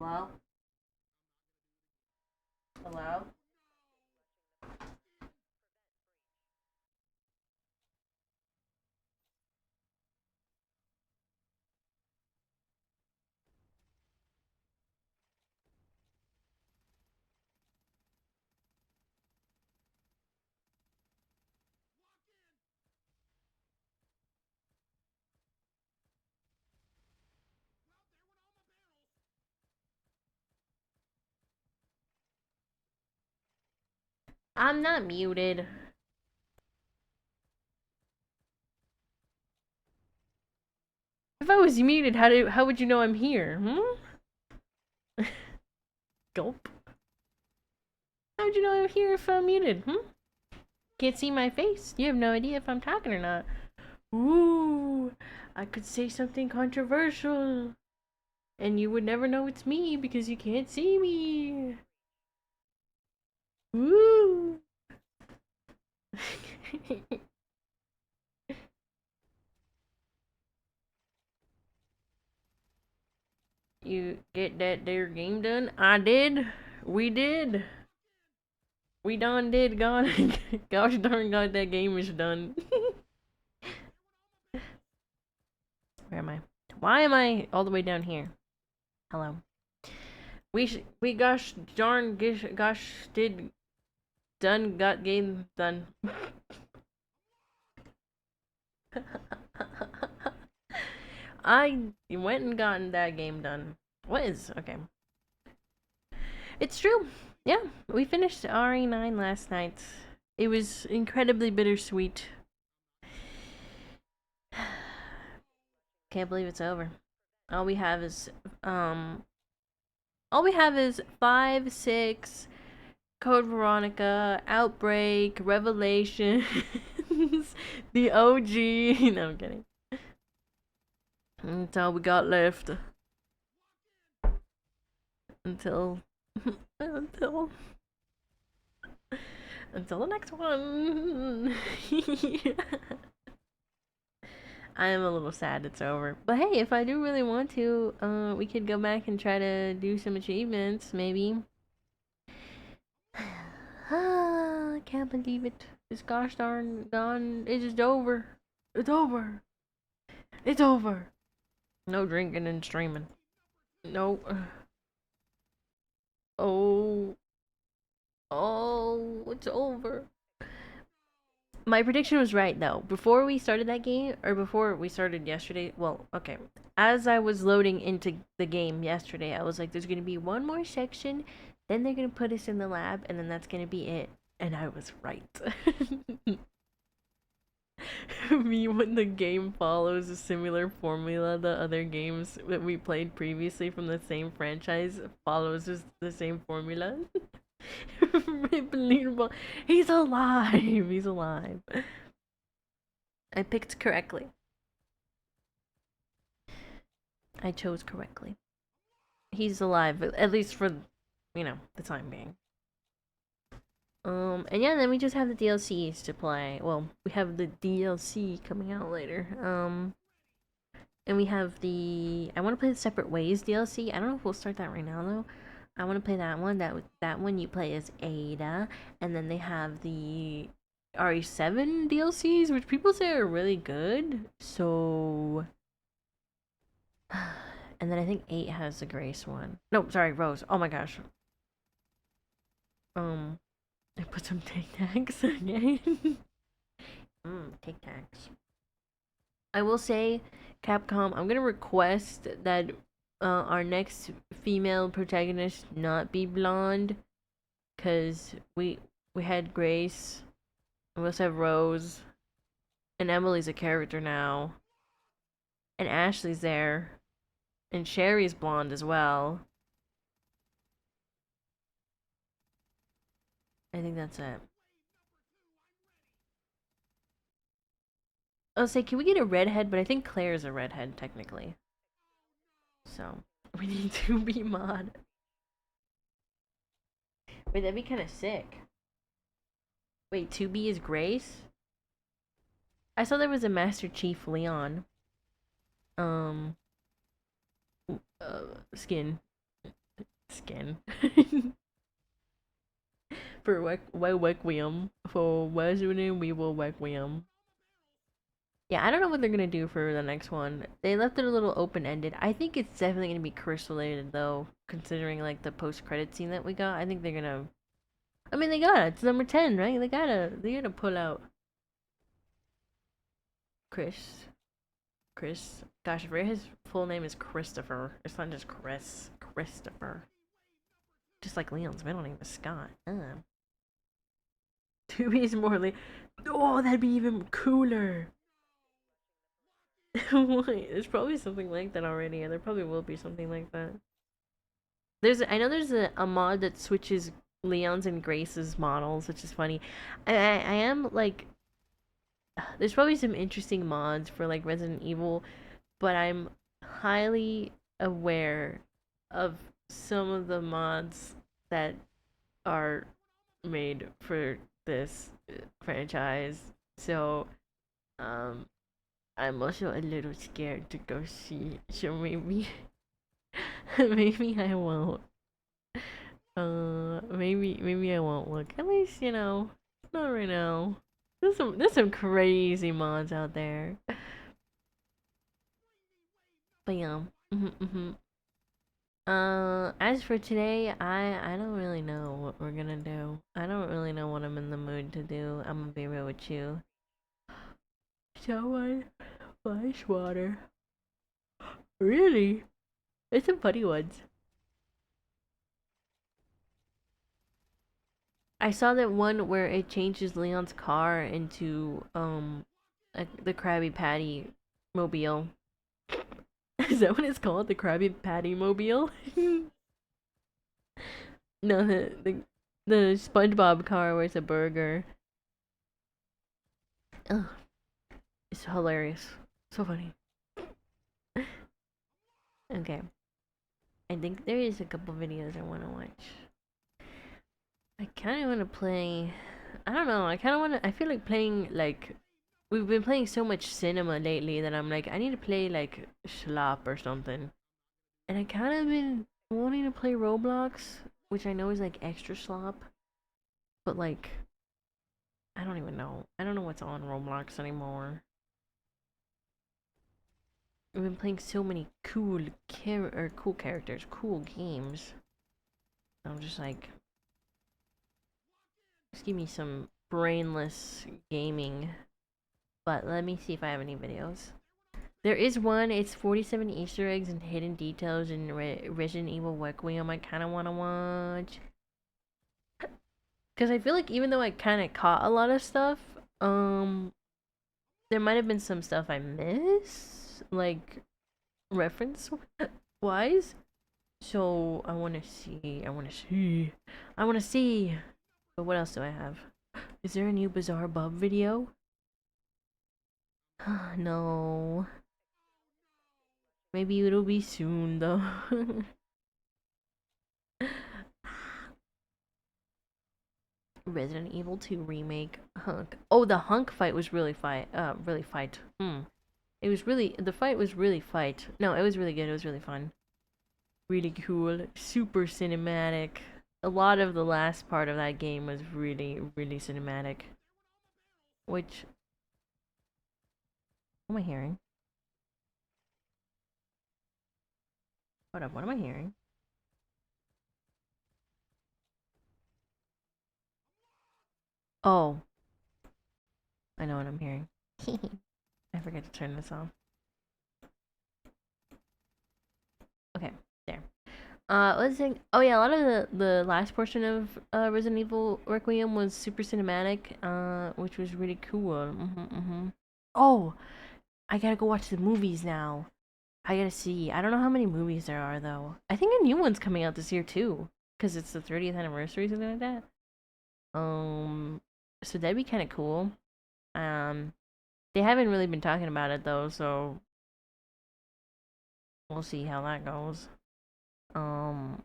Hello? Hello? I'm not muted. If I was muted, how would you know I'm here? Gulp. How would you know I'm here if I'm muted? Can't see my face. You have no idea if I'm talking or not. Ooh, I could say something controversial, and you would never know it's me because you can't see me. Ooh. You get that there game done? I did. We did. We done did. God, gosh darn God, that game is done. Where am I? Why am I all the way down here? Hello. We gosh darn gosh did done got game done. I went and gotten that game done. What is okay? It's true. Yeah, we finished RE9 last night. It was incredibly bittersweet. Can't believe it's over. All we have is um all we have is 5, 6, Code Veronica, Outbreak, Revelations, the OG. No, I'm kidding. That's all we got left until until until the next one. I am a little sad it's over. But hey, if I do really want to, we could go back and try to do some achievements, maybe. I can't believe it. This gosh darn gone. It's just over. It's over. It's over. No drinking and streaming. No. Oh. Oh. It's over. My prediction was right though. Before we started that game, or before we started yesterday, well, okay. As I was loading into the game yesterday, I was like, there's gonna be one more section, then they're gonna put us in the lab, and then that's gonna be it. And I was right. Me, when the game follows a similar formula, the other games that we played previously from the same franchise follows just the same formula. Unbelievable. He's alive. He's alive. I picked correctly. I chose correctly. He's alive, at least for, the time being. And yeah, then we just have the DLCs to play. Well, we have the DLC coming out later. And we have the I want to play the Separate Ways DLC. I don't know if we'll start that right now though. I want to play that one. That one you play as Ada, and then they have the RE7 DLCs, which people say are really good. So, and then I think 8 has the Grace one. No, sorry, Rose. Oh my gosh. Um, I put some Tic Tacs again. Tic Tacs. I will say, Capcom, I'm gonna request that our next female protagonist not be blonde, cause we had Grace, we also have Rose, and Emily's a character now, and Ashley's there, and Sherry's blonde as well. I think that's it. I'll say, can we get a redhead? But I think Claire's a redhead technically, so we need to be mod. Wait, that'd be kind of sick. Wait, 2B is Grace? I saw there was a Master Chief Leon um skin. skin. For Requiem. For Resident Evil Requiem. Yeah, I don't know what they're gonna do for the next one. They left it a little open ended. I think it's definitely gonna be curse related though, considering like the post credit scene that we got. I think they're gonna. I mean, they got it. It's number 10, right? They gotta pull out Chris. Chris. Gosh, I forget his full name is Christopher. It's not just Chris. Christopher. Just like Leon's middle name is Scott. To be more like, oh, that'd be even cooler. Wait, there's probably something like that already, and there probably will be something like that. I know there's a mod that switches Leon's and Grace's models, which is funny. I am like, there's probably some interesting mods for like Resident Evil, but I'm highly aware of some of the mods that are made for this franchise. So, um, I'm also a little scared to go see. So maybe, maybe I won't. Maybe I won't look. At least not right now. There's some crazy mods out there. But yeah. As for today, I don't really know what we're gonna do. I don't really know what I'm in the mood to do. I'm gonna be real with you. Someone, ice water. Really? It's some funny ones. I saw that one where it changes Leon's car into the Krabby Patty mobile. Is that what it's called? The Krabby Patty mobile? No, the SpongeBob car where it's a burger. Ugh, it's hilarious. So funny. Okay. I think there is a couple videos I want to watch. I kind of want to play. I don't know. I kind of want to. I feel like playing like. We've been playing so much cinema lately that I'm like, I need to play like Schlop or something. And I kind of been wanting to play Roblox, which I know is like extra slop, but like, I don't even know. I don't know what's on Roblox anymore. We've been playing so many cool characters, cool games. I'm just like, just give me some brainless gaming. But let me see if I have any videos. There is one. It's 47 Easter eggs and hidden details in Resident Evil Requiem. I kind of want to watch. Because I feel like even though I kind of caught a lot of stuff, there might have been some stuff I missed, like reference wise. So I want to see. I want to see. I want to see. But what else do I have? Is there a new Bizarre Bub video? No. Maybe it'll be soon though. Resident Evil 2 remake Hunk. Oh, the Hunk fight was really fight. It was really the fight was really fight. No, it was really good. It was really fun. Really cool. Super cinematic. A lot of the last part of that game was really, really cinematic. Which what am I hearing? Hold up, what am I hearing? Oh, I know what I'm hearing. I forget to turn this off. Okay, there. Let's think. Oh yeah, a lot of the last portion of Resident Evil Requiem was super cinematic, which was really cool. Oh, I gotta go watch the movies now. I gotta see. I don't know how many movies there are though. I think a new one's coming out this year too, because it's the 30th anniversary, something like that. Um, so that'd be kind of cool. Um, they haven't really been talking about it though, so we'll see how that goes. Um,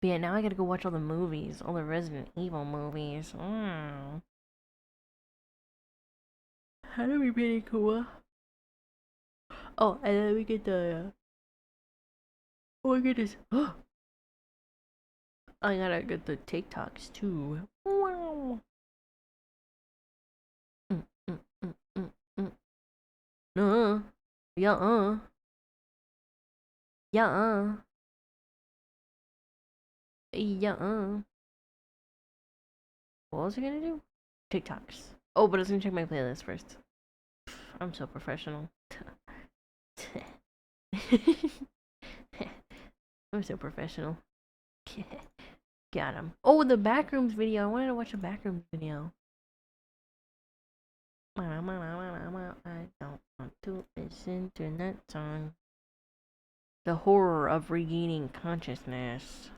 but yeah, now I gotta go watch all the movies, all the Resident Evil movies. That'd be pretty cool. Oh, and then we get the Oh my goodness. I gotta get the TikToks too. Wow. Mm, mm, mm, mm, mm. Yeah, yeah, yeah. What was I gonna do? TikToks. Oh, but I was gonna check my playlist first. I'm so professional. I'm so professional. Got him. Oh, the Backrooms video. I wanted to watch a Backrooms video. I don't want to listen to that song. The horror of regaining consciousness.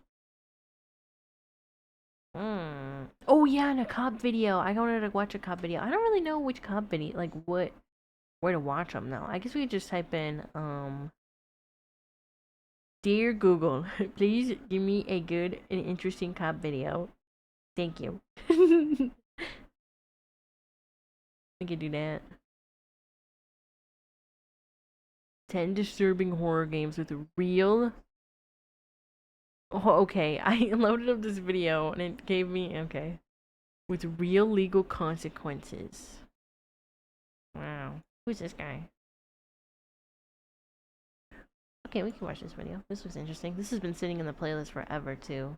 Oh yeah, and a cop video. I wanted to watch a cop video. I don't really know which cop video, like where to watch them now. I guess we could just type in, dear Google, please give me a good and interesting cop video. Thank you. We could do that. 10 disturbing horror games with real. Oh, okay. I loaded up this video and it gave me, okay, with real legal consequences. Wow. Who's this guy? Okay, we can watch this video. This was interesting. This has been sitting in the playlist forever, too.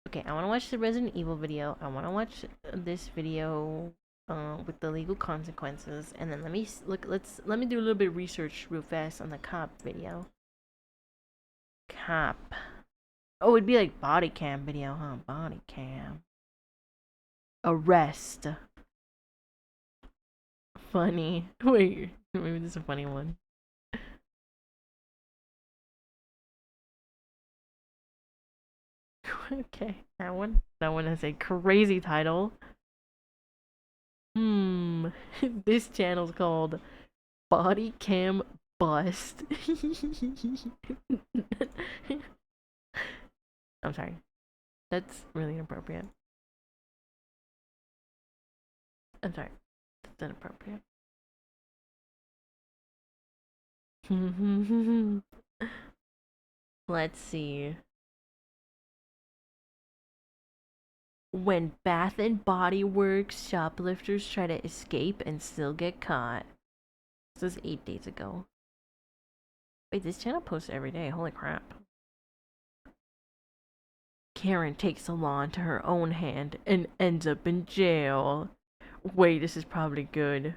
Okay, I want to watch the Resident Evil video. I want to watch this video with the legal consequences. And then let me look. Let me do a little bit of research real fast on the cop video. Cop. Oh, it'd be like body cam video, huh? Body cam. Arrest. Funny. Wait, maybe this is a funny one. Okay, that one. That one has a crazy title. This channel's called Body Cam Bust. I'm sorry. That's really inappropriate. I'm sorry. That's inappropriate. Let's see. When Bath and Body Works shoplifters try to escape and still get caught. This was 8 days ago. Wait, this channel posts every day. Holy crap. Karen takes the law into her own hand and ends up in jail. Wait, this is probably good.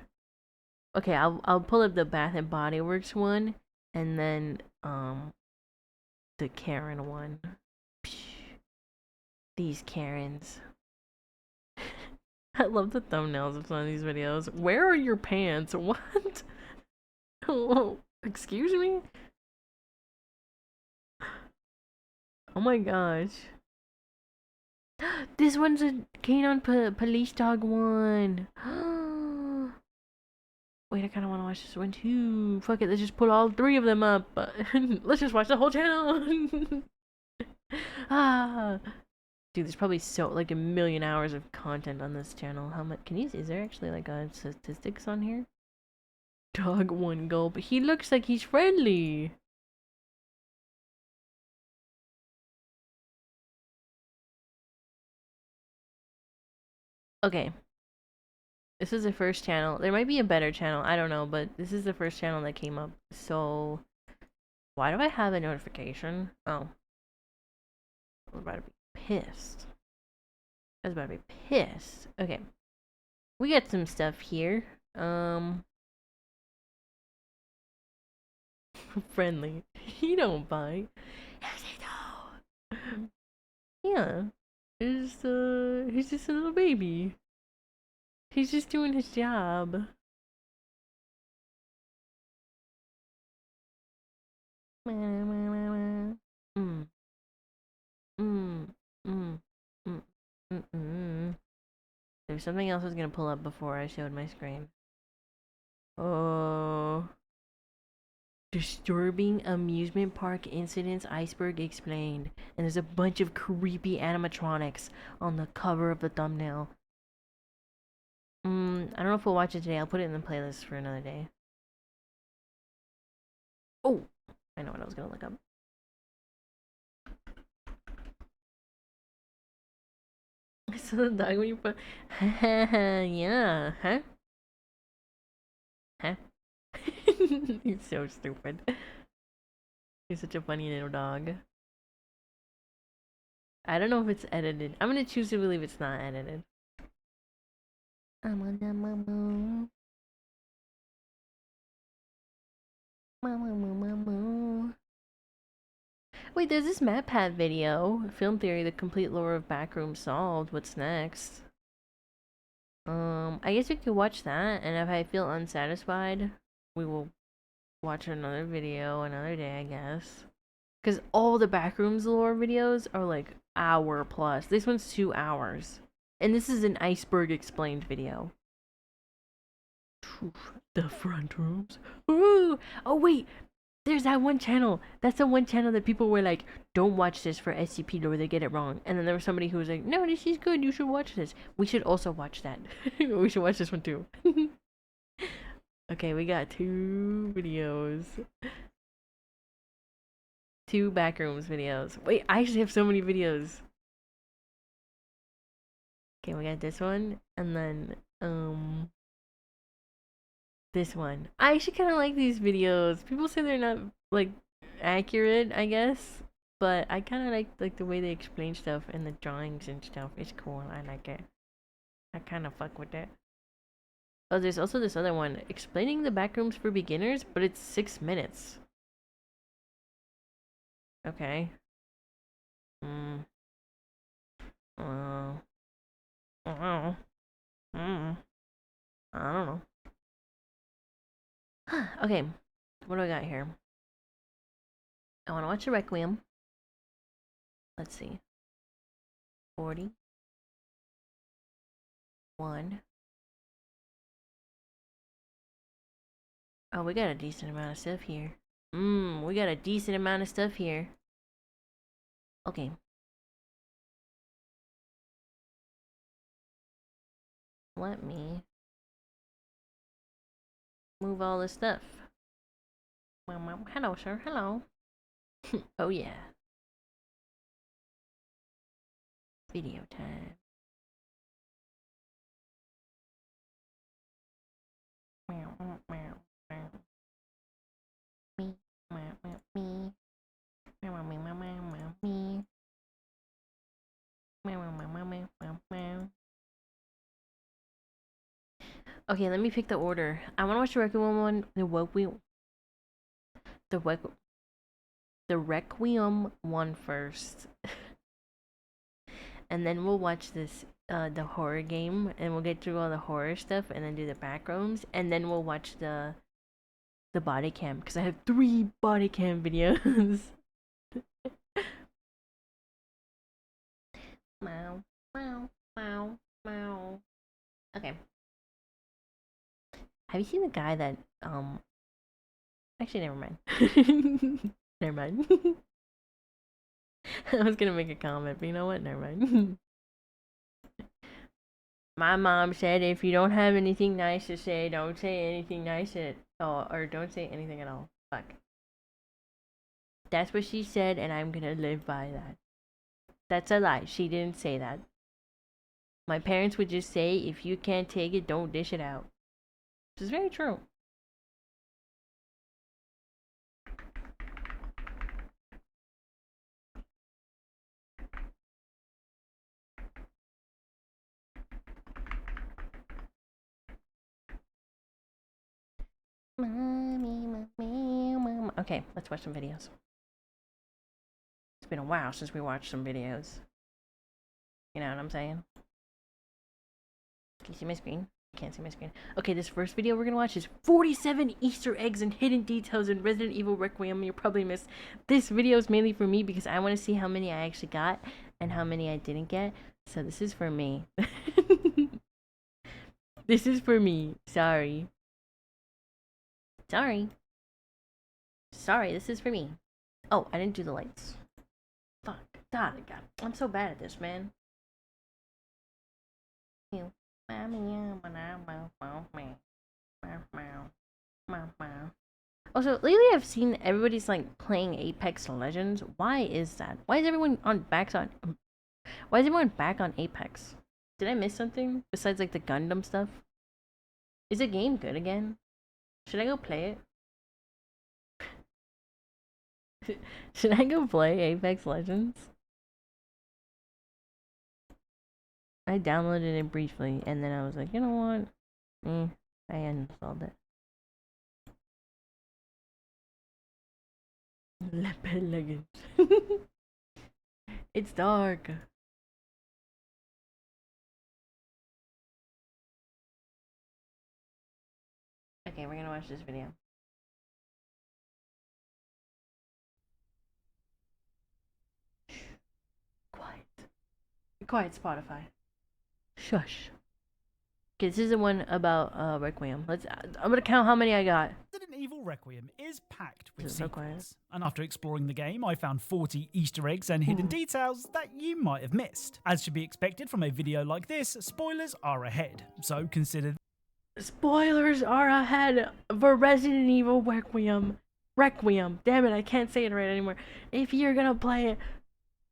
Okay, I'll pull up the Bath and Body Works one and then the Karen one. These Karens. I love the thumbnails of some of these videos. Where are your pants? What? Oh, excuse me? Oh my gosh. This one's a canine police dog one. Wait, I kind of want to watch this one too. Fuck it, let's just put all three of them up. Let's just watch the whole channel. Ah. Dude, there's probably like a million hours of content on this channel. How much? Is there actually like a statistics on here? Dog one gulp. He looks like he's friendly. Okay. This is the first channel. There might be a better channel. I don't know, but this is the first channel that came up. So, why do I have a notification? Oh. I was about to be pissed. I was about to be pissed. Okay. We got some stuff here. Friendly. He don't bite. Yes, he do. Yeah. He's just a little baby. He's just doing his job. Mm. Mm. Mm. Mm. Mm. There's something else I was gonna pull up before I showed my screen. Oh. Disturbing amusement park incidents iceberg explained. And there's a bunch of creepy animatronics on the cover of the thumbnail. I don't know if we'll watch it today. I'll put it in the playlist for another day. Oh, I know what I was gonna look up. I saw the dog when you put. Yeah, huh? Huh? He's so stupid. He's such a funny little dog. I don't know if it's edited. I'm gonna choose to believe it's not edited. I'm on the moo. Moo. Wait, there's this MatPat video. Film theory, the complete lore of Backroom solved. What's next? I guess we could watch that, and if I feel unsatisfied, we will watch another video another day, I guess. Because all the Backrooms lore videos are like hour plus. This one's 2 hours. And this is an iceberg explained video. The front rooms. Ooh! Oh wait, there's that one channel. That's the one channel that people were like, don't watch this for SCP lore, they get it wrong. And then there was somebody who was like, no, this is good, you should watch this. We should also watch that. We should watch this one too. Okay, we got 2 videos. 2 Backrooms videos. Wait, I actually have so many videos. Okay, we got this one, and then, this one. I actually kind of like these videos. People say they're not, like, accurate, I guess. But I kind of like the way they explain stuff and the drawings and stuff. It's cool. I like it. I kind of fuck with it. Oh, there's also this other one. Explaining the Backrooms for beginners, but it's 6 minutes. Okay. Hmm. Uh, I don't know. Okay, what do I got here? I want to watch a Requiem. Let's see. 40. 1. Oh, we got a decent amount of stuff here. We got a decent amount of stuff here. Okay. Let me move all this stuff. Hello, sir. Hello. Oh, yeah. Video time. Me. Me. Okay, let me pick the order. I want to watch the Requiem one. The Requiem one first. And then we'll watch this the horror game, and we'll get through all the horror stuff and then do the Backrooms, and then we'll watch the body cam, because I have 3 body cam videos. Meow, meow, meow, meow. Okay. Have you seen the guy that actually never mind. Never mind. I was gonna make a comment, but you know what? Never mind. My mom said if you don't have anything nice to say, don't say anything nice at all, or don't say anything at all. Fuck. That's what she said, and I'm gonna live by that. That's a lie. She didn't say that. My parents would just say, if you can't take it, don't dish it out. Which is very true. Okay, let's watch some videos. It's been a while since we watched some videos. You know what I'm saying? Can you see my screen? You can't see my screen. Okay, this first video we're gonna watch is 47 Easter eggs and hidden details in Resident Evil Requiem. You'll probably miss. This video is mainly for me because I want to see how many I actually got and how many I didn't get. So this is for me. This is for me. Sorry. Sorry. Sorry, this is for me. Oh, I didn't do the lights. Fuck. God, I'm so bad at this, man. You. Also, lately I've seen everybody's like playing Apex Legends. Why is that? Why is everyone back on Apex? Did I miss something besides like the Gundam stuff? Is the game good again? Should I go play it? Should I go play Apex Legends? I downloaded it briefly and then I was like, you know what? I uninstalled it. Leopard Legends. It's dark. Okay, we're gonna watch this video. Quiet. Be quiet, Spotify. Shush. Okay, this is the one about Requiem. I'm gonna count how many I got. Resident Evil Requiem is packed with So secrets, and after exploring the game, I found 40 Easter eggs and hidden details that you might have missed. As should be expected from a video like this, spoilers are ahead, so consider. Spoilers are ahead for Resident Evil Requiem. Requiem. Damn it, I can't say it right anymore. If you're gonna play it,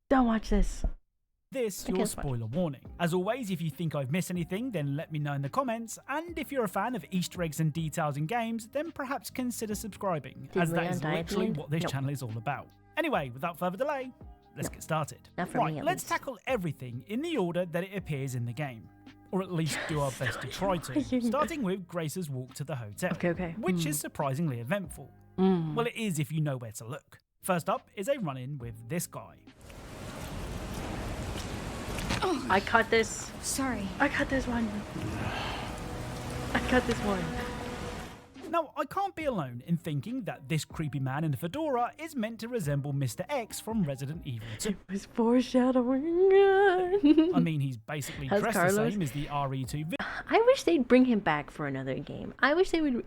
don't watch this. This your spoiler warning. As always, if you think I've missed anything, then let me know in the comments, and if you're a fan of Easter eggs and details in games, then perhaps consider subscribing, as that is literally what this channel is all about. Anyway, without further delay, let's get started. Right, let's tackle everything in the order that it appears in the game. Or at least do our best to try to, starting with Grace's walk to the hotel, which is surprisingly eventful. Well, it is if you know where to look. First up is a run-in with this guy. I caught this. Sorry. I caught this one. I caught this one. Now, I can't be alone in thinking that this creepy man in the fedora is meant to resemble Mr. X from Resident Evil 2. It was foreshadowing. I mean, he's basically dressed the same as the RE2. I wish they'd bring him back for another game. I wish they would.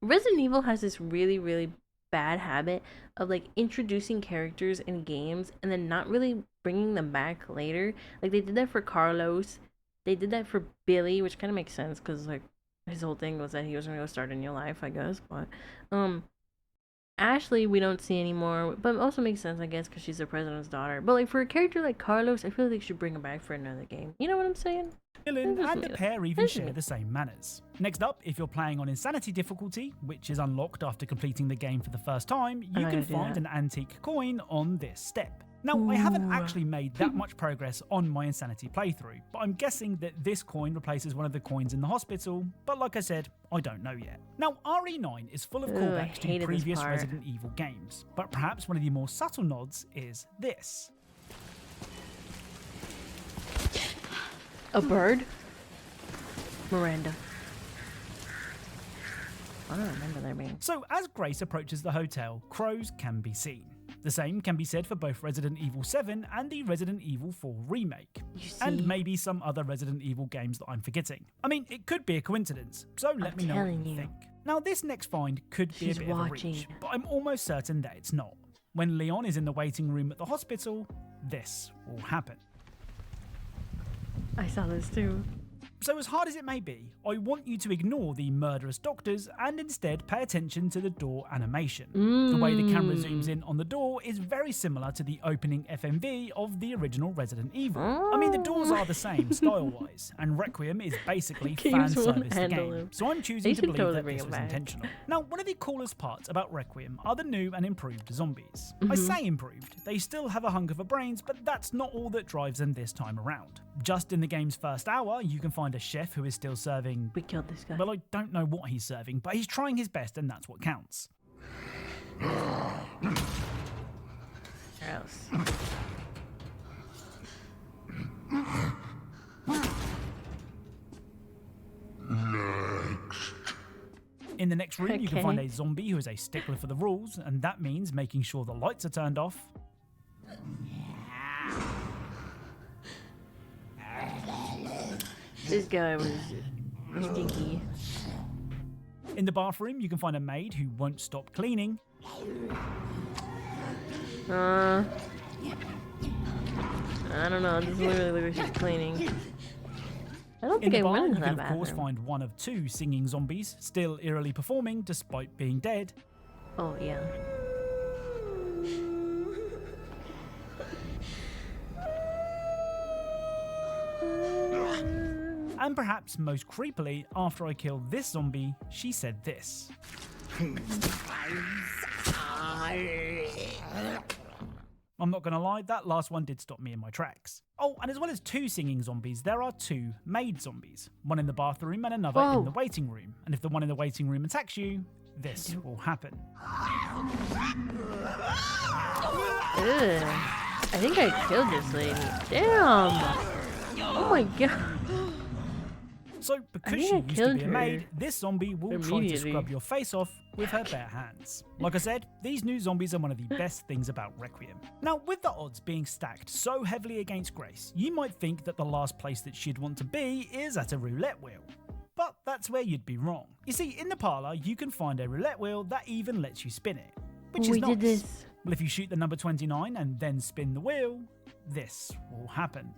Resident Evil has this really, really bad habit of like introducing characters in games and then not really bringing them back later. Like they did that for Carlos. They did that for Billy, which kind of makes sense because like his whole thing was that he was gonna go start a new life, I guess. But Ashley we don't see anymore, but it also makes sense, I guess, because she's the president's daughter. But like for a character like Carlos, I feel like they should bring him back for another game. You know what I'm saying? Villain and the pair even share the same manners. Next up, if you're playing on Insanity difficulty, which is unlocked after completing the game for the first time, you can find an antique coin on this step. Now, I haven't actually made that much progress on my Insanity playthrough, but I'm guessing that this coin replaces one of the coins in the hospital, but like I said, I don't know yet. Now, RE9 is full of callbacks to previous Resident Evil games, but perhaps one of the more subtle nods is this. A bird? Miranda. I don't remember their name. So, as Grace approaches the hotel, crows can be seen. The same can be said for both Resident Evil 7 and the Resident Evil 4 remake. And maybe some other Resident Evil games that I'm forgetting. I mean, it could be a coincidence, so let me know what you think. Now, this next find could be a bit of a reach, but I'm almost certain that it's not. When Leon is in the waiting room at the hospital, this will happen. I saw this too. So as hard as it may be, I want you to ignore the murderous doctors and instead pay attention to the door animation. The way the camera zooms in on the door is very similar to the opening FMV of the original Resident Evil. I mean, the doors are the same style-wise, and Requiem is basically fan service the game, so I'm choosing to believe that this was intentional. Now, one of the coolest parts about Requiem are the new and improved zombies. I say improved, they still have a hunger for brains, but that's not all that drives them this time around. Just in the game's first hour, you can find a chef who is still serving... We killed this guy. Well, I don't know what he's serving, but he's trying his best and that's what counts. Gross. In the next room, you can find a zombie who is a stickler for the rules, and that means making sure the lights are turned off. This guy was stinky. In the bathroom, you can find a maid who won't stop cleaning. I don't know. This literally looks like she's cleaning. I don't think I went into that bathroom. You can of course find one of two singing zombies, still eerily performing despite being dead. Oh yeah. And perhaps most creepily, after I killed this zombie, she said this. I'm not gonna lie, that last one did stop me in my tracks. Oh, and as well as 2 singing zombies, there are 2 maid zombies. One in the bathroom and another in the waiting room. And if the one in the waiting room attacks you, this will happen. Ugh. I think I killed this lady. Damn! Oh my god. So, because she used to be a maid, this zombie will try to scrub your face off with her bare hands. Like I said, these new zombies are one of the best things about Requiem. Now, with the odds being stacked so heavily against Grace, you might think that the last place that she'd want to be is at a roulette wheel. But that's where you'd be wrong. You see, in the parlour, you can find a roulette wheel that even lets you spin it, which is nice. did this. Well, if you shoot the number 29 and then spin the wheel, this will happen.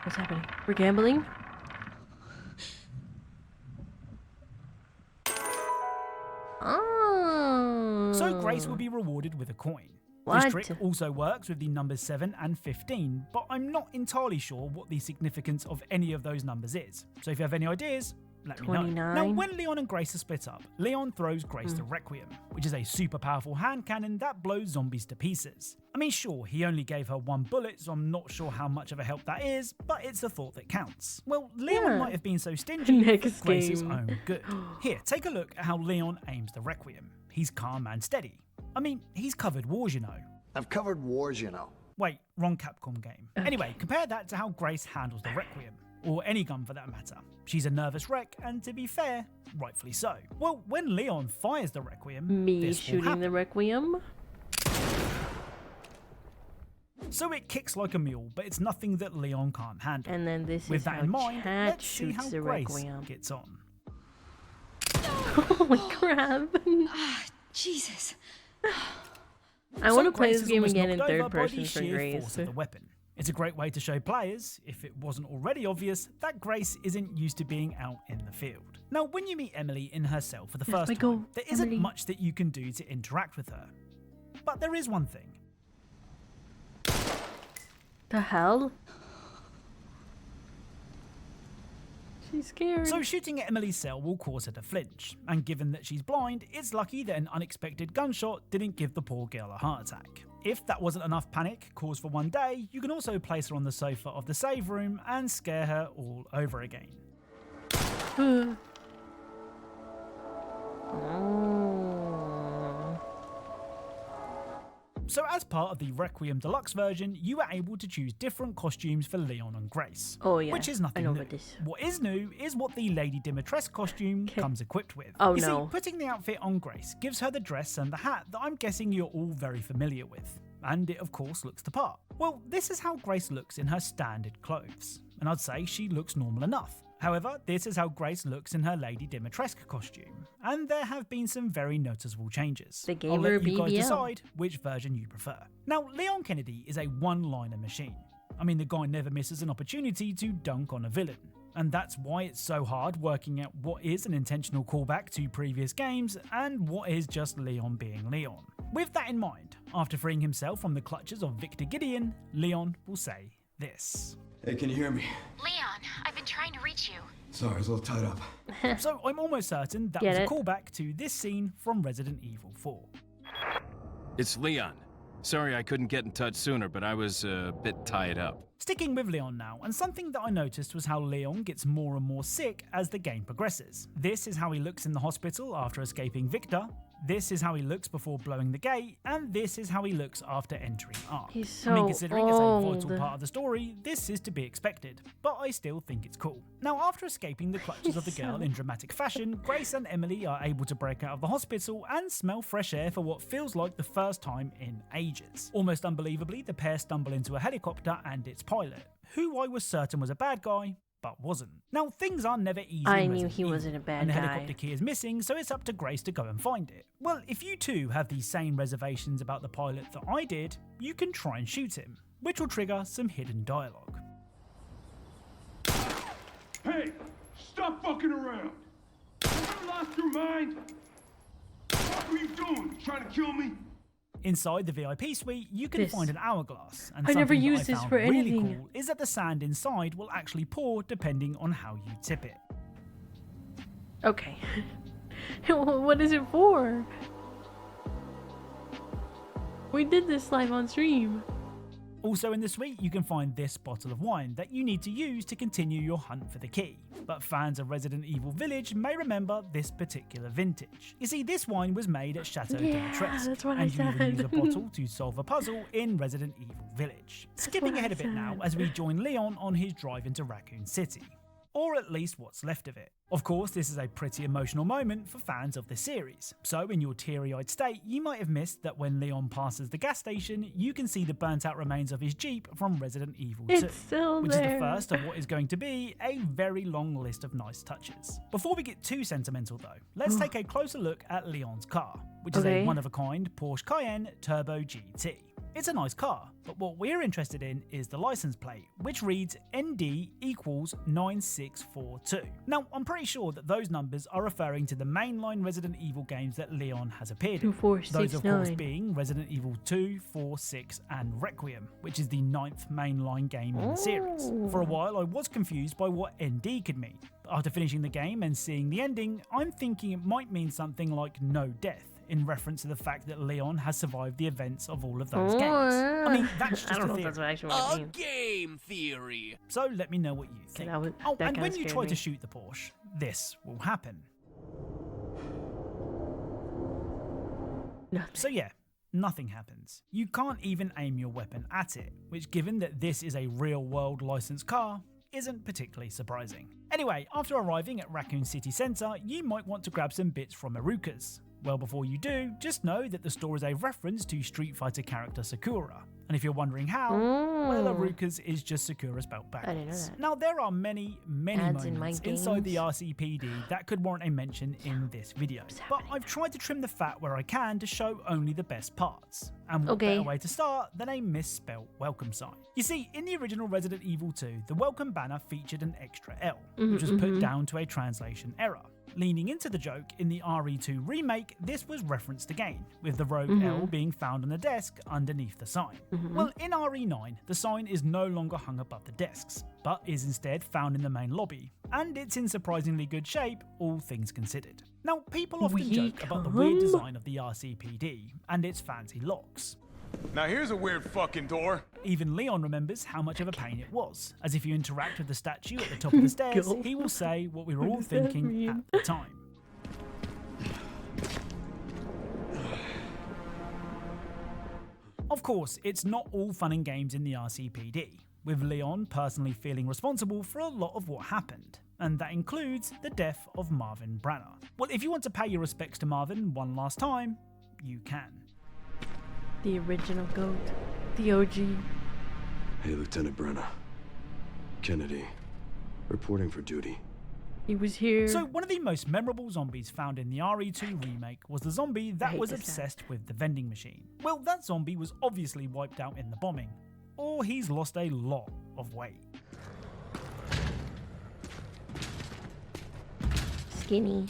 What's happening? We're gambling? Oh. So Grace will be rewarded with a coin. What? This trick also works with the numbers 7 and 15, but I'm not entirely sure what the significance of any of those numbers is. So if you have any ideas, let me know. 29. Now, when Leon and Grace are split up, Leon throws Grace the Requiem, which is a super powerful hand cannon that blows zombies to pieces. I mean, sure, he only gave her 1 bullet, so I'm not sure how much of a help that is, but it's the thought that counts. Well, Leon might have been so stingy for Grace's own good. Here, take a look at how Leon aims the Requiem. He's calm and steady. I mean, he's covered wars, you know. I've covered wars, you know. Wait, wrong Capcom game. Anyway, compare that to how Grace handles the Requiem. Or any gun for that matter. She's a nervous wreck, and to be fair, rightfully so. Well, when Leon fires the Requiem, this will shooting happen. the Requiem? So it kicks like a mule, but it's nothing that Leon can't handle. And then this With is that how in mind, Chad let's see shoots how the Grace Requiem. gets on. Holy crap. Jesus. I want to play Grace this is game almost again in knocked over third by the person for sheer Grace. force of the weapon. It's a great way to show players, if it wasn't already obvious, that Grace isn't used to being out in the field. Now, when you meet Emily in her cell for the first time, there isn't much that you can do to interact with her. But there is one thing. The hell? She's scared. So shooting at Emily's cell will cause her to flinch, and given that she's blind, it's lucky that an unexpected gunshot didn't give the poor girl a heart attack. If that wasn't enough panic, cause for one day, you can also place her on the sofa of the save room and scare her all over again. Oh. So as part of the Requiem Deluxe version, you are able to choose different costumes for Leon and Grace. Oh yeah, which is nothing I know new. about this. What is new is what the Lady Dimitrescu costume comes equipped with. Oh you no. see, putting the outfit on Grace gives her the dress and the hat that I'm guessing you're all very familiar with. And it of course looks the part. Well, this is how Grace looks in her standard clothes. And I'd say she looks normal enough. However, this is how Grace looks in her Lady Dimitrescu costume, and there have been some very noticeable changes. They gave I'll her let a you guys BBL. decide which version you prefer. Now, Leon Kennedy is a one-liner machine. I mean, the guy never misses an opportunity to dunk on a villain, and that's why it's so hard working out what is an intentional callback to previous games and what is just Leon being Leon. With that in mind, after freeing himself from the clutches of Victor Gideon, Leon will say this. Hey, can you hear me? Leon, I've been trying to reach you. Sorry, I was a little tied up. So I'm almost certain that Get was a it? callback to this scene from Resident Evil 4. It's Leon. Sorry I couldn't get in touch sooner, but I was a bit tied up. Sticking with Leon now, and something that I noticed was how Leon gets more and more sick as the game progresses. This is how he looks in the hospital after escaping Victor. This is how he looks before blowing the gate, and this is how he looks after entering Ark. He's I mean, so considering it's a vital old. part of the story, this is to be expected, but I still think it's cool. Now, after escaping the clutches of the girl in dramatic fashion, Grace and Emily are able to break out of the hospital and smell fresh air for what feels like the first time in ages. Almost unbelievably, the pair stumble into a helicopter and its pilot, who I was certain was a bad guy, but wasn't. Now, things are never easy I in knew Resident he Evil, wasn't a bad and the guy. helicopter key is missing, so it's up to Grace to go and find it. Well, if you too have the same reservations about the pilot that I did, you can try and shoot him, which will trigger some hidden dialogue. Hey, stop fucking around! Have you lost your mind? What are you doing? Trying to kill me? Inside the VIP suite, you can This. find an hourglass, and I never something that used this found for really anything. cool is that the sand inside will actually pour depending on how you tip it. Okay. What is it for? We did this live on stream. Also in the suite, you can find this bottle of wine that you need to use to continue your hunt for the key. But fans of Resident Evil Village may remember this particular vintage. You see, this wine was made at Chateau de Yeah, Maîtresse, that's what I and you even said. use a bottle to solve a puzzle in Resident Evil Village. Skipping what ahead I a bit now said. as we join Leon on his drive into Raccoon City. Or at least what's left of it. Of course, this is a pretty emotional moment for fans of the series, so in your teary-eyed state, you might have missed that when Leon passes the gas station, you can see the burnt-out remains of his Jeep from Resident Evil 2, It's still which there. is the first of what is going to be a very long list of nice touches. Before we get too sentimental though, let's take a closer look at Leon's car, which is a Okay. one-of-a-kind Porsche Cayenne Turbo GT. It's a nice car, but what we're interested in is the license plate, which reads ND equals 9642. Now, I'm pretty sure that those numbers are referring to the mainline Resident Evil games that Leon has appeared in. 2, 4, Those, 6, of course, 9. being Resident Evil 2, 4, 6, and Requiem, which is the 9th mainline game in the series. For a while, I was confused by what ND could mean. But after finishing the game and seeing the ending, I'm thinking it might mean something like no death, in reference to the fact that Leon has survived the events of all of those games. I mean, that's just I don't a know if theory. that's what actually what it means. Game theory. So let me know what you think. that Oh, that and kinda when you scared try me. to shoot the Porsche, this will happen. Nothing. So yeah, nothing happens. You can't even aim your weapon at it, which, given that this is a real-world licensed car, isn't particularly surprising. Anyway, after arriving at Raccoon City Centre, you might want to grab some bits from Iruka's. Well, before you do, just know that the store is a reference to Street Fighter character Sakura. And if you're wondering how, well, Iruka's is just Sakura spelled didn't know backwards. that. Now, there are many Ads in my moments inside the games. RCPD that could warrant a mention in this video, but I've tried to trim the fat where I can to show only the best parts. And what Okay. better way to start than a misspelt welcome sign? You see, in the original Resident Evil 2, the welcome banner featured an extra L, which was put down to a translation error. Leaning into the joke, in the RE2 remake, this was referenced again, with the rogue L being found on the desk underneath the sign. Well, in RE9, the sign is no longer hung above the desks, but is instead found in the main lobby, and it's in surprisingly good shape, all things considered. Now, people often joke about the weird design of the RCPD and its fancy locks. Now here's a weird fucking door. Even Leon remembers how much of a pain it was, as if you interact with the statue at the top of the stairs, Go. he will say what we were all does that thinking mean? at the time. Of course, it's not all fun and games in the RCPD, with Leon personally feeling responsible for a lot of what happened, and that includes the death of Marvin Branner. Well, if you want to pay your respects to Marvin one last time, you can. The original goat. The OG. Hey, Lieutenant Brenner. Kennedy. Reporting for duty. He was here. So one of the most memorable zombies found in the RE2 remake was the zombie that hate was this obsessed with the vending machine. Well, that zombie was obviously wiped out in the bombing, or he's lost a lot of weight. Skinny.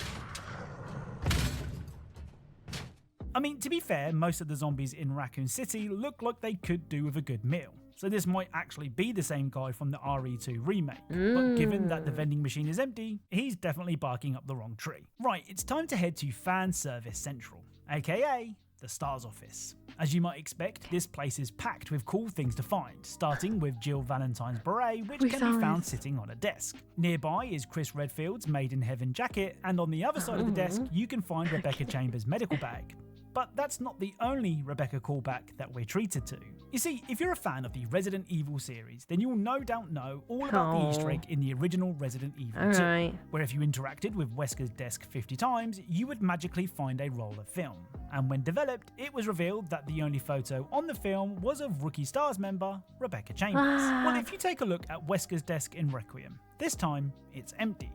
I mean, to be fair, most of the zombies in Raccoon City look like they could do with a good meal. So this might actually be the same guy from the RE2 remake. But given that the vending machine is empty, he's definitely barking up the wrong tree. Right, it's time to head to Fan Service Central, aka the STARS office. As you might expect, this place is packed with cool things to find, starting with Jill Valentine's beret, which We can saw be found this. sitting on a desk. Nearby is Chris Redfield's Made in Heaven jacket, and on the other side of the desk, you can find Rebecca Chambers' medical bag. But that's not the only Rebecca callback that we're treated to. You see, if you're a fan of the Resident Evil series, then you'll no doubt know all about the Easter egg in the original Resident Evil 2, Alright. where if you interacted with Wesker's desk 50 times, you would magically find a roll of film. And when developed, it was revealed that the only photo on the film was of Rookie Stars member Rebecca Chambers. Well, if you take a look at Wesker's desk in Requiem, this time it's empty.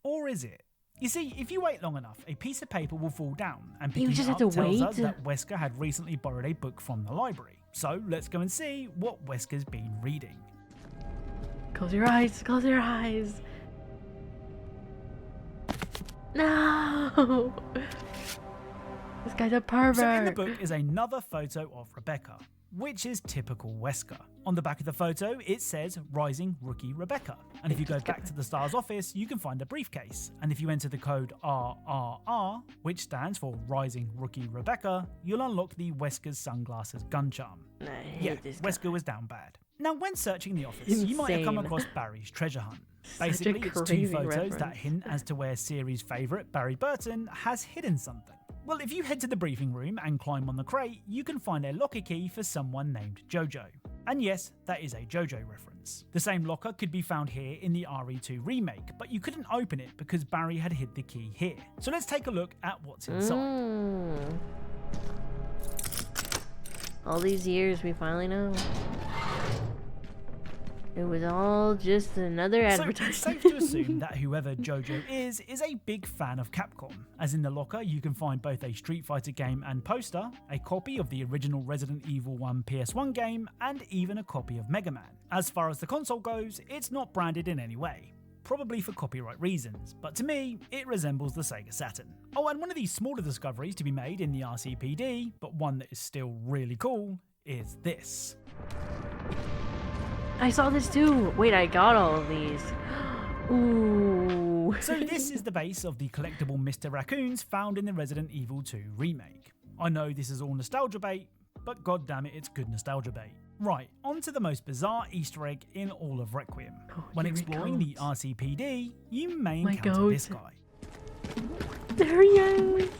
Or is it? You see, if you wait long enough, a piece of paper will fall down, and You picking just it have up to tells us wait? that Wesker had recently borrowed a book from the library. So let's go and see what Wesker's been reading. Close your eyes. Close your eyes. No. This guy's a pervert. So in the book is another photo of Rebecca, which is typical Wesker. On the back of the photo, it says Rising Rookie Rebecca. And if you go back to the STARS office, you can find a briefcase. And if you enter the code RRR, which stands for Rising Rookie Rebecca, you'll unlock the Wesker's Sunglasses gun charm. I hate Yeah, this guy. Wesker was down bad. Now, when searching the office, you might have come Insane. across Barry's treasure hunt. Such a Basically, it's two crazy photos that reference. hint as to where series favourite Barry Burton has hidden something. Well, if you head to the briefing room and climb on the crate, you can find a locker key for someone named Jojo. And yes, that is a Jojo reference. The same locker could be found here in the RE2 remake, but you couldn't open it because Barry had hid the key here. So let's take a look at what's inside. All these years, we finally know. It was all just another So advertisement. it's safe to assume that whoever Jojo is a big fan of Capcom, as in the locker you can find both a Street Fighter game and poster, a copy of the original Resident Evil 1 PS1 game, and even a copy of Mega Man. As far as the console goes, it's not branded in any way, probably for copyright reasons, but to me, it resembles the Sega Saturn. Oh, and one of these smaller discoveries to be made in the RCPD, but one that is still really cool, is this. I saw this too. Wait, I got all of these. Ooh. So this is the base of the collectible Mr. Raccoons found in the Resident Evil 2 remake. I know this is all nostalgia bait, but goddammit, it's good nostalgia bait. Right, on to the most bizarre Easter egg in all of Requiem. When here it exploring the comes. RCPD, you may My encounter goat. this guy. There he is.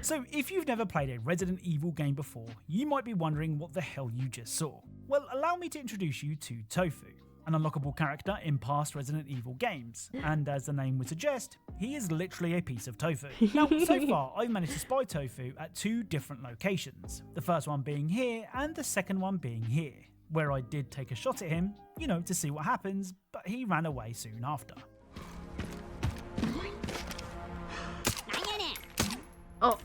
So if you've never played a Resident Evil game before, you might be wondering what the hell you just saw. Well, allow me to introduce you to Tofu, an unlockable character in past Resident Evil games, and as the name would suggest, he is literally a piece of tofu. Now, so far, I've managed to spy Tofu at 2 different locations, the first one being here and the second one being here, where I did take a shot at him, you know, to see what happens, but he ran away soon after. Oh,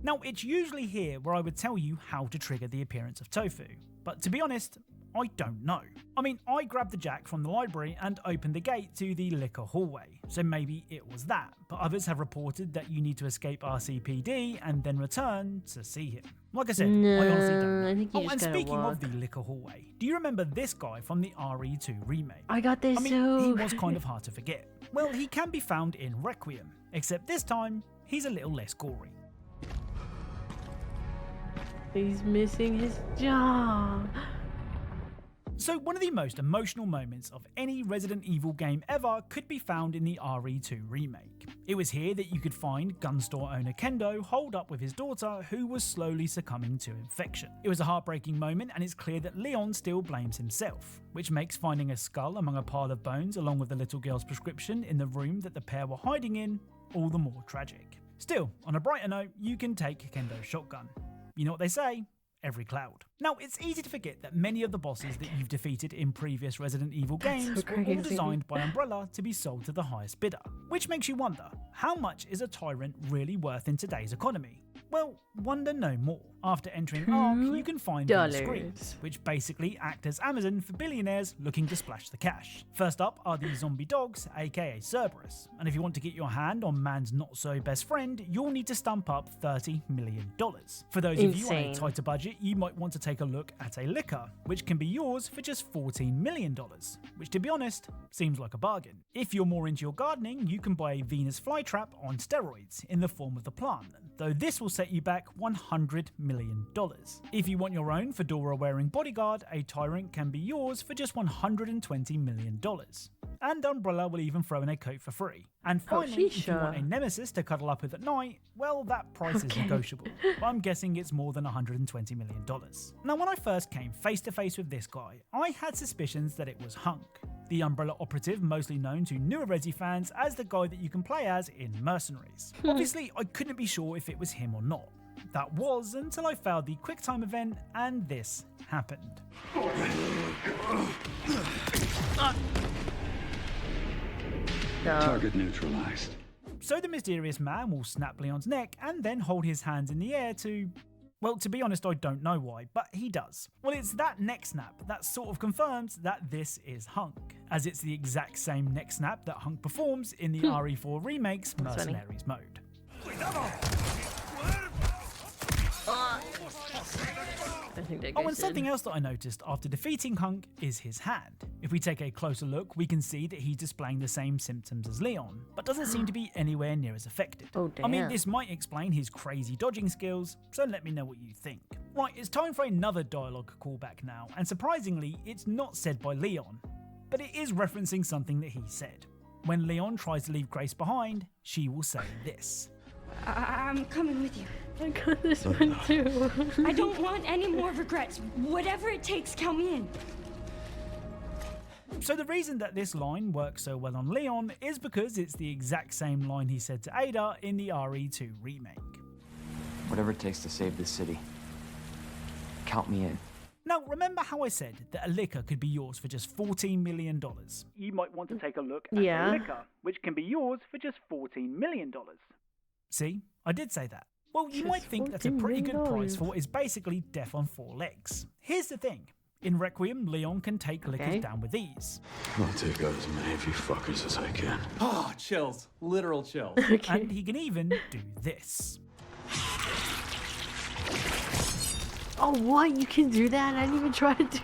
Now, it's usually here where I would tell you how to trigger the appearance of Tofu, but to be honest, I don't know. I mean, I grabbed the jack from the library and opened the gate to the liquor hallway, so maybe it was that, but others have reported that you need to escape RCPD and then return to see him. Like I said, I honestly don't know. I think you Oh, just and gotta speaking walk. of the liquor hallway, do you remember this guy from the RE2 remake? I got this I mean, too. he was kind of hard to forget. Well, he can be found in Requiem, except this time, he's a little less gory. He's missing his jaw. So one of the most emotional moments of any Resident Evil game ever could be found in the RE2 remake. It was here that you could find gun store owner Kendo holed up with his daughter who was slowly succumbing to infection. It was a heartbreaking moment and it's clear that Leon still blames himself, which makes finding a skull among a pile of bones along with the little girl's prescription in the room that the pair were hiding in all the more tragic. Still, on a brighter note, you can take Kendo's shotgun. You know what they say? Every cloud. Now, it's easy to forget that many of the bosses that you've defeated in previous Resident Evil That's games so were all crazy. designed by Umbrella to be sold to the highest bidder. Which makes you wonder, how much is a tyrant really worth in today's economy? Well, wonder no more. After entering Ark, you can find these $2. screens, which basically act as Amazon for billionaires looking to splash the cash. First up are the zombie dogs, aka Cerberus, and if you want to get your hand on man's not-so-best friend, you'll need to stump up $30 million. For those of you on a Insane. tighter budget, you might want to take a look at a liquor, which can be yours for just $14 million, which to be honest, seems like a bargain. If you're more into your gardening, you can buy a Venus flytrap on steroids in the form of the plant, though this will set you back $100 million. If you want your own fedora-wearing bodyguard, a tyrant can be yours for just $120 million. And Umbrella will even throw in a coat for free. And finally, if you want a nemesis to cuddle up with at night, well, that price is negotiable. But I'm guessing it's more than $120 million. Now, when I first came face to face with this guy, I had suspicions that it was Hunk, the Umbrella operative mostly known to newer Resi fans as the guy that you can play as in Mercenaries. Obviously, I couldn't be sure if it was him or not. That was until I failed the QuickTime event and this happened. Target neutralized. So the mysterious man will snap Leon's neck and then hold his hands in the air to Well, to be honest, I don't know why, but he does. Well, it's that neck snap that sort of confirms that this is Hunk, as it's the exact same neck snap that Hunk performs in the RE4 Remake's Mercenaries mode. Oh, and something else that I noticed after defeating Hunk is his hand. If we take a closer look, we can see that he's displaying the same symptoms as Leon, but doesn't seem to be anywhere near as affected. Oh, I mean, damn. this might explain his crazy dodging skills, so let me know what you think. Right, it's time for another dialogue callback now, and surprisingly, it's not said by Leon, but it is referencing something that he said. When Leon tries to leave Grace behind, she will say this. I'm coming with you. I got this one too. I don't want any more regrets. Whatever it takes, count me in. So the reason that this line works so well on Leon is because it's the exact same line he said to Ada in the RE2 remake. Whatever it takes to save this city. Count me in. Now, remember how I said that a liquor could be yours for just $14 million? You might want to take a look at Yeah. a liquor, which can be yours for just $14 million. See, I did say that. Well, you Just might think that's a $14 pretty good price million. for what is basically death on four legs. Here's the thing. In Requiem, Leon can take Okay. liquors down with ease. I'll take out as many of you fuckers as I can. Oh, chills. Literal chills. Okay. And he can even do this. Oh, what? You can do that? I didn't even try to do.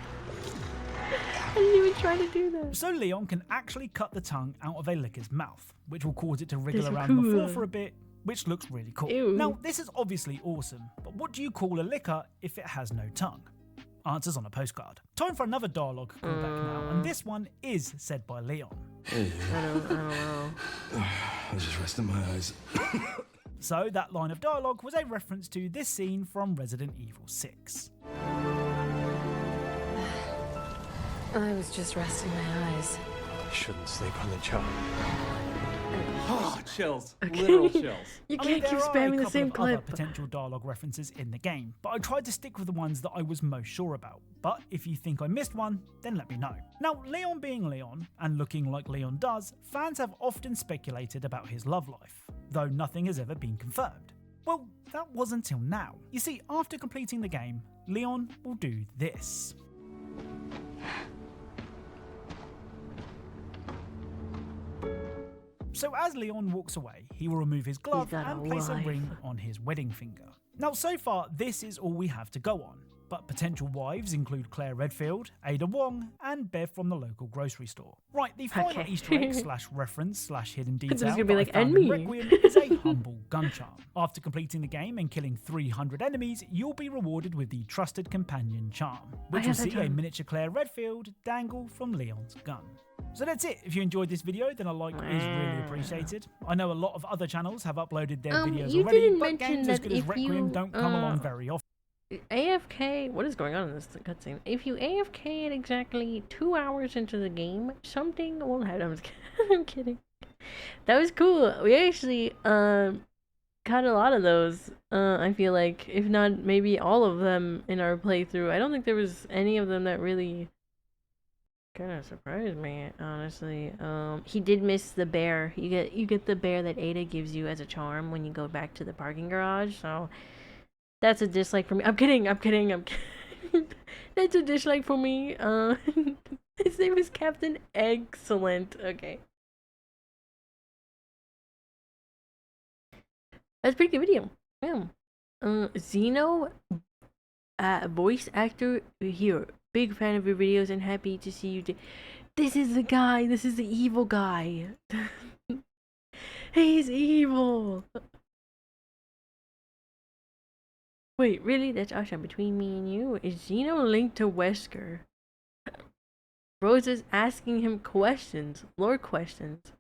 I didn't even try to do that. So Leon can actually cut the tongue out of a liquor's mouth, which will cause it to wriggle That's around on the floor cool. for a bit, which looks really cool. Ew. Now, this is obviously awesome, but what do you call a liquor if it has no tongue? Answers on a postcard. Time for another dialogue callback now, and this one is said by Leon. Hey, I don't know. I was just resting my eyes. So that line of dialogue was a reference to this scene from Resident Evil 6. I was just resting my eyes. Shouldn't sleep on the job. Oh, chills. Okay. Literal chills. You I mean, can't keep there are a spamming the couple same of other clip. potential dialogue references in the game, but I tried to stick with the ones that I was most sure about. But if you think I missed one, then let me know. Now, Leon being Leon, and looking like Leon does, fans have often speculated about his love life, though nothing has ever been confirmed. Well, that was until now. You see, after completing the game, Leon will do this. So as Leon walks away, he will remove his glove got and a place a wife. ring on his wedding finger. Now, so far, this is all we have to go on, but potential wives include Claire Redfield, Ada Wong, and Bev from the local grocery store. Right, the final Okay. Easter egg slash reference slash hidden was detail gonna be that like, I found "And in me." Requiem is a humble gun charm. After completing the game and killing 300 enemies, you'll be rewarded with the Trusted Companion charm, which will have that see a charm. miniature Claire Redfield dangle from Leon's gun. So that's it. If you enjoyed this video, then a like is really appreciated. I know a lot of other channels have uploaded their videos you already, didn't but mention games as that good as if Requiem you, don't come along very often. AFK, what is going on in this cutscene? If you AFK at exactly 2 hours into the game, something will happen. I'm just kidding. I'm kidding. That was cool. We actually caught a lot of those. I feel like, if not maybe all of them in our playthrough. I don't think there was any of them that really kind of surprised me, honestly. He did miss the bear. You get the bear that Ada gives you as a charm when you go back to the parking garage. So that's a dislike for me. I'm kidding. That's a dislike for me. His name is Captain Excellent. Okay. That's a pretty good video. Yeah. Zeno, voice actor here. Big fan of your videos and happy to see you. This is the guy. This is the evil guy. He's evil. Wait, really? That's awesome. Between me and you, is Zeno linked to Wesker? Rose is asking him questions, lore questions.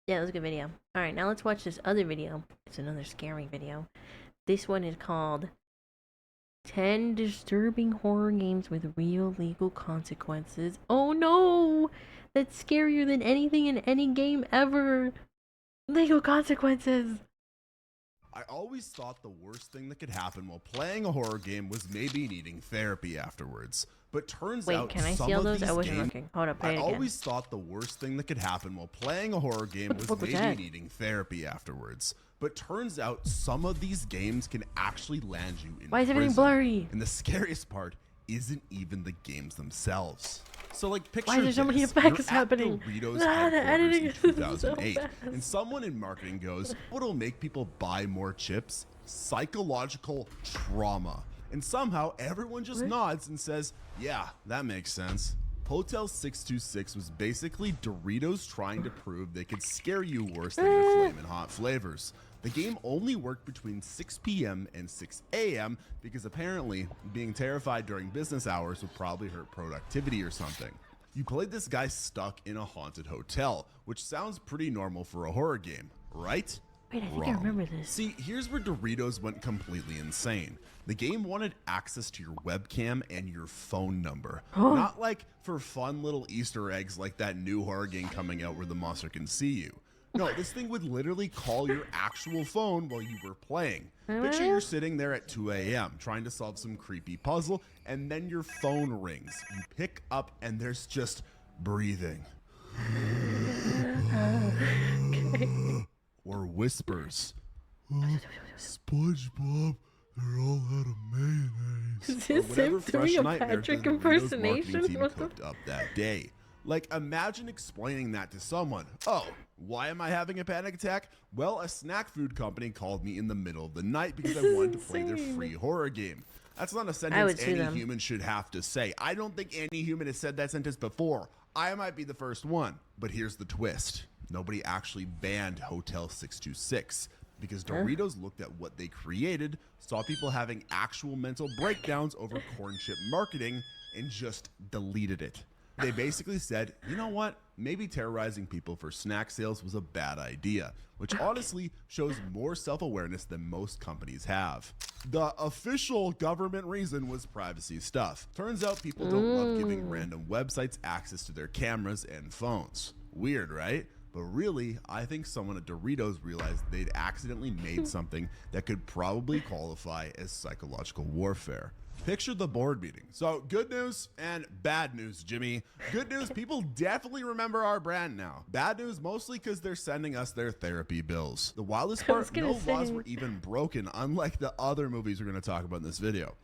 Yeah, that was a good video. Alright, now let's watch this other video. It's another scary video. This one is called 10 Disturbing Horror Games with Real Legal Consequences. Oh no! That's scarier than anything in any game ever! Legal consequences! I always thought the worst thing that could happen while playing a horror game was maybe needing therapy afterwards. But turns Wait, out can I some see all of those? these I wasn't games, looking. Hold up, play I it again. always thought the worst thing that could happen while playing a horror game was fuck was maybe that? needing therapy afterwards. But turns out some of these games can actually land you in Why is everything prison. blurry? And the scariest part isn't even the games themselves. So like picture Why is there so many this. effects You're at happening? Doritos The headquarters editing in is so 2008, fast. and someone in marketing goes, what'll make people buy more chips? Psychological trauma. And somehow everyone just nods and says, yeah, that makes sense. Hotel 626 was basically Doritos trying to prove they could scare you worse than their flamin' hot flavors. The game only worked between 6 p.m. and 6 a.m. because apparently being terrified during business hours would probably hurt productivity or something. You played this guy stuck in a haunted hotel, which sounds pretty normal for a horror game, right? Wait, I think I Wrong. remember this. See, here's where Doritos went completely insane. The game wanted access to your webcam and your phone number. Not like for fun little Easter eggs like that new horror game coming out where the monster can see you. No, this thing would literally call your actual phone while you were playing. Picture you're sitting there at 2 a.m. trying to solve some creepy puzzle, and then your phone rings. You pick up and there's just breathing. Or whispers. SpongeBob, they're all out of mayonnaise. Is Or this whatever him fresh doing a nightmare Patrick the Doritos marketing impersonation? team What the- cooked up that day. Like, imagine explaining that to someone. Oh, why am I having a panic attack? Well, a snack food company called me in the middle of the night because I wanted to play their insane. free horror game. That's not a would sentence sue any them. human should have to say. I don't think any human has said that sentence before. I might be the first one. But here's the twist. Nobody actually banned Hotel 626 because Doritos looked at what they created, saw people having actual mental breakdowns over corn chip marketing, and just deleted it. They basically said, you know what? Maybe terrorizing people for snack sales was a bad idea, which honestly shows more self-awareness than most companies have. The official government reason was privacy stuff. Turns out people don't love giving random websites access to their cameras and phones. Weird, right? But really, I think someone at Doritos realized they'd accidentally made something that could probably qualify as psychological warfare. Picture the board meeting. So good news and bad news, Jimmy. Good news, people definitely remember our brand now. Bad news, mostly because they're sending us their therapy bills. The wildest part, no laws were even broken, unlike the other movies we're going to talk about in this video.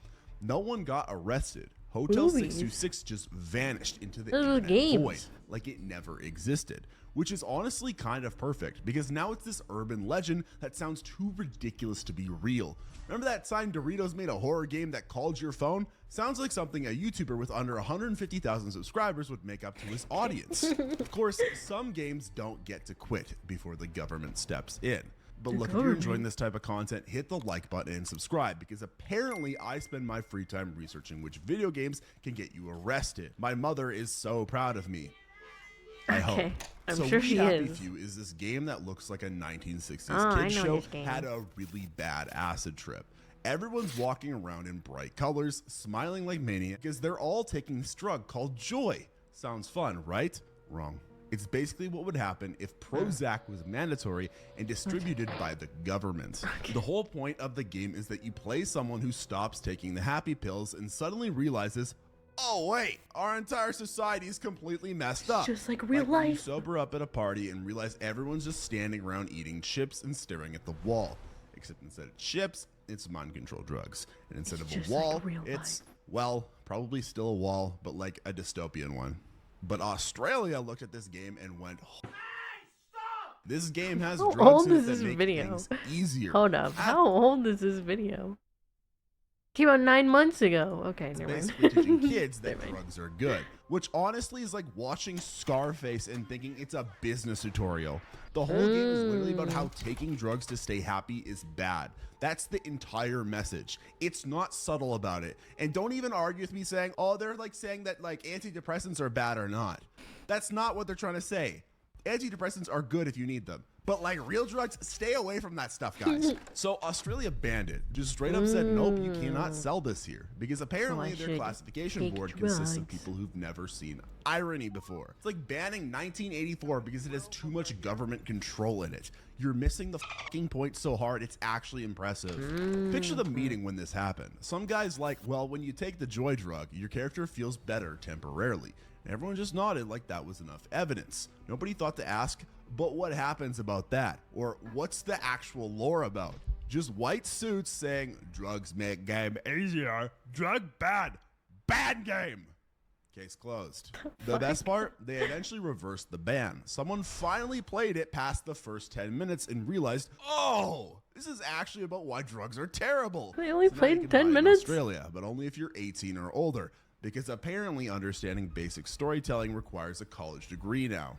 No one got arrested. Hotel 626 just vanished into the Those are internet games. void, like it never existed. Which is honestly kind of perfect, because now it's this urban legend that sounds too ridiculous to be real. Remember that time Doritos made a horror game that called your phone? Sounds like something a YouTuber with under 150,000 subscribers would make up to his audience. Of course, some games don't get to quit before the government steps in. But look, if you're enjoying this type of content, hit the like button and subscribe, because apparently I spend my free time researching which video games can get you arrested. My mother is so proud of me. I hope. I'm So sure We she Happy is. Few is this game that looks like a 1960s I kid know show this game. had a really bad acid trip. Everyone's walking around in bright colors, smiling like maniacs, because they're all taking this drug called joy. Sounds fun, right? Wrong. It's basically what would happen if Prozac was mandatory and distributed by the government. The whole point of the game is that you play someone who stops taking the happy pills and suddenly realizes, oh wait, our entire society is completely messed up. Just like real when you life. sober up at a party and realize everyone's just standing around eating chips and staring at the wall. Except instead of chips, it's mind control drugs. And instead of just a like wall, real it's, well, probably still a wall, but like a dystopian one. But Australia looked at this game and went, this game has How drugs old in it is that this make video? things easier. Hold up. How old is this video? Came out 9 months ago. Okay, It's never mind. basically teaching kids that Never mind. drugs are good, which honestly is like watching Scarface and thinking it's a business tutorial. The whole game is literally about how taking drugs to stay happy is bad. That's the entire message. It's not subtle about it. And don't even argue with me saying, oh, they're like saying that like antidepressants are bad or not. That's not what they're trying to say. Antidepressants are good if you need them, But like real drugs, stay away from that stuff, guys. So Australia banned it. Just straight up said, nope, you cannot sell this here. Because apparently So I their should classification take board consists of drugs. people who've never seen irony before. It's like banning 1984 because it has too much government control in it. You're missing the fucking point so hard, it's actually impressive. Picture the meeting when this happened. Some guy's like, well, when you take the joy drug, your character feels better temporarily. And everyone just nodded like that was enough evidence. Nobody thought to ask, but what happens about that? Or what's the actual lore about? Just white suits saying, drugs make game easier, drug bad, bad game. Case closed. The best part, they eventually reversed the ban. Someone finally played it past the first 10 minutes and realized, oh, this is actually about why drugs are terrible. They only now played you can 10 buy it in minutes? Australia, but only if you're 18 or older, because apparently understanding basic storytelling requires a college degree now.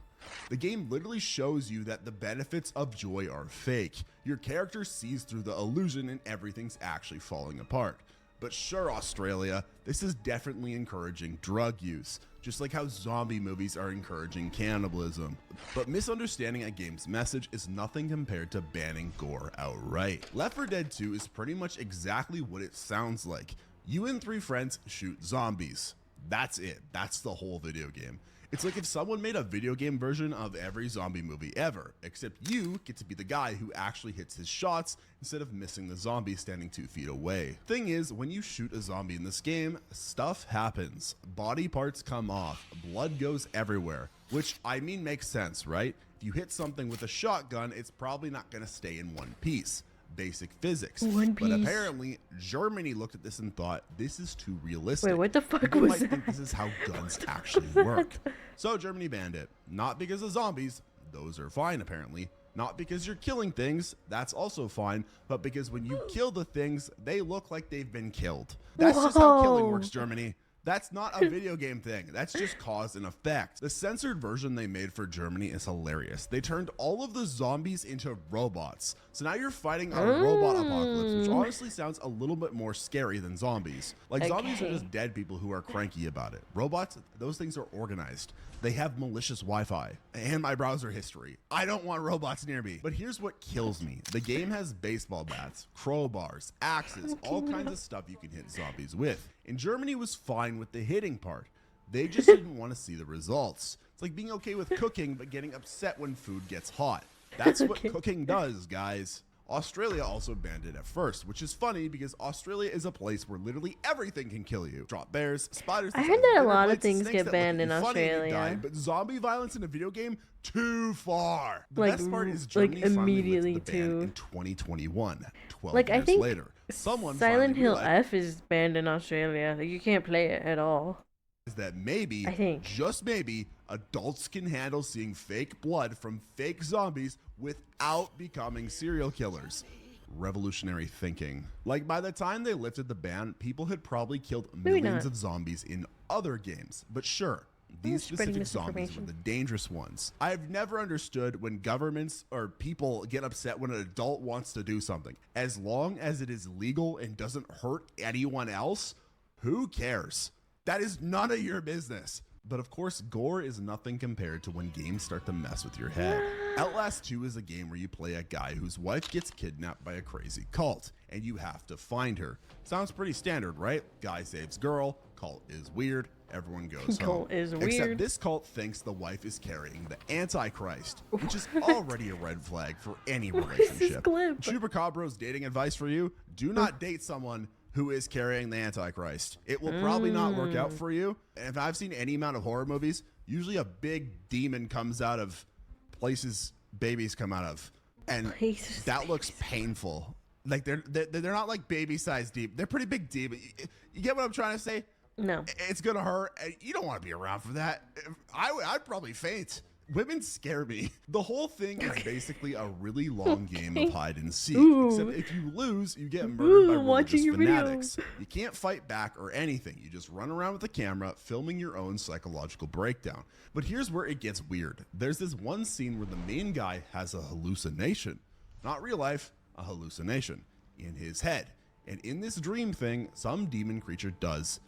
The game literally shows you that the benefits of joy are fake. Your character sees through the illusion and everything's actually falling apart. But sure, Australia, this is definitely encouraging drug use, just like how zombie movies are encouraging cannibalism. But misunderstanding a game's message is nothing compared to banning gore outright. Left 4 Dead 2 is pretty much exactly what it sounds like. You and 3 friends shoot zombies. That's it. That's the whole video game. It's like if someone made a video game version of every zombie movie ever, except you get to be the guy who actually hits his shots instead of missing the zombie standing 2 feet away. Thing is, when you shoot a zombie in this game, stuff happens. Body parts come off, blood goes everywhere, which I mean makes sense, right? If you hit something with a shotgun, it's probably not gonna stay in one piece. Basic physics. One But piece. apparently, Germany looked at this and thought, this is too realistic. Wait, what the fuck People was might that? think this is how guns actually work. So Germany banned it. Not because of zombies, those are fine apparently. Not because you're killing things, that's also fine, but because when you kill the things, they look like they've been killed. That's just how killing works, Germany. That's not a video game thing. That's just cause and effect. The censored version they made for Germany is hilarious. They turned all of the zombies into robots. So now you're fighting a robot apocalypse, which honestly sounds a little bit more scary than zombies. Like zombies are just dead people who are cranky about it. Robots, those things are organized. They have malicious Wi-Fi and my browser history. I don't want robots near me. But here's what kills me. The game has baseball bats, crowbars, axes, all kinds of stuff you can hit zombies with. And Germany was fine with the hitting part. They just didn't want to see the results. It's like being okay with cooking, but getting upset when food gets hot. That's what cooking does, guys. Australia also banned it at first, which is funny because Australia is a place where literally everything can kill you. Drop bears, spiders. I heard that a dinner lot of plates, things snakes get that look banned at you in funny and you Australia. die, but zombie violence in a video game, too far. The Like, best part is like, Germany finally immediately lifted the ban too. in 2021, 12 Like, I years think later. Someone Silent finally Hill realized F is banned in Australia. Like, you can't play it at all. that maybe, I think. just maybe, adults can handle seeing fake blood from fake zombies without becoming serial killers. Revolutionary thinking. Like, by the time they lifted the ban, people had probably killed Maybe millions not. of zombies in other games. But sure, these spreading specific zombies were misinformation. the dangerous ones. I've never understood when governments or people get upset when an adult wants to do something. As long as it is legal and doesn't hurt anyone else, who cares? That is none of your business. But of course, gore is nothing compared to when games start to mess with your head. Outlast 2 is a game where you play a guy whose wife gets kidnapped by a crazy cult, and you have to find her. Sounds pretty standard, right? Guy saves girl, cult is weird, everyone goes home. Cult is Except weird. this cult thinks the wife is carrying the Antichrist, which is already a red flag for any What is this relationship. clip? Chupacabro's dating advice for you: do not date someone who is carrying the Antichrist. It will probably not work out for you. And if I've seen any amount of horror movies, usually a big demon comes out of places babies come out of, and Places that looks painful. Like they're not like baby sized deep. They're pretty big deep. You get what I'm trying to say? No. It's gonna hurt. You don't want to be around for that. I'd probably faint. Women scare me. The whole thing is basically a really long game of hide and seek. Except if you lose, you get murdered by religious watching your video. fanatics. You can't fight back or anything. You just run around with the camera, filming your own psychological breakdown. But here's where it gets weird. There's this one scene where the main guy has a hallucination. Not real life, a hallucination in his head. And in this dream thing, some demon creature does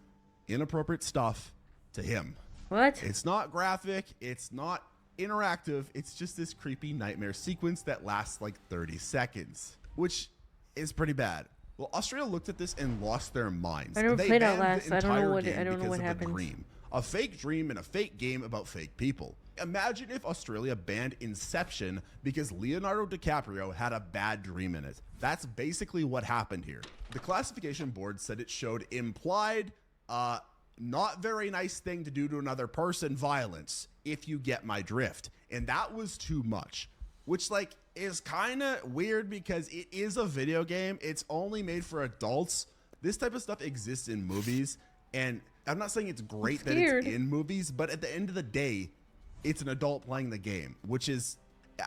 inappropriate stuff to him. What? It's not graphic. It's not interactive, it's just this creepy nightmare sequence that lasts like 30 seconds, which is pretty bad. Well, Australia looked at this and lost their minds. I never They played banned the Outlast. I don't know entire what game I don't know because what of a happens. dream. A fake dream and a fake game about fake people. Imagine if Australia banned Inception because Leonardo DiCaprio had a bad dream in it. That's basically what happened here. The classification board said it showed implied, not very nice thing to do to another person violence, if you get my drift. And that was too much, which like is kind of weird because it is a video game. It's only made for adults. This type of stuff exists in movies, and I'm not saying it's great that it's in movies, but at the end of the day, it's an adult playing the game, which is,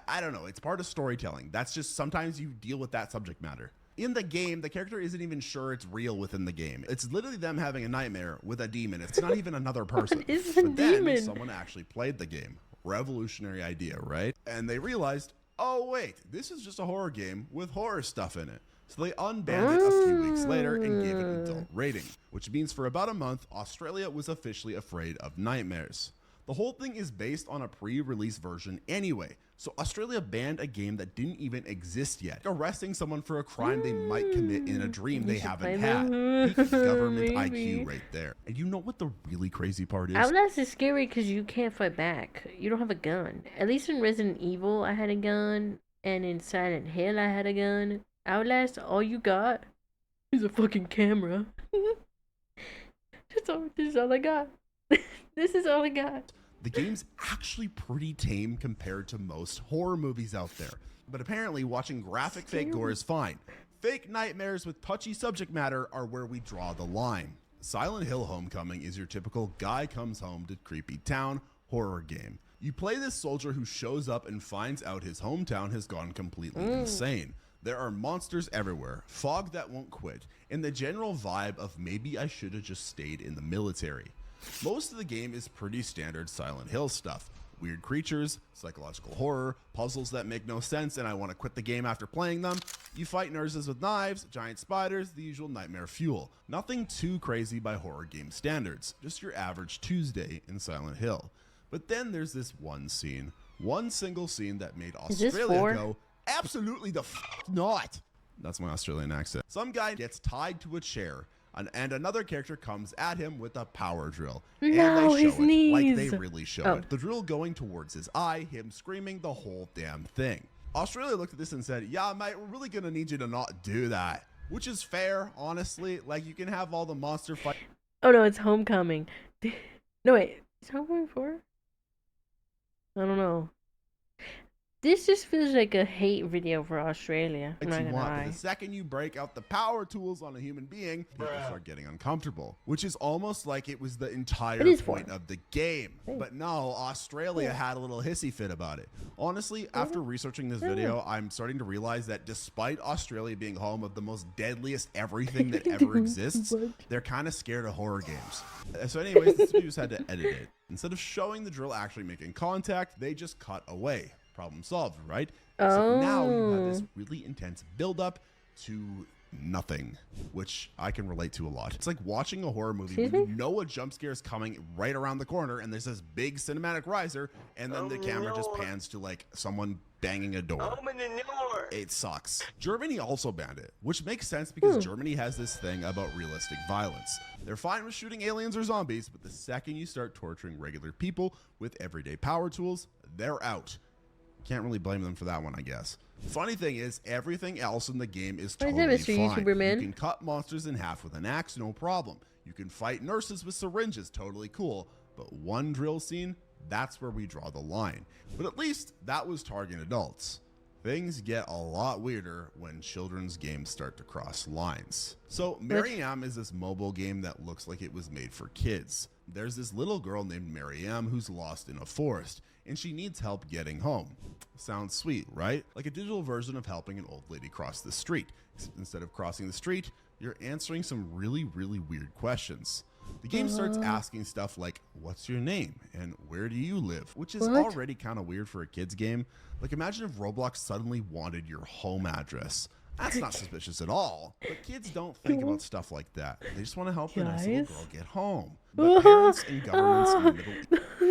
I don't know, it's part of storytelling. That's just sometimes you deal with that subject matter. In the game, the character isn't even sure it's real within the game. It's literally them having a nightmare with a demon. It's not even another person. Is a But then demon? someone actually played the game. Revolutionary idea, right? And they realized, oh wait, this is just a horror game with horror stuff in it. So they unbanned it a few weeks later and gave it an adult rating, which means for about a month, Australia was officially afraid of nightmares. The whole thing is based on a pre-release version anyway, so Australia banned a game that didn't even exist yet, arresting someone for a crime they might commit in a dream they haven't had. Peak government IQ right there. And you know what the really crazy part is? Outlast is scary because you can't fight back. You don't have a gun. At least in Resident Evil, I had a gun, and in Silent Hill, I had a gun. Outlast, all you got is a fucking camera. This is all I got. This is all I got. The game's actually pretty tame compared to most horror movies out there. But apparently watching graphic fake gore is fine. Fake nightmares with touchy subject matter are where we draw the line. Silent Hill Homecoming is your typical guy comes home to creepy town horror game. You play this soldier who shows up and finds out his hometown has gone completely insane. There are monsters everywhere, fog that won't quit, and the general vibe of maybe I should have just stayed in the military. Most of the game is pretty standard Silent Hill stuff. Weird creatures, psychological horror, puzzles that make no sense and I want to quit the game after playing them. You fight nurses with knives, giant spiders, the usual nightmare fuel. Nothing too crazy by horror game standards, just your average Tuesday in Silent Hill. But then there's this one scene, one single scene that made Australia go, absolutely the f not. That's my Australian accent. Some guy gets tied to a chair and another character comes at him with a power drill. And No, they show his it knees. like they really show Oh. it. The drill going towards his eye, him screaming, the whole damn thing. Australia looked at this and said, yeah, mate, we're really gonna need you to not do that. Which is fair, honestly. Like, you can have all the monster fight. Oh no, it's Homecoming. No wait, is Homecoming 4? I don't know. This just feels like a hate video for Australia. I'm not you gonna want, but lie. the second you break out the power tools on a human being, people start getting uncomfortable, which is almost like it was the entire It is point fun. of the game. But no, Australia had a little hissy fit about it. Honestly, after researching this video, I'm starting to realize that despite Australia being home of the most deadliest everything that ever exists, they're kind of scared of horror games. So anyways, the studios had to edit it. Instead of showing the drill actually making contact, they just cut away. Problem solved, right? So now you have this really intense build-up to nothing, which I can relate to a lot. It's like watching a horror movie when you know a jump scare is coming right around the corner and there's this big cinematic riser and then the camera just pans to like someone banging a door. It sucks. Germany also banned it, which makes sense because Germany has this thing about realistic violence. They're fine with shooting aliens or zombies, but the second you start torturing regular people with everyday power tools, they're out. Can't really blame them for that one, I guess. Funny thing is, everything else in the game is What is totally it, Mr. fine. YouTuber man? You can cut monsters in half with an axe, no problem. You can fight nurses with syringes, totally cool. But one drill scene, that's where we draw the line. But at least that was targeting adults. Things get a lot weirder when children's games start to cross lines. So Maryam is this mobile game that looks like it was made for kids. There's this little girl named Maryam who's lost in a forest, and she needs help getting home. Sounds sweet, right? Like a digital version of helping an old lady cross the street. Except instead of crossing the street, you're answering some really, really weird questions. The game starts asking stuff like, what's your name and where do you live? Which is already kind of weird for a kid's game. Like imagine if Roblox suddenly wanted your home address. That's not suspicious at all. But kids don't think about stuff like that. They just want to help the nice little girl get home. But parents and governments in the Middle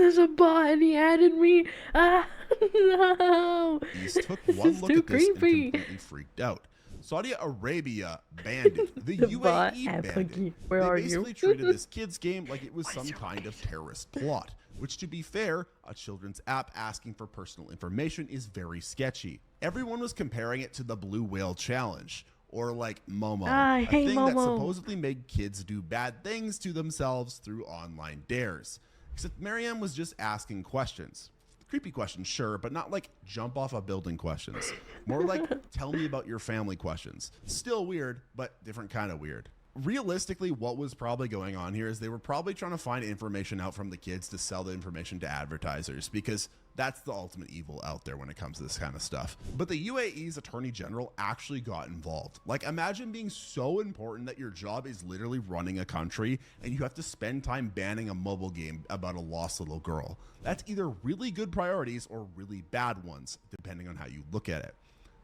there's a bot and he added me. Ah, no. Police took This one is look too at this and creepy. completely freaked out. Saudi Arabia banned it. The The bot UAE had banned Pookie. it. Where They are basically you? treated this kids game like it was some kind of terrorist plot, which, to be fair, a children's app asking for personal information is very sketchy. Everyone was comparing it to the Blue Whale Challenge, or like Momo, I a hate thing that Momo. supposedly made kids do bad things to themselves through online dares. Except Mariam was just asking questions. Creepy questions, sure, but not like jump off a building questions. More like tell me about your family questions. Still weird, but different kind of weird. Realistically, what was probably going on here is they were probably trying to find information out from the kids to sell the information to advertisers, because that's the ultimate evil out there when it comes to this kind of stuff. But the UAE's Attorney General actually got involved. Like, imagine being so important that your job is literally running a country and you have to spend time banning a mobile game about a lost little girl. That's either really good priorities or really bad ones, depending on how you look at it.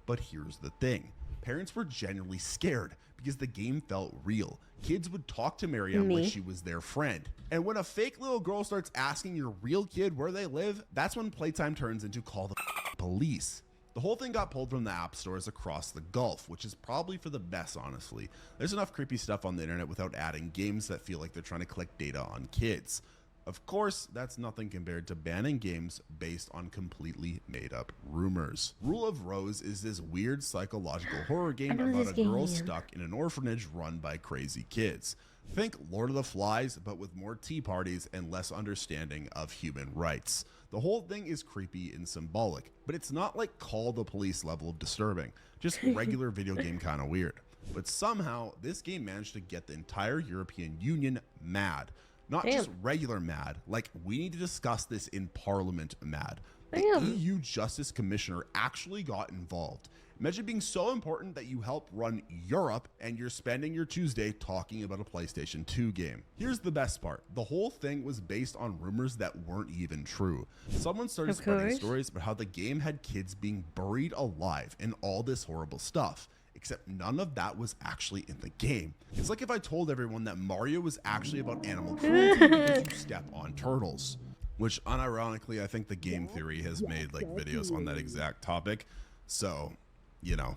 But here's the thing. Parents were genuinely scared because the game felt real. Kids would talk to Mariam like she was their friend. And when a fake little girl starts asking your real kid where they live, that's when playtime turns into call the police. The whole thing got pulled from the app stores across the Gulf, which is probably for the best, honestly. There's enough creepy stuff on the internet without adding games that feel like they're trying to collect data on kids. Of course, that's nothing compared to banning games based on completely made up rumors. Rule of Rose is this weird psychological horror game about a girl stuck in an orphanage run by crazy kids. Think Lord of the Flies, but with more tea parties and less understanding of human rights. The whole thing is creepy and symbolic, but it's not like call the police level of disturbing, just regular video game kind of weird. But somehow, this game managed to get the entire European Union mad. Not just regular mad, like we need to discuss this in Parliament mad. The EU Justice Commissioner actually got involved. Imagine being so important that you help run Europe and you're spending your Tuesday talking about a PlayStation 2 game. Here's the best part. The whole thing was based on rumors that weren't even true. Someone started spreading stories about how the game had kids being buried alive and all this horrible stuff. Except none of that was actually in the game. It's like if I told everyone that Mario was actually about animal cruelty because you step on turtles. Which, unironically, I think the Game Theory has made like videos on that exact topic. So, you know.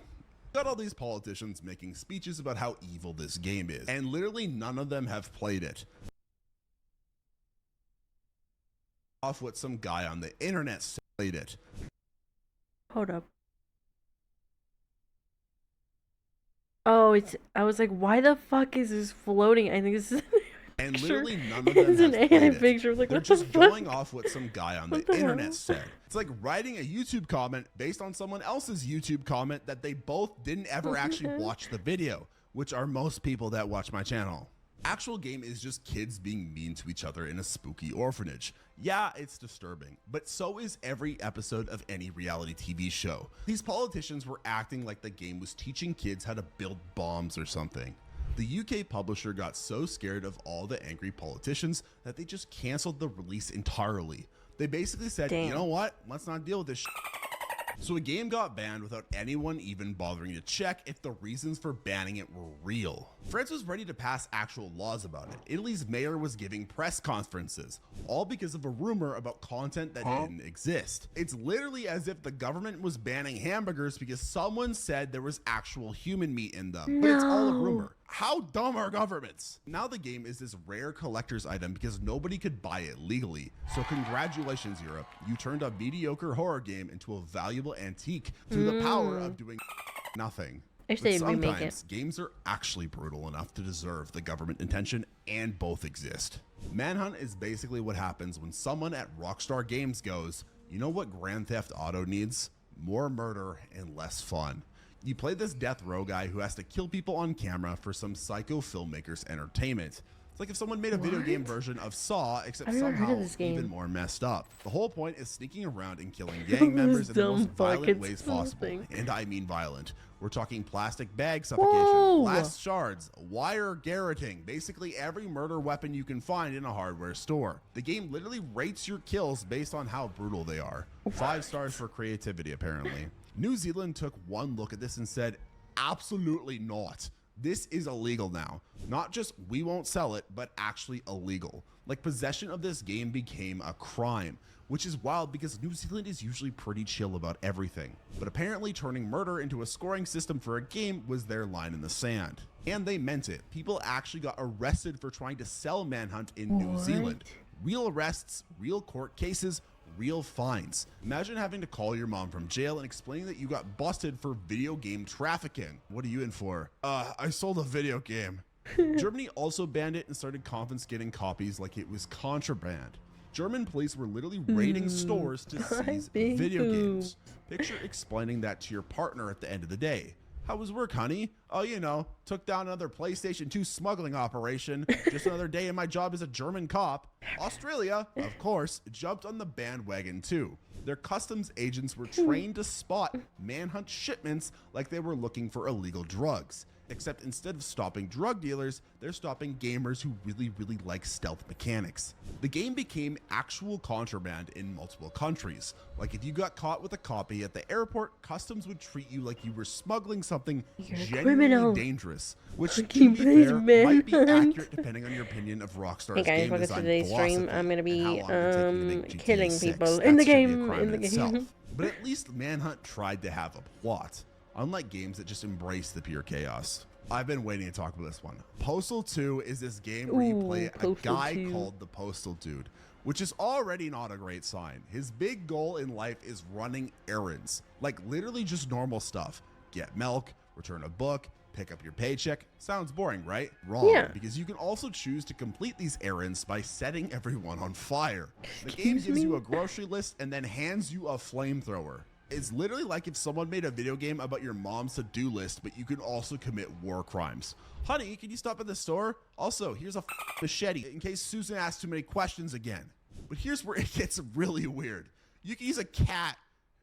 Got all these politicians making speeches about how evil this game is. And literally none of them have played it. Off what some guy on the internet played it. Hold up. Oh, I was like, why the fuck is this floating? I think this is And literally none of them it's an have AI played picture. I it. was like, They're what the just fuck? going off what some guy on the What the internet hell? said. It's like writing a YouTube comment based on someone else's YouTube comment that they both didn't ever actually watch the video, which are most people that watch my channel. Actual game is just kids being mean to each other in a spooky orphanage. Yeah, it's disturbing, but so is every episode of any reality TV show. These politicians were acting like the game was teaching kids how to build bombs or something. The UK publisher got so scared of all the angry politicians that they just canceled the release entirely. They basically said, you know what, let's not deal with this shit. So a game got banned without anyone even bothering to check if the reasons for banning it were real. France was ready to pass actual laws about it. Italy's mayor was giving press conferences, all because of a rumor about content that didn't exist. It's literally as if the government was banning hamburgers because someone said there was actual human meat in them, but it's all a rumor. How dumb are governments? Now the game is this rare collector's item because nobody could buy it legally. So congratulations, Europe. You turned a mediocre horror game into a valuable antique through the power of doing nothing. If But they remake sometimes games are actually brutal enough to deserve the government intention, and both exist. Manhunt is basically what happens when someone at Rockstar Games goes, you know what Grand Theft Auto needs? More murder and less fun. You play this death row guy who has to kill people on camera for some psycho filmmaker's entertainment. It's like if someone made a video game version of Saw, except I've never heard somehow of this game. even more messed up. The whole point is sneaking around and killing gang members in the most dumb violent buckets ways for possible. thing. And I mean violent. We're talking plastic bag suffocation, Whoa! glass shards, wire garroting, basically every murder weapon you can find in a hardware store. The game literally rates your kills based on how brutal they are. 5 stars for creativity, apparently. New Zealand took one look at this and said, absolutely not. This is illegal now. Not just we won't sell it, but actually illegal. Like, possession of this game became a crime, which is wild because New Zealand is usually pretty chill about everything. But apparently turning murder into a scoring system for a game was their line in the sand. And they meant it. People actually got arrested for trying to sell Manhunt in New Zealand. Real arrests, real court cases, real fines. Imagine having to call your mom from jail and explaining that you got busted for video game trafficking. What are you in for? I sold a video game. Germany also banned it and started confiscating copies like it was contraband. German police were literally raiding stores to seize video games. Picture explaining that to your partner at the end of the day. How was work, honey? Oh, you know, took down another PlayStation 2 smuggling operation. Just another day in my job as a German cop. Australia, of course, jumped on the bandwagon too. Their customs agents were trained to spot Manhunt shipments like they were looking for illegal drugs. Except instead of stopping drug dealers, they're stopping gamers who really like stealth mechanics. The game became actual contraband in multiple countries. Like, if you got caught with a copy at the airport, customs would treat you like you were smuggling something genuinely dangerous, which, to be fair, might be accurate depending on your opinion of Rockstar's game design today's philosophy. stream, I'm gonna be and how long it took you to make GTA killing 6. people That in the should be a game. crime In the itself. game. But at least Manhunt tried to have a plot, unlike games that just embrace the pure chaos. I've been waiting to talk about this one. Postal 2 is this game where you play a guy called the Postal Dude, which is already not a great sign. His big goal in life is running errands, like literally just normal stuff. Get milk, return a book, pick up your paycheck. Sounds boring, right? Wrong, Yeah. because you can also choose to complete these errands by setting everyone on fire. The game gives you a grocery list and then hands you a flamethrower. It's literally like if someone made a video game about your mom's to-do list, but you can also commit war crimes. Honey, can you stop at the store? Also, here's a machete in case Susan asks too many questions again. But here's where it gets really weird. You can use a cat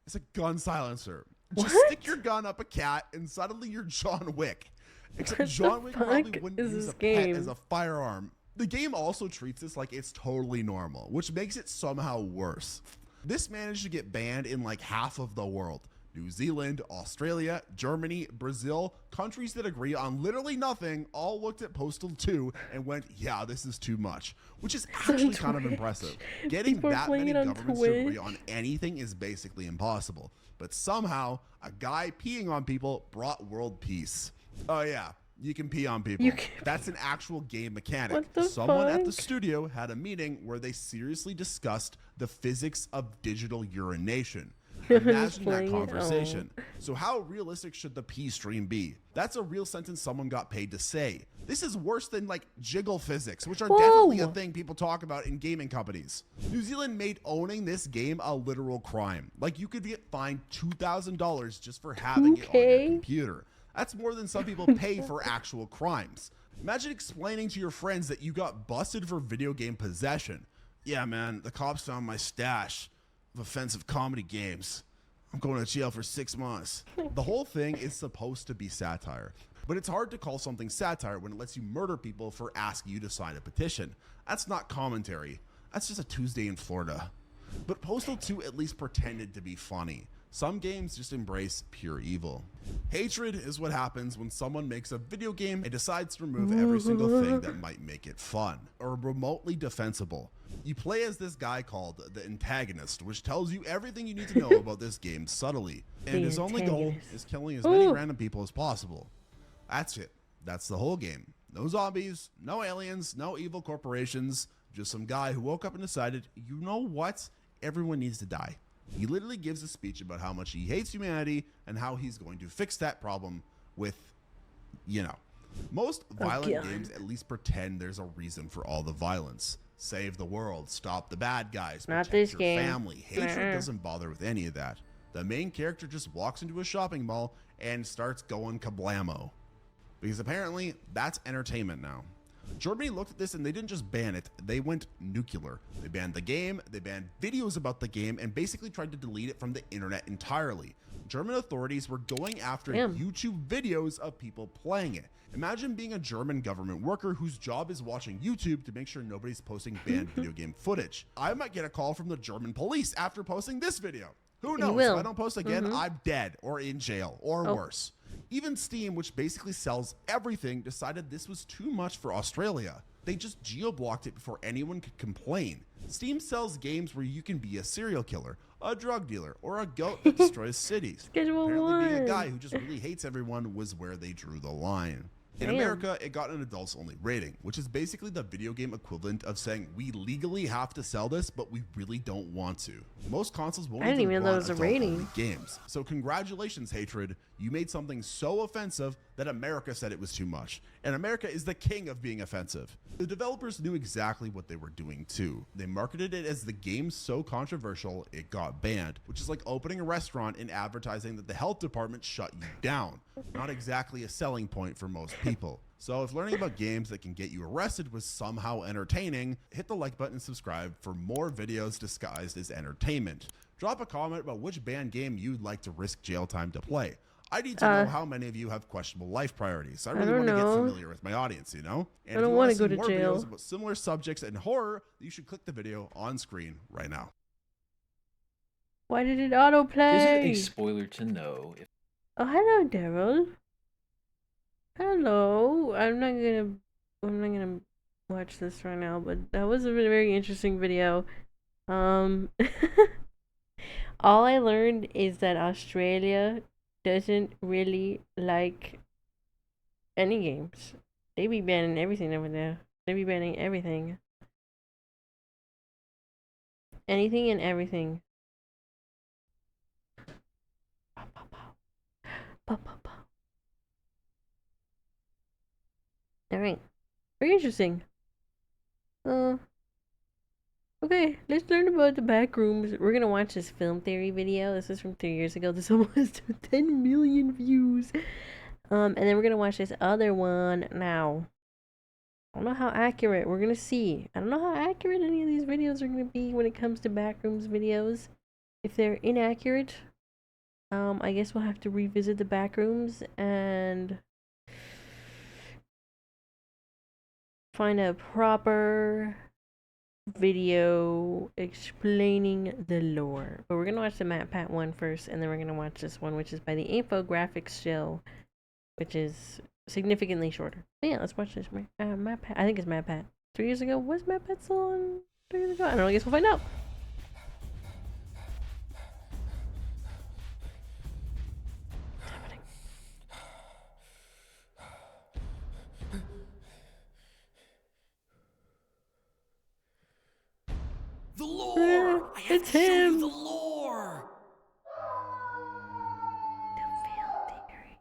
as a gun silencer. Just stick your gun up a cat and suddenly you're John Wick. Except John Wick probably wouldn't use a pet as a firearm. The game also treats this like it's totally normal, which makes it somehow worse. This managed to get banned in like half of the world. New Zealand, Australia, Germany, Brazil, countries that agree on literally nothing, all looked at Postal 2 and went, yeah, this is too much, which is actually kind of impressive. Getting People are that playing many it on governments to agree Twitch. on anything is basically impossible. But somehow, a guy peeing on people brought world peace. Oh yeah, you can pee on people. That's an actual game mechanic. What the Someone at the fuck? studio had a meeting where they seriously discussed the physics of digital urination. Imagine that playing it. conversation. So how realistic should the pee stream be? That's a real sentence someone got paid to say. This is worse than like jiggle physics, which are definitely a thing people talk about in gaming companies. New Zealand made owning this game a literal crime. Like, you could get fined $2,000 just for having it on your computer. That's more than some people pay for actual crimes. Imagine explaining to your friends that you got busted for video game possession. Yeah, man, the cops found my stash of offensive comedy games. I'm going to jail for 6 months. The whole thing is supposed to be satire, but it's hard to call something satire when it lets you murder people for asking you to sign a petition. That's not commentary. That's just a Tuesday in Florida. But Postal 2 at least pretended to be funny. Some games just embrace pure evil. Hatred is what happens when someone makes a video game and decides to remove every single thing that might make it fun or remotely defensible. You play as this guy called the Antagonist, which tells you everything you need to know about this game subtly. And his only goal is killing as many random people as possible. That's it. That's the whole game. No zombies, no aliens, no evil corporations, just some guy who woke up and decided, you know what? Everyone needs to die. He literally gives a speech about how much he hates humanity and how he's going to fix that problem with, you know. Most violent games at least pretend there's a reason for all the violence. Save the world, stop the bad guys, protect your family. Hatred doesn't bother with any of that. The main character just walks into a shopping mall and starts going kablamo. Because apparently that's entertainment now. Germany looked at this and they didn't just ban it, they went nuclear. They banned the game, they banned videos about the game, and basically tried to delete it from the internet entirely. German authorities were going after YouTube videos of people playing it. Imagine being a German government worker whose job is watching YouTube to make sure nobody's posting banned video game footage. I might get a call from the German police after posting this video. Who knows? If I don't post again, I'm dead or in jail or worse. Even Steam, which basically sells everything, decided this was too much for Australia. They just geo-blocked it before anyone could complain. Steam sells games where you can be a serial killer, a drug dealer, or a goat that destroys cities. Schedule Apparently being a 1. guy who just really hates everyone was where they drew the line. In Damn. America, it got an adults only rating, which is basically the video game equivalent of saying we legally have to sell this, but we really don't want to. Most consoles won't I didn't even know run it was a adult-only rating. games. So congratulations, Hatred. You made something so offensive that America said it was too much. And America is the king of being offensive. The developers knew exactly what they were doing too. They marketed it as the game so controversial it got banned, which is like opening a restaurant and advertising that the health department shut you down. Not exactly a selling point for most people. So if learning about games that can get you arrested was somehow entertaining, hit the like button and subscribe for more videos disguised as entertainment. Drop a comment about which banned game you'd like to risk jail time to play. I need to know how many of you have questionable life priorities. I really don't want to get know. familiar with my audience, you know? And I don't if you wanna see go to more jail. videos about similar subjects and horror, you should click the video on screen right now. Why did it autoplay? Is it a spoiler to know if Oh, hello, Daryl. Hello. I'm not gonna watch this right now, but that was a very interesting video. All I learned is that Australia doesn't really like any games. They be banning everything over there. They be banning everything. Anything and everything. Pow, pow, pow. Pow, pow, pow. Alright. Very interesting. Okay, let's learn about the back rooms. We're gonna watch this film theory video. This is from 3 years ago. This almost 10 million views. And then we're gonna watch this other one now. I don't know how accurate. We're gonna see. I don't know how accurate any of these videos are gonna be when it comes to backrooms videos. If they're inaccurate, I guess we'll have to revisit the backrooms and find a proper video explaining the lore. But we're gonna watch the MatPat one first, and then we're gonna watch this one, which is by the Infographics Show, which is significantly shorter. But yeah, let's watch this. MatPat. I think it's MatPat. 3 years ago. Was MatPat still on 3 years ago? I don't know. I guess we'll find out. The lore! I have It's to show you him. the lore!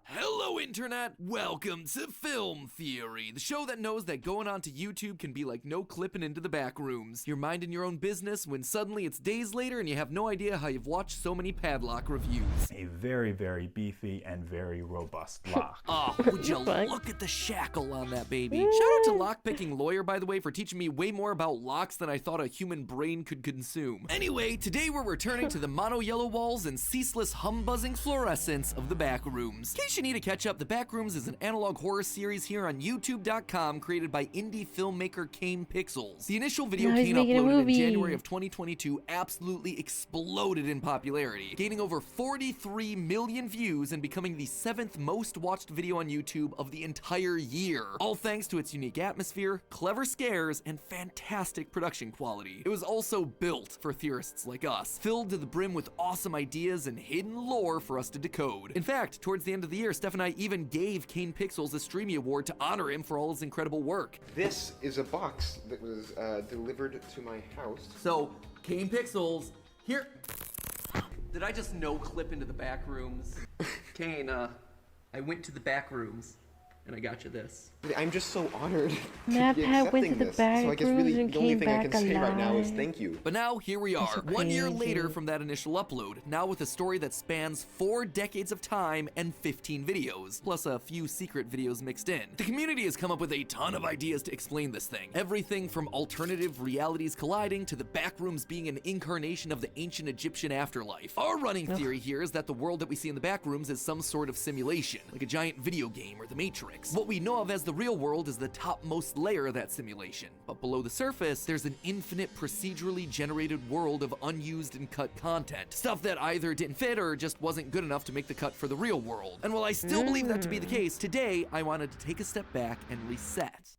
Hello, Internet! Welcome to Film Theory, the show that knows that going onto YouTube can be like no clipping into the back rooms. You're minding your own business when suddenly it's days later and you have no idea how you've watched so many Padlock reviews. A very, very beefy and very robust lock. Oh, would you look at the shackle on that baby? Shout out to Lockpicking Lawyer, by the way, for teaching me way more about locks than I thought a human brain could consume. Anyway, today we're returning to the mono yellow walls and ceaseless hum-buzzing fluorescence of the back rooms. In case you need to catch up, the Backrooms is an analog horror series here on YouTube.com created by indie filmmaker Kane Pixels. The initial video Now he's Kane making a uploaded in movie. January of 2022 absolutely exploded in popularity, gaining over 43 million views and becoming the 7th most watched video on YouTube of the entire year, all thanks to its unique atmosphere, clever scares, and fantastic production quality. It was also built for theorists like us, filled to the brim with awesome ideas and hidden lore for us to decode. In fact, towards the end of the year, Steph and I even gave Kane Pixels a Streamy Award to honor him for all his incredible work. This is a box that was delivered to my house. So, Kane Pixels, here. Did I just no clip into the back rooms? Kane, I went to the back rooms and I got you this. I'm just so honored to be MatPat went to accepting the this. back So I guess rooms really and the only came thing I back can say right now is alive. thank you. But now, here we are, That's so 1 year crazy. later from that initial upload, now with a story that spans 4 decades of time and 15 videos, plus a few secret videos mixed in. The community has come up with a ton of ideas to explain this thing. Everything from alternative realities colliding to the backrooms being an incarnation of the ancient Egyptian afterlife. Our running theory here is that the world that we see in the backrooms is some sort of simulation, like a giant video game or the Matrix. physics. What we know of as the real world is the topmost layer of that simulation, but below the surface, there's an infinite procedurally generated world of unused and cut content. Stuff that either didn't fit or just wasn't good enough to make the cut for the real world. And while I still believe that to be the case, today I wanted to take a step back and reset.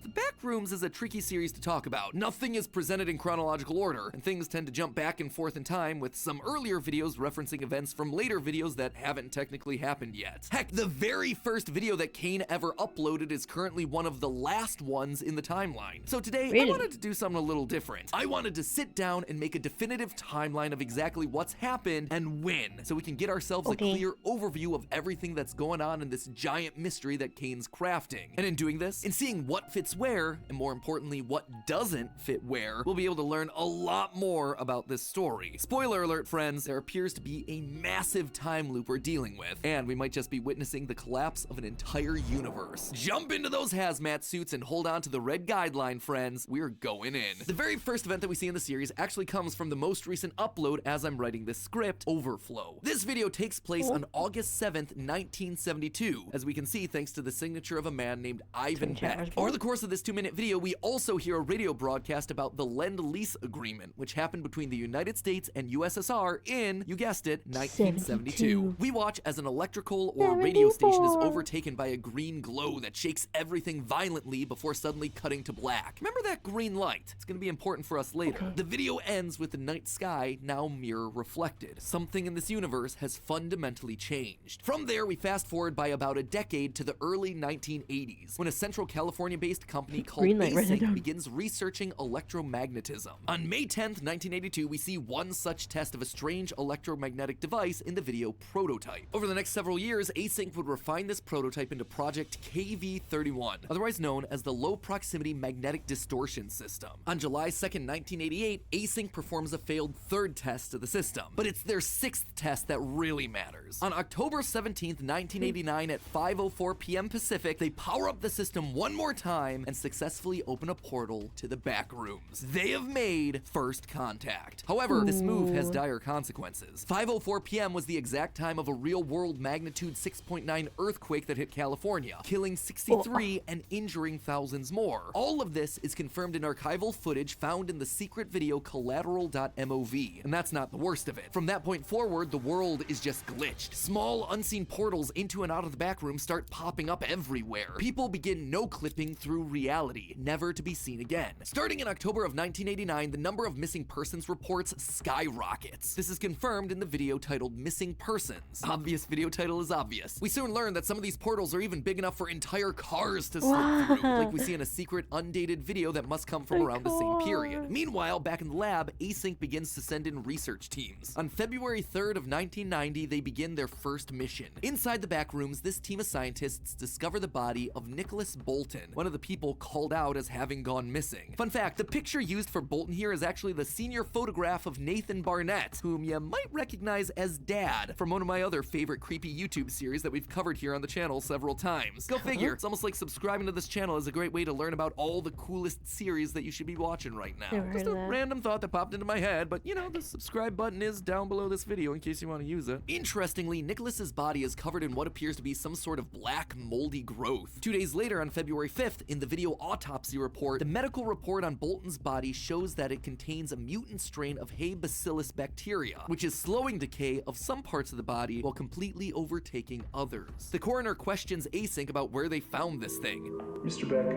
The Backrooms is a tricky series to talk about. Nothing is presented in chronological order, and things tend to jump back and forth in time, with some earlier videos referencing events from later videos that haven't technically happened yet. Heck, the very first video that Kane ever uploaded is currently one of the last ones in the timeline. So today, I wanted to do something a little different. I wanted to sit down and make a definitive timeline of exactly what's happened and when, so we can get ourselves a clear overview of everything that's going on in this giant mystery that Kane's crafting. And in doing this, in seeing what fits where, and more importantly, what doesn't fit where, we'll be able to learn a lot more about this story. Spoiler alert, friends, there appears to be a massive time loop we're dealing with, and we might just be witnessing the collapse of an entire universe. Jump into those hazmat suits and hold on to the red guideline, friends. We're going in. The very first event that we see in the series actually comes from the most recent upload as I'm writing this script, Overflow. This video takes place on August 7th, 1972, as we can see thanks to the signature of a man named Ivan Beck. Over the course of this 2-minute video, we also hear a radio broadcast about the Lend-Lease Agreement, which happened between the United States and USSR in, you guessed it, 1972. We watch as an electrical or radio station is overtaken by a green glow that shakes everything violently before suddenly cutting to black. Remember that green light? It's going to be important for us later. The video ends with the night sky now mirror reflected. Something in this universe has fundamentally changed. From there, we fast forward by about a decade to the early 1980s, when a Central California-based company called ASIC begins researching electromagnetism. On May 10th, 1982, we see one such test of a strange electromagnetic device in the video Prototype. Over the next several years, ASIC would refine this prototype into Project KV-31, otherwise known as the Low Proximity Magnetic Distortion System. On July 2nd, 1988, ASIC performs a failed third test of the system, but it's their sixth test that really matters. On October 17th, 1989 at 5:04 p.m. Pacific, they power up the system one more time and successfully open a portal to the Backrooms. They have made first contact. However, this move has dire consequences. 5:04 p.m. was the exact time of a real-world magnitude 6.9 earthquake that hit California, killing 63 and injuring thousands more. All of this is confirmed in archival footage found in the secret video Collateral.mov, and that's not the worst of it. From that point forward, the world is just glitched. Small, unseen portals into and out of the Backroom start popping up everywhere. People begin no-clipping through reality, never to be seen again. Starting in October of 1989, the number of missing persons reports skyrockets. This is confirmed in the video titled Missing Persons. Obvious video title is obvious. We soon learn that some of these portals are even big enough for entire cars to slip through, like we see in a secret undated video that must come from around the same period. Meanwhile, back in the lab, ASIC begins to send in research teams. On February 3rd of 1990, they begin their first mission. Inside the Backrooms, this team of scientists discover the body of Nicholas Bolton, one of the people called out as having gone missing. Fun fact, the picture used for Bolton here is actually the senior photograph of Nathan Barnett, whom you might recognize as Dad from one of my other favorite creepy YouTube series that we've covered here on the channel several times. Go figure, it's almost like subscribing to this channel is a great way to learn about all the coolest series that you should be watching right now. Just a random thought that popped into my head, but you know, the subscribe button is down below this video in case you want to use it. Interestingly, Nicholas's body is covered in what appears to be some sort of black moldy growth. 2 days later, on February 5th, in the video autopsy report, the medical report on Bolton's body shows that it contains a mutant strain of Bacillus bacteria, which is slowing decay of some parts of the body while completely overtaking others. The coroner questions ASIC about where they found this thing. Mr. Beck,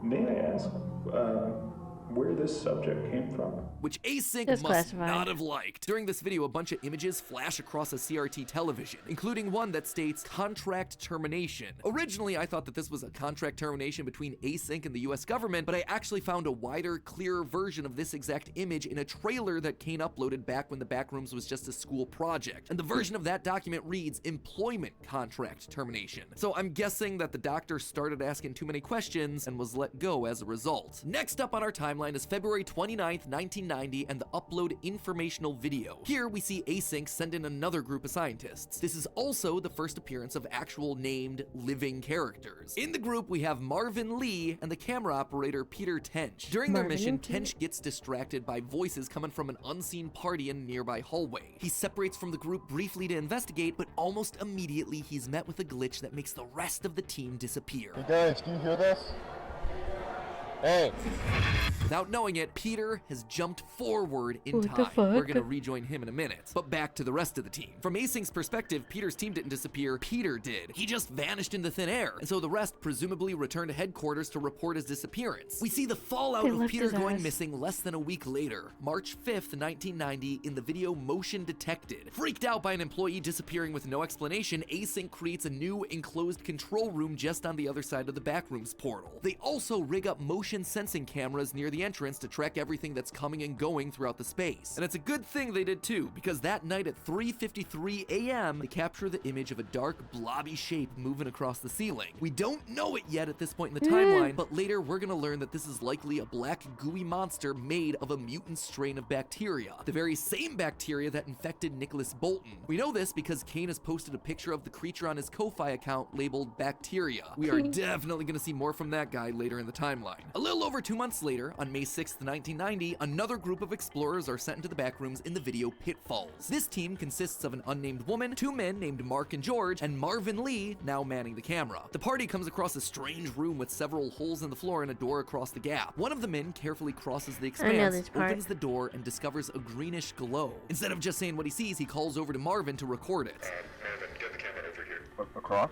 may I ask where this subject came from? Which ASIC must not have liked. During this video, a bunch of images flash across a CRT television, including one that states contract termination. Originally, I thought that this was a contract termination between ASIC and the US government, but I actually found a wider, clearer version of this exact image in a trailer that Kane uploaded back when the Backrooms was just a school project. And the version of that document reads employment contract termination. So I'm guessing that the doctor started asking too many questions and was let go as a result. Next up on our timeline timeline is February 29th, 1990, and the upload informational video. Here we see Async send in another group of scientists. This is also the first appearance of actual named living characters. In the group, we have Marvin Lee and the camera operator Peter Tench. During their mission, Tench gets distracted by voices coming from an unseen party in a nearby hallway. He separates from the group briefly to investigate, but almost immediately he's met with a glitch that makes the rest of the team disappear. Hey guys, do you hear this? Hey. Without knowing it, Peter has jumped forward in What the time. fuck? We're gonna rejoin him in a minute. But back to the rest of the team. From Async's perspective, Peter's team didn't disappear, Peter did. He just vanished into thin air, and so the rest presumably returned to headquarters to report his disappearance. We see the fallout They of left Peter his going ass. missing less than a week later, March 5th, 1990, in the video Motion Detected. Freaked out by an employee disappearing with no explanation, Async creates a new enclosed control room just on the other side of the backrooms portal. They also rig up motion sensing cameras near the entrance to track everything that's coming and going throughout the space. And it's a good thing they did too, because that night at 3:53 a.m., they capture the image of a dark, blobby shape moving across the ceiling. We don't know it yet at this point in the timeline, but later we're gonna learn that this is likely a black, gooey monster made of a mutant strain of bacteria, the very same bacteria that infected Nicholas Bolton. We know this because Kane has posted a picture of the creature on his Ko-Fi account labeled Bacteria. We are definitely gonna see more from that guy later in the timeline. A little over 2 months later, on May 6th, 1990, another group of explorers are sent into the backrooms in the video Pitfalls. This team consists of an unnamed woman, 2 men named Mark and George, and Marvin Lee, now manning the camera. The party comes across a strange room with several holes in the floor and a door across the gap. One of the men carefully crosses the expanse, this part. opens the door, and discovers a greenish glow. Instead of just saying what he sees, he calls over to Marvin to record it. Marvin, get the camera over here. Across?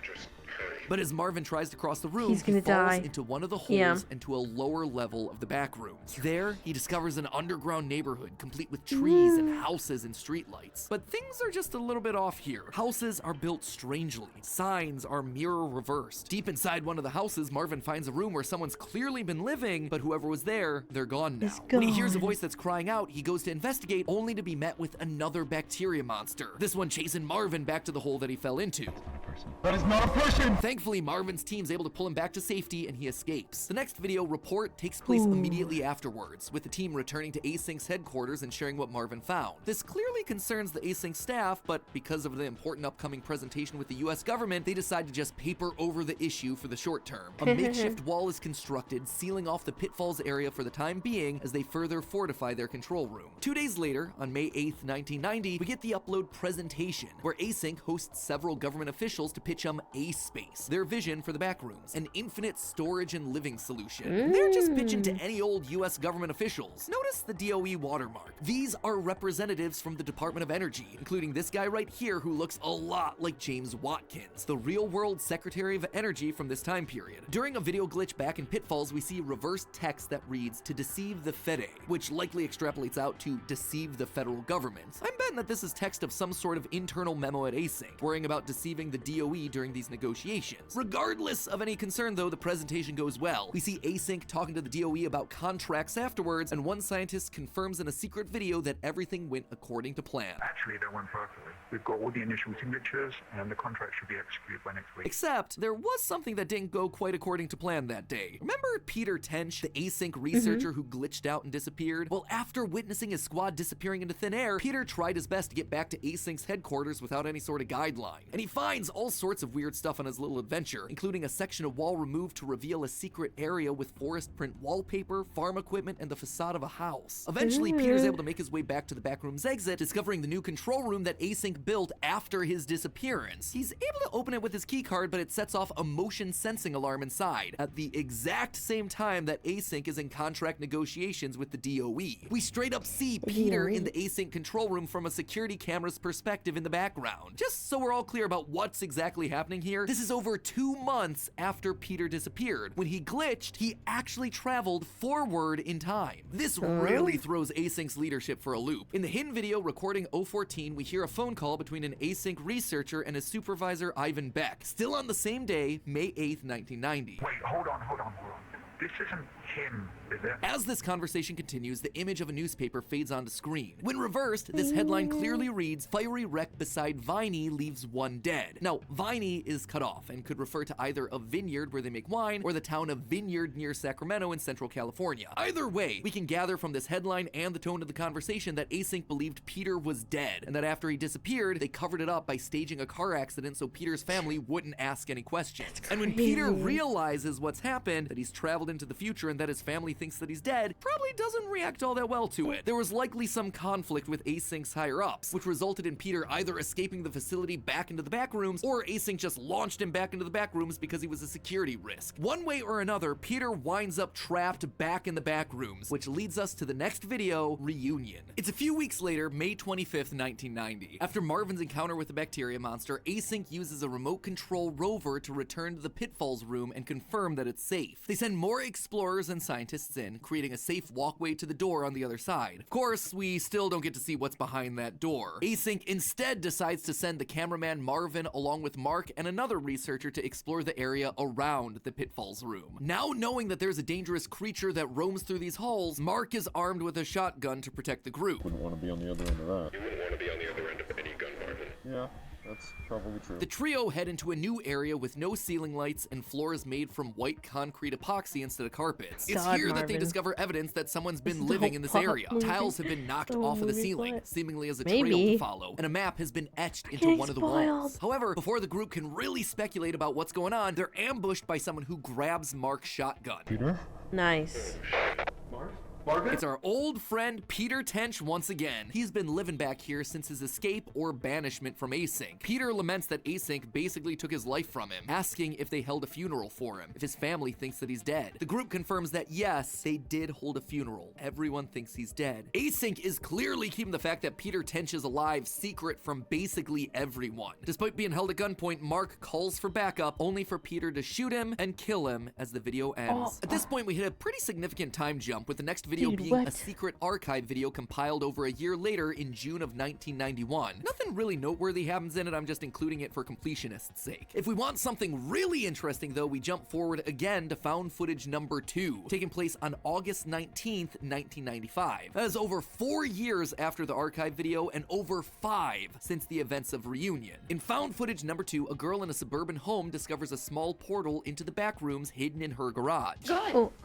Just hurry. But as Marvin tries to cross the room, He's he gonna falls die. into one of the holes Yeah. and to a lower level of the back rooms. There, he discovers an underground neighborhood complete with trees and houses and streetlights. But things are just a little bit off here. Houses are built strangely. Signs are mirror reversed. Deep inside one of the houses, Marvin finds a room where someone's clearly been living, but whoever was there, they're gone now. When he hears a gone. voice that's crying out, he goes to investigate, only to be met with another bacteria monster. This one chasing Marvin back to the hole that he fell into. That is not a person! Thankfully, Marvin's team's able to pull him back to safety and he escapes. The next video report takes place immediately afterwards, with the team returning to Async's headquarters and sharing what Marvin found. This clearly concerns the Async staff, but because of the important upcoming presentation with the US government, they decide to just paper over the issue for the short term. A makeshift wall is constructed, sealing off the Pitfalls area for the time being as they further fortify their control room. 2 days later, on May 8th, 1990, we get the upload presentation, where Async hosts several government officials to pitch them A-Space, their vision for the backrooms, an infinite storage and living solution. They're just pitching to any old US government officials. Notice the DOE watermark. These are representatives from the Department of Energy, including this guy right here who looks a lot like James Watkins, the real-world Secretary of Energy from this time period. During a video glitch back in Pitfalls, we see reverse text that reads, "to deceive the Fede," which likely extrapolates out to deceive the federal government. I'm betting that this is text of some sort of internal memo at Async, worrying about deceiving the DOE during these negotiations. Regardless of any concern though, the presentation goes well. We see Async talking to the DOE about contracts afterwards, and one scientist confirms in a secret video that everything went according to plan. Actually, that went perfectly. We've got all the initial signatures, and the contract should be executed by next week. Except, there was something that didn't go quite according to plan that day. Remember Peter Tench, the Async researcher who glitched out and disappeared? Well, after witnessing his squad disappearing into thin air, Peter tried his best to get back to Async's headquarters without any sort of guideline. And he finds all sorts of weird stuff on his little adventure, including a section of wall removed to reveal a secret area with forest print wallpaper, farm equipment, and the facade of a house. Eventually, Peter's able to make his way back to the backroom's exit, discovering the new control room that Async built after his disappearance. He's able to open it with his keycard, but it sets off a motion sensing alarm inside at the exact same time that Async is in contract negotiations with the DOE. We straight up see Peter in the Async control room from a security camera's perspective in the background. Just so we're all clear about what's exactly happening here, this is over 2 months after Peter disappeared. When he glitched, he actually traveled forward in time. This really throws Async's leadership for a loop. In the hidden video recording 014, we hear a phone call between an Async researcher and his supervisor Ivan Beck, still on the same day, May 8th, 1990. Wait, hold on. This isn't him As this conversation continues, the image of a newspaper fades onto screen. When reversed, this headline clearly reads, "Fiery wreck beside Viney leaves one dead." Now, Viney is cut off and could refer to either a vineyard where they make wine or the town of Vineyard near Sacramento in Central California. Either way, we can gather from this headline and the tone of the conversation that Async believed Peter was dead, and that after he disappeared, they covered it up by staging a car accident so Peter's family wouldn't ask any questions. And when Peter realizes what's happened, that he's traveled into the future and that his family thinks that he's dead, probably doesn't react all that well to it. There was likely some conflict with Async's higher-ups, which resulted in Peter either escaping the facility back into the back rooms, or Async just launched him back into the back rooms because he was a security risk. One way or another, Peter winds up trapped back in the back rooms, which leads us to the next video, Reunion. It's a few weeks later, May 25th, 1990. After Marvin's encounter with the bacteria monster, Async uses a remote control rover to return to the Pitfalls room and confirm that it's safe. They send more explorers and scientists in, creating a safe walkway to the door on the other side. Of course, we still don't get to see what's behind that door. Async instead decides to send the cameraman Marvin along with Mark and another researcher to explore the area around the Pitfalls room. Now knowing that there's a dangerous creature that roams through these halls, Mark is armed with a shotgun to protect the group. Wouldn't want to be on the other end of that. You wouldn't want to be on the other end of any gun, Marvin. Yeah, that's probably true. The trio head into a new area with no ceiling lights and floors made from white concrete epoxy instead of carpets. It's God, here that they Marvin. discover evidence that someone's been Don't living in this pop area. movie. Tiles have been knocked Don't off of the movie ceiling, what? seemingly as a trail Maybe. to follow, and a map has been etched into getting one of the spoiled. walls. However, before the group can really speculate about what's going on, they're ambushed by someone who grabs Mark's shotgun. Peter? Nice. Marvin? It's our old friend Peter Tench once again. He's been living back here since his escape or banishment from Async. Peter laments that Async basically took his life from him, asking if they held a funeral for him, if his family thinks that he's dead. The group confirms that yes, they did hold a funeral. Everyone thinks he's dead. Async is clearly keeping the fact that Peter Tench is alive secret from basically everyone. Despite being held at gunpoint, Mark calls for backup, only for Peter to shoot him and kill him as the video ends. At this point, we hit a pretty significant time jump, with the next video Dude, being what? a secret archive video compiled over a year later in June of 1991. Nothing really noteworthy happens in it, I'm just including it for completionist's sake. If we want something really interesting though, we jump forward again to found footage number 2, taking place on August 19th, 1995. That is over 4 years after the archive video and over 5 since the events of Reunion. In found footage number 2, a girl in a suburban home discovers a small portal into the back rooms hidden in her garage.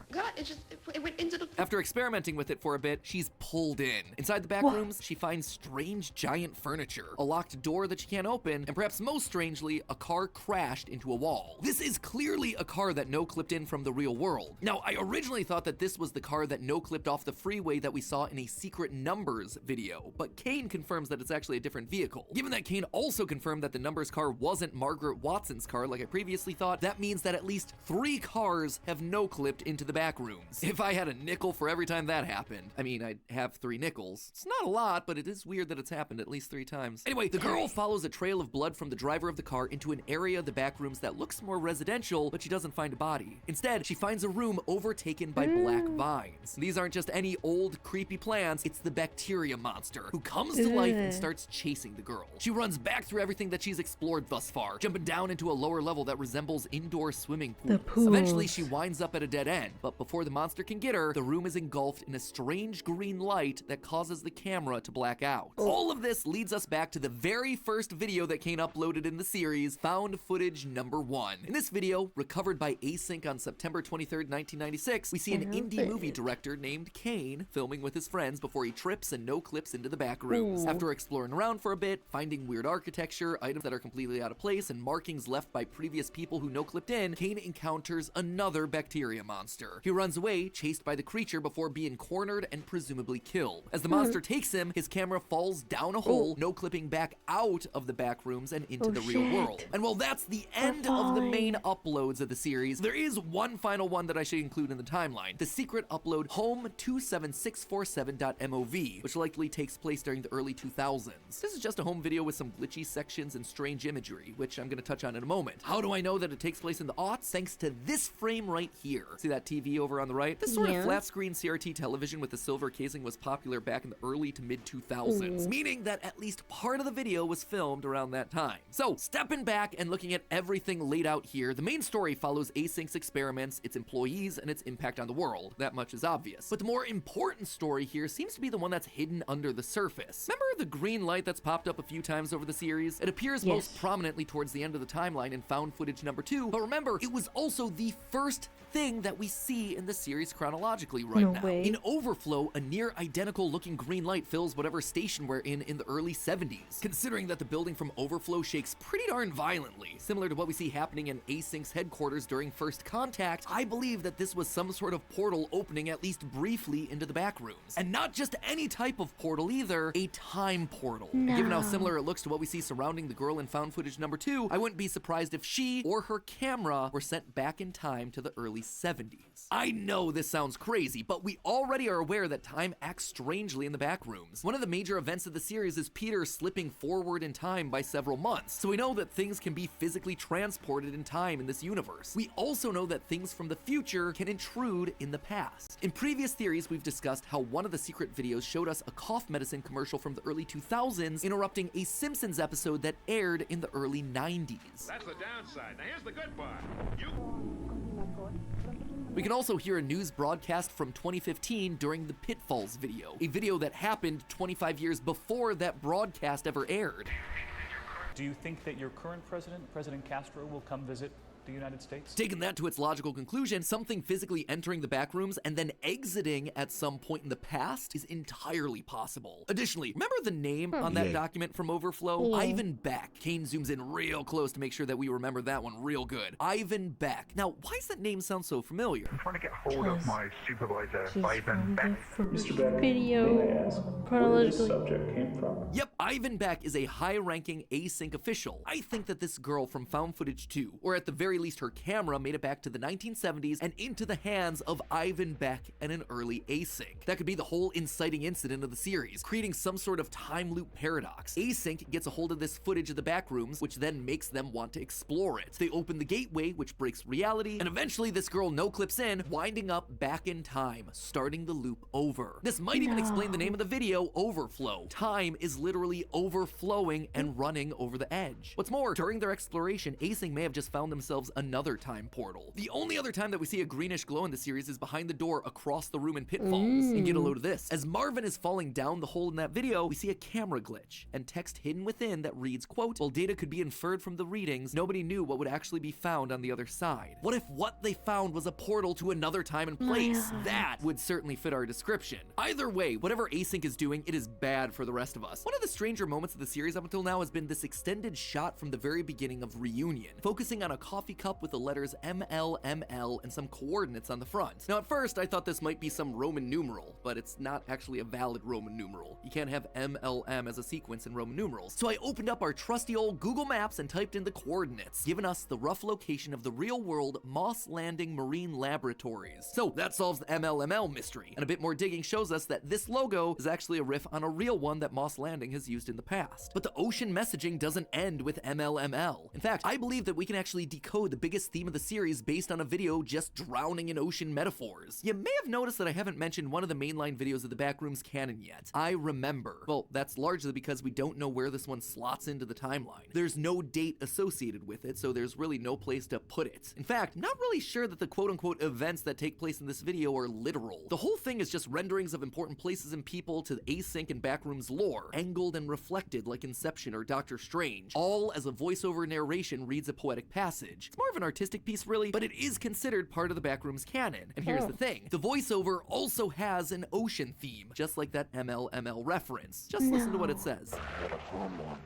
God, it went into the... After experimenting with it for a bit, she's pulled in. Inside the back rooms, she finds strange giant furniture, a locked door that she can't open, and perhaps most strangely, a car crashed into a wall. This is clearly a car that no-clipped in from the real world. Now, I originally thought that this was the car that no-clipped off the freeway that we saw in a Secret Numbers video, but Kane confirms that it's actually a different vehicle. Given that Kane also confirmed that the Numbers car wasn't Margaret Watson's car like I previously thought, that means that at least 3 cars have no-clipped into the back rooms. If I had a nickel for every time that happened, I mean, I'd have 3 nickels. It's not a lot, but it is weird that it's happened at least 3 times. Anyway, the girl follows a trail of blood from the driver of the car into an area of the back rooms that looks more residential, but she doesn't find a body. Instead, she finds a room overtaken by black vines. These aren't just any old, creepy plants, it's the bacteria monster, who comes to life and starts chasing the girl. She runs back through everything that she's explored thus far, jumping down into a lower level that resembles indoor swimming pools. Eventually, she winds up at a dead end, but before the monster can get her, the room is engulfed in a strange green light that causes the camera to black out. All of this leads us back to the very first video that Kane uploaded in the series, found footage number 1. In this video, recovered by Async on September 23rd, 1996, we see an indie movie director named Kane filming with his friends before he trips and no-clips into the back rooms. After exploring around for a bit, finding weird architecture, items that are completely out of place, and markings left by previous people who no-clipped in, Kane encounters another bacteria monster. He runs away, chased by the creature before being cornered and presumably killed. As the monster takes him, his camera falls down a hole, no-clipping back out of the back rooms and into the real world. And while that's the end of the main uploads of the series, there is one final one that I should include in the timeline. The secret upload home27647.mov, which likely takes place during the early 2000s. This is just a home video with some glitchy sections and strange imagery, which I'm going to touch on in a moment. How do I know that it takes place in the aughts? Thanks to this frame right here. See that TV over on the right? This sort of flat screen CRT CRT television with the silver casing was popular back in the early to mid 2000s, meaning that at least part of the video was filmed around that time. So, stepping back and looking at everything laid out here, the main story follows Async's experiments, its employees, and its impact on the world. That much is obvious. But the more important story here seems to be the one that's hidden under the surface. Remember the green light that's popped up a few times over the series? It appears most prominently towards the end of the timeline in found footage number 2, but remember, it was also the first thing that we see in the series chronologically right now. In Overflow, a near identical looking green light fills whatever station we're in the early 70s. Considering that the building from Overflow shakes pretty darn violently, similar to what we see happening in Async's headquarters during First Contact, I believe that this was some sort of portal opening at least briefly into the back rooms. And not just any type of portal either, a time portal. And given how similar it looks to what we see surrounding the girl in found footage number 2, I wouldn't be surprised if she or her camera were sent back in time to the early 70s. I know this sounds crazy, but we already are aware that time acts strangely in the back rooms. One of the major events of the series is Peter slipping forward in time by several months, so we know that things can be physically transported in time in this universe. We also know that things from the future can intrude in the past. In previous theories, we've discussed how one of the secret videos showed us a cough medicine commercial from the early 2000s interrupting a Simpsons episode that aired in the early 90s. That's the downside. Now here's the good part. We can also hear a news broadcast from 2015 during the Pitfalls video, a video that happened 25 years before that broadcast ever aired. Do you think that your current president, President Castro, will come visit the United States? Taking that to its logical conclusion, something physically entering the back rooms and then exiting at some point in the past is entirely possible. Additionally, remember the name on that document from Overflow? Ivan Beck. Kane zooms in real close to make sure that we remember that one real good. Ivan Beck. Now, why does that name sound so familiar? I'm trying to get hold of my supervisor, Ivan Beck. Mr. Beck, video may I ask where this subject came from? Yep, Ivan Beck is a high-ranking Async official. I think that this girl from Found Footage 2, or at the very least her camera, made it back to the 1970s and into the hands of Ivan Beck and an early Async. That could be the whole inciting incident of the series, creating some sort of time loop paradox. Async gets a hold of this footage of the back rooms, which then makes them want to explore it. They open the gateway, which breaks reality, and eventually this girl no-clips in, winding up back in time, starting the loop over. This might even explain the name of the video, Overflow. Time is literally overflowing and running over the edge. What's more, during their exploration, Async may have just found themselves another time portal. The only other time that we see a greenish glow in the series is behind the door across the room in Pitfalls. And get a load of this. As Marvin is falling down the hole in that video, we see a camera glitch and text hidden within that reads, quote, "While data could be inferred from the readings, nobody knew what would actually be found on the other side." What if what they found was a portal to another time and place? That would certainly fit our description. Either way, whatever Async is doing, it is bad for the rest of us. One of the stranger moments of the series up until now has been this extended shot from the very beginning of Reunion, focusing on a coffee cup with the letters MLML and some coordinates on the front. Now, at first, I thought this might be some Roman numeral, but it's not actually a valid Roman numeral. You can't have MLM as a sequence in Roman numerals. So I opened up our trusty old Google Maps and typed in the coordinates, giving us the rough location of the real-world Moss Landing Marine Laboratories. So that solves the MLML mystery, and a bit more digging shows us that this logo is actually a riff on a real one that Moss Landing has used in the past. But the ocean messaging doesn't end with MLML. In fact, I believe that we can actually decode the biggest theme of the series based on a video just drowning in ocean metaphors. You may have noticed that I haven't mentioned one of the mainline videos of the Backrooms canon yet. I Remember. Well, that's largely because we don't know where this one slots into the timeline. There's no date associated with it, so there's really no place to put it. In fact, I'm not really sure that the quote-unquote events that take place in this video are literal. The whole thing is just renderings of important places and people to Async and Backrooms lore, angled and reflected like Inception or Doctor Strange, all as a voiceover narration reads a poetic passage. It's more of an artistic piece, really, but it is considered part of the Backrooms canon. And here's the thing, the voiceover also has an ocean theme, just like that MLML reference. Just listen to what it says. I had a home once,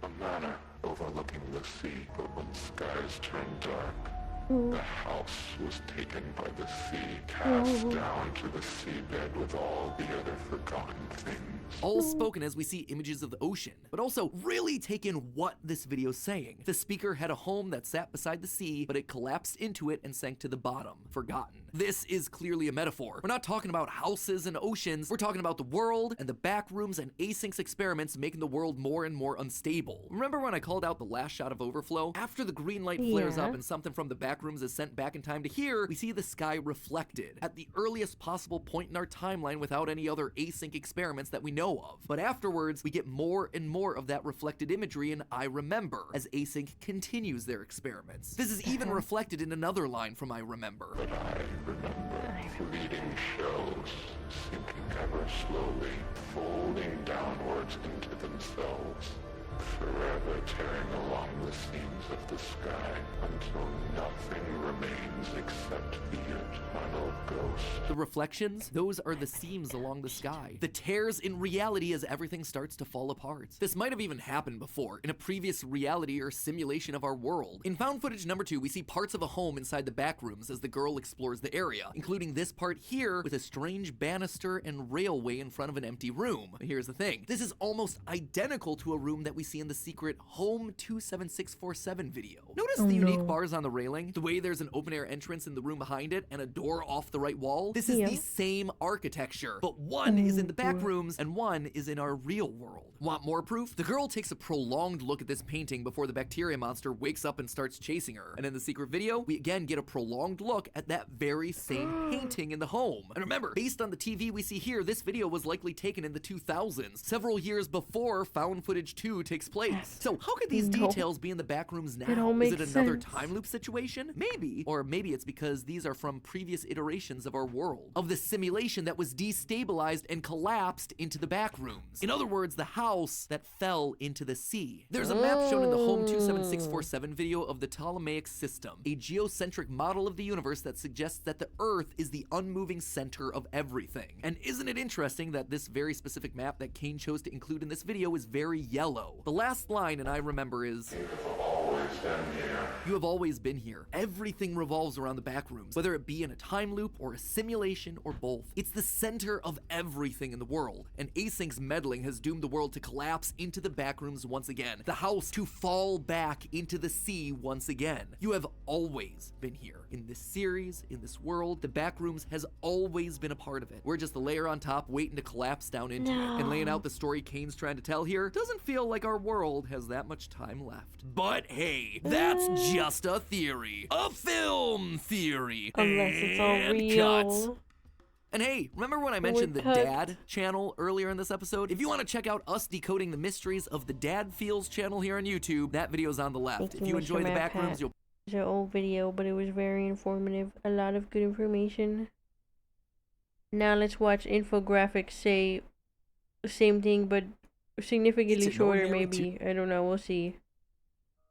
a manor overlooking the sea, but when skies turned dark, the house was taken by the sea, cast down to the seabed with all the other forgotten things. All spoken as we see images of the ocean, but also really take in what this video's saying. The speaker had a home that sat beside the sea, but it collapsed into it and sank to the bottom, forgotten. This is clearly a metaphor. We're not talking about houses and oceans, we're talking about the world and the back rooms and async experiments making the world more and more unstable. Remember when I called out the last shot of Overflow? After the green light flares up and something from the back rooms is sent back in time to here, we see the sky reflected at the earliest possible point in our timeline without any other async experiments that we know of. But afterwards, we get more and more of that reflected imagery in I Remember as async continues their experiments. This is even reflected in another line from I Remember. I remember fleeting shells, sinking ever slowly, folding downwards into themselves, forever tearing along the seams of the sky until nothing remains except the eternal ghost. The reflections, those are the seams along the sky. The tears in reality as everything starts to fall apart. This might have even happened before, in a previous reality or simulation of our world. In found footage number 2, we see parts of a home inside the back rooms as the girl explores the area, including this part here with a strange banister and railway in front of an empty room. But here's the thing, this is almost identical to a room that we see in the secret Home 27647 video. Notice the unique bars on the railing, the way there's an open air entrance in the room behind it and a door off the right wall. This is the same architecture, but one is in the back rooms and one is in our real world. Want more proof? The girl takes a prolonged look at this painting before the bacteria monster wakes up and starts chasing her. And in the secret video, we again get a prolonged look at that very same painting in the home. And remember, based on the TV we see here, this video was likely taken in the 2000s, several years before Found Footage 2 takes place. So how could these details be in the back rooms now? Is it another time loop situation? Maybe. Or maybe it's because these are from previous iterations of our world, of the simulation that was destabilized and collapsed into the back rooms. In other words, the house that fell into the sea. There's a map shown in the Home 27647 video of the Ptolemaic system, a geocentric model of the universe that suggests that the Earth is the unmoving center of everything. And isn't it interesting that this very specific map that Kane chose to include in this video is very yellow? The last line, and I remember, is you have always been here. Everything revolves around the back rooms, whether it be in a time loop or a simulation or both. It's the center of everything in the world, and Async's meddling has doomed the world to collapse into the back rooms once again, the house to fall back into the sea once again. You have always been here. In this series, in this world, the back rooms has always been a part of it. We're just the layer on top waiting to collapse down into it. And laying out the story Kane's trying to tell here doesn't feel like our world has that much time left. But hey, that's just a theory. A film theory. Unless it's all real. Cut. And hey, remember when I mentioned the Dad channel earlier in this episode? If you want to check out us decoding the mysteries of the Dad Feels channel here on YouTube, that video's on the left. If you enjoy the back rooms, you'll... It's an old video, but it was very informative. A lot of good information. Now let's watch infographics say the same thing, but significantly shorter maybe. I don't know, we'll see.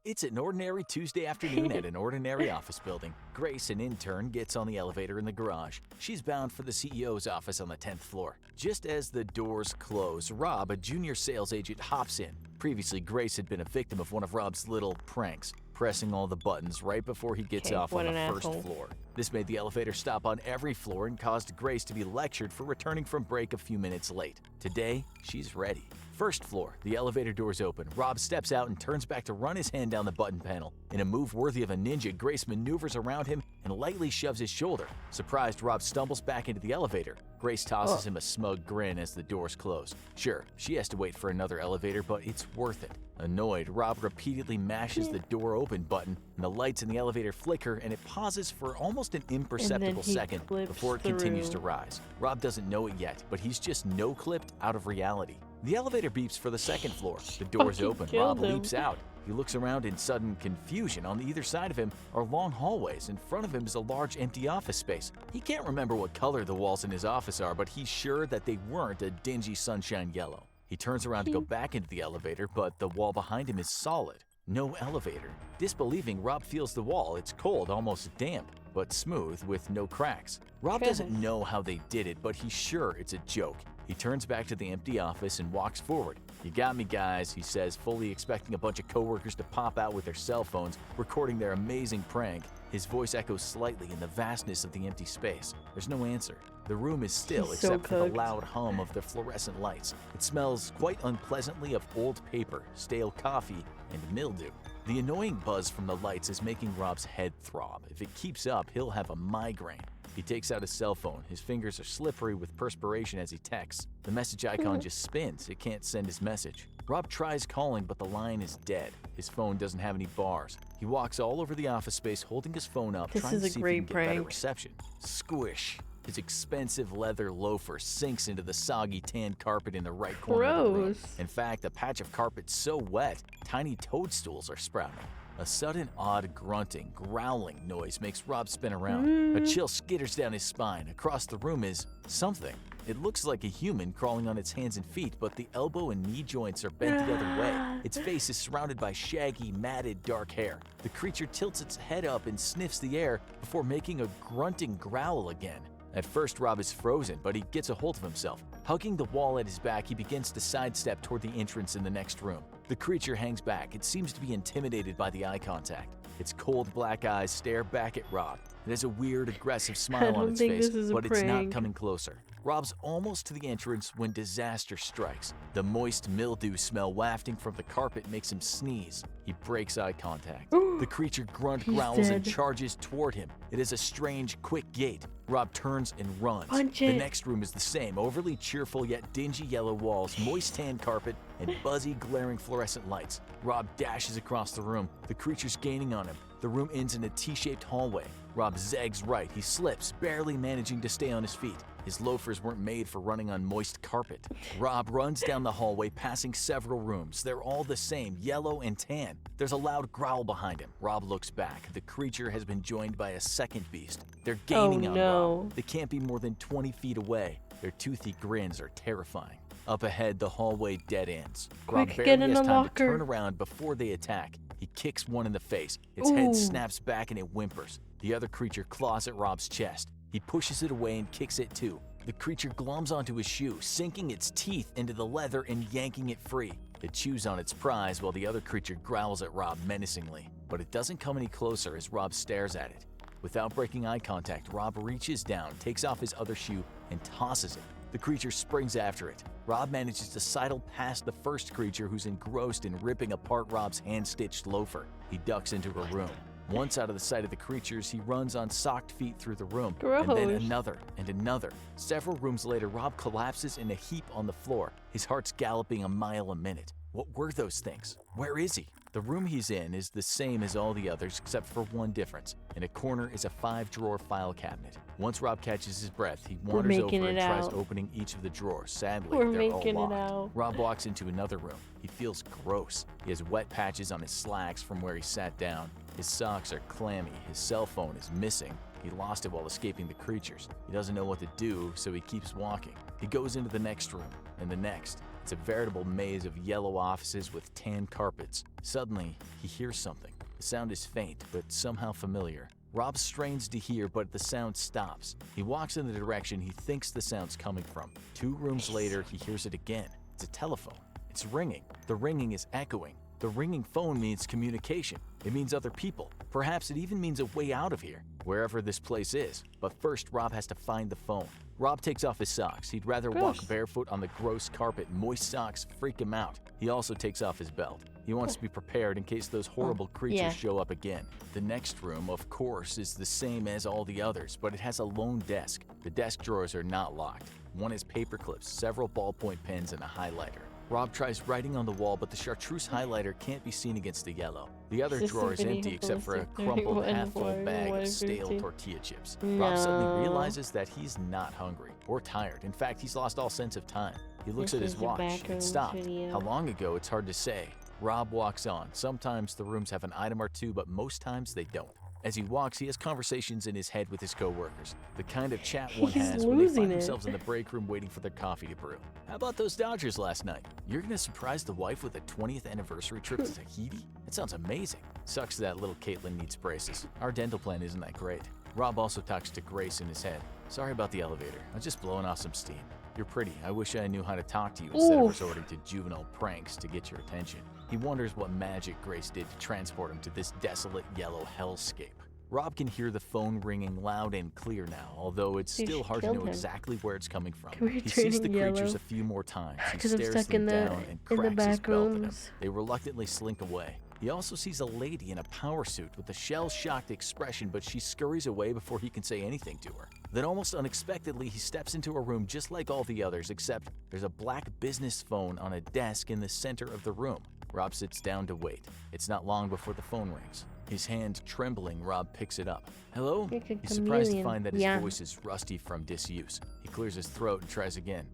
It's an ordinary Tuesday afternoon at an ordinary office building. Grace, an intern, gets on the elevator in the garage. She's bound for the CEO's office on the 10th floor. Just as the doors close, Rob, a junior sales agent, hops in. Previously, Grace had been a victim of one of Rob's little pranks, pressing all the buttons right before he gets off on the first floor. This made the elevator stop on every floor and caused Grace to be lectured for returning from break a few minutes late. Today, she's ready. First floor, the elevator doors open. Rob steps out and turns back to run his hand down the button panel. In a move worthy of a ninja, Grace maneuvers around him and lightly shoves his shoulder. Surprised, Rob stumbles back into the elevator. Grace tosses him a smug grin as the doors close. Sure, she has to wait for another elevator, but it's worth it. Annoyed, Rob repeatedly mashes the door open button, and the lights in the elevator flicker, and it pauses for almost an imperceptible second before it continues to rise. Rob doesn't know it yet, but he's just no-clipped out of reality. The elevator beeps for the second floor. The doors open. Rob leaps out. He looks around in sudden confusion. On either side of him are long hallways. In front of him is a large empty office space. He can't remember what color the walls in his office are, but he's sure that they weren't a dingy sunshine yellow. He turns around to go back into the elevator, but the wall behind him is solid. No elevator. Disbelieving, Rob feels the wall. It's cold, almost damp, but smooth with no cracks. Rob doesn't know how they did it, but he's sure it's a joke. He turns back to the empty office and walks forward. "You got me, guys," he says, fully expecting a bunch of coworkers to pop out with their cell phones, recording their amazing prank. His voice echoes slightly in the vastness of the empty space. There's no answer. The room is still He's so except for the cooked. loud hum of the fluorescent lights. It smells quite unpleasantly of old paper, stale coffee, and mildew. The annoying buzz from the lights is making Rob's head throb. If it keeps up, he'll have a migraine. He takes out his cell phone. His fingers are slippery with perspiration as he texts. The message icon just spins. It can't send his message. Rob tries calling, but the line is dead. His phone doesn't have any bars. He walks all over the office space holding his phone up, This trying is to a see if he great can get better prank. reception. Squish. His expensive leather loafer sinks into the soggy tan carpet in the right corner of the room. Gross. In fact, the patch of carpet so wet, tiny toadstools are sprouting. A sudden odd grunting, growling noise makes Rob spin around. A chill skitters down his spine. Across the room is something. It looks like a human crawling on its hands and feet, but the elbow and knee joints are bent the other way. Its face is surrounded by shaggy, matted dark hair. The creature tilts its head up and sniffs the air before making a grunting growl again. At first, Rob is frozen, but he gets a hold of himself. Hugging the wall at his back, he begins to sidestep toward the entrance in the next room. The creature hangs back. It seems to be intimidated by the eye contact. Its cold black eyes stare back at Rob. It has a weird, aggressive smile on don't its think face, this is a but it's not prank. coming closer. Rob's almost to the entrance when disaster strikes. The moist mildew smell wafting from the carpet makes him sneeze. He breaks eye contact. The creature He's growls and dead. charges toward him. It is a strange, quick gait. Rob turns and runs. Punch The it. next room is the same, overly cheerful yet dingy yellow walls, moist tan carpet, and buzzy, glaring fluorescent lights. Rob dashes across the room. The creature's gaining on him. The room ends in a T-shaped hallway. Rob zags right. He slips, barely managing to stay on his feet. His loafers weren't made for running on moist carpet. Rob runs down the hallway, passing several rooms. They're all the same, yellow and tan. There's a loud growl behind him. Rob looks back. The creature has been joined by a second beast. They're gaining on no. Rob. They can't be more than 20 feet away. Their toothy grins are terrifying. Up ahead, the hallway dead ends. Rob Quick, barely get in has the time locker. to turn around before they attack. He kicks one in the face. Its Ooh. head snaps back and it whimpers. The other creature claws at Rob's chest. He pushes it away and kicks it too. The creature gloms onto his shoe, sinking its teeth into the leather and yanking it free. It chews on its prize while the other creature growls at Rob menacingly. But it doesn't come any closer as Rob stares at it. Without breaking eye contact, Rob reaches down, takes off his other shoe, and tosses it. The creature springs after it. Rob manages to sidle past the first creature who's engrossed in ripping apart Rob's hand-stitched loafer. He ducks into a room. Once out of the sight of the creatures, he runs on socked feet through the room. And then Gross. another and another. Several rooms later, Rob collapses in a heap on the floor. His heart's galloping a mile a minute. What were those things? Where is he? The room he's in is the same as all the others except for one difference. In a corner is a 5-drawer file cabinet. Once Rob catches his breath, he wanders over making and it tries out. opening each of the drawers. Sadly, We're they're all making it locked. out. Rob walks into another room. He feels gross. He has wet patches on his slacks from where he sat down. His socks are clammy. His cell phone is missing. He lost it while escaping the creatures. He doesn't know what to do, so he keeps walking. He goes into the next room, and the next. It's a veritable maze of yellow offices with tan carpets. Suddenly, he hears something. The sound is faint, but somehow familiar. Rob strains to hear, but the sound stops. He walks in the direction he thinks the sound's coming from. 2 rooms later, he hears it again. It's a telephone. It's ringing. The ringing is echoing. The ringing phone means communication. It means other people. Perhaps it even means a way out of here, wherever this place is. But first, Rob has to find the phone. Rob takes off his socks. He'd rather walk barefoot on the gross carpet. Moist socks freak him out. He also takes off his belt. He wants to be prepared in case those horrible creatures yeah. show up again. The next room, of course, is the same as all the others, but it has a lone desk. The desk drawers are not locked. One has paper clips, several ballpoint pens, and a highlighter. Rob tries writing on the wall, but the chartreuse highlighter can't be seen against the yellow. The other drawer is empty except for a crumpled half-full bag of stale tortilla chips. Rob suddenly realizes that he's not hungry or tired. In fact, he's lost all sense of time. He looks at his watch. It stopped. How long ago, it's hard to say. Rob walks on. Sometimes the rooms have an item or two, but most times they don't. As he walks, he has conversations in his head with his co-workers. The kind of chat one has when they find themselves in the break room waiting for their coffee to brew. How about those Dodgers last night? You're gonna surprise the wife with a 20th anniversary trip to Tahiti? That sounds amazing. Sucks that little Caitlin needs braces. Our dental plan isn't that great. Rob also talks to Grace in his head. Sorry about the elevator. I'm just blowing off some steam. You're pretty. I wish I knew how to talk to you instead of resorting to juvenile pranks to get your attention. He wonders what magic Grace did to transport him to this desolate yellow hellscape. Rob can hear the phone ringing loud and clear now, although it's They still just hard to killed know him. exactly where it's coming from. Come here, He sees the turning yellow. creatures a few more times. He 'Cause I'm stares stuck them in the- down and in the cracks his back belt at them. rooms. They reluctantly slink away. He also sees a lady in a power suit with a shell-shocked expression, but she scurries away before he can say anything to her. Then almost unexpectedly, he steps into a room just like all the others, except there's a black business phone on a desk in the center of the room. Rob sits down to wait. It's not long before the phone rings. His hand trembling, Rob picks it up. Hello? Like a He's surprised to chameleon. find that his Yeah. voice is rusty from disuse. He clears his throat and tries again.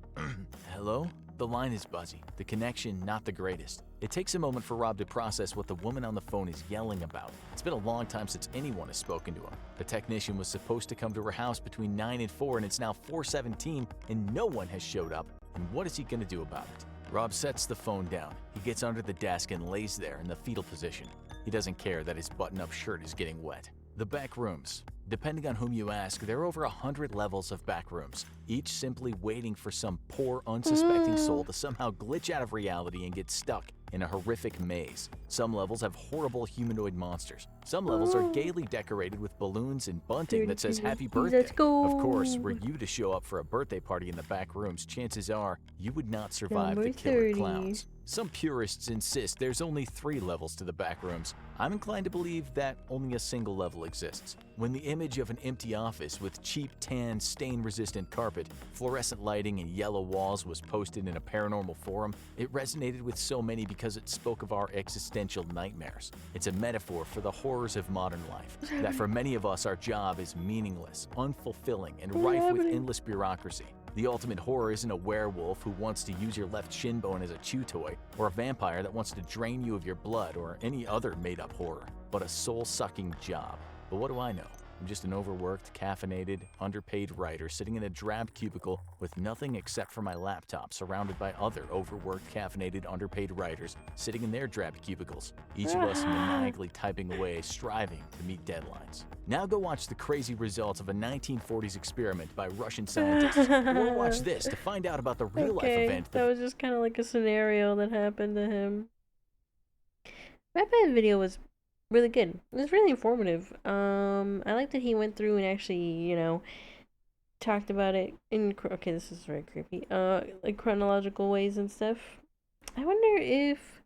Hello? The line is buzzy. The connection not the greatest. It takes a moment for Rob to process what the woman on the phone is yelling about. It's been a long time since anyone has spoken to him. The technician was supposed to come to her house between 9 and 4, and it's now 4:17, and no one has showed up. And what is he going to do about it? Rob sets the phone down. He gets under the desk and lays there in the fetal position. He doesn't care that his button-up shirt is getting wet. The back rooms. Depending on whom you ask, there are over 100 levels of back rooms, each simply waiting for some poor, unsuspecting soul to somehow glitch out of reality and get stuck in a horrific maze. Some levels have horrible humanoid monsters. Some levels are gaily decorated with balloons and bunting that says happy birthday. Let's go. Of course, were you to show up for a birthday party in the back rooms, chances are you would not survive Number the killer 30. clowns. Some purists insist there's only 3 levels to the back rooms. I'm inclined to believe that only a single level exists. When the image of an empty office with cheap tan, stain-resistant carpet, fluorescent lighting, and yellow walls was posted in a paranormal forum, it resonated with so many because it spoke of our existential nightmares. It's a metaphor for the horrors of modern life, that for many of us our job is meaningless, unfulfilling, and rife with endless bureaucracy. The ultimate horror isn't a werewolf who wants to use your left shin bone as a chew toy, or a vampire that wants to drain you of your blood, or any other made-up horror, but a soul-sucking job. But what do I know? I'm just an overworked, caffeinated, underpaid writer sitting in a drab cubicle with nothing except for my laptop, surrounded by other overworked, caffeinated, underpaid writers sitting in their drab cubicles, each of us maniacally typing away, striving to meet deadlines. Now go watch the crazy results of a 1940s experiment by Russian scientists, or watch this to find out about the real-life event that was just kind of like a scenario that happened to him. That video was really good. It was really informative. I like that he went through and actually, you know, talked about it in okay, this is very creepy. Like chronological ways and stuff. I wonder if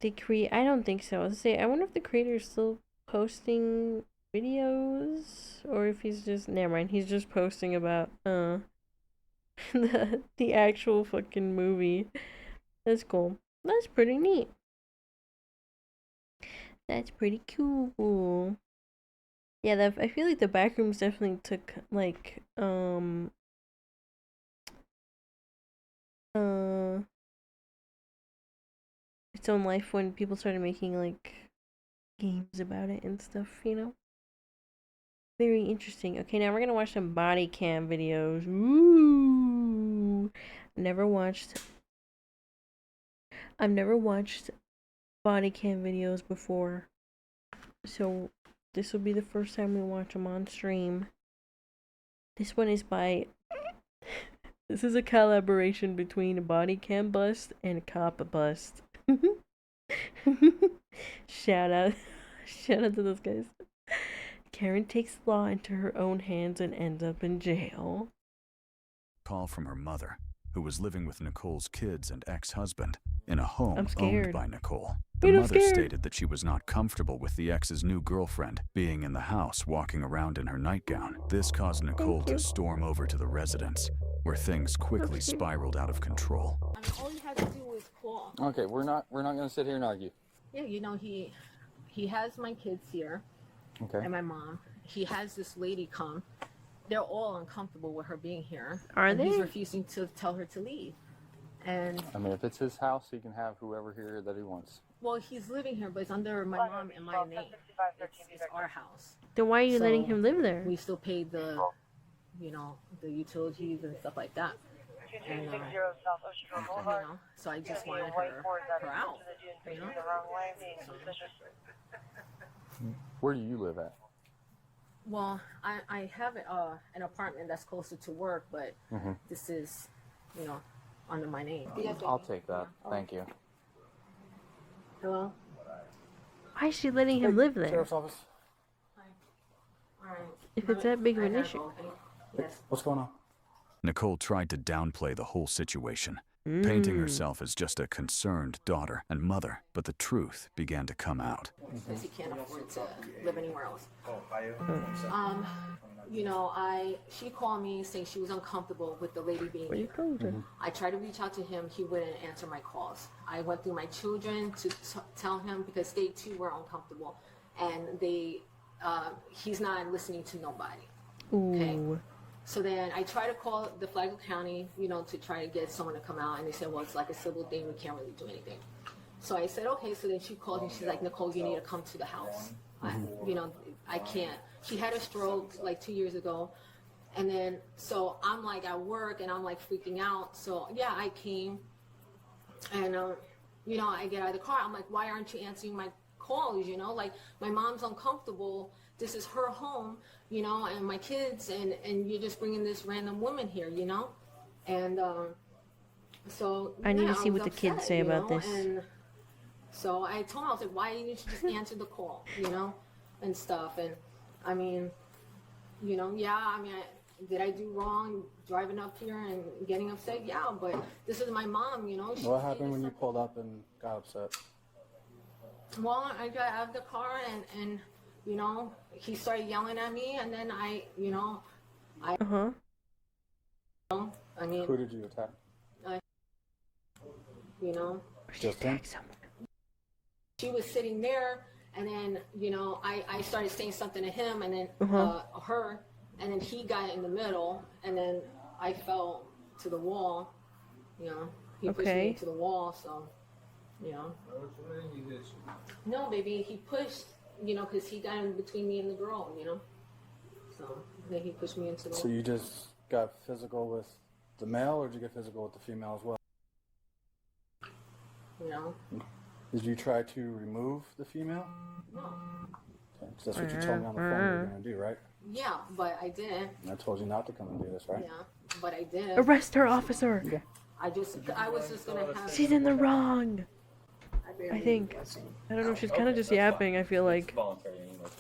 the I don't think so. I wonder if the creator's still posting videos, or if he's just never mind. He's just posting about the actual fucking movie. That's cool. That's pretty neat. That's pretty cool. Yeah, I feel like the backrooms definitely took like its own life when people started making like games about it and stuff, you know. Very interesting. Okay, now we're gonna watch some body cam videos. Ooh, I've never watched body cam videos before, so this will be the first time we watch them on stream. This one is by this is a collaboration between a body cam bust and a cop bust. shout out to those guys. Karen takes the law into her own hands and ends up in jail. Call from her mother, who was living with Nicole's kids and ex-husband in a home I'm owned scared. by Nicole. The Wait, I'm mother scared. stated that she was not comfortable with the ex's new girlfriend being in the house walking around in her nightgown. This caused Nicole to storm over to the residence, where things quickly spiraled out of control. All you have to do is call. Okay, we're not gonna sit here and argue. Yeah, you know, he has my kids here. Okay. And my mom. He has this lady come. They're all uncomfortable with her being here. Are and He's they? refusing to tell her to leave. And I mean, if it's his house, he can have whoever here that he wants. well, he's living here, but it's under my mom and my name. It's our house. Then why are you letting So him live there? We still pay the, you know, the utilities and stuff like that. And, you know, so I just wanted her out. You know? So, Where do you live at? well, I have an apartment that's closer to work, but Mhm. this is, you know, under my name. I'll take that. Thank you. Hello? Why is she letting him live there? Sheriff's office. if it's that big of an issue. What's going on? Nicole tried to downplay the whole situation, painting herself as just a concerned daughter and mother, but the truth began to come out. Because he can't afford to live anywhere else. You know, she called me saying she was uncomfortable with the lady being here. I tried to reach out to him. He wouldn't answer my calls. I went through my children to tell him because they too were uncomfortable, and he's not listening to nobody. Okay. Ooh. So then I tried to call the Flagler County, you know, to try to get someone to come out, and they said, well, it's like a civil thing. We can't really do anything. So I said, okay. So then she called me. She's like, Nicole, you need to come to the house. You know, I can't. She had a stroke like 2 years ago. And then, so I'm like at work and I'm like freaking out. So yeah, I came and, you know, I get out of the car. I'm like, why aren't you answering my calls? You know, like my mom's uncomfortable. This is her home, you know, and my kids, and you're just bringing this random woman here, you know? And so I need yeah, to see I was what the kids upset, say you about know? this. And so I told him, I was like, why didn't you just answer the call, you know, and stuff. And I mean, you know, yeah, I mean, did I do wrong driving up here and getting upset? Yeah, but this is my mom, you know. What happened when you pulled up and got upset? Well, I got out of the car and you know, he started yelling at me, and then I, you know, I mean, Who did you attack? You know, Just him? she was sitting there, and then, you know, I started saying something to him, and then her, and then he got in the middle, and then I fell to the wall, you know. He pushed me into the wall, so, you know. No, baby, he pushed, you know, because he got in between me and the girl, you know. So then he pushed me into the wall. So you just got physical with the male, or did you get physical with the female as well? You know. Did you try to remove the female? No. Okay, 'cause that's what you told me on the phone you were going to do, right? Yeah, but I didn't. And I told you not to come and do this, right? Yeah, but I didn't. Arrest her, officer. Okay. I was just gonna have. She's in the wrong. I think. I don't know. She's kind of just yapping. I feel like. Voluntary English.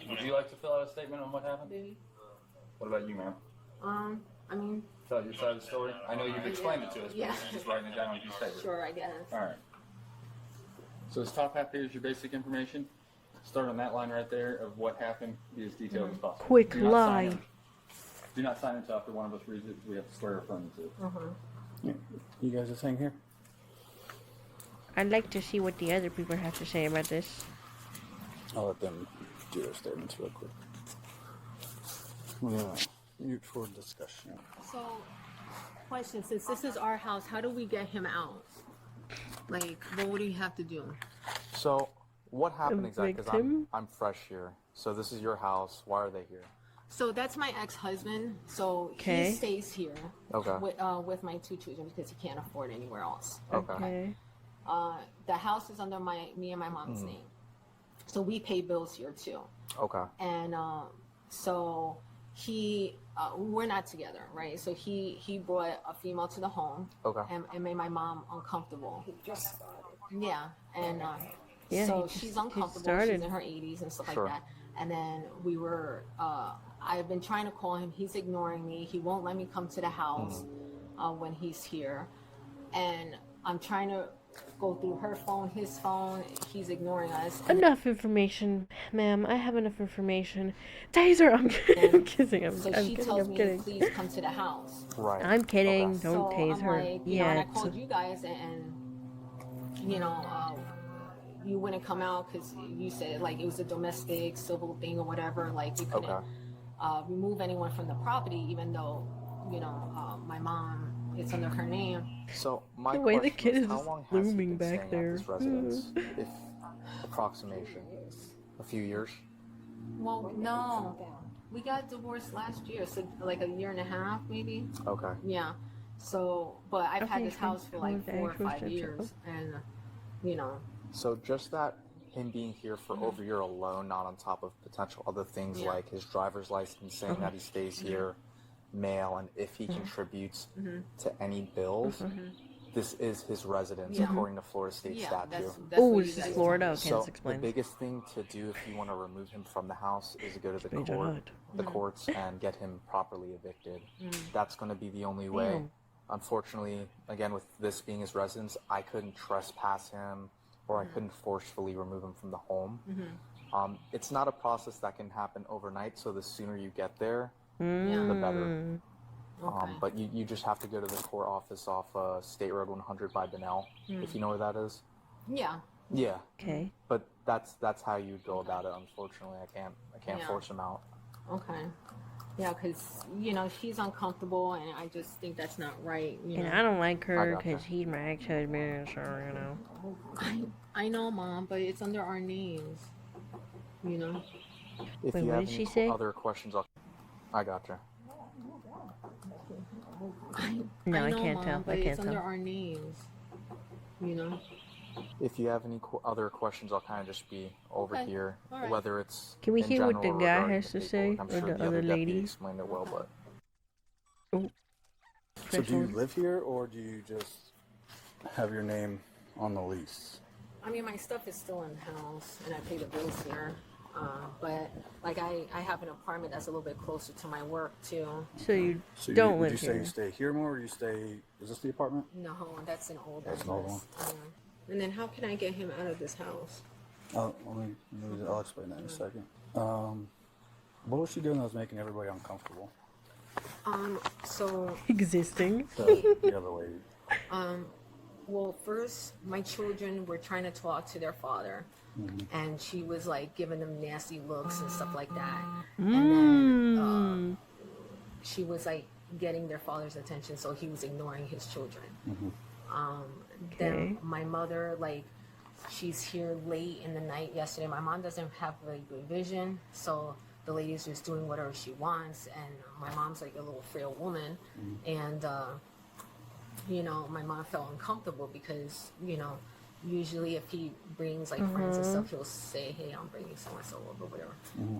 Would you like to fill out a statement on what happened? What about you, ma'am? I mean. Tell your side of the story. I know you've explained it to us, but Yeah. you're just writing it down on your paper. Sure, I guess. All right. So this top half here is your basic information. Start on that line right there of what happened. Be as detailed as possible. Quick Do not sign lie. it. Do not sign until after one of us reads it. We have to swear affirmative. Yeah. You guys just hang here. I'd like to see what the other people have to say about this. I'll let them do their statements real quick. We'll mute for discussion. So, question: since this is our house, how do we get him out? Like, what do you have to do? So, what happened exactly? Because victim? I'm fresh here. So this is your house. Why are they here? So that's my ex-husband. So Okay. he stays here Okay. with my two children because he can't afford anywhere else. Okay. The house is under me and my mom's name, so we pay bills here too. Okay. And so we're not together, right? So he brought a female to the home. Okay. And made my mom uncomfortable. Yeah, and Yeah, so he she's just- he uncomfortable. started. She's in her 80s and stuff Sure. like that. And then we were. I've been trying to call him. He's ignoring me. He won't let me come to the house when he's here, and I'm trying to go through her phone, his phone. He's ignoring us. And Enough information, ma'am. I have enough information. Taser. I'm kidding. I'm so kidding. she I'm tells kidding. me, please come to the house. Right. I'm kidding. Okay. Don't So tase I'm her like, you know, and I yet. called you guys, and you know, you wouldn't come out because you said like it was a domestic civil thing or whatever. Like you couldn't remove anyone from the property, even though you know my mom, it's under her name. So my The way the question kid is how just long has he looming been back staying there. at this residence? If approximation, a few years. Well, no, we got divorced last year, so like a year and a half, maybe. Okay. Yeah. So, but I've had Okay, this house for like the 4 or actual 5 structure. years, and you know. So just that him being here for over a year alone, not on top of potential other things Yeah. like his driver's license saying that he stays here, mail, and if he contributes to any bills, this is his residence Yeah. according to Florida State Yeah, statute. that's Oh, what this you is guys Florida? told me. Okay, So this explains. the biggest thing to do if you want to remove him from the house is to go to the Ranger court, Hood. the courts, and get him properly evicted. That's going to be the only way. Damn. Unfortunately, again, with this being his residence, I couldn't trespass him or I couldn't forcefully remove him from the home. It's not a process that can happen overnight, so the sooner you get there, the better. But you just have to go to the court office off State Road 100 by Benell, if you know where that is. Yeah. Yeah. Okay. But that's how you go about it. Unfortunately, I can't Yeah. force him out. Okay. Yeah, because, you know, she's uncomfortable, and I just think that's not right. You And know? I don't like her gotcha. because he's my ex-husband, so, you know. I know, Mom, but it's under our names. You know? If Wait, you what have did any she say? other questions, I gotcha. No, I know, can't Mom, tell. But I can't it's under tell. our names. You know? If you have any other questions, I'll kind of just be over Okay. here, All right. whether it's Can we in hear what the general or guy regarding has the to say, paperwork. I'm or sure the the other deputy lady? explained it well, but So do you live here, or do you just have your name on the lease? I mean, my stuff is still in the house, and I pay the bills here. But, like, I have an apartment that's a little bit closer to my work, too. So you So don't would live you say here. you stay here more, or you stay? Is this the apartment? No, that's an old That's an old one. address. And then how can I get him out of this house? I'll explain that in a second. What was she doing that was making everybody uncomfortable? So, Existing. The other way. well, first, my children were trying to talk to their father, and she was, like, giving them nasty looks and stuff like that. And then she was, like, getting their father's attention, so he was ignoring his children. Then my mother, like, she's here late in the night yesterday. My mom doesn't have very good vision, so the lady's just doing whatever she wants, and my mom's like a little frail woman, and you know, my mom felt uncomfortable because, you know, usually if he brings like friends and stuff, he'll say, hey, I'm bringing so-and-so over, whatever.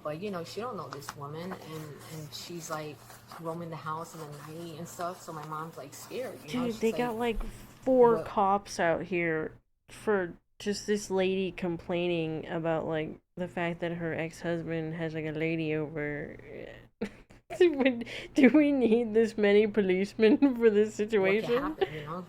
But, you know, she don't know this woman, and she's like roaming the house in the night and stuff, so my mom's like scared. You know? Dude, She's they like, got like 4 what- cops out here for just this lady complaining about like the fact that her ex-husband has like a lady over. Do we need this many policemen for this what situation? can happen, you know?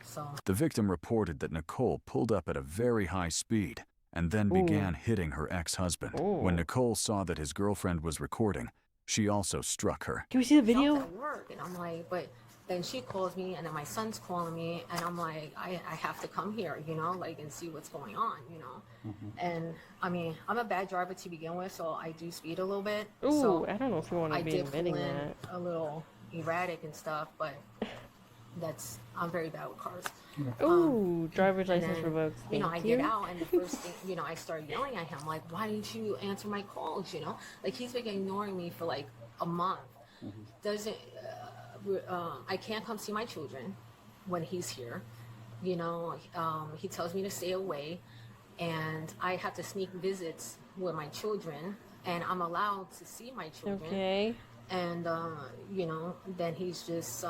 So The victim reported that Nicole pulled up at a very high speed and then began hitting her ex-husband. When Nicole saw that his girlfriend was recording, she also struck her. Can we see the I was video? at work, and I'm like, but then she calls me, and then my son's calling me, and I'm like, I have to come here, you know, like, and see what's going on, you know. And I mean, I'm a bad driver to begin with, so I do speed a little bit. Ooh, so I don't know if you want to I be did admitting pull in that. a little erratic and stuff, but I'm very bad with cars. Ooh, driver's And license then, revoked. You know, I Thank get you. out, and the first thing, you know, I start yelling at him, like, why didn't you answer my calls, you know? Like, he's been ignoring me for, like, a month. Doesn't, I can't come see my children when he's here. You know, he tells me to stay away, and I have to sneak visits with my children, and I'm allowed to see my children. Okay. And, you know, then he's just,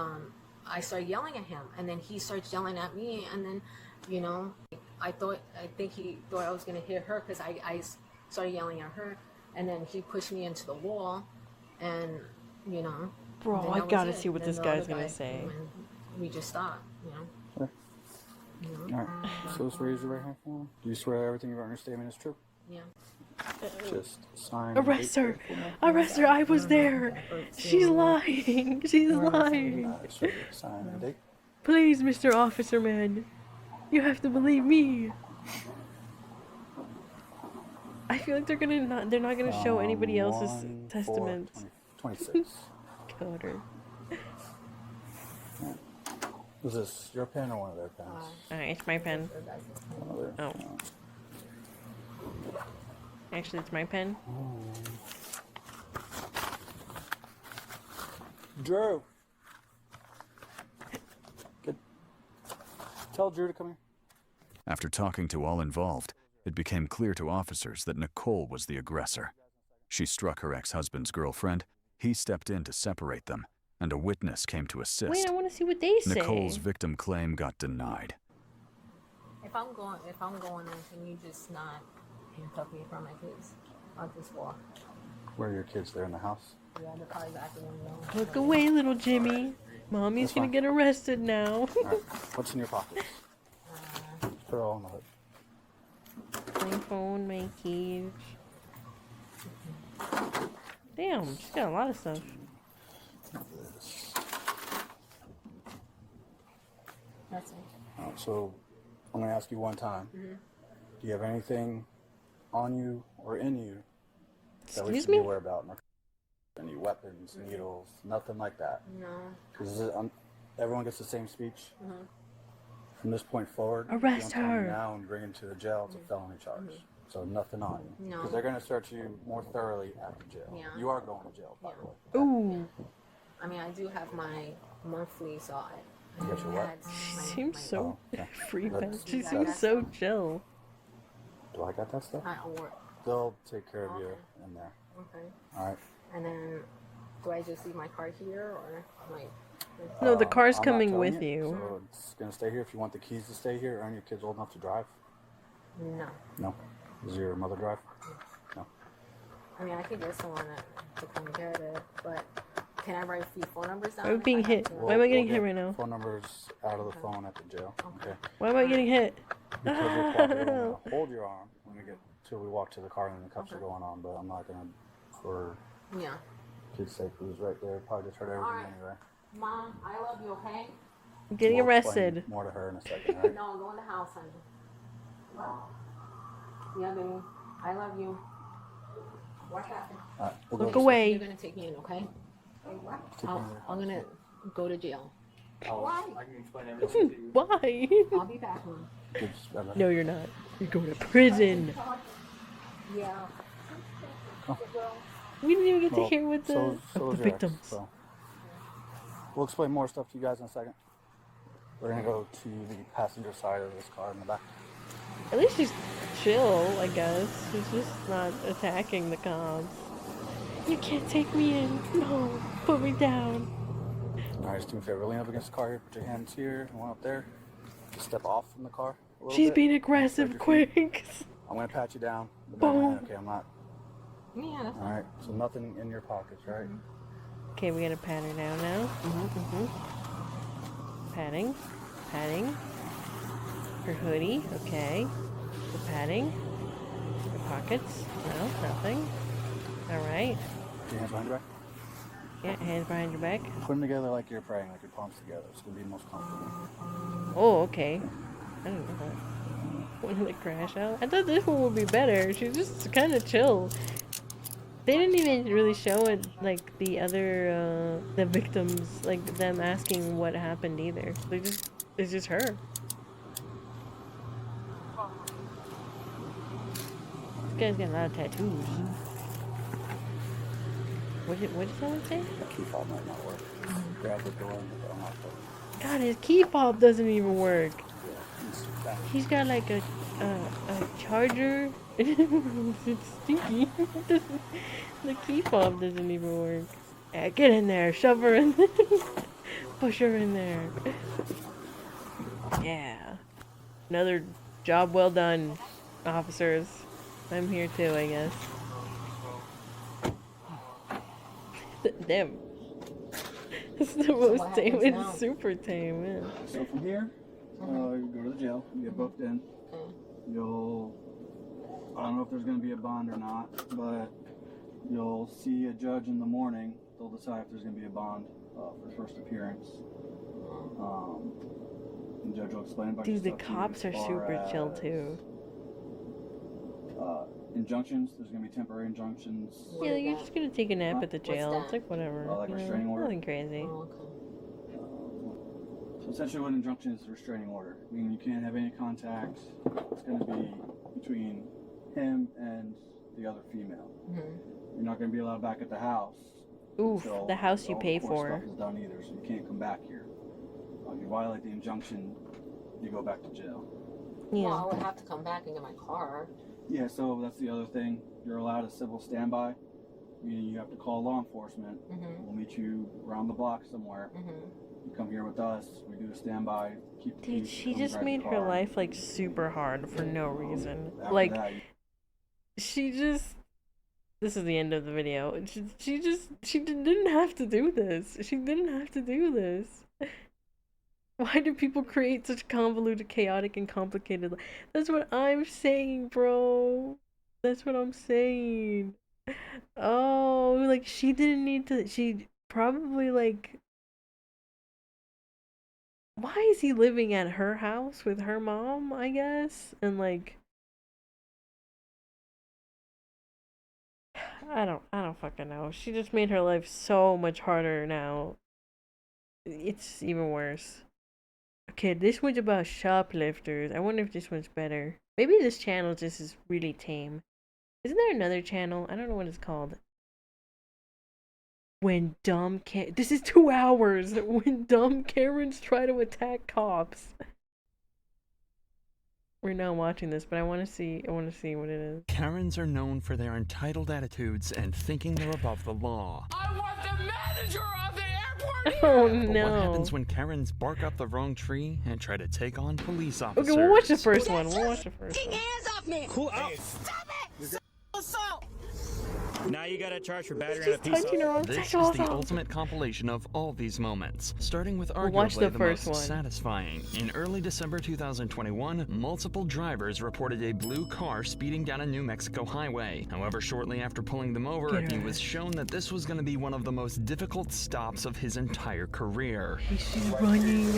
I start yelling at him, and then he starts yelling at me, and then, you know, I think he thought I was going to hit her because I started yelling at her, and then he pushed me into the wall, and, you know. Bro, then I that was gotta it. see what Then this the guy's other gonna guy say. came, and we just stopped, you know. All right. So let's raise your right hand for me. Do you swear everything you wrote in your statement is true? Yeah. Just sign. Arrest her! Arrest her! I was there! She's lying! She's lying! Sign and date. Please, Mr. Officer Man. You have to believe me. I feel like they're not gonna show anybody else's 1, 4, testaments. 26. Coder. Was this your pen or one of their pens? Alright, it's my pen. One of their- Oh. Actually, it's my pen. Drew. Good. Tell Drew to come here. After talking to all involved, it became clear to officers that Nicole was the aggressor. She struck her ex-husband's girlfriend, he stepped in to separate them, and a witness came to assist. Wait, I want to see what they say. Nicole's victim claim got denied. If I'm going in, can you just not handcuff me in front of my kids? I'll just walk. Where are your kids? They're in the house? Yeah, they're probably back in the window. Look away, little Jimmy. Mommy's That's gonna fine. get arrested now. Alright, what's in your pockets? Put it all in the hood. My phone, my keys. Damn, she's got a lot of stuff. That's it. So, I'm going to ask you one time. Mhm. Do you have anything on you or in you that we Excuse should me? be aware about? Any weapons, needles, nothing like that? No. Because everyone gets the same speech. Mhm. From this point forward, Arrest if you don't tell me her. now and bring him to the jail, it's a felony charge. So nothing on you. No. Because they're going to search you more thoroughly at the jail. Yeah. You are going to jail, by the way. Ooh. I mean, I do have my monthly, so I You got your what? had She my- seems my- so okay. free That's- bent. She that's- seems so chill. Do I got that stuff? I work. They'll take care of you Okay. in there. Okay. All right. And then, do I just leave my car here, or like? No, the car's I'm not coming telling with you. So it's going to stay here. If you want the keys to stay here, aren't your kids old enough to drive? No. No. Does your mother drive? No. I mean, I could get someone to come get it, but can I write a few phone numbers down? I'm if being I have hit. to? Why am I getting We'll hit get right now? Phone numbers out of the phone at the jail. Okay. Why am I getting hit? Because we're probably going to hold your arm when we get till we walk to the car and then the cuffs are going on. But I'm not going to, for Yeah. kids' sake, who's right there, probably just heard everything All right. anyway. Mom, I love you. Okay. I'm getting We'll explain arrested. more to her in a second, all right? No, go in the house, honey. Yeah, baby. I love you. What happened? All right, we'll Look go. away. You're gonna take me in, okay? I'm gonna go to jail. I can explain everything to you. Why? I'll be back, Mom. No, you're not. You're going to prison. Yeah. We didn't even get to Well, hear what the, so of is the your ex, victims. so. We'll explain more stuff to you guys in a second. We're gonna go to the passenger side of this car in the back. At least she's chill, I guess. She's just not attacking the cops. You can't take me in. No, put me down. Alright, just do me a favor. Lean up against the car here. Put your hands here and one up there. Just step off from the car a little She's bit. being aggressive, Spread your feet. quick. I'm gonna pat you down. The back of my Boom. hand. Okay, I'm not. Yeah, that's Alright, so nothing in your pockets, right? Okay, we gotta pat her down now. Patting. Patting. Her hoodie. Okay. The patting. Her pockets. No, nothing. Alright. Put your hands behind your back. Yeah, hands behind your back. Put them together like you're praying, like your palms together. It's gonna be most comfortable. Oh, okay. I didn't know that. When they crash out. I thought this one would be better. She's just kind of chill. They didn't even really show it, like, the other, the victims, like, them asking what happened either. It's just her. This guy's got a lot of tattoos. What did someone say? The key fob might not work. Grab the door and get on off. God, his key fob doesn't even work. It's back. He's got like a charger. It's stinky. The key fob doesn't even work. Yeah, get in there, shove her in there, push her in there. Yeah, another job well done, officers. I'm here too, I guess. Damn. This is the most tame. It's super tame, man. So from here, you go to the jail. You get booked in. You'll. I don't know if there's going to be a bond or not, but you'll see a judge in the morning. They'll decide if there's going to be a bond for first appearance. The judge will explain about Dude, the cops are super chill too. Injunctions. There's going to be temporary injunctions. Yeah, you're just gonna take a nap at the jail. It's like whatever. Like you know, restraining order? Nothing crazy. So essentially what an injunction is a restraining order. Meaning you can't have any contact. It's going to be between him and the other female. You're not going to be allowed back at the house. Oof, until the house you all pay the court for. stuff is done either, so you can't come back here. You violate the injunction, you go back to jail. Yeah. Well, I would have to come back and get my car. Yeah, so that's the other thing. You're allowed a civil standby. you have to call law enforcement. We'll meet you around the block somewhere. You come here with us. We do a standby. Keep the Dude, peace, she come just drive the made her car. life like super hard for no reason. After Like, that, she just. This is the end of the video. She didn't have to do this. She didn't have to do this. Why do people create such convoluted, chaotic, and complicated? That's what I'm saying, bro. That's what I'm saying. Oh, like she didn't need to. She probably like. Why is he living at her house with her mom, I guess? And like I don't fucking know. She just made her life so much harder now. It's even worse. Okay, this one's about shoplifters. I wonder if this one's better. Maybe this channel just is really tame. Isn't there another channel? I don't know what it's called. When dumb this is 2 hours. When dumb Karens try to attack cops. We're now watching this, but I want to see what it is. Karens are known for their entitled attitudes and thinking they're above the law. I want the manager of the airport! Oh But no. what happens when Karens bark up the wrong tree and try to take on police officers? Okay, we'll watch the first one. We'll watch the first one. Hands off me! Cool out. Stop it! Assault! Now you gotta charge for battery She's on a piece touching her own This is sexual the assault. ultimate compilation of all these moments, starting with We'll watch arguably the the first most one. satisfying. In early December 2021, multiple drivers reported a blue car speeding down a New Mexico highway. However, shortly after pulling them over, Get he her. was shown that this was going to be one of the most difficult stops of his entire career. She's running.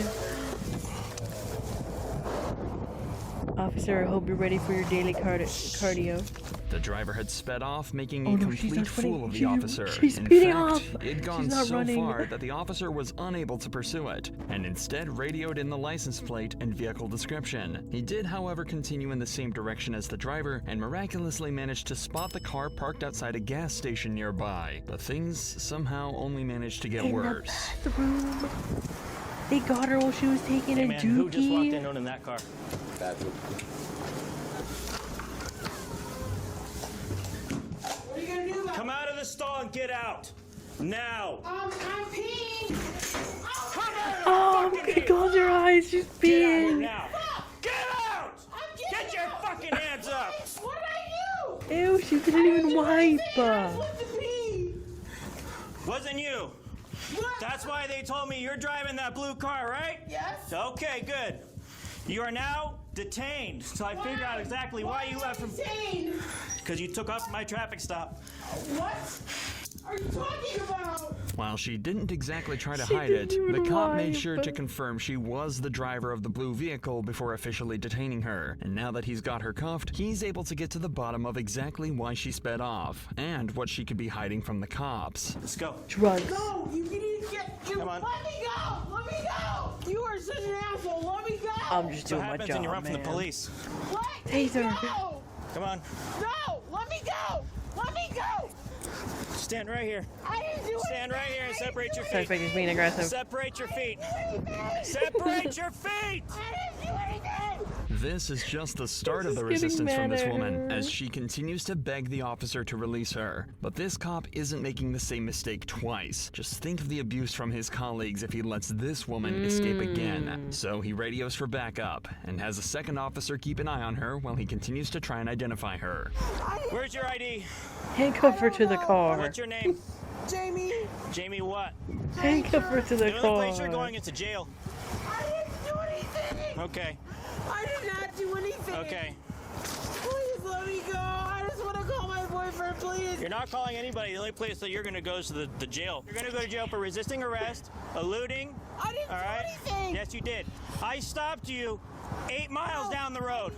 Officer, I hope you're ready for your daily cardio. The driver had sped off, making Oh a no, she's complete not running. fool of the She's- officer. she's In speeding fact, off. it had gone She's not so running. far that the officer was unable to pursue it, and instead radioed in the license plate and vehicle description. He did, however, continue in the same direction as the driver, and miraculously managed to spot the car parked outside a gas station nearby. But things somehow only managed to get In the worse. bathroom. They got her while she was taking Hey a man, who just walked dookie. in owning that car? What are you gonna do about Come out of the stall and get out! Now! I'm peeing! Oh, close your eyes. She's Get out here peeing. now! Get out! Get your fucking hands up! What did I do? Ew, she didn't even wipe. Wasn't you? That's why they told me you're driving that blue car, right? Yes. Okay, good. You are now detained. So I figured out exactly why you left from. Detained? Because you took off my traffic stop. What are you talking about? While she didn't exactly try to She hide it, didn't the even cop lie, made sure to but- confirm she was the driver of the blue vehicle before officially detaining her. And now that he's got her cuffed, he's able to get to the bottom of exactly why she sped off and what she could be hiding from the cops. Let's go. Drugs. No, you can get you. Come on. Let me go! Let me go! You are such an asshole. Let me go! I'm just So doing what my happens job, when you run from the man. police? Let me Taser. go! Come on. No! Let me go! Let me go! Stand right here. I didn't do Stand right here and separate your feet. Suspect is being aggressive. Separate your feet. Separate your feet! I didn't do anything! This is just the start of the He's getting resistance from mad this at woman her. as she continues to beg the officer to release her. But this cop isn't making the same mistake twice. Just think of the abuse from his colleagues if he lets this woman escape again. So he radios for backup and has a second officer keep an eye on her while he continues to try and identify her. Where's your ID? Handcuff her to the car. What's your name? Jamie! Jamie what? Handcuff her to the The car. only place you're going is to jail. I didn't do anything! Okay. I did not do anything! Okay. Please let me go! I just want to call my boyfriend, please! You're not calling anybody. The only place that you're going to go is to the jail. You're going to go to jail for resisting arrest, eluding. I didn't All right? do anything! Yes, you did. I stopped you 8 miles down the road.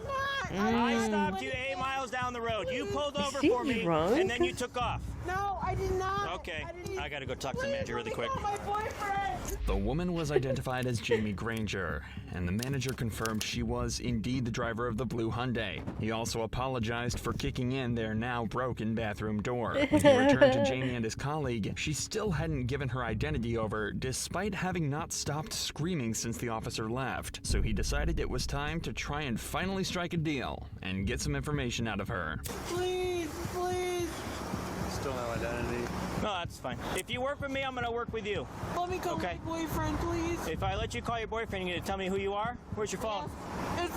Not. I stopped you 8 miles down the road. You pulled over she for me, drunk? and then you took off. No, I did not! Okay. I got to go talk to the manager really quick. My boyfriend! The woman was identified as Jamie Granger, and the manager confirmed she was indeed the driver of the blue Hyundai. He also apologized for kicking in their now broken bathroom door. When he returned to Jamie and his colleague, she still hadn't given her identity over, despite having not stopped screaming since the officer left. So he decided it was time to try and finally strike a deal and get some information out of her. Please, please! Still no identity. It's fine. If you work with me, I'm gonna work with you. Let me call my boyfriend, please. If I let you call your boyfriend, you're gonna tell me who you are? Where's your phone? I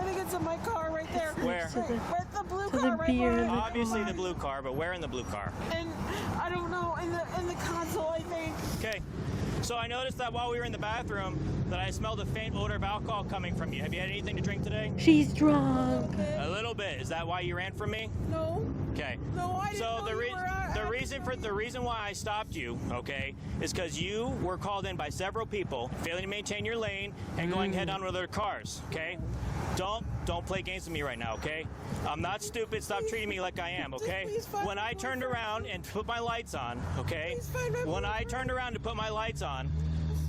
think it's in my car right there. Where? Right, the blue car right behind. Obviously the blue car, but where in the blue car? And I don't know, in the console, I think. Okay. So I noticed that while we were in the bathroom, that I smelled a faint odor of alcohol coming from you. Have you had anything to drink today? She's drunk. A little bit. Is that why you ran from me? No. Okay. No, I didn't So know the reason why I stopped you, okay, is because you were called in by several people failing to maintain your lane and going head on with other cars. Okay. Don't play games with me right now, okay? I'm not stupid. Stop treating me like I am, okay? When I turned around and put my lights on, okay? When I turned around to put my lights on,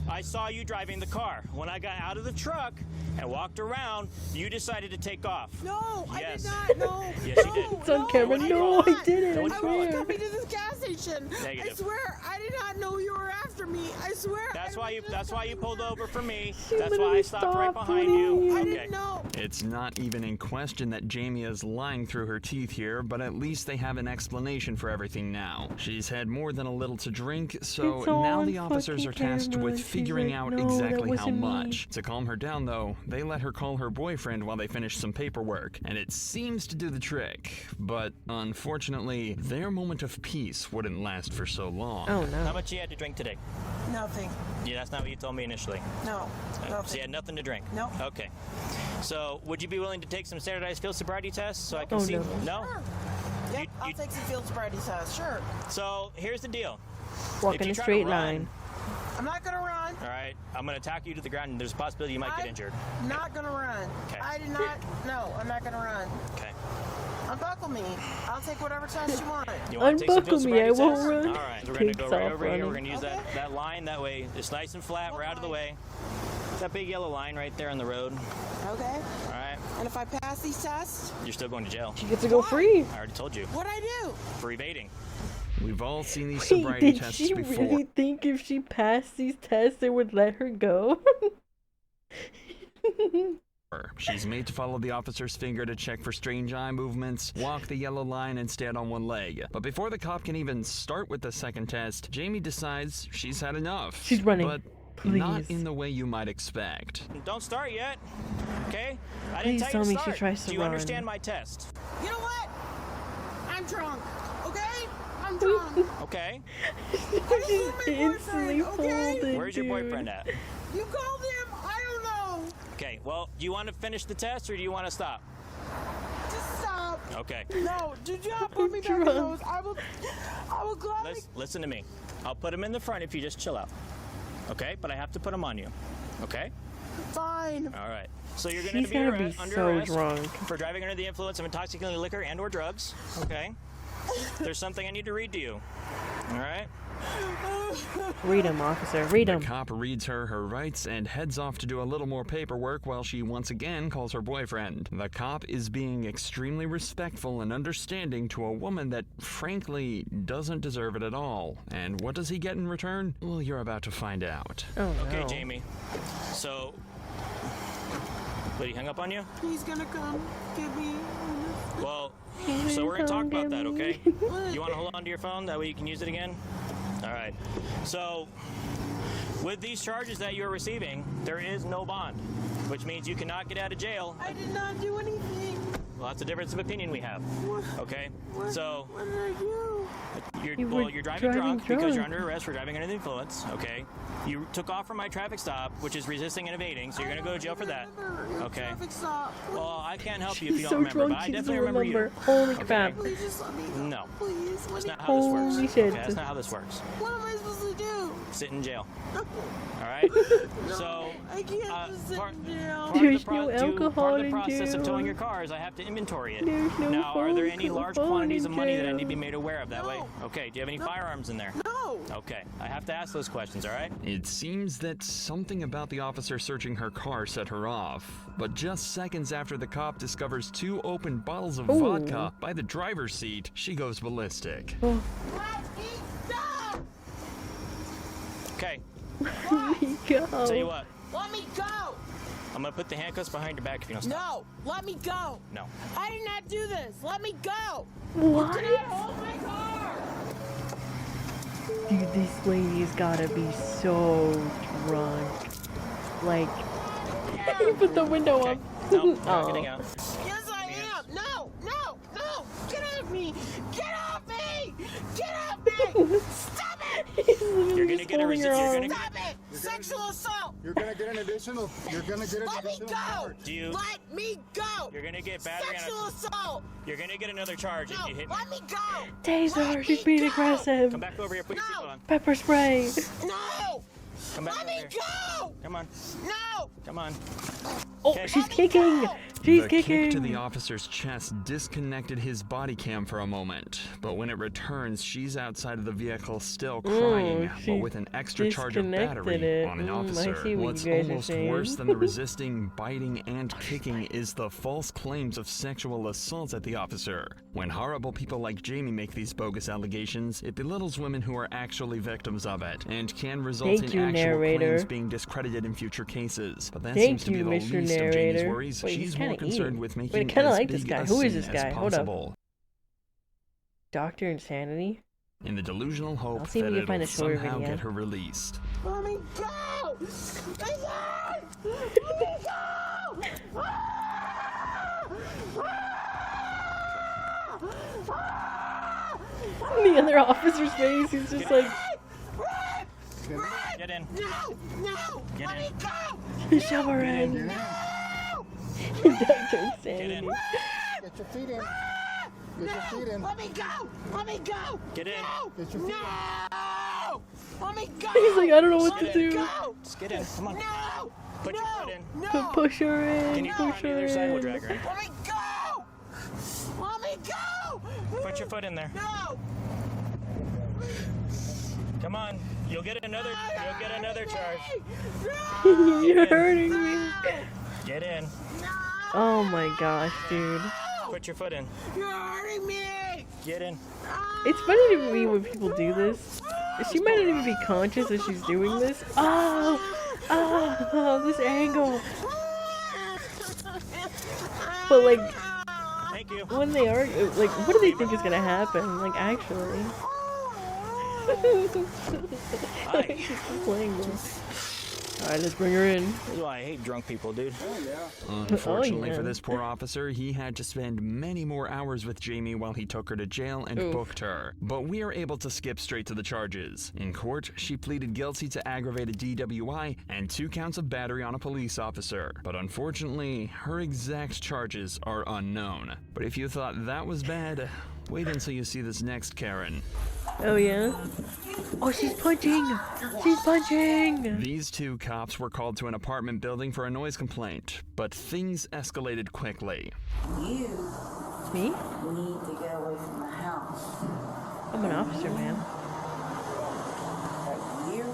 I saw you driving the car. When I got out of the truck and walked around, you decided to take off. No, Yes. I did not. No. Yes, you did. It's on camera. No, I didn't. I I was swear. coming to this gas station. Negative. I swear, I did not know you were after me. I swear. That's why you pulled over for me. She That's why I literally stopped right stopped behind you. me. I Okay. didn't know. It's not even in question that Jamie is lying through her teeth here, but at least they have an explanation for everything now. She's had more than a little to drink, so It's all now on the officers fucking are tasked camera. with She's figuring like, out "No, that exactly how wasn't me." much. To calm her down, though, they let her call her boyfriend while they finish some paperwork, and it seems to do the trick. But unfortunately, their moment of peace wouldn't last for so long. Oh no. How much you had to drink today? Nothing. Yeah, that's not what you told me initially. No. So Nothing. you had nothing to drink? No. Okay. So would you be willing to take some standardized field sobriety tests so I can Oh, see? no. No? Sure. Yep, I'll take some field sobriety tests. Sure. So here's the deal. Walk If in you a try to straight run, line. I'm not gonna run. All right, I'm gonna tack you to the ground, and there's a possibility you might get injured. Not gonna run. Okay. I did not. No, I'm not gonna run. Okay. Unbuckle me. I'll take whatever test you want. You want to take some Unbuckle field me, I sobriety won't tests? run. All right, so we're gonna go Takes right off over here. We're running. gonna use that line. That way, it's nice and flat. We're out of the way. That big yellow line right there on the road. Okay. All right. And if I pass these tests, You're still going to jail. She gets to go free. I already told you. what'd I do? For evading. We've all seen these Wait, sobriety did tests she before. really think if she passed these tests, they would let her go? She's made to follow the officer's finger to check for strange eye movements, walk the yellow line, and stand on one leg. But before the cop can even start with the second test, Jamie decides she's had enough. She's running. But not in the way you might expect. Don't start yet. Okay? I Please didn't tell tell you me to she start. tries to Do you run. understand my test? You know what? I'm drunk. Okay? I'm drunk. Okay. I Just instantly folded. Where's your boyfriend at? You called him. I don't know. Okay, well, do you want to finish the test or do you want to stop? Just stop. Okay. No, do not put me back in those. I will gladly. Listen to me. I'll put him in the front if you just chill out. Okay? But I have to put him on you. Okay? Fine. All right. So you're going She's to be, gotta be under so arrest drunk. for driving under the influence of intoxicating liquor and/or drugs. Okay? There's something I need to read to you. All right? Read him, officer. Read him. The cop reads her rights and heads off to do a little more paperwork while she once again calls her boyfriend. The cop is being extremely respectful and understanding to a woman that, frankly, doesn't deserve it at all. And what does he get in return? Well, you're about to find out. Oh, Okay, Jamie. So, what, he hung up on you? He's gonna come get me. Well, so we're going to talk about that, okay? You want to hold on to your phone? That way you can use it again? All right. So, with these charges that you're receiving, there is no bond, which means you cannot get out of jail. I did not do anything. Well, that's a difference of opinion we have. Okay? So, What did I do? you're driving drunk because you're under arrest for driving under the influence, okay? You took off from my traffic stop, which is resisting and evading, so you're going to go to jail for that. Okay? Traffic stop. Well, I can't help you if you She's don't so remember, drunk, but I she definitely doesn't remember remember. you. Holy Okay? crap. Please just let me go. No. Please. That's not how this works. Holy shit. Okay, that's not how this works. What am I supposed to do? Sit in jail. All right? So, I can't just sit in jail. There's no alcohol part of the in process of jail. towing your car is I have to inventory it. There's no Now, are there phone any large phone quantities in of money that I jail. need to be made aware of that way? Okay, do you have any firearms in there? No. Okay, I have to ask those questions, all right? It seems that something about the officer searching her car set her off. But just seconds after the cop discovers 2 open bottles of Ooh. vodka by the driver's seat, she goes ballistic. Oh. Okay, Let me go. tell you what, Let me go. I'm gonna put the handcuffs behind your back if you don't stop. No. Let me go. No. I did not do this. Let me go. What? You cannot hold my car. Dude, this lady's gotta be so drunk. Like, you put the window up. No, Oh. getting out. Yes, I am. No, no, no. Get off me. Get off me. Get off me. Stop it. You're gonna get a resist. You're gonna Stop it. Sexual assault. You're gonna get an additional. You're gonna get an Let me additional go. charge. Do you? Let me go. You're gonna get battery Sexual on assault. You're gonna get another charge if you hit me. Let me go. Taser, she's being aggressive. Come back over here. Put your seatbelt on. Pepper spray. No. Come back Let over me here. go. Come on. No. Come on. Oh, she's kicking. She's The kicking. kick to the officer's chest disconnected his body cam for a moment, but when it returns, she's outside of the vehicle still crying, but she with an extra charge of disconnected battery it. on an I officer. see what What's you guys are almost saying. worse than the resisting, biting, and kicking is the false claims of sexual assault at the officer. When horrible people like Jamie make these bogus allegations, it belittles women who are actually victims of it, and can result Thank in you, actual narrator. claims being discredited in future cases. But that Thank seems to be you, the Mr. least of Jamie's Narrator. worries. Wait, he's She's more kinda concerned eating. with making Wait, I kinda as like this big guy. a Who is scene this as guy? Hold up. possible, Dr. Insanity? in the delusional hope I'll see if that we can find it'll a shorter somehow video. get her released. Let me go. Listen. Let me go. The other officer's face, he's just like, Get in. No. No. Get Let in. me go. shove her in. No. Dr. Insanity. Get your feet in. Get your feet in. Let me go. Let me go. Get in. No. Get your feet No. Let me go. He's like, I don't know what Let to me do. go. Just get in. Come on. No. Put your foot in. No. Push her in. Can you Push climb the her other side? We'll in. drag her in. Let me go. Let me go. Put your foot in there. No. Come on. You'll get another. You'll get another charge. You're hurting me. Get in. Oh my gosh, dude. Put your foot in. You're hurting me. Get in. It's funny to me when people do this. She might not even be conscious that she's doing this. Oh, this angle. But like, Thank you. when they argue, like, what do they think is gonna happen? Like, actually. Hi. She's just playing this. Alright, let's bring her in. This is why I hate drunk people, dude. Unfortunately Oh, for yeah. this poor officer, he had to spend many more hours with Jamie while he took her to jail and Oof. booked her. But we are able to skip straight to the charges. In court, she pleaded guilty to aggravated DWI and 2 counts of battery on a police officer. But unfortunately, her exact charges are unknown. But if you thought that was bad, wait until you see this next Karen. Oh yeah? Oh, she's punching! She's punching! These 2 cops were called to an apartment building for a noise complaint, but things escalated quickly. You Me? need to get away from the house. I'm an officer, man. You?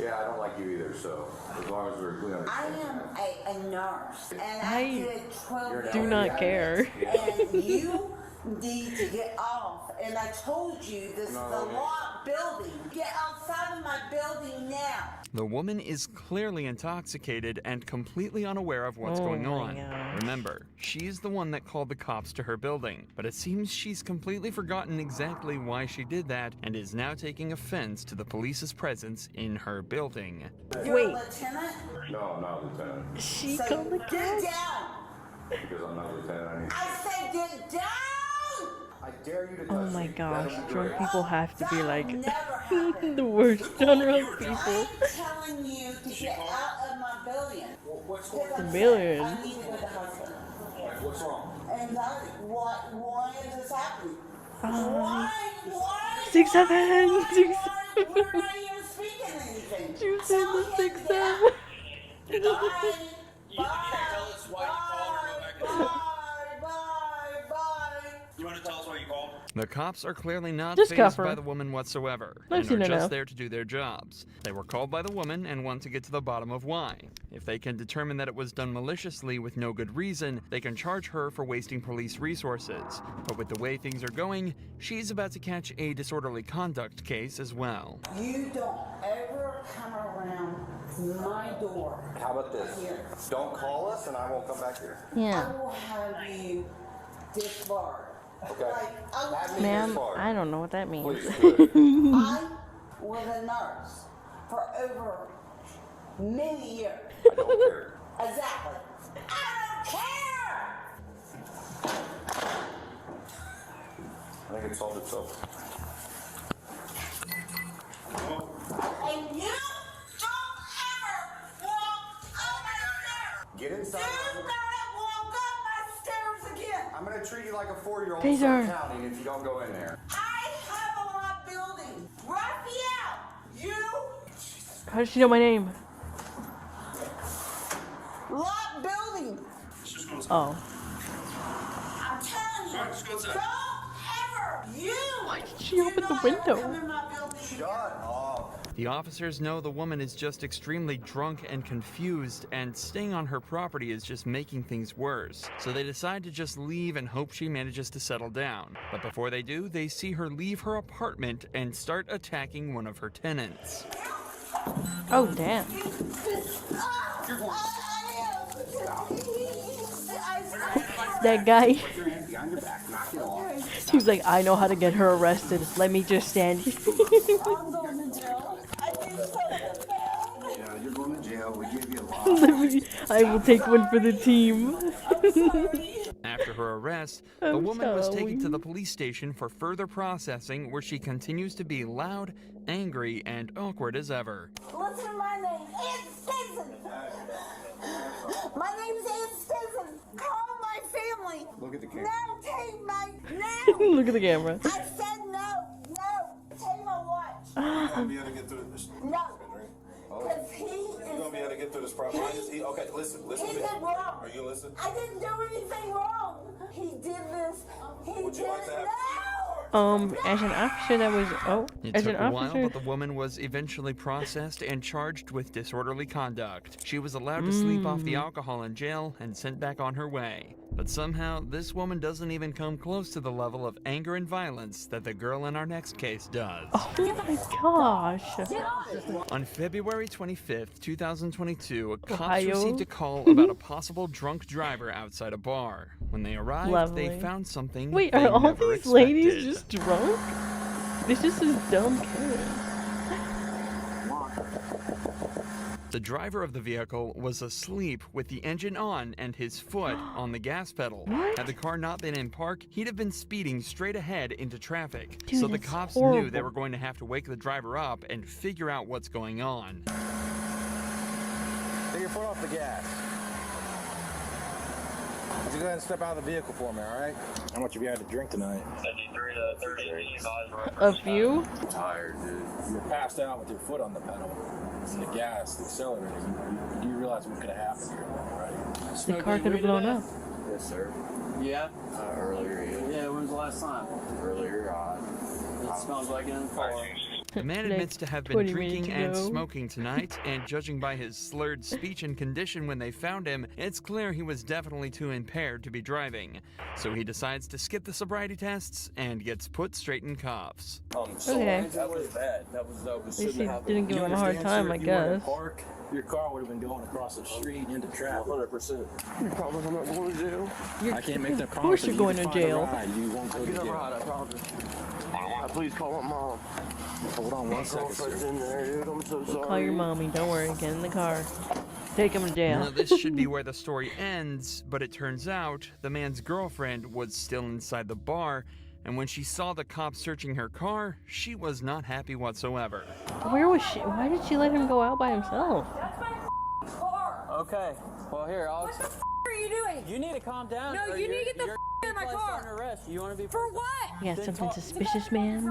Yeah, I don't like you either, so as long as we're clear. I am a nurse, and I I did 12 do not care. And you need to get off. And I told you this is a locked building. Get outside of my building now. The woman is clearly intoxicated and completely unaware of what's going my on. gosh. Remember, she's the one that called the cops to her building, but it seems she's completely forgotten exactly why she did that and is now taking offense to the police's presence in her building. You're Wait. a lieutenant? No, I'm not a lieutenant. She So called the get cops? down. Because I'm not a lieutenant. I said get down. I dare you to touch Oh my me. gosh, That'll be drunk great. people have to be like Never happened. the worst genre of people. I'm telling you to get out of my building. What's going on? Million. I need to go to the hospital. What's wrong? Anxiety. Why is this happening? Why? 6 7 6 We're not even speaking anything. She was in the 6 7. Bye. You tell us why you called or go back inside. Bye. You want to tell us why you called? The cops are clearly not Just cuff fazed her. by the woman whatsoever, I've and seen are just enough. there to do their jobs. They were called by the woman and want to get to the bottom of why. If they can determine that it was done maliciously with no good reason, they can charge her for wasting police resources. But with the way things are going, she's about to catch a disorderly conduct case as well. You don't ever come around my door. How about this? Here. Don't call us and I won't come back here. Yeah. I will have you disbarred. Okay. Like, I will Have me Ma'am, disbarred. I don't know what that means. Please, good. I was a nurse for over many years. I don't care. Exactly. I don't care! I think it solved itself. And you don't ever walk up my stairs! Get inside. Do not walk up my stairs again! I'm gonna treat you like a 4-year-old Taser. in county if you don't go in there. I have a lot building. Raphael, you How does she know my name? lot building. Oh. I'm telling you, Just go inside. don't ever, you Why did she open the window? come in my building. Shut up. The officers know the woman is just extremely drunk and confused, and staying on her property is just making things worse. So they decide to just leave and hope she manages to settle down. But before they do, they see her leave her apartment and start attacking one of her tenants. Oh, damn. That guy. He was like, I know how to get her arrested. Let me just stand here. Yeah, you're going to jail. We give you a lot. I will take one for the team. After her arrest, I'm the woman was taken to sorry. the police station for further processing, where she continues to be loud, angry, and awkward as ever. Listen to my name, Ed Stinson. My name's Ed Stinson. Call my family. Look at the camera. Now take my, now. Look at the camera. I said no, take my watch. You're gonna be able to get through this. No. Because he You're gonna be able to get through this problem. Okay, listen he to me. did wrong. Are you listening? I didn't do anything wrong. He did this. He Would did you like to it. have- No. As an officer that was, It as took an a while, officer. but the woman was eventually processed and charged with disorderly conduct. She was allowed to sleep off the alcohol in jail and sent back on her way. But somehow, this woman doesn't even come close to the level of anger and violence that the girl in our next case does. Oh my gosh. On February 25th, 2022, cops Ohio? received a call about a possible drunk driver outside a bar. When they arrived, Lovely. they found something Wait, they are all never these ladies expected. just drunk? This is just dumb Karen. The driver of the vehicle was asleep with the engine on and his foot on the gas pedal. What? Had the car not been in park, he'd have been speeding straight ahead into traffic. Dude, so the that's cops knew they horrible. were going to have to wake the driver up and figure out what's going on. Take your foot off the gas. Would you go ahead and step out of the vehicle for me, all right? How much have you had to drink tonight? 73 to 30. A few? I'm tired, dude. You're passed out with your foot on the pedal. And the gas, the accelerator. You realize what could have happened here, right? The car could have blown up. Yes, sir. Yeah? Earlier, Yeah, when was the last time? Earlier, It smells like it in the car. The man admits to have been 20 minutes drinking and ago. smoking tonight, and judging by his slurred speech and condition when they found him, it's clear he was definitely too impaired to be driving. So he decides to skip the sobriety tests and gets put straight in cuffs. Okay. That was bad. That was At least shouldn't he have happened. didn't give You him a hard understand, time, sir? I If you were in a guess. park, your car would have been going across the street into traffic. 100%. You promise I'm not going to jail? I can't make that Of promise. course but you're you going can to find a jail. ride. You won't go to jail. I promise. Please call my mom. Hold on one second, sir. In there, dude. I'm so sorry. Call your mommy. Don't worry. Get in the car. Take him to jail. Now, this should be where the story ends, but it turns out the man's girlfriend was still inside the bar, and when she saw the cops searching her car, she was not happy whatsoever. Where was she? Why did she let him go out by himself? Okay. Well, here, I'll. What the are you doing? You need to calm down. No, or you need you're- to get the you're out of my placed car. under arrest. You want to be For what? You got Then something talk- suspicious, man?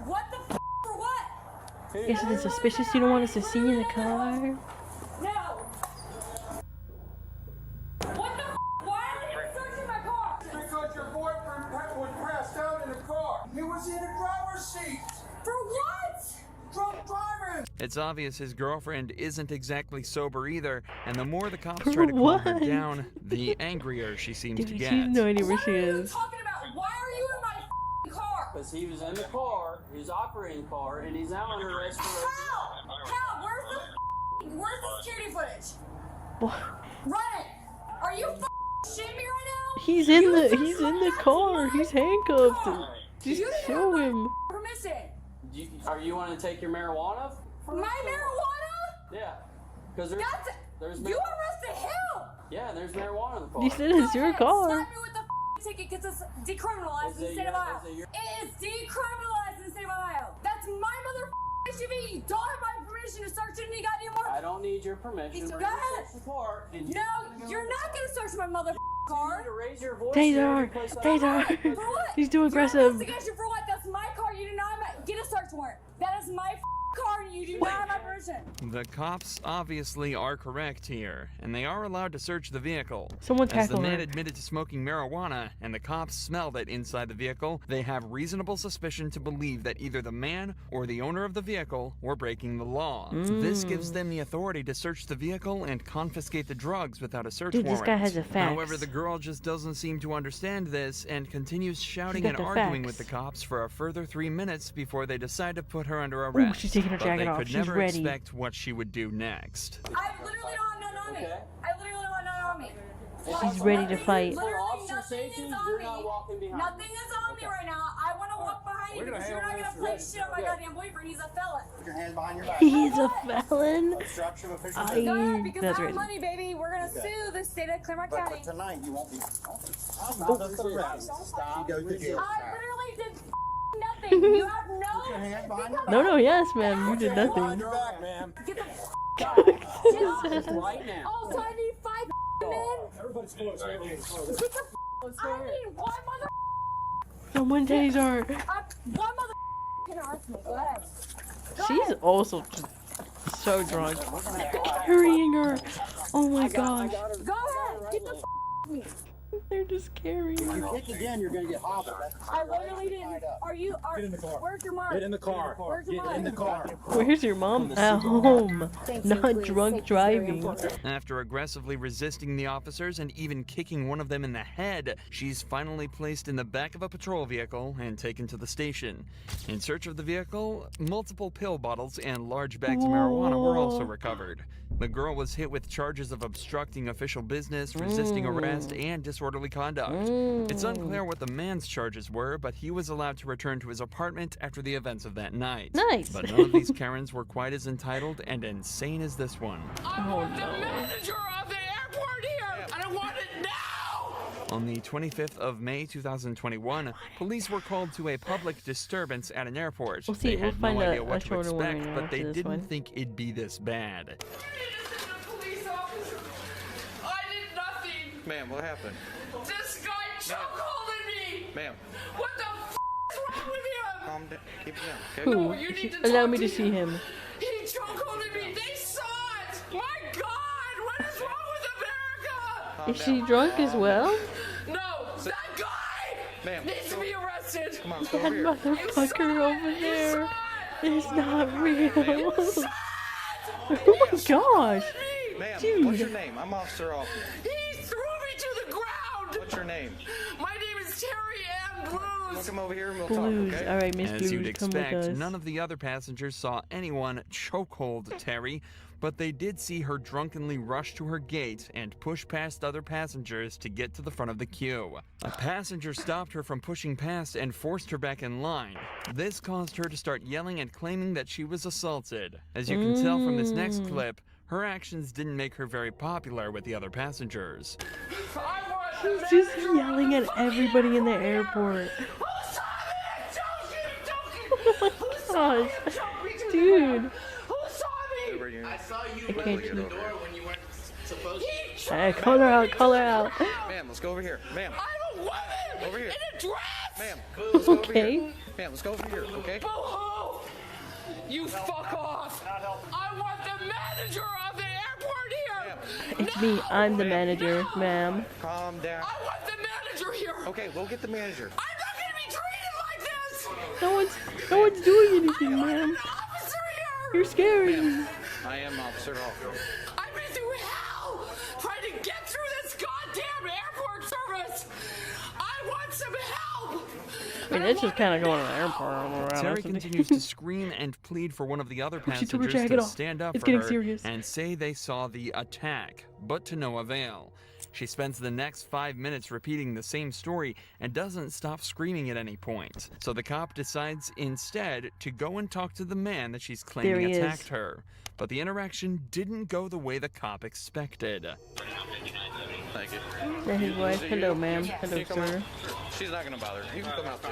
What the for what? You got something suspicious you don't want us to see in the car? No. What the why are you searching my car? Because your boyfriend was passed out in the car. He was in the driver's seat. For what? Drunk driving. It's obvious his girlfriend isn't exactly sober either, and the more the cops For try to calm her what? down, the angrier she seems Dude, to she get. has no idea where she is. Talking about why are you in my car? Because he was in the car, he's operating the car, and he's out under arrest for. How? Where's the security footage? What? Run it! Are you shitting me right now? He's in the car. He's handcuffed. Just show him. Permission. Are you want to take your marijuana? My marijuana? Yeah. Because there's You arrested him! Yeah, there's marijuana in the car. You said it's your car. Slap me with the ticket because it's decriminalized in the state of Ohio. It is decriminalized in the state of Ohio. That's my SUV. You don't have my permission to search any goddamn more. I don't need your permission. Go ahead. No, you're not gonna search my car. You need to raise your voice. Taser! Taser! For what? He's too For aggressive. investigation for what? That's my car. You do not have get a search warrant. That is my car and you do not have my permission. The cops obviously are correct here, and they are allowed to search the vehicle. Someone As the tackle man her. admitted to smoking marijuana, and the cops smelled it inside the vehicle, they have reasonable suspicion to believe that either the man or the owner of the vehicle were breaking the law. This gives them the authority to search the vehicle and confiscate the drugs without a search Dude, warrant. this guy has the facts. However, the girl just doesn't seem to understand this and continues shouting got and the arguing facts. with the cops for a further 3 minutes before they decide to put her under Ooh, arrest. she's taking her But jacket they off. could She's never ready. expect what she would do next. I literally don't have none on me. I literally don't have none on me. She's ready to fight. Literally nothing is on me. Nothing is on me right now. I want to walk behind you because you're not going to play shit on my goddamn boyfriend. He's a felon. Put your hands behind your back. He's a felon. Obstruction of official I- business. Go ahead, because That's I have right. money, baby. We're going to sue the state of Claremont But County. tonight you won't be. Stop the arrest. She goes to jail. I literally did nothing. You have no. Put your hands behind your back. No, yes, ma'am. You did Behind nothing. your back, ma'am. Get the Right now. Oh, so I need 5 men? Everybody's close. Everybody's close. Get the I need one mother. Someone taser. One mother can arrest me. Go ahead. She's also just so drunk. Carrying her. Oh my gosh. Go ahead. Get the me. They're just carrying If her. you kick again, you're gonna get hobbled. I literally didn't. Are you? Get in the car. Where's your mom? Get in the car. Where's your Get mom? in the car. Where's your mom? At home. Not drunk driving. After aggressively resisting the officers and even kicking one of them in the head, she's finally placed in the back of a patrol vehicle and taken to the station. In search of the vehicle, multiple pill bottles and large bags of marijuana were also recovered. The girl was hit with charges of obstructing official business, resisting arrest, and disorderly conduct. It's unclear what the man's charges were, but he was allowed to return to his apartment after the events of that night. Nice. But none of these Karens were quite as entitled and insane as this one. Oh no. Manager of the airport here, and I want it now! On the 25th of May 2021, police were called to a public disturbance at an airport. We'll see, They we'll had find no a idea what to shorter one expect, but they after this didn't one. think it'd be this bad. Police officer, I did nothing. Ma'am, what happened? This guy chokeholded me. Ma'am, What the is wrong with him? calm down. Keep it down, okay? Who? No, you need to Allow talk me to to see him. He chokeholded me. They saw it. My God, what is wrong with America? Calm Is down. she drunk as well? No, that guy Ma'am, needs to be arrested. Come on, let's go That over here. motherfucker over there is not real. Oh my gosh. Ma'am, Dude. what's your name? I'm Officer Hoffman. He threw me to the ground. What's your name? My name is Terry Ann Blues. We'll come over here and we'll Blues. talk, okay? Alright, Miss As Blues, you'd come with expect, us. none of the other passengers saw anyone chokehold Terry, but they did see her drunkenly rush to her gate and push past other passengers to get to the front of the queue. A passenger stopped her from pushing past and forced her back in line. This caused her to start yelling and claiming that she was assaulted. As you can tell from this next clip, her actions didn't make her very popular with the other passengers. She's just yelling at everybody in the airport. Oh my gosh. Dude. I saw you I can't the door when you weren't supposed to. Alright, call her out, call her out. Ma'am, let's go over here. Ma'am. I'm a woman Over here. in a dress. Ma'am, let's go over Okay. here. Ma'am, let's go over here, okay? Boo-hoo! You fuck off! I want the manager of the airport here! It's me, I'm the manager, ma'am. Calm down. I want the manager here! Okay, we'll get the manager. I'm not gonna be treated like this! No one's doing anything, ma'am. Officer here! You're scary. I am Officer Hoffman. I've been through hell trying to get through this goddamn airport service! I want some help! I mean, it's just kind of going to the airport all around. Terry or something. continues to scream and plead for one of the other She took her passengers jacket to off. stand up It's for getting her serious. and say they saw the attack, but to no avail. She spends the next 5 minutes repeating the same story and doesn't stop screaming at any point. So the cop decides instead to go and talk to the man that she's claiming attacked her. But the interaction didn't go the way the cop expected. Thank you. And his wife, hello ma'am, hello sir. She's not gonna bother. You can come out too.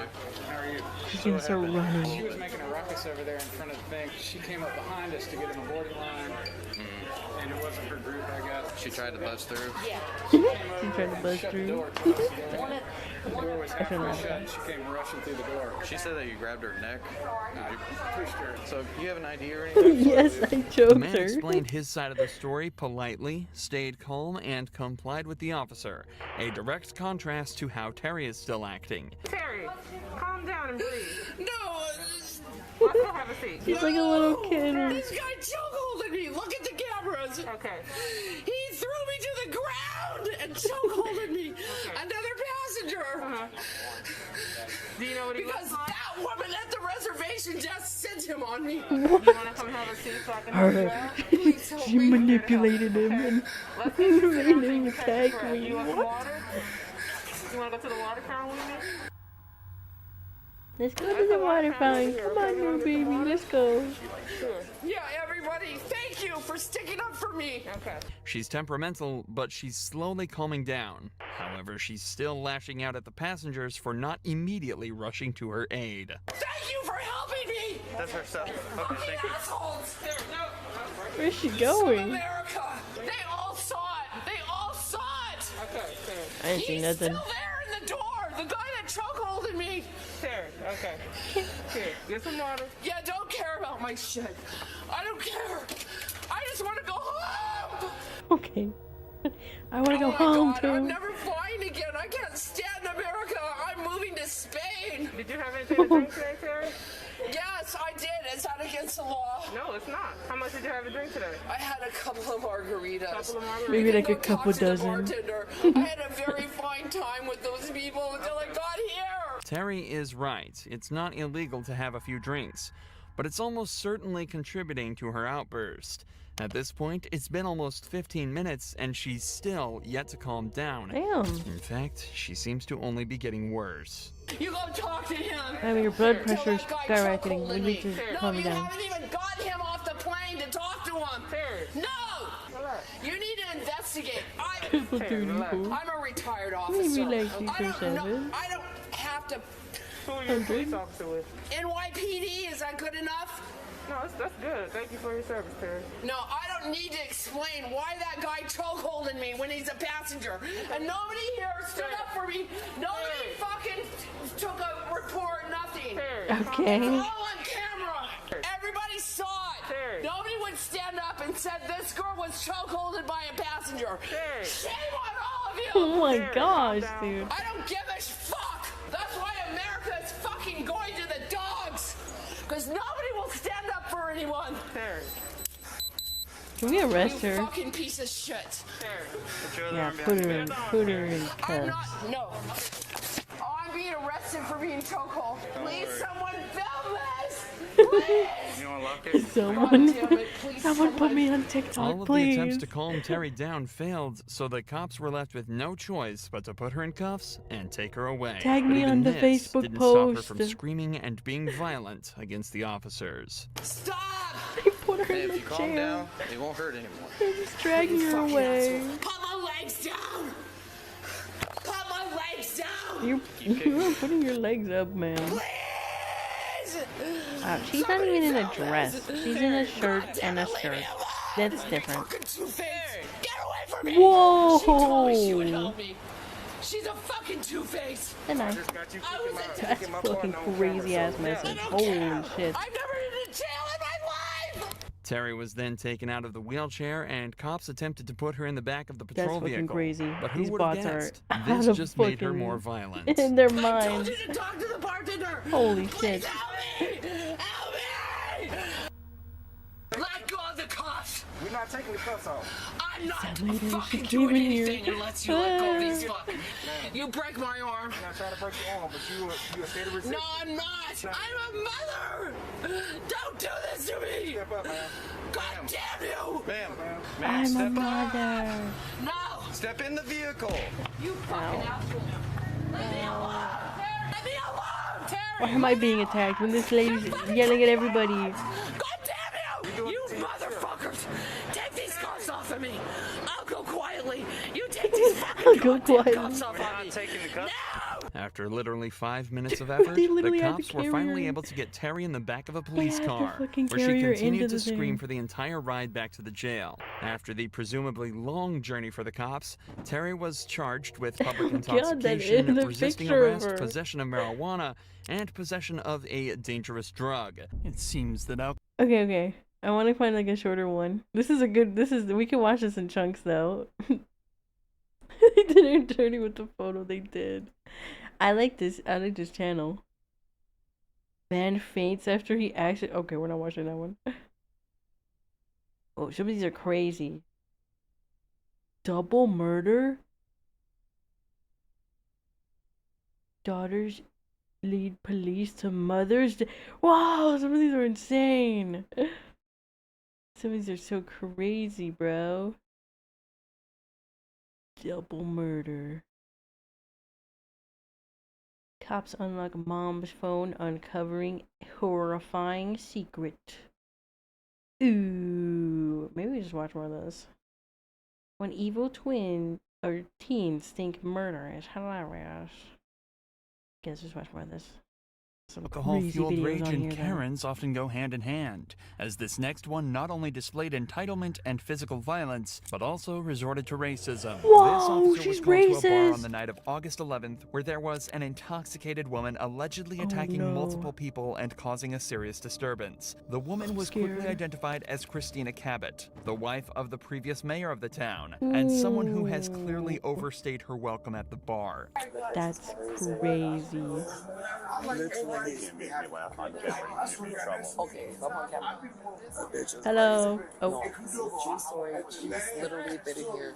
How are you? She's gonna start running. She was making a ruckus over there in front of the thing. She came up behind us to get in the boarding line. And it wasn't her group, I guess. She tried to buzz through. Yeah. She tried to buzz through. The door was halfway shut and she came rushing through the door. She said that you grabbed her neck. I pushed her. So you have an ID or anything? Yes, I The chose man her. explained his side of the story politely, stayed calm, and complied with the officer. A direct contrast to how Terry is still acting. Terry, calm down and breathe. No! She's like a little kid. This guy chokeholded me. Look at the cameras. Okay. He threw me to the ground and chokeholded me. Another passenger. Do you know what he looks like? Because that woman at the reservation just sent him on me. You want to come have a seat so I can help you out? She manipulated him and made him attack me. You want some What? water? You want to go to the water fountain with me? Let's go to the water fountain. Come on, little baby. Let's go. Yeah, everybody, thank you for sticking up for me. Okay. She's temperamental, but she's slowly calming down. However, she's still lashing out at the passengers for not immediately rushing to her aid. Thank you for helping me. That's her stuff. Okay, thank you. Assholes. Where's she going? America. They all saw it. They all saw it. Okay. I didn't see nothing. He's still there in the door. The guy that chokeholded me. There. Okay. Here, get some water. Yeah, don't care about my shit. I don't care. I just want to go home. Okay. I want to go my home God, too. I'm never flying again. I can't stand America. I'm moving to Spain. Did you have anything to drink today, Terry? Yes, I did. Is that against the law? No, it's not. How much did you have to drink today? I had a couple of margaritas. Maybe like a Even though couple talk to the dozen. bartender, I had a very fine time with those people until I got here. Terry is right. It's not illegal to have a few drinks, but it's almost certainly contributing to her outburst. At this point, it's been almost 15 minutes and she's still yet to calm down. Damn. In fact, she seems to only be getting worse. You go talk to him. I mean, your blood Tell pressure's that guy skyrocketing. chokeholded We need to me. calm No, you you down. haven't even gotten him off the plane to talk to him. No! You need to investigate. I'm a retired officer. Maybe like I don't 247. know. I don't have to. Who are you police officer with? NYPD, is that good enough? No, that's good. Thank you for your service, Terry. No, I don't need to explain why that guy chokeholded me when he's a passenger. And nobody here stood up for me. Nobody fucking took a report, nothing. Okay. It's all on camera. Everybody saw it. Nobody would stand up and said this girl was chokeholded by a passenger. Shame on all of you. Oh my gosh, dude. I don't give a fuck. That's why America is fucking going to the dogs. Because nobody will stand up for anyone. Can we arrest You her? fucking piece of shit. Yeah, put her in I'm cuffs. not, no. Oh, I'm being arrested for being chokehold. Please, someone film this. Please. You want to lock it? Someone put me on TikTok, All of please. the attempts to calm Terry down failed, so the cops were left with no choice but to put her in cuffs and take her away. Tag But me even on the this Facebook didn't stop her post. from screaming and being violent against the officers. Stop! They put her Hey, in if the you calm chair. down, it won't hurt anymore. They're just dragging her Fucking away. asshole. Put my legs down. Put my legs down. You're putting your legs up, man. She's not even in a dress. She's in a shirt and a skirt. That's different. Get away from me. Whoa! She told me she would help me. She's a fucking two-face. And I. That's fucking crazy ass message. Holy shit. I've never been to jail in my life. Terry was then taken out of the wheelchair, and cops attempted to put her in the back of the patrol fucking vehicle. crazy. But who These would have bots are guessed? out This of just made her fucking- more violent. In their I told minds. you to talk to the bartender. Holy shit. Help me. Help me. Let go of the cuffs. We're not taking the cuffs off. I'm not That lady, she fucking came doing in here. anything unless you let go of these fucking. You break my arm. I'm not trying to break your arm, but you a state of resistance. No, I'm not. I'm a mother. Don't do this to me. Step up, man. God damn you. Ma'am. I'm a mother. No. Step in the vehicle. You fucking asshole. Leave me alone. Leave me alone, Terry. Why am I being attacked when this lady's yelling at everybody? God damn you! You motherfuckers! Take these cuffs off of me! I'll go quietly! You take these fucking cuffs off of me! No! After literally 5 minutes of effort, They the literally had to cops were carry finally her. able to get Terry in the back of a police had to car, fucking where she carry her continued into to the scream thing. for the entire ride back to the jail. After the presumably long journey for the cops, Terry was charged with public God, that intoxication, is the resisting picture of arrest, her. possession of marijuana, and possession of a dangerous drug. It seems that Okay. I want to find like a shorter one. We can watch this in chunks though. They did a dirty with the photo they did. I like this channel. Man faints after he actually. Okay, we're not watching that one. Oh, some of these are crazy. Double murder? Daughters lead police to Mother's Day. Wow, some of these are insane. Some of these are so crazy, bro. Double murder. Cops unlock mom's phone, uncovering horrifying secret. Ooh, maybe we just watch more of those. When evil teens think murder is hilarious. Guess just watch more of this. Some alcohol-fueled crazy videos rage on and here, though. Karens often go hand in hand, as this next one not only displayed entitlement and physical violence, but also resorted to racism. Whoa, this officer she's was called to a bar racist. on the night of August 11th, where there was an intoxicated woman allegedly attacking no. multiple people and causing a serious disturbance. The woman was quickly scared. identified as Christina Cabot, the wife of the previous mayor of the town, and someone who has clearly overstayed her welcome at the bar. That's crazy. Okay, come on, camera. Hello. Oh. No, true story. She was literally been in here.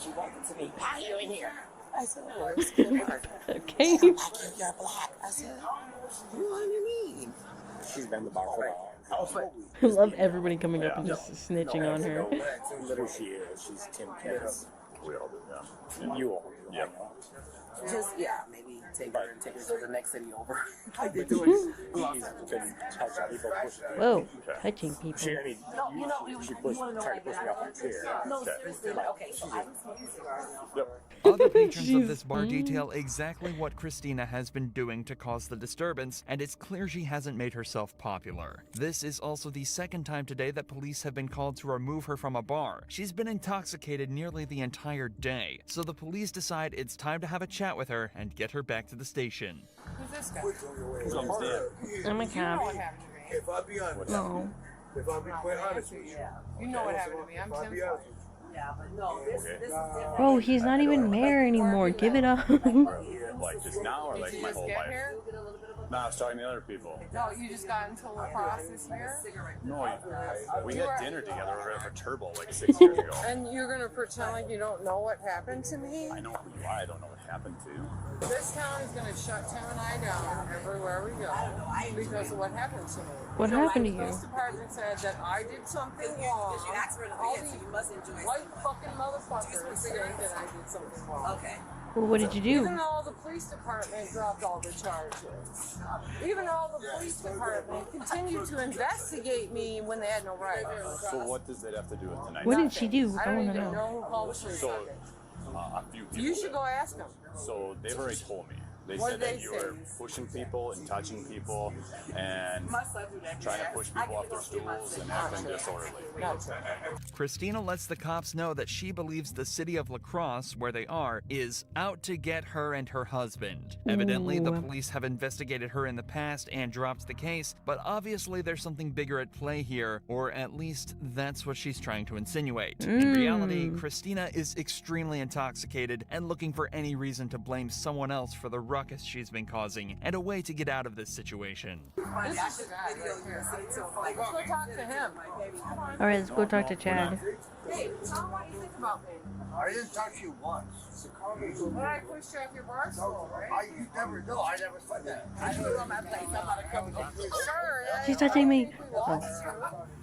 She walked into me. How are you in here? I said, oh, it's Kmart. Okay. You're black. I said, what do you mean? She's been in the bar for a while. I love everybody coming up and just snitching on her. Who she is. She's Tim Katz. We all do, yeah. You all do. Yeah. Just, yeah, maybe take her and take her to the next city over. I did do it. Whoa, touching people. She, I mean, she tried to push me off her chair. No, seriously. Okay, so I was smoking cigars now. Other patrons of this bar detail exactly what Christina has been doing to cause the disturbance, and it's clear she hasn't made herself popular. This is also the second time today that police have been called to remove her from a bar. She's been intoxicated nearly the entire day, so the police decide it's time to have a chat with her and get her back to the station. Who's this guy? I'm a cop. You know what happened to me. If I be honest, No. if I be quite honest with you, You know what happened to me. I'm if I Tim be honest with you, Yeah, but no, this is different. Bro, he's not even mayor anymore. Give it up. Like just now or Did like you my just whole get life? here? No, I was talking to other people. No, you just got into lacrosse this year? No, we had dinner together over at Turbo like 6 years ago. And you're gonna pretend like you don't know what happened to me? I know who you are. I don't know what happened to you. This town is gonna shut Tim and I down everywhere we go because of what happened to me. What happened to The you? police department said that I did something wrong. All these white fucking motherfuckers think that I did something wrong. Okay. Well, what did you do? Even though the police department dropped all the charges. Even though the police department continued to investigate me when they had no right. So what does that have to do with tonight? What did she do? I I don't want even to know. know who called the police. So a few people. You should go ask them. So they've already told me. They What said did that they you say? were pushing people and touching people and trying to push people off their stools and acting disorderly. Christina lets the cops know that she believes the city of La Crosse, where they are, is out to get her and her husband. Evidently, the Ooh. police have investigated her in the past and dropped the case, but obviously there's something bigger at play here, or at least that's what she's trying to insinuate. In reality, Christina is extremely intoxicated and looking for any reason to blame someone else for the ruckus she's been causing, and a way to get out of this situation. This is the guy right here. Let's go talk to him. Come on. All right, let's go talk to Chad. Hey, tell him what you think about me. I didn't talk to you once. When I pushed you off your bar stool, right? You never know. I never said that. I knew I'm at place. I'm not a company. Sure. She's touching me. We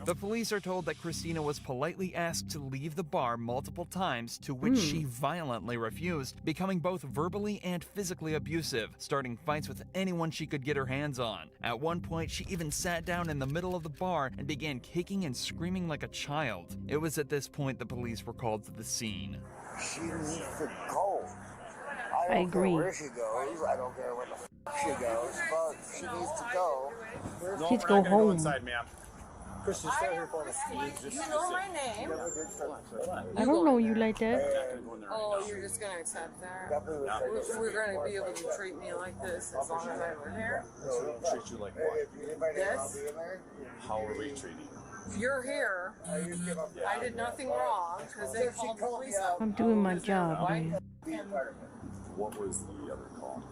The police are told that Christina was politely asked to leave the bar multiple times, to which she violently refused, becoming both verbally and physically abusive, starting fights with anyone she could get her hands on. At one point, she even sat down in the middle of the bar and began kicking and screaming like a child. It was at this point the police were called to the scene. She needs to go. I agree. Care where she goes. I don't care where the f she goes, but she needs to go. She's go home. Inside, ma'am. Christian, stay here for me. You know my name. I don't know you like that. Oh, you're just gonna accept that? We're gonna be able to treat me like this as long as I live here? Treat you like what? This? How are we treating you? You're here. I did nothing wrong because they called the police out. I'm doing my job, man. What was the other call?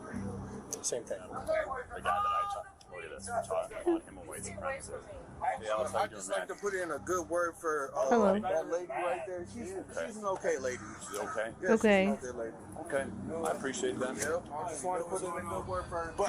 Same thing. The guy that I talked. Look at this. Taught on him a white supremacist. I'd just like to put in a good word for that lady right there. She's an okay lady. She's okay? Yes, okay. She's an okay lady. Okay. I appreciate that. Yep. I just want to put in a good word for her. But,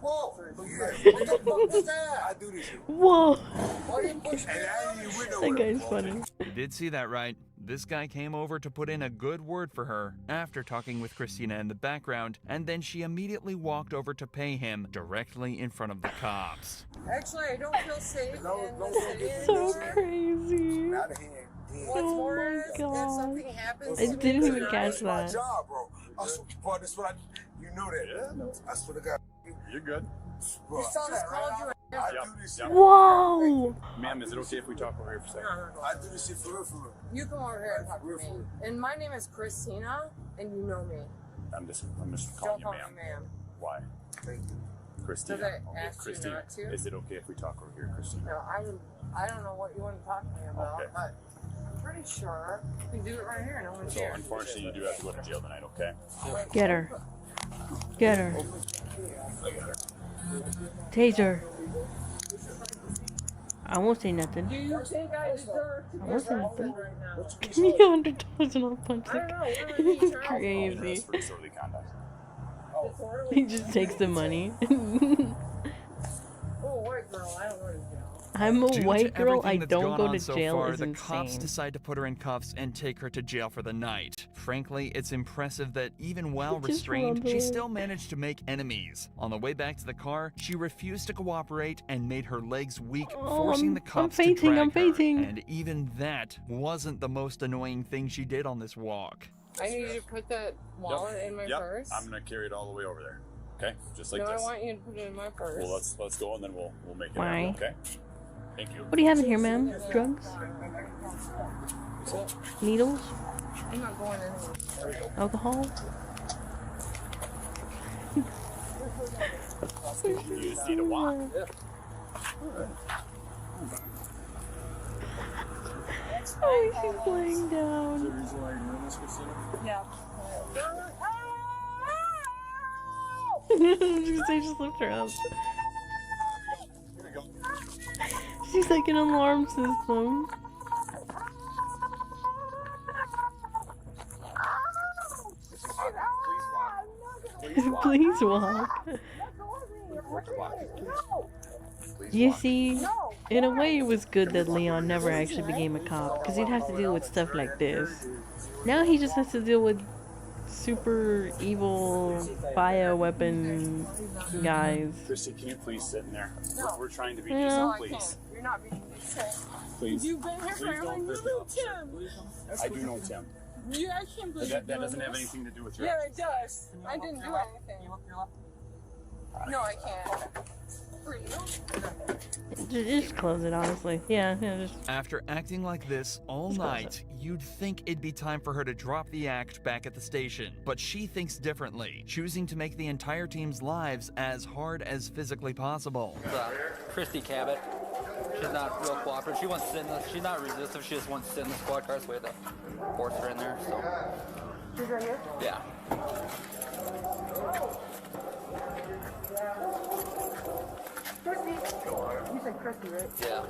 whoa! What the fuck is that? I do this shit. Whoa! Why you push me? That guy's funny. You did see that right. This guy came over to put in a good word for her after talking with Christina in the background, and then she immediately walked over to pay him directly in front of the cops. Actually, I don't feel safe in the city So anymore. crazy. What's more Oh my is if God. something happens I to me didn't even tonight- catch that. job, bro. That's what you know that. Yeah. I swear to God. You're good. Bro, Just called you. I do this shit. Whoa! Ma'am, is it okay if we talk over here for a second? I do this shit for real, for real. You come over here and talk to me. And my name is Christina, and you know me. I'm just calling Don't you call me ma'am. ma'am. Why? Thank you. Christina. Because I asked you Christina. not to. Is it okay if we talk over here, Christina? No, I don't know what you want to talk to me about, Okay. but I'm pretty sure we can do it right here. No one's So here. unfortunately, you do have to go to jail tonight, okay? Get her. Get her. Taser. I won't say nothing. Do you think I deserve to I won't say get nothing. arrested right now? Give me $100 and I'll punch I the don't know. guy. We're in It's the crazy. For disorderly conduct. Disorderly He just takes the money. Oh, white girl, I don't want to jail. I'm a Due white to girl, everything I that's don't gone go on to so jail far, is the cops insane. decide to put her in cuffs and take her to jail for the night. Frankly, it's impressive that even while Just restrained, she wondering. still managed to make enemies. On the way back to the car, she refused to cooperate and made her legs weak, forcing the cops to fainting, drag I'm her. fainting. And even that wasn't the most annoying thing she did on this walk. I need you to put that wallet in my purse. I'm gonna carry it all the way over there. Okay? Just like No, this. I want you to put it in my purse. Well, let's go and then we'll make it Why? happen, okay? Thank you. What do you have in here, ma'am? Drugs? Needles? I'm not going anywhere. Alcohol? You just need to walk. Oh, she's laying down. reason why you're doing this, Christina? Yeah. I was gonna say, just lift her up. She's like an alarm system. Please walk. You see, in a way it was good that Leon never actually became a cop, because he'd have to deal with stuff like this. Now he just has to deal with super evil bioweapon guys. Christy, can you please sit in there? We're trying to be Yeah. decent, No, I please. can't. You're not being decent. Please. You've been here Please forever. don't You hurt know the Tim. I do know Tim. Yeah, I can't believe That you're doesn't doing have this. anything to do with your Yeah, it does. I didn't do anything. No, I can't. Just close it, honestly. Yeah, just... After acting like this all Just close night, you'd think it'd be time for her to drop the act back at the station. But she thinks differently, choosing to make the entire team's lives as hard as physically possible. Christy Cabot. She's not real cooperative. She wants to sit in the, she's not resistive. She just wants to sit in the squad car, so we had to force her in there. So. She's right here? Yeah. Christy. You said Christy, right? Yeah.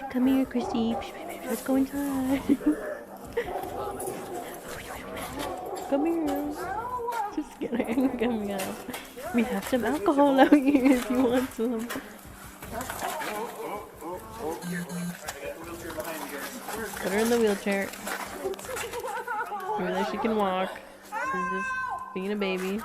Come here, Christy. Let's go inside. Come here. Just kidding. Come here. We have some alcohol out here if you want some. Put her in the wheelchair. Maybe that she can walk. She's just being a baby.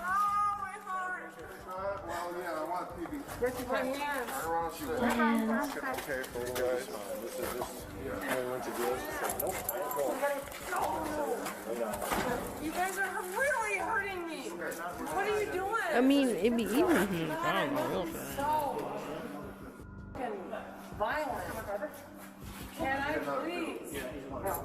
You guys are really hurting me. What are you doing? I mean, it'd be easy if you just got in the wheelchair. So violent. Can I please?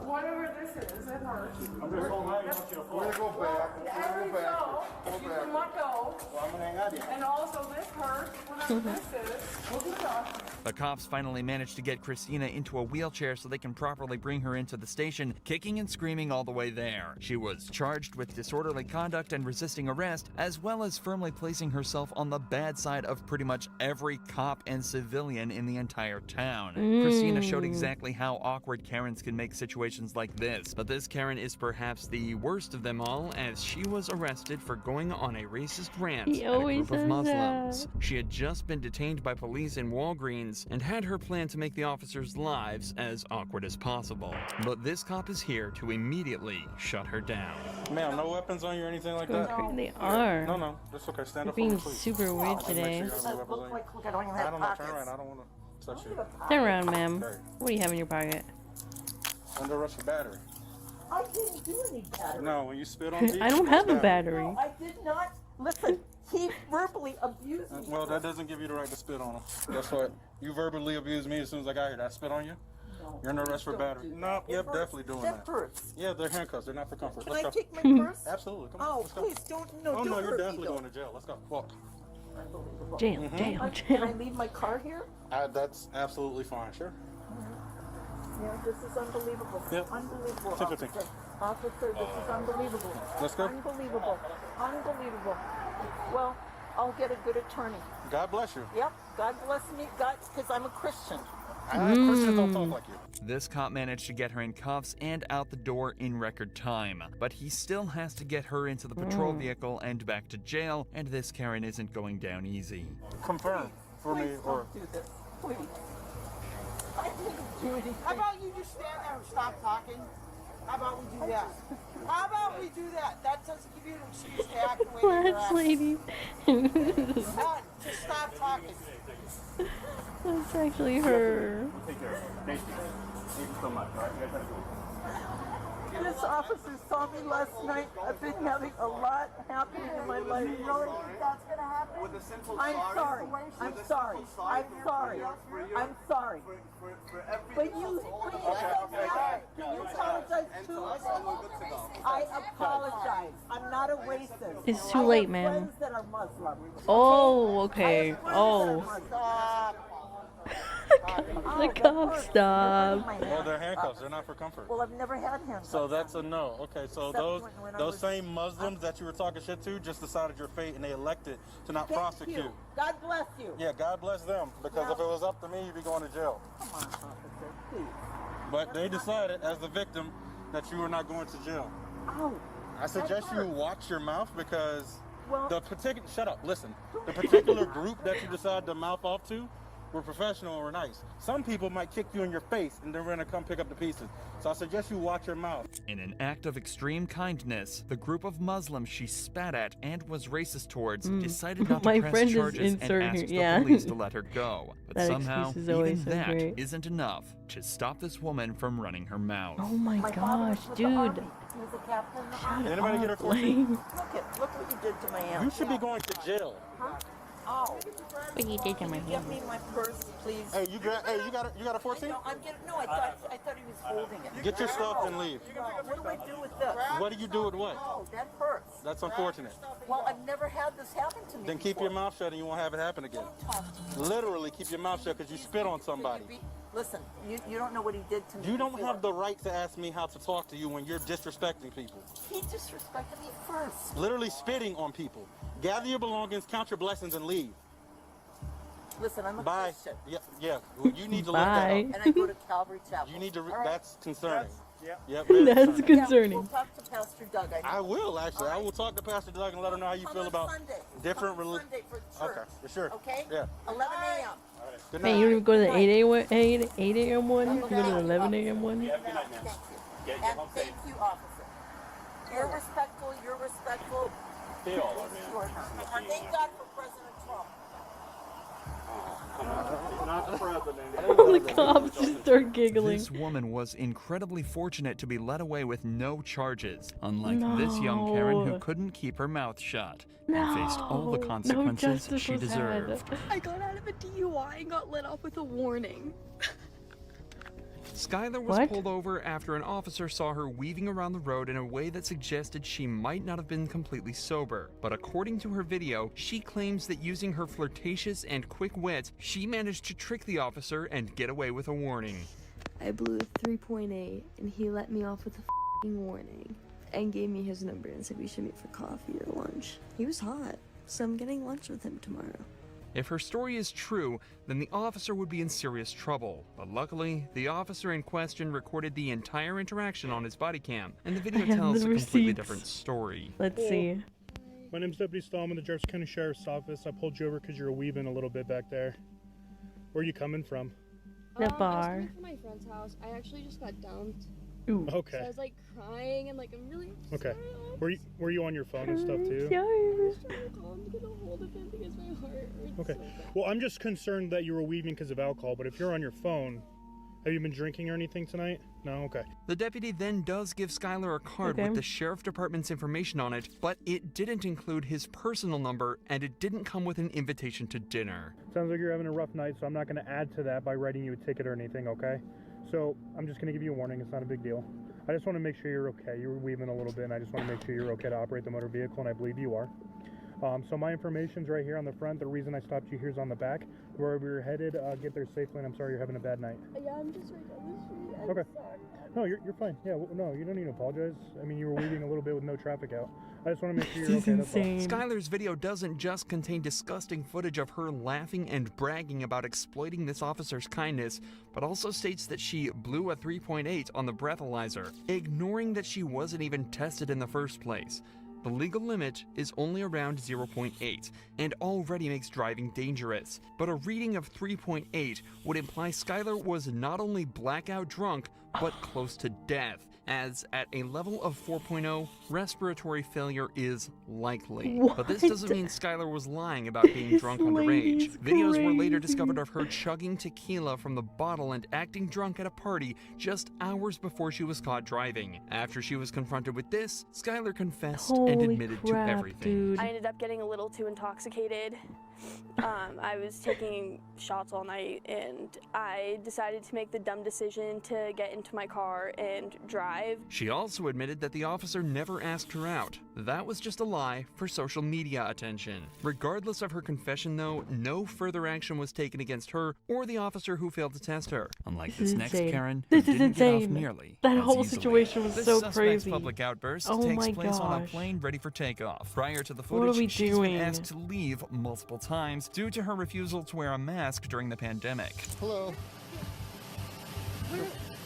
Whatever this is, it hurts. I'm just holding on. We're gonna go back. There we go. If you can let go. Well, I'm gonna hang on to you. And also this hurts. Whatever this is. We'll do that. The cops finally managed to get Christina into a wheelchair so they can properly bring her into the station, kicking and screaming all the way there. She was charged with disorderly conduct and resisting arrest, as well as firmly placing herself on the bad side of pretty much every cop and civilian in the entire town. Christina showed exactly how awkward Karens can make situations like this, but this Karen is perhaps the worst of them all, as she was arrested for going on a racist rant at a group of Muslims. She had just been detained by police in Walgreens and had her plan to make the officers' lives as awkward as possible. But this cop is here to immediately shut her down. Ma'am, no weapons on you or anything like that? No. They are. No, that's okay. Stand up for You're me, being please. super weird today. Make sure you have no weapons on you. I don't even have I don't know. pockets. Turn around. I don't want to touch you. Turn around, ma'am. Okay. What do you have in your pocket? Under arrest for battery. I didn't do any battery. No, when you spit on people. I don't have a battery. No, I did not. Listen, he verbally abused me. Well, that doesn't give you the right to spit on him. That's what you verbally abused me as soon as I got here. Did I spit on you? No. You're under arrest for battery. No, yep, definitely doing that. That hurts. Yeah, they're handcuffs. They're not for comfort. Can Let's I go. take my purse? Absolutely. Come on. Oh, Let's go. please don't. No, Oh, don't no, hurt you're me, definitely though. going to jail. Let's go. Walk. Unbelievable. Jail, jail, Can I jail. leave my car here? That's absolutely fine. Sure. Yeah, this is unbelievable. Yep. Unbelievable. 10-15. Officer, this is unbelievable. Let's go. Unbelievable. Unbelievable. Well, I'll get a good attorney. God bless you. Yep. God bless me. God, because I'm a Christian. Christians don't talk like you. This cop managed to get her in cuffs and out the door in record time, but he still has to get her into the patrol vehicle and back to jail, and this Karen isn't going down easy. Confirm for me, or Do this. Please. I didn't do anything. How about you just stand there and stop talking? How about we do that? How about we do that? That doesn't give you an excuse to act the way you're Last acting. lady. What? Just stop talking. That's actually her. Take care. Thank you. Thank you so much. All right, you guys have a good one. This officer saw me last night. I've been having a lot happening in my life. You really think that's gonna happen? I'm sorry. I'm sorry. I'm sorry. I'm sorry. But you can you apologize too? I apologize. I'm not a racist. It's too late, I have ma'am. friends that are Muslim. Oh, okay. Oh. The cop stop. well, they're handcuffs. They're not for comfort. Well, I've never had handcuffs. So that's a no. Okay, so Except those when I those was- same Muslims that you were talking shit to just decided your fate and they elected to not Thank prosecute. you. God bless you. Yeah, God bless them. Because if it was up to me, you'd be going to jail. Come on, officer, please. But they decided, as the victim, that you were not going to jail. Ow. I suggest you watch your mouth because Well- the particular shut up, listen. The particular group that you decide to mouth off to were professional and were nice. Some people might kick you in your face and they're gonna come pick up the pieces. So I suggest you watch your mouth. In an act of extreme kindness, the group of Muslims she spat at and was racist towards decided not to My press friend is charges and insert asked here, the yeah. police to let her go. But That somehow, excuse is always even so that great. isn't enough to stop this woman from running her mouth. Oh my father gosh, was with the dude. Army. He was a captain in the Army. Anybody get her up, 14? Look what you did to my aunt. You should be going to jail. Huh? Oh. What you did to my Can you get me my purse, please? Hey, you got a 14? No, I'm getting. No, I thought he was holding it. Get your stuff and leave. What do I do with this? What do you do with what? Oh, that hurts. That's unfortunate. Well, I've never had this happen to me. Then keep your mouth shut and you won't have it happen again. Literally keep your mouth shut because you spit on somebody. Listen, you don't know what he did to me. You don't before. have the right to ask me how to talk to you when you're disrespecting people. He disrespected me first. Literally spitting on people. Gather your belongings, count your blessings, and leave. Listen, I'm a Bye. Christian. Yeah. Well, you need to look that up. And I go to Calvary Chapel. You need to. All right. That's concerning. Yep, very That's concerning. concerning. We'll talk to Pastor Doug. I will actually. I will talk to Pastor Doug and let him know how you feel about different religions. Sunday for church. Okay, for sure. Okay? Yeah. 11 a.m. Good Man, night. you don't even go to the 8 a.m. one? You go to the 11 a.m. one? And thank you, officer. You're respectful. You're respectful. They all are, man. Thank God for President Trump. Not the president. The cops just start giggling. This woman was incredibly fortunate to be let away with no charges, unlike this young Karen who couldn't keep her mouth shut and faced all the consequences she deserved. I got out of a DUI and got let off with a warning. Skylar was pulled over after an officer saw her weaving around the road in a way that suggested she might not have been completely sober. But according to her video, she claims that using her flirtatious and quick wit, she managed to trick the officer and get away with a warning. I blew a 3.8 and he let me off with a f***ing warning and gave me his number and said we should meet for coffee or lunch. He was hot, so I'm getting lunch with him tomorrow. If her story is true, then the officer would be in serious trouble. But luckily, the officer in question recorded the entire interaction on his body cam, and the video tells a completely different story. Let's see. My name's Deputy Stallman, the Jefferson County Sheriff's Office. I pulled you over because you were weaving a little bit back there. Where are you coming from? The I was bar. coming from my friend's house. I actually just got dumped. Ooh. Okay. So I was like crying and like I'm really Okay. Were you on your phone and stuff too? I was trying to call him to get a hold of him because my heart hurts Okay. so bad. Well, I'm just concerned that you were weaving because of alcohol, but if you're on your phone, have you been drinking or anything tonight? No? Okay. The deputy then does give Skylar a card with the sheriff department's information on it, but it didn't include his personal number, and it didn't come with an invitation to dinner. Sounds like you're having a rough night, so I'm not going to add to that by writing you a ticket or anything, okay? So I'm just going to give you a warning. It's not a big deal. I just want to make sure you're okay. You were weaving a little bit, and I just want to make sure you're okay to operate the motor vehicle, and I believe you are. So my information's right here on the front. The reason I stopped you here is on the back. Wherever you're headed, get there safely, and I'm sorry you're having a bad night. Yeah, I'm just right down the street. I'm Okay. sorry. No, you're fine. Yeah, well, no, you don't need to apologize. I mean, you were weaving a little bit with no traffic out. I just want to make sure you're This okay. is That's all. insane. Skylar's video doesn't just contain disgusting footage of her laughing and bragging about exploiting this officer's kindness, but also states that she blew a 3.8 on the breathalyzer, ignoring that she wasn't even tested in the first place. The legal limit is only around 0.8 and already makes driving dangerous, but a reading of 3.8 would imply Skylar was not only blackout drunk, but close to death, as at a level of 4.0, respiratory failure is likely. But this doesn't mean Skylar was lying about being drunk underage. Videos were later discovered of her chugging tequila from the bottle and acting drunk at a party just hours before she was caught driving. After she was confronted with this, Skylar confessed and admitted to everything. I ended up getting a little too intoxicated. I was taking shots all night and I decided to make the dumb decision to get into my car and drive. She also admitted that the officer never asked her out. That was just a lie for social media attention. Regardless of her confession though, no further action was taken against her or the officer who failed to test her. Unlike This this is next insane. Karen, This who is didn't get off insane. nearly That as whole easily. situation was This so suspect's crazy. public outburst Oh takes my place on a gosh. plane ready for takeoff. Prior to the What are footage, we she's doing? been asked to leave multiple times due to her refusal to wear a mask during the pandemic. Hello.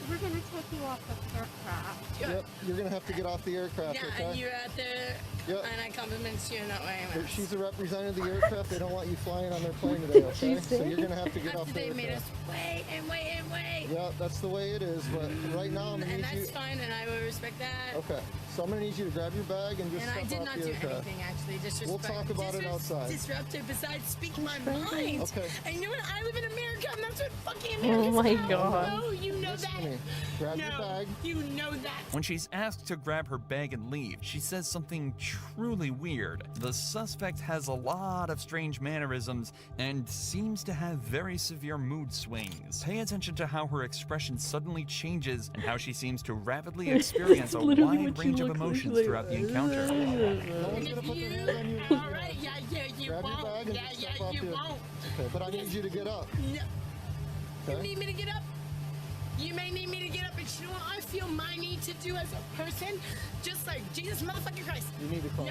We're gonna take you off the aircraft. Yep, you're gonna have to get off the aircraft, Yeah, okay? and you're at there, Yep. and I compliment you in that way. If she's a representative of the aircraft, they don't want you flying on their plane today, okay? So you're gonna have to get off After the they made us aircraft. wait and wait and wait. Yeah, that's the way it is, but right now I'm gonna And need you... that's fine, and I will respect that. Okay, so I'm gonna need you to grab your bag and just And I step did off not the do aircraft. anything, actually. Disrespect. We'll talk about it outside. Disruptive, besides speaking my mind. Okay. And you know what? I live in America, and that's what fucking Oh America's my about. God. No, you know that. Grab no, your bag. you know that. When she's asked to grab her bag and leave, she says something truly weird. The suspect has a lot of strange mannerisms and seems to have very severe mood swings. Pay attention to how her expression suddenly changes and how she seems to rapidly experience a literally wide what she range of looks like. emotions throughout the encounter. one's gonna put their hand on you. All right, yeah, you Grab your won't. bag and Yeah, just step yeah, off you the... won't. Okay, but I need you to get up. No. You Okay? need me to get up? You may need me to get up, but you know what I feel my need to do as a person? Just like Jesus motherfucking Christ. You need to calm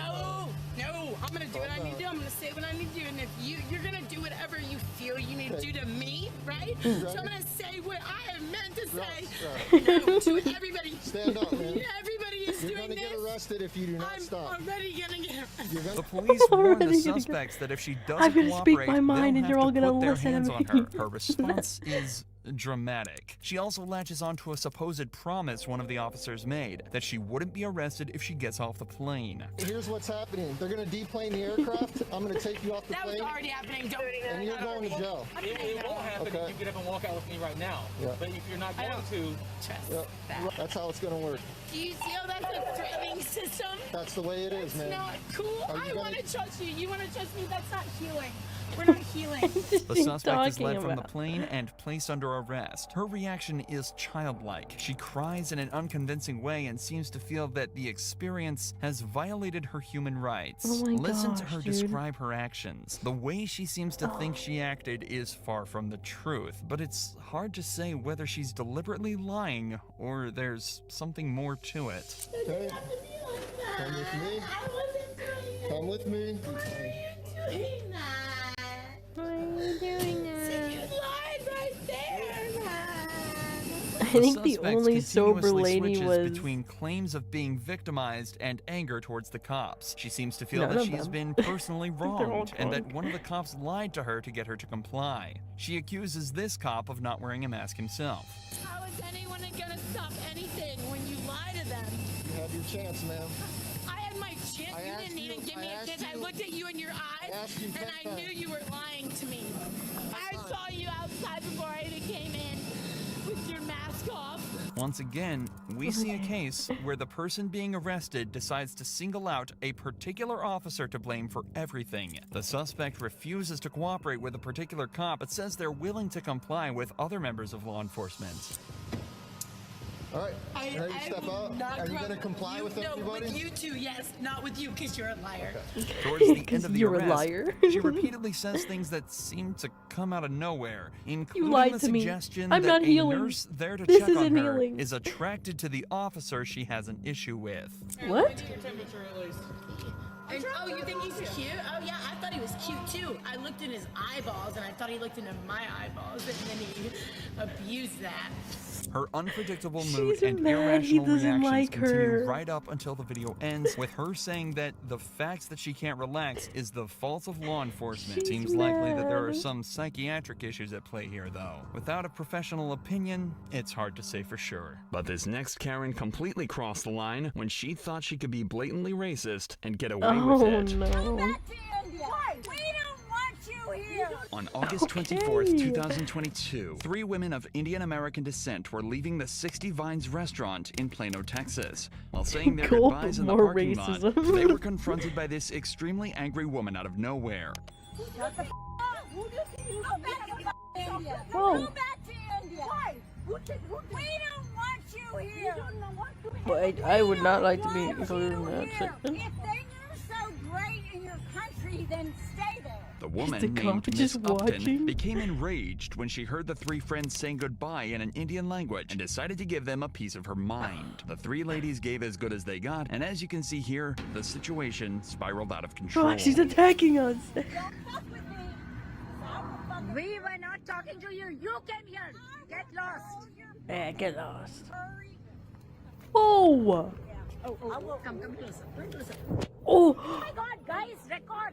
No, I'm gonna do what I need to do. down. I'm gonna say what I need to do. And if you're gonna do whatever you feel you need to Okay. do to me, right? Grab So I'm your- gonna say what I am meant to say. Right. No, to everybody. Stay stand up, man. Yeah, everybody is You're doing gonna get arrested if you do not stop. I'm already gonna get arrested. The police warn the suspects that if she doesn't I'm gonna speak cooperate, my mind they'll and you're have all to gonna put their listen hands to on me. her. Her response is dramatic. She also latches onto a supposed promise one of the officers made, that she wouldn't be arrested if she gets off the plane. Here's what's happening. They're gonna deplane the aircraft. I'm gonna take you off the That plane. was already happening. Don't. And you're going to jail. It won't happen Okay. if you get up and walk out with me right now. Yeah. But if you're not going to, Yep. That's how it's gonna work. Do you see how that's a threatening system? That's the way it is, man. Not cool. Are you I gonna- want to trust you. You want to trust me? That's not healing. We're not healing. The suspect is talking led from the about? plane and placed under arrest. Her reaction is childlike. She cries in an unconvincing way and seems to feel that the experience has violated her human rights. Oh my Listen to gosh, her dude. describe her actions. The way she seems to think she acted is far from the truth, but it's hard to say whether she's deliberately lying or there's something more to it. Okay. Come with me. Come with me. Why are you doing that? You lied right there, man. I think the suspect only sober continuously lady switches was between claims of being victimized and anger towards the cops. She seems to feel None that of she's them. been personally They're all wronged and that drunk. one of the cops lied to her to get her to comply. She accuses this cop of not wearing a mask himself. How is anyone gonna stop anything when you lie to them? You have your chance, ma'am. I had my chance. You asked didn't even you- give me I a asked chance. I you- looked at you in your eyes, asked you and 10 I knew times. you were lying to me. I saw you outside before I even came in with your mask off. Once again, we see a case where the person being arrested decides to single out a particular officer to blame for everything. The suspect refuses to cooperate with a particular cop but says they're willing to comply with other members of law enforcement. All right. You ready to step out? Are you gonna comply with everybody? with you two, yes. Not with you, because you're a liar. Towards the end 'Cause of the you're a arrest, liar. she repeatedly says things that seem to come out of nowhere, including lied the to me. suggestion I'm that not a healing. nurse there to This check on isn't her healing. is attracted to the officer she has an issue with. What? And, oh, you think he's cute? Oh, yeah, I thought he was cute, too. I looked in his eyeballs, and I thought he looked into my eyeballs, and then he abused that. Her unpredictable She's mood and mad he irrational doesn't reactions like continue her. right up until the video ends, with her saying that the fact that she can't relax is the fault of law enforcement. She's Seems likely that there are mad. some psychiatric issues at play here, though. Without a professional opinion, it's hard to say for sure. But this next Karen completely crossed the line when she thought she could be blatantly racist and get away with Oh it. no. We don't want you here. On August 24th, 2022, 3 women of Indian American descent were leaving the 60 Vines restaurant in Plano, Texas. While saying their Cool, goodbyes in the more parking lot, racism. they were confronted by this extremely angry woman out of nowhere. What the f***? Who do you think you go back to India? Whoa. Go back to India. Why? We don't want you here. You don't want to But I would not like to be included in that If section. things are so great in your country, then stay there. The woman, the named cop Miss just Upton, watching? became enraged when she heard the 3 friends saying goodbye in an Indian language and decided to give them a piece of her mind. The 3 ladies gave as good as they got, and as you can see here, the situation spiraled out of control. Oh, she's attacking us. We were not talking to you. You came here. Get lost. Yeah, get lost. Whoa! Come closer. Come closer. Oh! Oh my God, guys, record.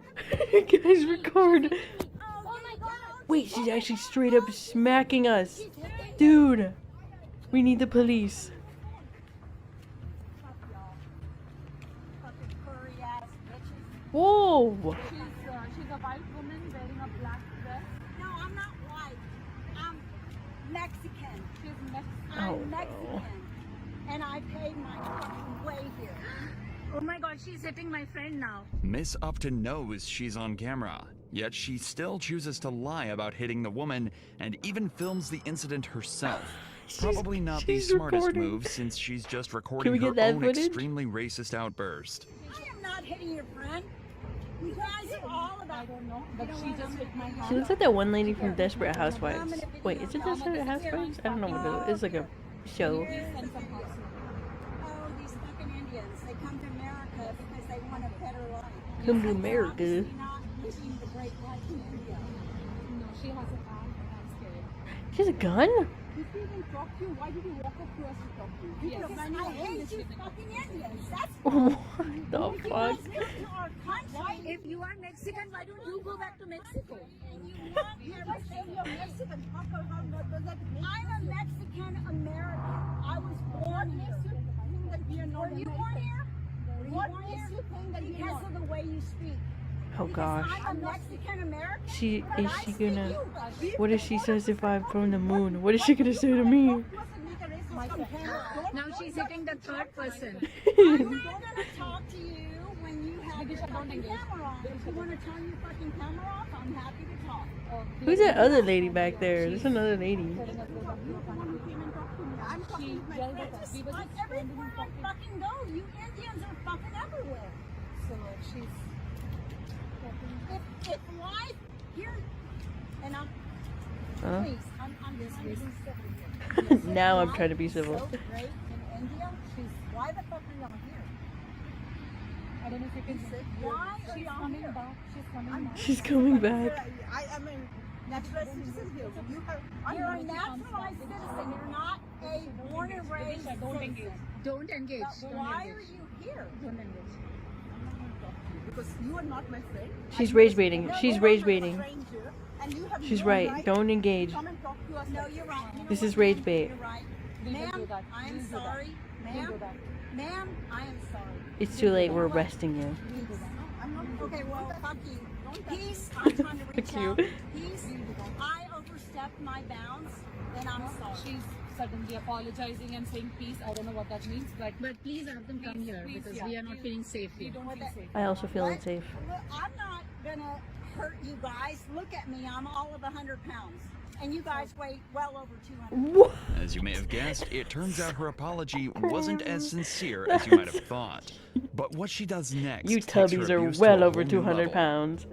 Guys, record. Oh my God. Wait, she's actually straight up smacking us. Dude, we need the police. Fucking furry ass bitches. Whoa! She's a white woman wearing a black dress. No, I'm not white. I'm Mexican. She's Mexican. I'm Oh, no. Mexican. And I paid my fucking way here. Oh my God, she's hitting my friend now. Miss Upton knows she's on camera, yet she still chooses to lie about hitting the woman and even films the incident herself. Probably not the she's smartest recording. move since she's just recording we her get that own footage? extremely racist outburst. I am not hitting your friend. You guys are all about. I don't know, but she just hit my She looks like that one lady from Desperate Housewives. Wait, is it Desperate Housewives? I don't know what it is. It's like a show. Oh, these fucking Indians. They come to America because they want a better life. Come to America. They're not wishing the great life in India. No, she has a gun, and I'm scared. She has a gun? Did he even talk to you? Why did he walk up to us and talk to you? Yes. I hate you fucking Indians. That's why. What the You fuck? guys come to our country. If you are Mexican, why don't you go back to Mexico? And you want here to say you're Mexican. How does that mean? I'm a Mexican American. I was born here. Were you born here? What makes you think that because of the way you speak? Oh gosh. I'm a Mexican American. Is she gonna? What if she says if I'm from the moon? What is she gonna say to me? Now she's hitting the third person. I'm not gonna talk to you when you have your fucking camera on. If you want to turn your fucking camera off, I'm happy to talk. Who's that other lady back there? There's another lady. I'm talking to my friends. Everywhere I fucking go, you Indians are fucking everywhere. So she's... If life here... And I'm... Huh? Please, I'm just raising stuff. Now I'm trying to be civil. So great in India, why the fuck are y'all here? I don't know if you can say. Why are y'all here? Back. She's coming back. I mean, naturalized citizen here. You're a naturalized citizen. You're not a born and raised citizen. Don't engage. Why are you here? Don't engage. Because you are not my friend. She's rage baiting. She's rage baiting. She's no right. Don't engage. Come and talk to us. No, you're right. This is rage bait. You're right. Ma'am, I am sorry. Ma'am, I am sorry. It's too late. We're arresting you. Okay, well, fuck you. Peace. I'm trying to reach Fuck you. out. Peace. I overstepped my bounds, and I'm sorry. She's suddenly apologizing and saying peace. I don't know what that means, but please have them come here because we are not feeling safe here. We don't feel safe. I also feel unsafe. Look, I'm not gonna hurt you guys. Look at me. I'm all of 100 pounds. And you guys weigh well over 200. As you may have guessed, it turns out her apology wasn't as sincere as you might have thought. But what she does next You takes her tubbies are abuse to well a over whole new 200 level. pounds.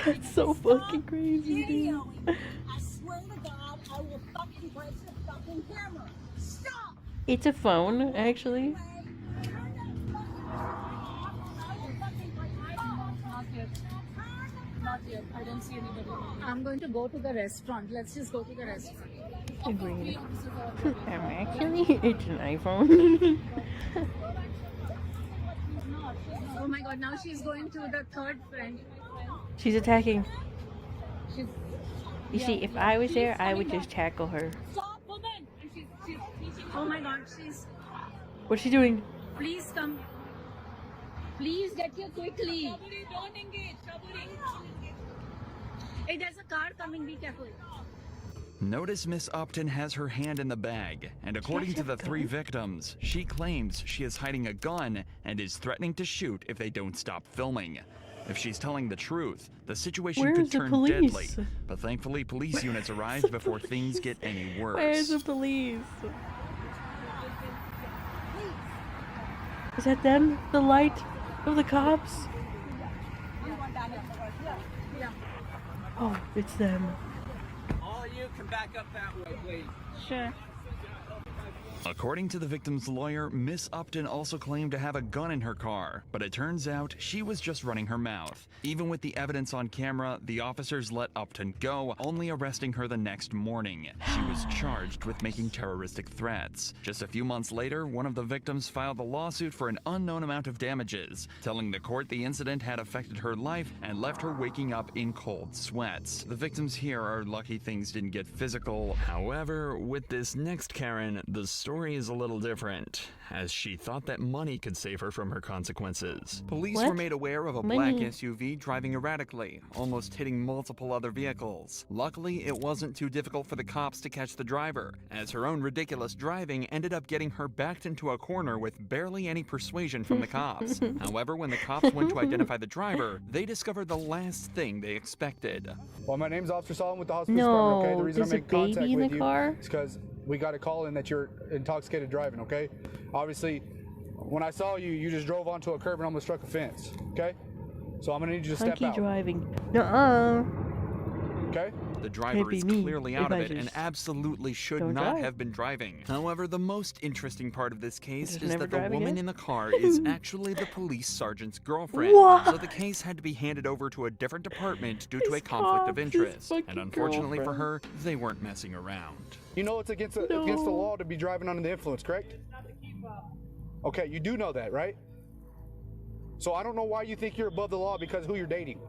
That's so fucking crazy, dude. I swear to God, I will fucking break the fucking camera. Stop! It's a phone, actually. Not yet. I don't see anybody. I'm going to go to the restaurant. Let's just go to the restaurant. Agreed. Actually, it's an iPhone. Oh my god, now she's going to the third friend. She's attacking. She's, You see, if I was there, I would just tackle her. Stop, woman! And she's oh my god, she's... What's she doing? Please come. Please get here quickly. Don't engage. Hey, there's a car coming. Be careful. Notice Miss Upton has her hand in the bag, and according to the three victims, she claims she is hiding a gun and is threatening to shoot if they don't stop filming. If she's telling the truth, the situation Where's could the turn police? deadly, but thankfully police units arrived before things get any worse. Where's the police? Is that them? The light of the cops? Oh, it's them. All you can back up that way, please. Sure. According to the victim's lawyer, Miss Upton also claimed to have a gun in her car, but it turns out she was just running her mouth. Even with the evidence on camera, the officers let Upton go, only arresting her the next morning. She was charged with making terroristic threats. Just a few months later, one of the victims filed a lawsuit for an unknown amount of damages, telling the court the incident had affected her life and left her waking up in cold sweats. The victims here are lucky things didn't get physical. However, with this next Karen, the story is a little different, as she thought that money could save her from her consequences. Police were made aware of a black SUV driving erratically, almost hitting multiple other vehicles. Luckily, it wasn't too difficult for the cops to catch the driver, as her own ridiculous driving ended up getting her backed into a corner with barely any persuasion from the cops. However, when the cops went to identify the driver, they discovered the last thing they expected. Well, my name's Officer Solomon with the hospital No, department, okay? The reason there's I a make contact baby in with the you car? is because we got a call in that you're intoxicated driving, okay? Obviously, when I saw you, you just drove onto a curb and almost struck a fence, okay? So I'm gonna need you to step Funky out. driving. Nuh-uh. Okay? The driver Can't be is me clearly if out of I it and just absolutely should don't not drive. have been driving. However, the most interesting part of this case Just is never that the drive woman again? in the car is actually the police sergeant's girlfriend. What? So the case had to be handed over to a different department due to a conflict of interest. And unfortunately for her, they weren't messing around. You know it's against the law to be driving under the influence, correct? Okay, you do know that, right? So I don't know why you think you're above the law because of who you're dating.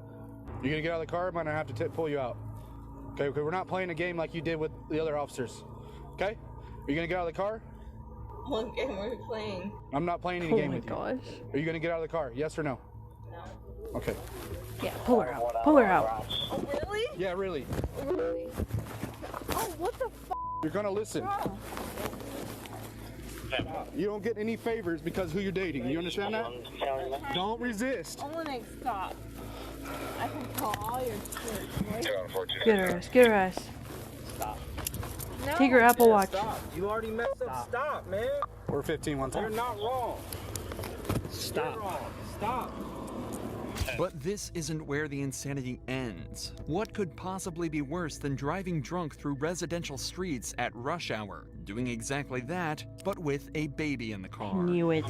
You're gonna get out of the car, I'm gonna have to pull you out. Okay, we're not playing a game like you did with the other officers. Okay? Are you gonna get out of the car? What game are we playing? I'm not playing any game with you. Are you gonna get out of the car? Yes or no? No. Okay. Yeah, pull her out. Pull her out. Oh, really? Yeah, really. Really? Oh, what the f***? You're gonna listen. You don't get any favors because who you're dating. You understand that? Don't resist. I want to stop. I can call all your kids. Get her ass. Get her ass. Stop. Take her Apple Watch. Stop. You already messed up. Stop, man. We're 15 one time. You're not wrong. Stop. You're wrong. Stop. But this isn't where the insanity ends. What could possibly be worse than driving drunk through residential streets at rush hour? Doing exactly that, but with a baby in the car. Knew it.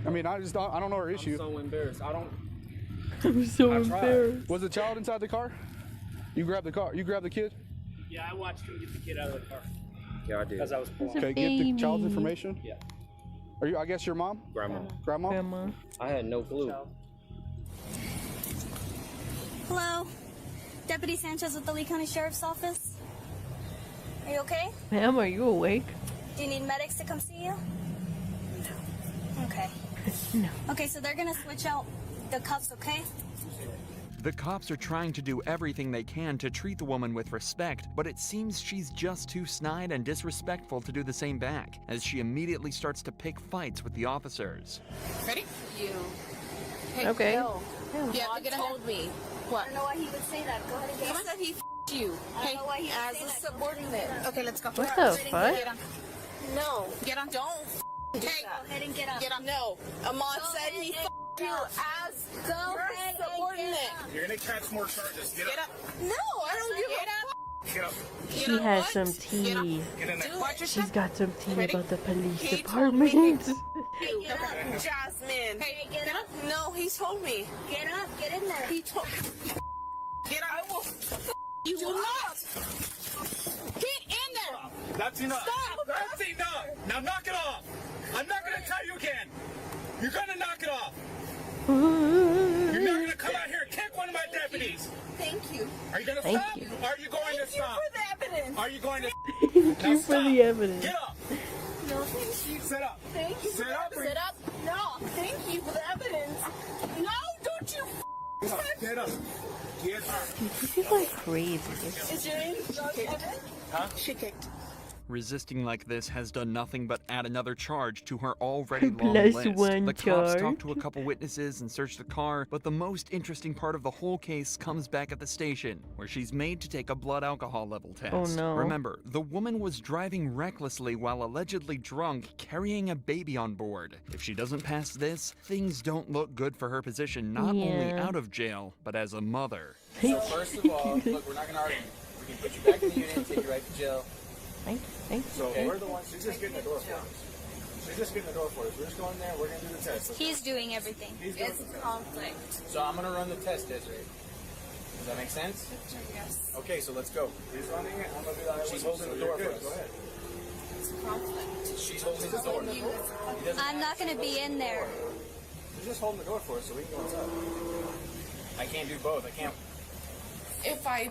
I mean, I don't know her issue. I'm so embarrassed. I'm so I tried. embarrassed. Was the child inside the car? You grabbed the car. You grabbed the kid? Yeah, I watched him get the kid out of the car. Yeah, I did. Because I was pulling. Okay, get the child's information. Yeah. Are you? I guess your mom. Grandma. Grandma. Grandma. I had no clue. Hello, Deputy Sanchez with the Lee County Sheriff's Office. Are you okay? Ma'am, are you awake? Do you need medics to come see you? No. Okay. No. Okay, so they're gonna switch out the cuffs, okay? The cops are trying to do everything they can to treat the woman with respect, but it seems she's just too snide and disrespectful to do the same back, as she immediately starts to pick fights with the officers. Ready? You. Okay. No. You have to get told me. What? I don't know why he would say that. Go ahead and get He said he f***ed you. I don't know why he would As say a that. subordinate. Okay, let's go. What the fuck? Get on. No. Get on. Don't do Go that. ahead and get up. Get on. No. Ahmad Go said ahead he and f***ed you get up. as Go your ahead and get subordinate. up. You're gonna catch more charges. Get Get up. up. No, I don't give a f***. Get up. She has some tea. Get in there. Watch your She's step. got some tea Ready? about the police He told me. department. Get up. Jasmine. Hey, get up. No, he told me. Get up. Get in there. He told. Get up. I will. You will not. Get in there. That's enough. Stop. That's enough. Now knock it off. I'm not gonna tell you again. You're gonna knock it off. You're not gonna come out here and kick one of my deputies. Thank you. Are you gonna Thank stop? you. Are you going to Thank you stop? for the evidence. Are you going to Thank you for the evidence. get up? No, thank you. Sit up. Thank you. Sit up. Sit up. No, thank you for the evidence. No, don't you. Get up. Get up. Dude, these people are crazy. Is your name Evan? Huh? She kicked. Resisting like this has done nothing but add another charge to her already long Plus list. one The cops charge. talk to a couple witnesses and search the car, but the most interesting part of the whole case comes back at the station, where she's made to take a blood alcohol level test. Oh, no. Remember, the woman was driving recklessly while allegedly drunk, carrying a baby on board. If she doesn't pass this, things don't look good for her position, not only Yeah. out of jail, but as a mother. So first of all, look, we're not gonna argue. We can put you back in the unit and take you right to jail. Thank you. So Okay. we're the ones. She's just getting the door for us. She's just getting the door for us. We're just going there. We're gonna do the test. He's doing everything. He's doing It's the test. conflict. So I'm gonna run the test, Desiree. Does that make sense? Yes. Okay, so let's go. He's running it. I'm gonna do that. She's holding the door for us. Go ahead. It's conflict. She's holding the door. He doesn't I'm not gonna be in there. She's just holding the door for us, so we can go inside. I can't do both. I can't. If I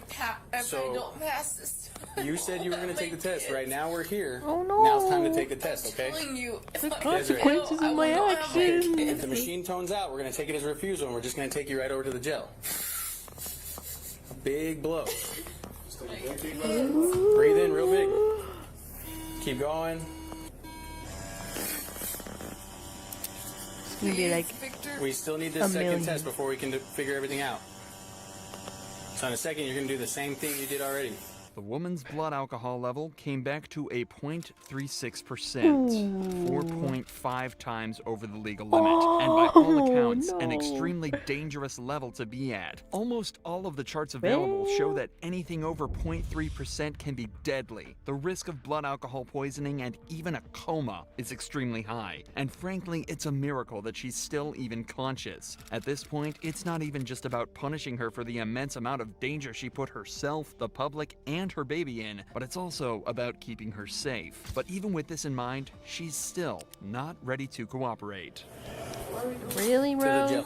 So- don't pass this, You said you were gonna take the test. Right now we're here. Oh, no. Now it's time to take the test, okay? telling you, if The I consequences fail, of my I will not have my actions. kid. If the machine tones out, we're gonna take it as a refusal, and we're just gonna take you right over to the jail. Big blow. Breathe in real big. Keep going. It's gonna be like We still need A this second million. test before we can figure everything out. So in a second, you're gonna do the same thing you did already. The woman's blood alcohol level came back to a 0.36%, 4.5 times over the legal limit, and by all accounts, an extremely dangerous level to be at. Almost all of the charts available show that anything over 0.3% can be deadly. The risk of blood alcohol poisoning and even a coma is extremely high, and frankly, it's a miracle that she's still even conscious. At this point, it's not even just about punishing her for the immense amount of danger she put herself, the public, and her baby in, but it's also about keeping her safe. But even with this in mind, she's still not ready to cooperate. Really, bro?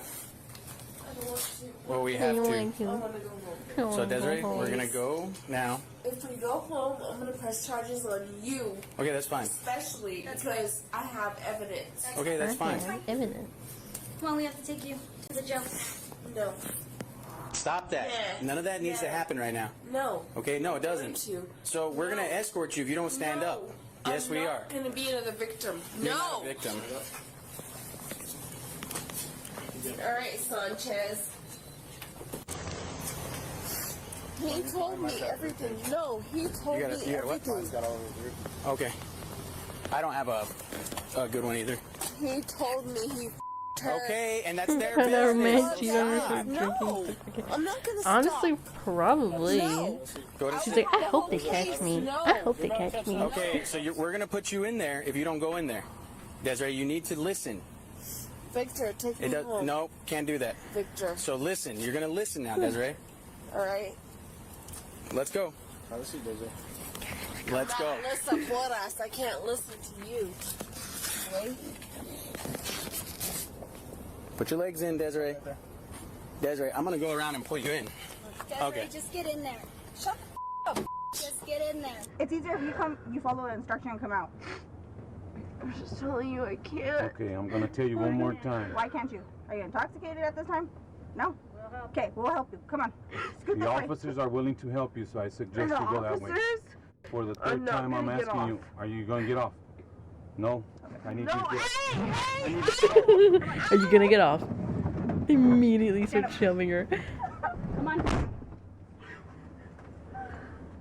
Well, we have to. So Desiree, we're gonna go now. If we go home, I'm gonna press charges on you. Okay, that's fine. Especially because I have evidence. Okay, that's fine. Evidence. Come on, we have to take you to the jail. No. Stop that. Yeah. None of that needs to happen right now. No. Okay, no, it doesn't. So we're gonna escort you if you don't stand up. Yes, we are. I'm not gonna be another victim. You're No. not a victim. All right, Sanchez. He told me everything. No, he told me everything. Okay. I don't have a good one either. He told me he her. Okay, and that's their Never business. mind, she's honestly drinking. I'm not gonna Honestly, probably. Go to She's sleep. like, I hope they catch me. I hope they catch me. Okay, so we're gonna put you in there if you don't go in there. Desiree, you need to listen. Victor, take me home. No, can't do that. Victor. So listen, you're gonna listen now, Desiree. All right. Let's go. Let's see, Desiree. Let's go. Listen, Boras, I can't listen to you. Wait. Put your legs in, Desiree. Desiree, I'm gonna go around and pull you in. Desiree, Okay. just get in there. Shut up. Just get in there. It's easier if you follow the instruction and come out. I'm just telling you I can't. Okay, I'm gonna tell you one more time. Why can't you? Are you intoxicated at this time? No? Okay, we'll help you. Come on. Scoot The that way. officers are willing to help you, so I suggest you go that way. For the third time, I'm asking you, are you gonna get off? No? I need you to get Are you gonna get off? Immediately start shoving her. Come on.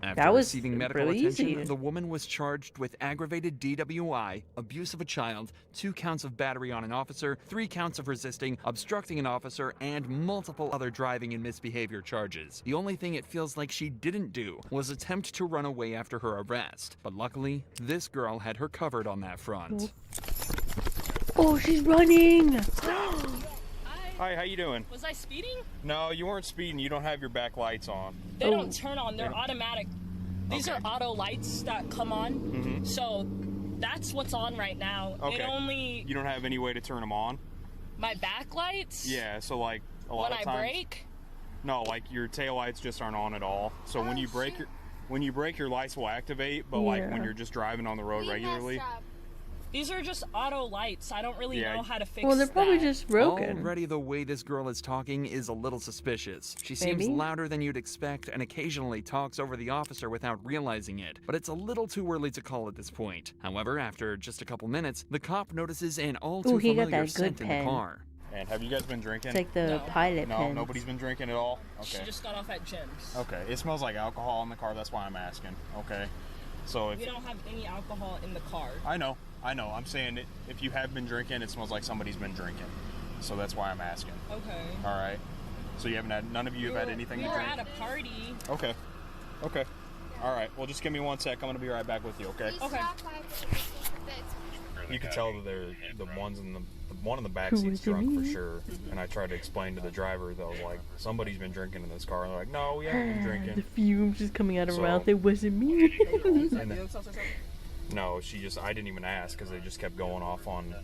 After That was receiving medical really attention, easy. the woman was charged with aggravated DWI, abuse of a child, 2 counts of battery on an officer, 3 counts of resisting, obstructing an officer, and multiple other driving and misbehavior charges. The only thing it feels like she didn't do was attempt to run away after her arrest. But luckily, this girl had her covered on that front. Oh, she's running! Hi, how you doing? Was I speeding? No, you weren't speeding. You don't have your back lights on. They don't turn on. They're automatic. These are auto lights that come on. Mm-hmm. So that's what's on right now. Okay. It only You don't have any way to turn them on? my back lights. Yeah, so like a lot When of I times. brake. No, like your tail lights just aren't on at all. So when you brake your lights will activate, but like when Yeah. you're just driving on the road regularly. These are just auto lights. I don't really Yeah. know how to fix Well, they're probably that. just broken. Already the way this girl is talking is a little suspicious. She seems Maybe. louder than you'd expect and occasionally talks over the officer without realizing it, but it's a little too early to call at this point. However, after just a couple minutes, the cop notices an all too Ooh, he got familiar that good scent in pen. the car. And have you guys been drinking? It's like the pilot No, pen. nobody's been drinking at all? She Okay. just got off at Jim's. Okay, it smells like alcohol in the car, that's why I'm asking. Okay. So if We don't have any alcohol in the car. I know. I'm saying if you have been drinking, it smells like somebody's been drinking. So that's why I'm asking. Okay. All right. So you haven't had, none of you have had anything We to were drink? at a party. Okay. Okay. All right. Well, just give me 1 sec. I'm going to be right back with you, okay? Okay. You can tell that they're the ones in the one in the back Who seat's was it, drunk for me? sure. And I tried to explain to the driver though, like somebody's been drinking in this car. And they're like, no, we haven't been The drinking. fumes just coming out of her So- mouth. It wasn't me. And then- no, I didn't even ask because they just kept going off on.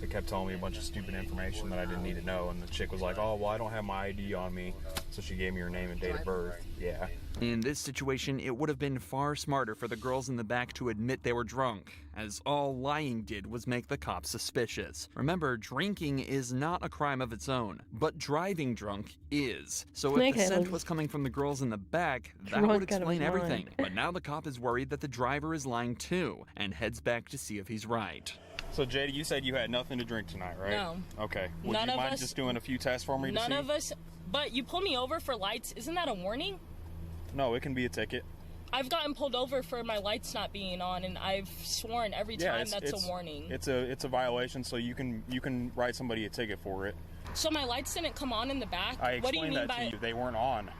They kept telling me a bunch of stupid information that I didn't need to know. And the chick was like, oh, well, I don't have my ID on me. So she gave me her name and date of birth. Yeah. In this situation, it would have been far smarter for the girls in the back to admit they were drunk, as all lying did was make the cops suspicious. Remember, drinking is not a crime of its own, but driving drunk is. So if the Okay, scent like, was coming from the girls in the back, that drunk would out of his explain everything. mind. But now the cop is worried that the driver is lying too, and heads back to see if he's right. So, JD, you said you had nothing to drink tonight, right? No. Okay. Would None you of mind us- just doing a few tests for me to see? None of us. But you pulled me over for lights. Isn't that a warning? No, it can be a ticket. I've gotten pulled over for my lights not being on, and I've sworn every time that's a warning. It's a violation, so you can write somebody a ticket for it. So my lights didn't come on in the back? I What do you explained mean that by to you. They weren't on.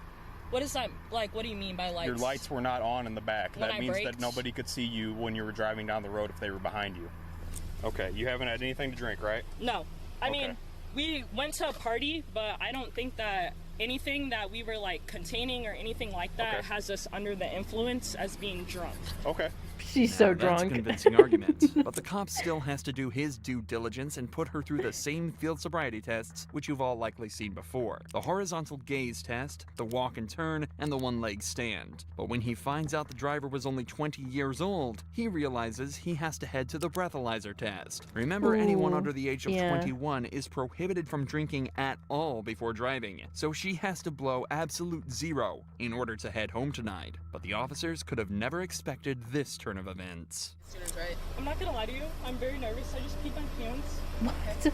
What is that like? What do you mean by lights? Your lights were not on in the back. When That I means that braked? nobody could see you when you were driving down the road if they were behind you. Okay, you haven't had anything to drink, right? No. I Okay. mean, we went to a party, but I don't think that anything that we were like containing or anything like that has us under the influence as being drunk. Okay. She's Now, so that's a drunk. convincing argument, but the cop still has to do his due diligence and put her through the same field sobriety tests, which you've all likely seen before. The horizontal gaze test, the walk and turn, and the one-leg stand. But when he finds out the driver was only 20 years old, he realizes he has to head to the breathalyzer test. Remember, anyone Ooh, under the age of yeah. 21 is prohibited from drinking at all before driving, so she has to blow absolute zero in order to head home tonight. But the officers could have never expected this turn of events. I'm not gonna lie to you. I'm very nervous. I just peed my pants. What? Is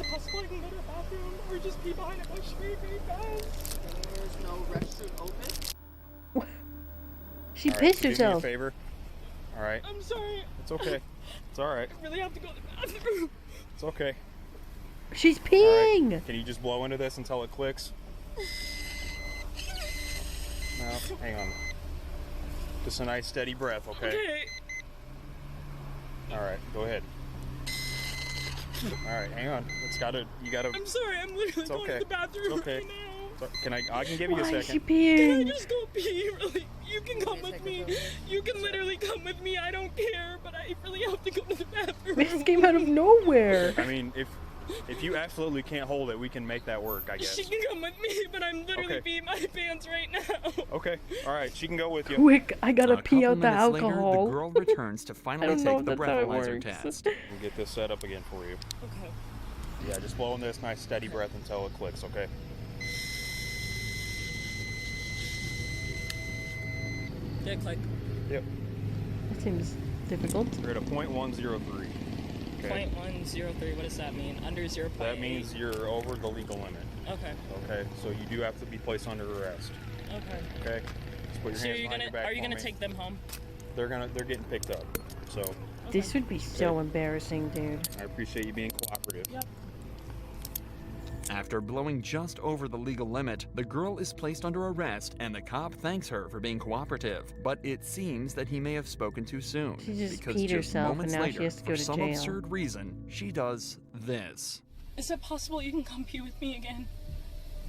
it possible I can go to the bathroom or just pee behind a bush very, very fast? There's no restroom open. She All right, pissed do me a herself. favor. All right. I'm sorry. It's okay. It's all right. I really have to go to the bathroom. It's okay. She's All peeing. right. Can you just blow into this until it clicks? No, hang on. Just a nice steady breath, okay? Okay. All right, go ahead. All right, hang on. You gotta. I'm sorry. I'm literally It's going okay. to the bathroom It's okay. right now. So, I can give you a Why second. is she Can I peeing? just go pee? Really? You can come with me. You can literally come with me. I don't care, but I really have to go to the bathroom. This came out of nowhere. I mean, if you absolutely can't hold it, we can make that work, I guess. She can come with me, but I'm literally Okay. peeing my pants right now. Okay, all right, she can go with you. Quick, I gotta A pee couple out the minutes later, alcohol. the girl returns to I finally don't know take if the that's how it breathalyzer works. test. We'll get this set up again for you. Okay. Yeah, just blow in this nice steady breath until it clicks, okay? Did it click? Yep. That seems difficult. You're at a .103. Okay. 0.103. What does that mean? Under 0.8? That means you're over the legal limit. Okay. Okay, so you do have to be placed under arrest. Okay. Okay? Just put your So hands you're behind your back are you for gonna me. take them home? They're getting picked up. So This would be so embarrassing, dude. I appreciate you being cooperative. Yep. After blowing just over the legal limit, the girl is placed under arrest and the cop thanks her for being cooperative. But it seems that he may have spoken too soon. She just because peed just herself and moments now later, she has to go for to some jail. absurd reason, she does this. Is it possible you can come pee with me again?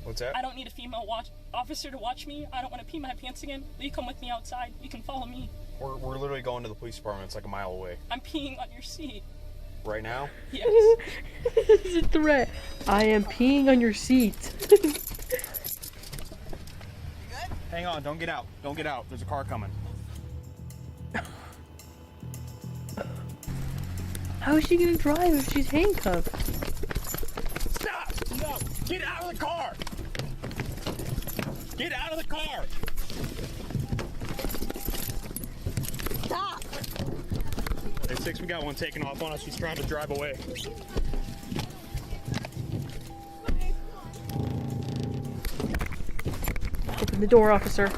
What's that? I don't need a female officer to watch me. I don't want to pee my pants again. Will you come with me outside? You can follow me. We're literally going to the police department. It's like a mile away. I'm peeing on your seat. Right now? Yes. This is a threat. I am peeing on your seat. Hang on, don't get out. Don't get out. There's a car coming. How is she gonna drive if she's handcuffed? Stop! No! Get out of the car! Get out of the car! Stop! Hey, 6, we got one taking off on us. She's trying to drive away. Open the door, officer.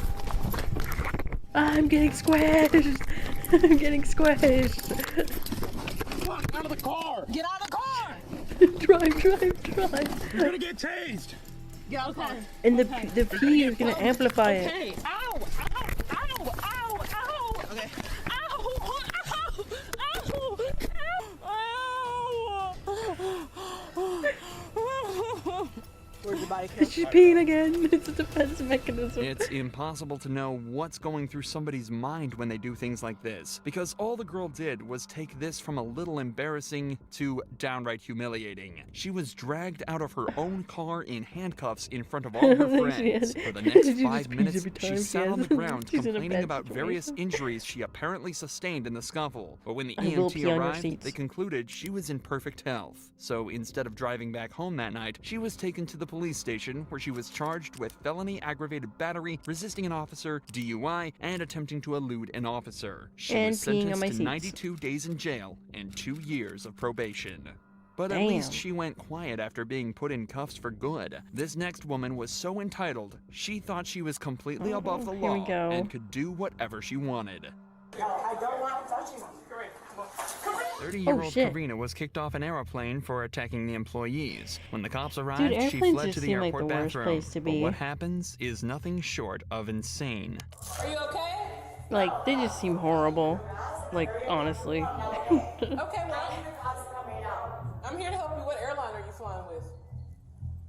I'm getting squished. I'm getting squished. Out of the car! Get out of the car! drive. You're gonna get tased! Get out of the car. And the pee is gonna amplify it. Okay. Ow! Ow! Ow! Ow! Ow! Okay. Ow! Ow! Ow! Ow! Where's the body cam? She's peeing again. It's a defense mechanism. It's impossible to know what's going through somebody's mind when they do things like this, because all the girl did was take this from a little embarrassing to downright humiliating. She was dragged out of her own car in handcuffs in front of all her friends. For the next She just 5 pees minutes, every she time sat she on the has- ground she's in a complaining bad about various situation. injuries she apparently sustained in the scuffle. But when the I will EMT pee on your arrived, seats. they concluded she was in perfect health. So instead of driving back home that night, she was taken to the police station where she was charged with felony aggravated battery, resisting an officer, DUI, and attempting to elude an officer. She And was peeing on sentenced my to seats. 92 days in jail and 2 years of probation. But at Damn. least she went quiet after being put in cuffs for good. This next woman was so entitled, she thought she was completely above the Here we law go. and could do whatever she wanted. I don't want to touch you. 30-year-old shit. Karina was kicked off an airplane for attacking the employees. When the cops arrived, she airplanes fled just to the seem like airport the worst bathroom. place to But be. what happens is nothing short of insane. Are you okay? Like, they just seem horrible. Like, honestly. Okay, well, I'm here to help you. What airline are you flying with?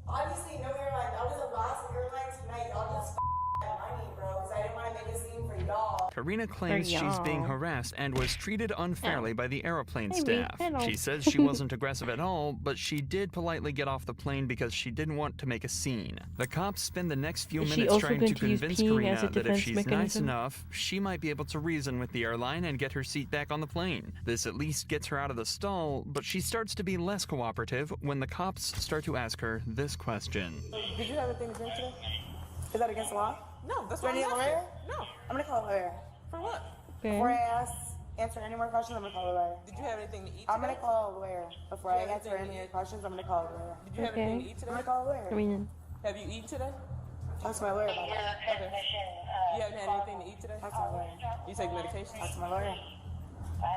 Obviously, no airline. That was the last airline tonight. Y'all just money, bro, because I didn't want to make a scene for y'all. Karina claims she's being y'all. harassed and was treated unfairly by the airplane Hey, staff. hello. She says she wasn't aggressive at all, but she did politely get off the plane because she didn't want to make a scene. The cops spend the next few Is she minutes also trying going to to use convince peeing Karina as a that if defense she's nice mechanism? enough, she might be able to reason with the airline and get her seat back on the plane. This at least gets her out of the stall, but she starts to be less cooperative when the cops start to ask her this question. Did you have anything to drink today? Is that against the law? No, that's Do I what need I'm a lawyer? asking. No. I'm gonna call a lawyer. For what? Before I answer any more questions, I'm gonna call a lawyer. Did you have anything to eat today? I'm gonna call a lawyer. Before Did I you have answer anything any to eat? questions, I'm gonna call a lawyer. Did you have anything to eat today? I'm gonna call a lawyer. I mean, Have you eaten today? Talk to my lawyer about it. Okay. You haven't had anything to eat today? Talk to my lawyer. You take medication? Talk to my lawyer.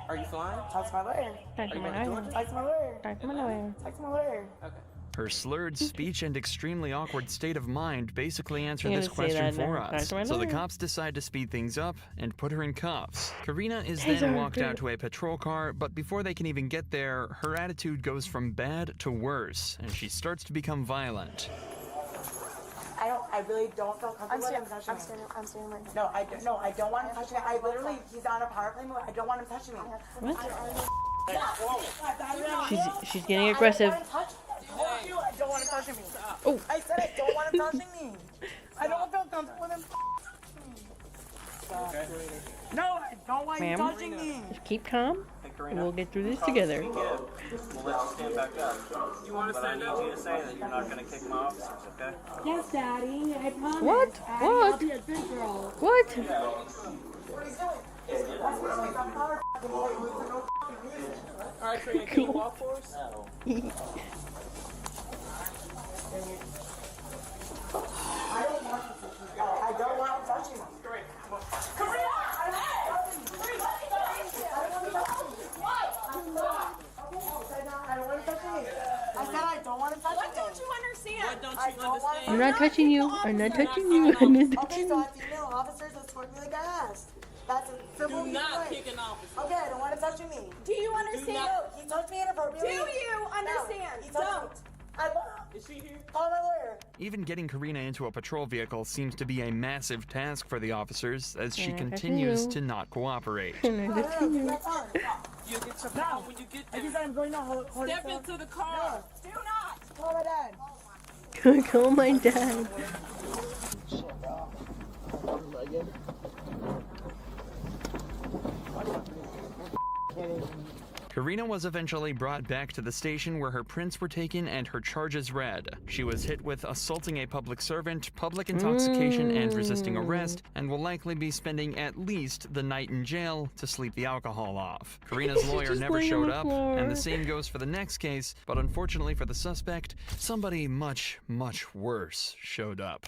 Are you flying? Talk to my lawyer. Talk to you my going to lawyer. Georgia? Talk to my lawyer. Talk to my lawyer. Talk to my lawyer. Okay. Her slurred speech and extremely awkward state of mind basically answer You're this gonna say question that for now. us. Talk to my So the lawyer. cops decide to speed things up and put her in cuffs. Karina is Hey, then sir, walked good. out to a patrol car, but before they can even get there, her attitude goes from bad to worse, and she starts to become violent. I really don't feel comfortable with him touching me. I'm standing right here. No, I don't want him touching me. I literally, he's on a power play mode. I don't want him touching me. She's getting aggressive. I don't want him touching me. Oh. I said I don't want him touching me. I don't feel comfortable with him. No, I don't want him Ma'am? touching me. Just keep calm, and we'll get through this together. We'll let you stand back up. You want to stand up? But I need you to say that you're not going to kick my officers, okay? Yes, Daddy, I promise. What? Daddy, What? I'll be a good girl. What? Alright, Karina, can you walk for us? I don't want him touching me. I said I don't want him touching me. What don't you understand? What don't I you don't want understand? I'm not touching you. I'm not touching you. I'm not touching Okay, so I you. have to email officers escort me like I asked. That's a simple Do not thing. kick an officer. Okay, I don't want him touching me. Do you understand? No, he touched me inappropriately. Do you understand? No, he touched Don't. me. I won't. Is she here? Call my lawyer. Even getting Karina into a patrol vehicle seems to be a massive task for the officers as she Yeah, good for continues you. to not cooperate. You get your phone when you get I there. just said I'm going to hold Step into the car. Do not. Call my dad. Call my dad. Karina was eventually brought back to the station where her prints were taken and her charges read. She was hit with assaulting a public servant, public intoxication, and resisting arrest, and will likely be spending at least the night in jail to sleep the alcohol off. Karina's lawyer Just never laying on showed the up, floor. and the same goes for the next case, but unfortunately for the suspect, somebody much, much worse showed up.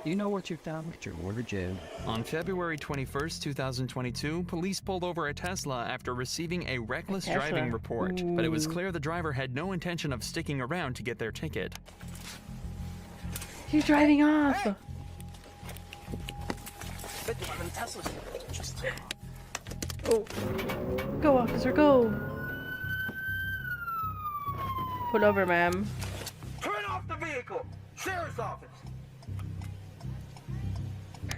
You know what you've done with your word, Jim. On February 21st, 2022, police pulled over a Tesla after receiving a reckless Tesla. driving report, but it was Ooh. clear the driver had no intention of sticking around to get their ticket. She's driving off. Oh. Go, officer, go. Pull over, ma'am. Turn off the vehicle! Sheriff's office!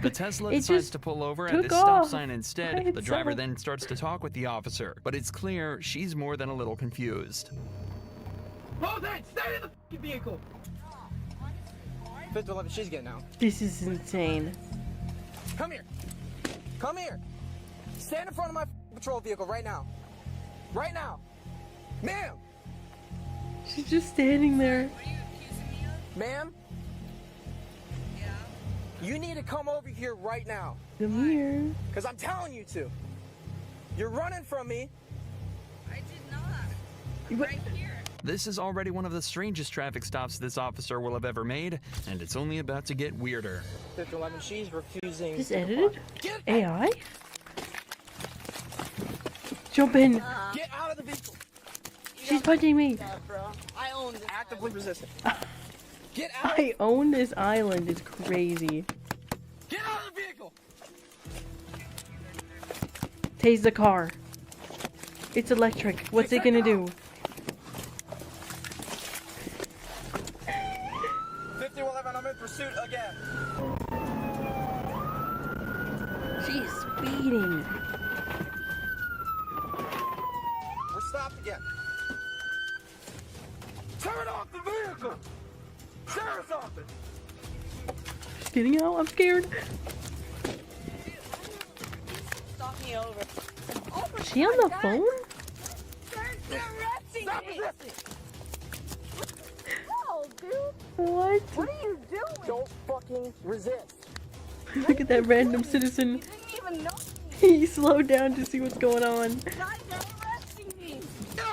The Tesla It decides just to pull over at took this stop off sign by instead. The driver itself. then starts to talk with the officer, but it's clear she's more than a little confused. Hold that! Stay in the f***ing vehicle! 511, she's getting out. This is insane. Come here! Come here! Stand in front of my patrol vehicle right now. Right now! Ma'am! She's just standing there. Ma'am? You need to come over here right now. Come here. Because I'm telling you to. You're running from me. I did not. This is already one of the strangest traffic stops this officer will have ever made, and it's only about to get weirder. 511, she's refusing. This edited? AI? Jump in. Get out of the vehicle. She's punching me. I own this. Actively resisting. Get out. I own this island. It's crazy. Get out of the vehicle. Tase the car. It's electric. What's it gonna do? 5111, I'm in pursuit again. She's speeding. We're stopped again. Turn off the vehicle. Sheriff's office. She's getting out. I'm scared. Stop me over. Is she on the phone? They're arresting me. No, dude. What? What are you doing? Don't fucking resist. Look at that random citizen. You didn't even know. He slowed down to see what's going on. Guys, they're arresting me. Dad!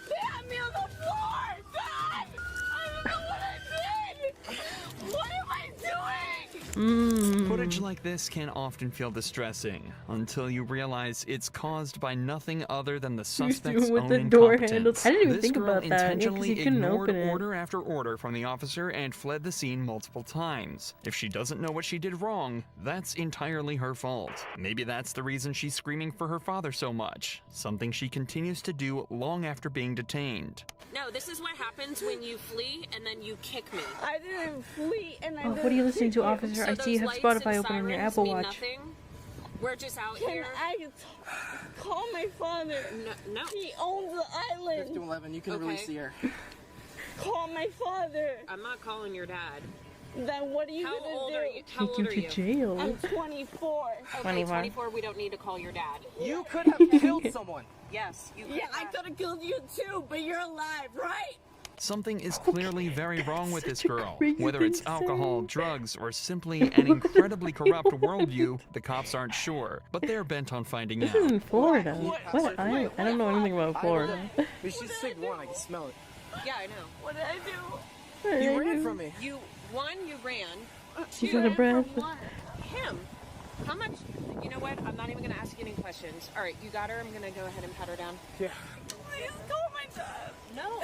They have me on the floor! Dad! I don't know what I did! What am I doing? Footage like this can often feel distressing until you realize it's caused by nothing other than the suspect's doing with own the door incompetence. handles? I didn't even This think girl about that, yeah, 'cause intentionally you couldn't ignored open it. order after order from the officer and fled the scene multiple times. If she doesn't know what she did wrong, that's entirely her fault. Maybe that's the reason she's screaming for her father so much, something she continues to do long after being detained. No, this is what happens when you flee and then you kick me. I didn't flee and I Oh, didn't what are you listening to, kick you. officer? I So see you have those lights Spotify and open on your sirens Apple mean Watch. nothing? We're just out Can here. I call my father? No. He owns the island. 5111, you can Okay. release the air. Call my father. I'm not calling your dad. Then what are you How gonna old do? are you? How Take old you are to you? jail. I'm 24. Okay, 24. 24. We don't need to call your dad. You could have killed someone. Yes, you. Yeah, I could have killed you too, but you're alive, right? Something is clearly very wrong with this such a girl. crazy Whether thing it's to alcohol, say. drugs, or simply an incredibly corrupt worldview, the cops aren't sure, but they're bent on finding This out. is in Florida. What island? I don't know anything about Florida. She's sick one, I can smell it. Yeah, I know. What did I do? You ran from me. You ran. She's out of breath. Him. How much? You know what? I'm not even gonna ask you any questions. All right, you got her. I'm gonna go ahead and pat her down. Yeah. Please call my dad. No,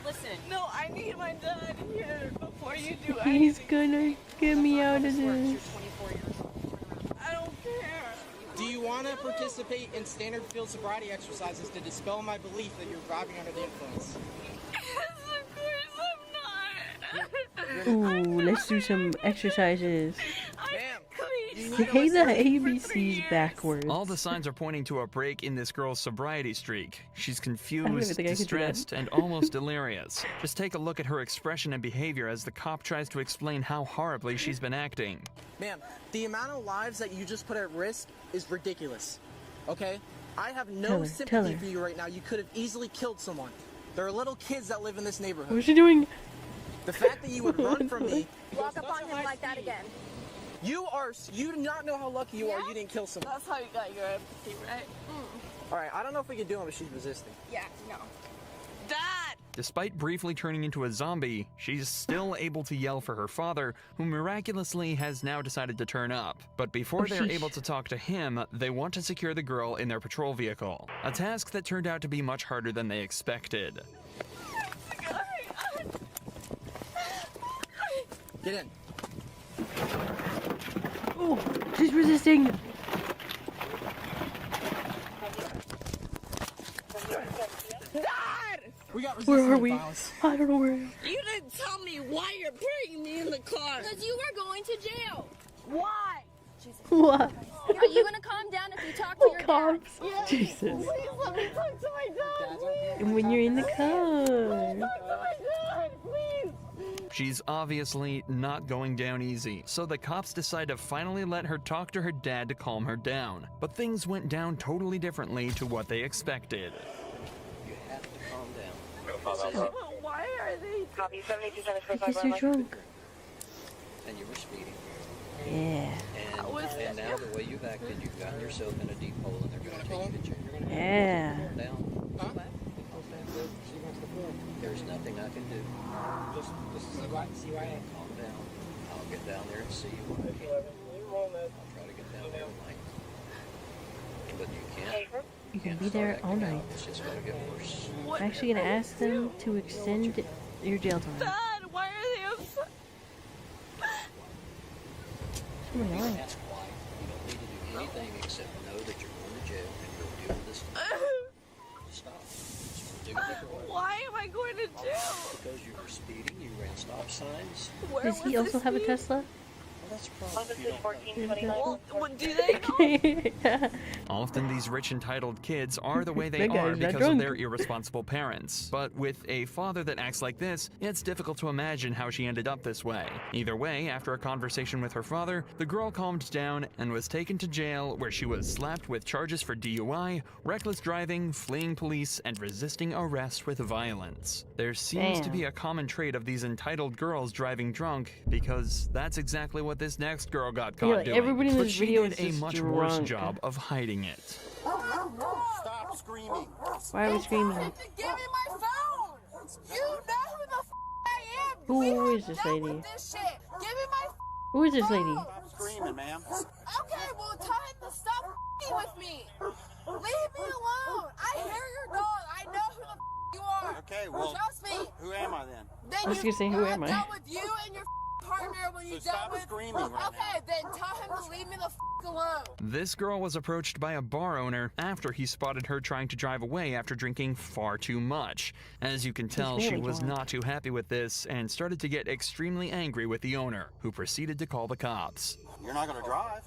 listen. No, I need my dad here before you do He's anything. gonna get me out of You're this. 24 years old. I don't care. Do you want to participate in standard field sobriety exercises to dispel my belief that you're driving under the influence? Yes, of course I'm not. Ooh, let's do some exercises. Ma'am, Say the ABCs backwards. All the signs are pointing to a break in this girl's sobriety streak. She's even confused, think I could do that. distressed, and almost delirious. Just take a look at her expression and behavior as the cop tries to explain how horribly she's been acting. Ma'am, the amount of lives that you just put at risk is ridiculous. Okay? I have no Tell her, sympathy her. for you right now. You could have easily killed someone. There are little kids that live in this neighborhood. What is she doing? The fact that you would run from me. Walk up on him like that again. You do not know how lucky you are you didn't kill someone. That's how you got your empathy, right? Alright, I don't know if we can do it if she's resisting. Yeah, no. Dad! Despite briefly turning into a zombie, she's still able to yell for her father, who miraculously has now decided to turn up. But before they're sheesh. able to talk to him, they want to secure the girl in their patrol vehicle. A task that turned out to be much harder than they expected. Get in. Oh, she's resisting. Dad! We got Where are resisting we? violence. I don't know where. You didn't tell me why you're bringing me in the car. Because you were going to jail. Why? What? Are you gonna calm down if you talk to your dad? Cops. Yes. Jesus. Please let me talk to my dad, please. And when you're in the Talk car. to my dad, please. She's obviously not going down easy, so the cops decide to finally let her talk to her dad to calm her down. But things went down totally differently to what they expected. You have to calm down. Why are they? Copy 7275 Because you're drunk. And you were speeding. Yeah. And now the way you've acted, you've gotten yourself in a deep hole and they're going to take you to jail. Yeah. Calm down. anything I can do. Just see why calm down. I'll get down there and see what I can. I'll try to get down there tonight. But you can't. You can be there all night. It's just gonna get worse. I'm actually gonna ask them to extend your jail time. Dad, why are they upset? Oh my God. That's why you don't need to do anything except know that you're going to jail and go deal with this. Stop. Just take a different way. Why am I going to jail? Because you were speeding, you ran stop signs. Does he also have a Tesla? Well, that's probably Well, do they know? Often these rich entitled kids are the way they That guy's are not because of drunk. their irresponsible parents. But with a father that acts like this, it's difficult to imagine how she ended up this way. Either way, after a conversation with her father, the girl calmed down and was taken to jail where she was slapped with charges for DUI, reckless driving, fleeing police, and resisting arrest with violence. There seems to be a common trait of these entitled girls driving drunk because that's exactly what this next girl got caught like, doing. everybody in But this she video did is a just much worse drunk. job of hiding it. Stop screaming. Why are we screaming? Give me my phone. You know who the I am. Who is this Done lady? with this shit. Give me my Who is this lady? Stop screaming, ma'am. Okay, well, tell him to stop with me. Leave me alone. I hear your dog. I know who the you are. Okay, well, Trust me. who am I then? Then I was gonna say, who am I? dealt with you and your partner when you So dealt stop with. screaming right Okay, then tell him to leave me the alone. This girl was approached by a bar owner after he spotted her trying to drive away after drinking far too much. As you can tell, she really was drunk. not too happy with this and started to get extremely angry with the owner, who proceeded to call the cops. You're not going to drive.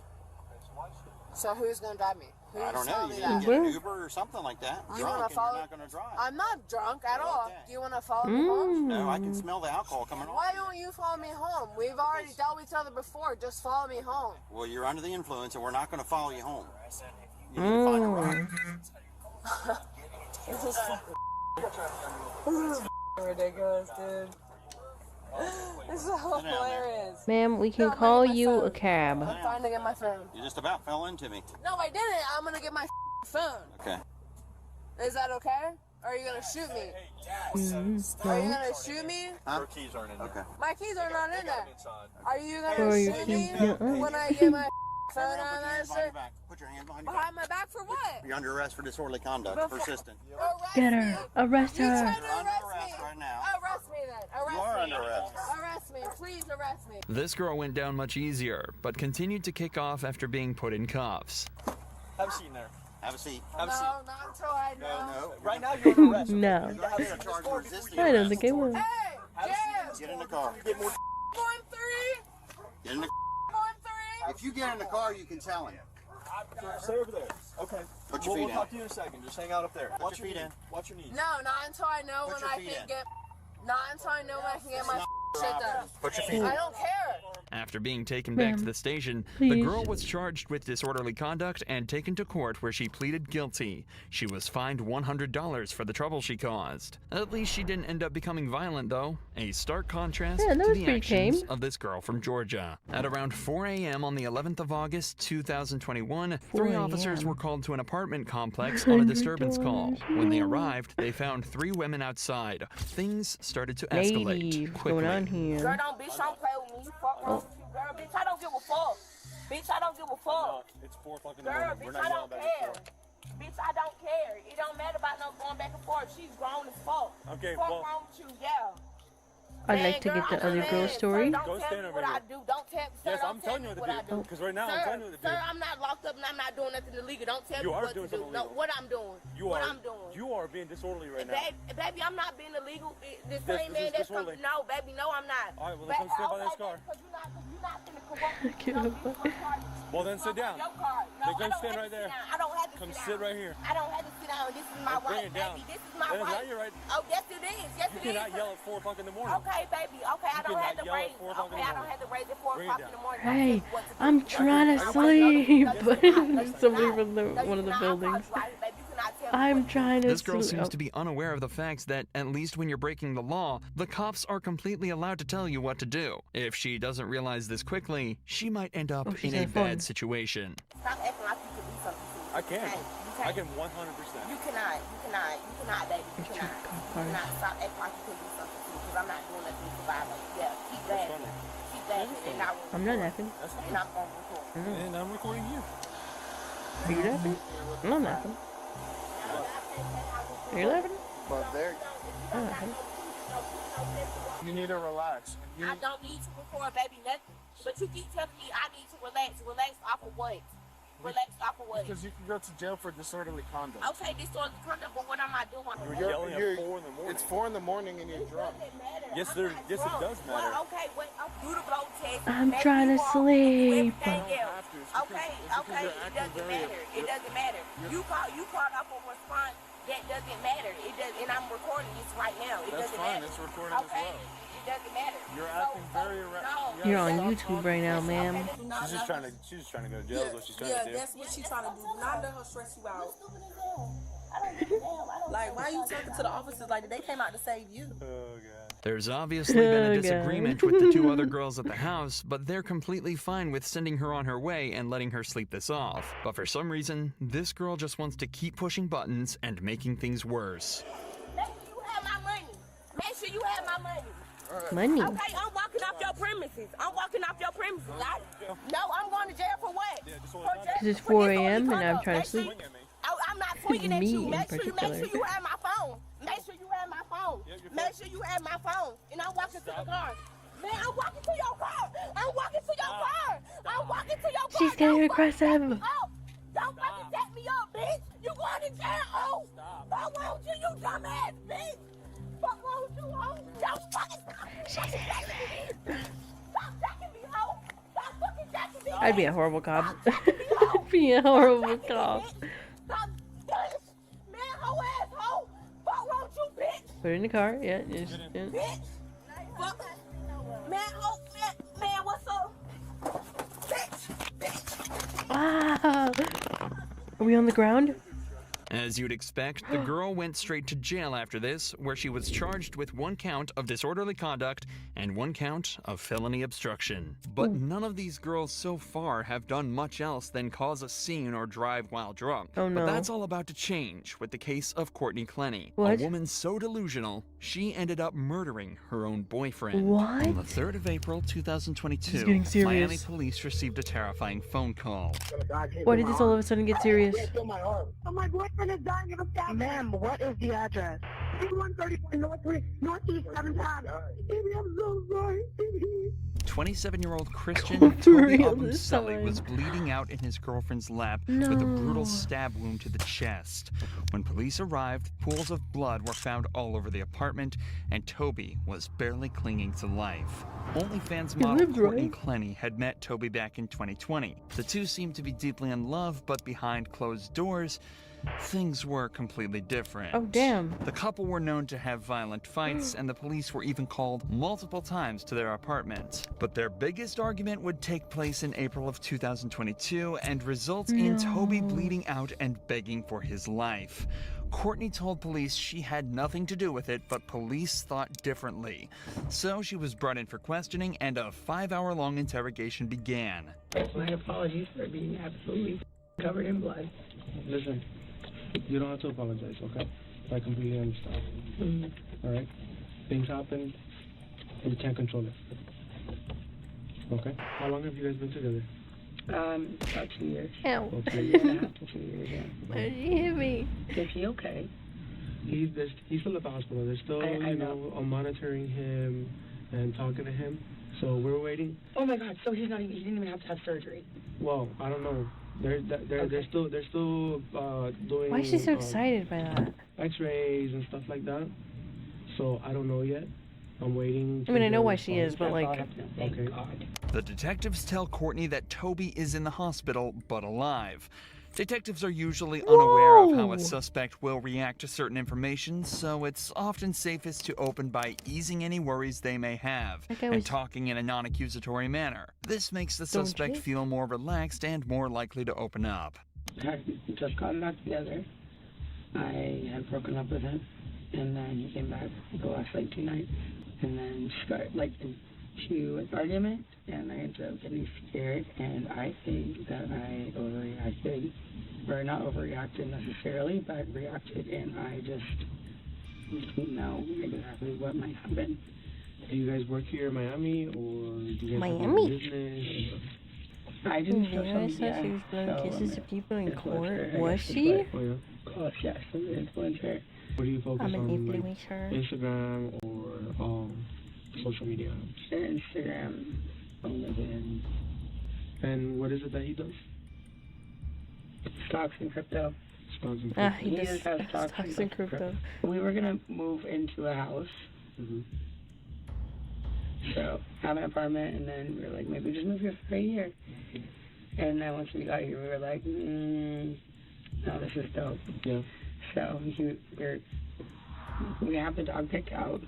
So who's gonna drive me? Who's I don't know. telling You me need that? to get an Uber or something like that. You Drunk wanna and follow? you're not going to drive. I'm not drunk at all. Do you want to follow me home? No, I can smell the alcohol coming off. Why don't you follow me home? We've already dealt with each other before. Just follow me home. Well, you're under the influence, and we're not going to follow you home. You need to find a ride. This is ridiculous, dude. This is hilarious. Ma'am, we can call you a cab. I'm trying to get my phone. You just about fell into me. No, I didn't. I'm gonna get my phone. Okay. Is that okay? Or are you gonna shoot me? Are you gonna shoot me? Your keys aren't in there. Okay. My keys are not in there. Are you Or gonna your shoot me keys not- when I get my phone out of Put your that hands behind shit? your back. Put your hands behind your back. Behind my back for what? You're under arrest for disorderly conduct. Before- Persistent. Get her. Arrest You her. tried to You're under arrest arrest me. right now. Arrest me then. Arrest You are me. under arrest. Arrest me. Please arrest me. This girl went down much easier, but continued to kick off after being put in cuffs. Have a seat in there. Have a seat. No, not until I know. No. Right now you're under arrest. No. You're going to get charged with resisting I don't arrest. think I will. Hey, James. Get in the car. 1-3. Get in the 1-3. If you get in the car, you can tell him. Stay over there. Okay. Put your feet We'll in. talk to you in a second. Just hang out up there. Put your feet in. Watch your knees. No, not until I know Put when your I feet can in. get. Not until I know when I can get my shit done. Put your feet I in. don't care. After being taken back to Ma'am, the station, the please. girl was charged with disorderly conduct and taken to court where she pleaded guilty. She was fined $100 for the trouble she caused. At least she didn't end up becoming violent, though. A stark contrast Yeah, that to was the pretty actions tame. of this girl from Georgia. At around 4 a.m. on the 11th of August, 2021, 3 4 officers a.m. were called to an apartment complex on a disturbance call. When they arrived, they found 3 women outside. Things started to escalate Ladies, what's quickly. going on here? Girl, don't bitch, don't play with me. You fuck wrong with you, girl. Bitch, I don't give a fuck. Bitch, I don't give a fuck. It's 4 o'clock in the Girl, morning. We're bitch, not I yelling don't back care. and forth. Bitch, I don't care. It don't matter about no going back and forth. She's grown as fuck. Okay, Fuck well- wrong with you, yeah. I'd like to Man, get girl, the I'm other a girl's man. story. Sir, Go don't tell stand me over what I here. do. Don't tell sir, Yes, don't I'm tell telling me you what what to I do. do. Because right now I'm Sir, telling you what to sir, do. I'm not locked up and I'm not doing nothing illegal. Don't tell You me are what doing to do. something No, illegal. what I'm doing. You what are. I'm doing. You are being disorderly right now. Baby, I'm not being illegal. The This same is man that's coming. disorderly. No, baby, no, I'm not. All right, well, then come stand by this car. Because you're not finna corrupt. Well, then sit down. Your card. No, Then I come don't stand have right to there. sit down. I don't have to Come sit sit down. right here. I don't have to sit down. This is my Then bring right, it down. baby. This is my That is right. not your right. Oh, yes, it is. Yes, You it is. cannot yell at 4 o'clock in the morning. Okay, baby. Okay, I You don't have cannot to yell at raise. 4 o'clock in Okay, the I don't morning. have to raise at 4 Bring o'clock it in the down. morning. Hey, That's what to do. I'm trying to sleep. Somebody from one of the buildings. I'm trying to This girl sleep. seems to be unaware of the facts that, at least when you're breaking the law, the cops are completely allowed to tell you what to do. If she doesn't realize this quickly, she might end up Oh, she's in a on the phone. bad situation. Stop acting like you can do something to me. I can. Okay, I can 100%. You cannot, baby. You cannot stop acting like you can do something to me because I'm not doing nothing to violate. Yeah, keep laughing. Keep laughing. And I'm not laughing. And I'm going to record. And I'm recording you. Are you laughing? I'm not laughing. Are you laughing? But there. I'm not laughing. You need to relax. I don't need to record, baby, nothing. But you keep telling me I need to relax. Relax off of what? Relax off of what? Because you can go to jail for disorderly conduct. Okay, disorderly conduct, but what am I doing? You're yelling at 4 in the morning. It's 4 in the morning and you're drunk. Yes, it does matter. Well, okay, wait, I'll do the blow test. I'm trying to sleep. Okay, it doesn't matter. It doesn't matter. You called off a response. That doesn't matter. It does, and I'm recording this right now. It That's doesn't fine. matter. It's recording as well. It doesn't matter. You're acting very erratic. You're on YouTube right now, ma'am. She's just trying to go to jail. Is what she's trying to do. Yeah, that's what she's trying to do. Not let her stress you out. Like, why are you talking to the officers like that? They came out to save you. Oh, God. There's obviously been a disagreement with the 2 other girls at the house, but they're completely fine with sending her on her way and letting her sleep this off. But for some reason, this girl just wants to keep pushing buttons and making things worse. Make sure you have my money. Make sure you have my money. Money. Okay, I'm walking off your premises. No, I'm going to jail for what? Because it's 4 a.m. and I'm trying to sleep. I'm not swinging at you. Me in Make sure particular. you have my phone. Make sure you have my phone. Make sure you have my phone. And I'm walking to the car. Man, I'm walking to your car. I'm walking to your car. I'm walking to your car. She's getting aggressive. Don't fucking set me up, bitch. You going to jail, oh. Fuck wrong with you dumbass bitch. Fuck wrong with you, oh. Don't fucking stop. Stop jacking me, oh. Stop fucking jacking me. I'd be a horrible cop. I'd be a horrible cop. Stop, bitch. Man, hoe ass hoe. Fuck wrong with you, bitch. Put it in the car. Yeah. Just, yeah. Bitch. Fuck. Man, hoe. Man, what's up? Bitch. Wow. Are we on the ground? As you'd expect, the girl went straight to jail after this, where she was charged with 1 count of disorderly conduct and 1 count of felony obstruction. But none of these girls so far have done much else than cause a scene or drive while drunk. Oh, no. But that's all about to change with the case of Courtney Clenny, What? a woman so delusional, she ended up murdering her own boyfriend. What? On the 3rd of April, This is 2022, getting serious. Miami police received a terrifying phone call. Why did this all of a sudden get serious? Oh, my boyfriend is dying of a stab. Ma'am, what is the address? 134 Northeast 7th Ave. Baby, I'm so sorry. 27-year-old Christian For Toby real this Abumselli time. was bleeding out in his girlfriend's lap with a brutal stab wound to the chest. When police arrived, pools of blood were found all over the apartment, and Toby was barely clinging to life. OnlyFans He model lived, Courtney right? Clenny had met Toby back in 2020. The two seemed to be deeply in love, but behind closed doors, things were completely different. Oh, damn. The couple were known to have violent fights, and the police were even called multiple times to their apartment. But their biggest argument would take place in April of 2022 and result in Toby bleeding out and begging for his life. Courtney told police she had nothing to do with it, but police thought differently. So she was brought in for questioning, and a 5-hour-long interrogation began. My apologies for being absolutely covered in blood. Listen, you don't have to apologize, okay? I completely understand. All right? Things happen, and you can't control it. Okay? How long have you guys been together? About 2 years. Ow. Okay. 2 years, yeah. Why did you hit me? Is he okay? He's still at the hospital. They're still, I know. monitoring him and talking to him. So we're waiting. Oh my God! So he didn't even have to have surgery. Well, I don't know. They're still doing. Why is she so excited by that? X-rays and stuff like that. So I don't know yet. I'm waiting. I mean, I know why she is, but like... Okay. The detectives tell Courtney that Toby is in the hospital, but alive. Detectives are usually unaware of how a suspect will react to certain information, so it's often safest to open by easing any worries they may have and talking in a non-accusatory manner. This makes the suspect feel more relaxed and more likely to open up. I just got it out together. I had broken up with him, and then he came back the last 2 nights, and then started into an argument, and I ended up getting scared, and I think that I overreacted, or not overreacted necessarily, but reacted, and I just didn't know exactly what might happen. Do you guys work here in Miami, or do you guys have Miami? a business? I do Yeah, I saw she was blowing kisses to people in court. Was she? Oh, yeah. Close, yes, I'm an influencer. What do you focus I'm an on, like influencer. Instagram or social media? Instagram, LinkedIn. And what is it that he does? Stocks and crypto. Stocks and Ah, crypto. he just does has stocks stocks and crypto. We were gonna move into a house. Mm-hmm. So, have an apartment, and then we were like, maybe just move here for a year. And then once we got here, we were like, no, this is dope. Yeah. So, we have the dog picked out.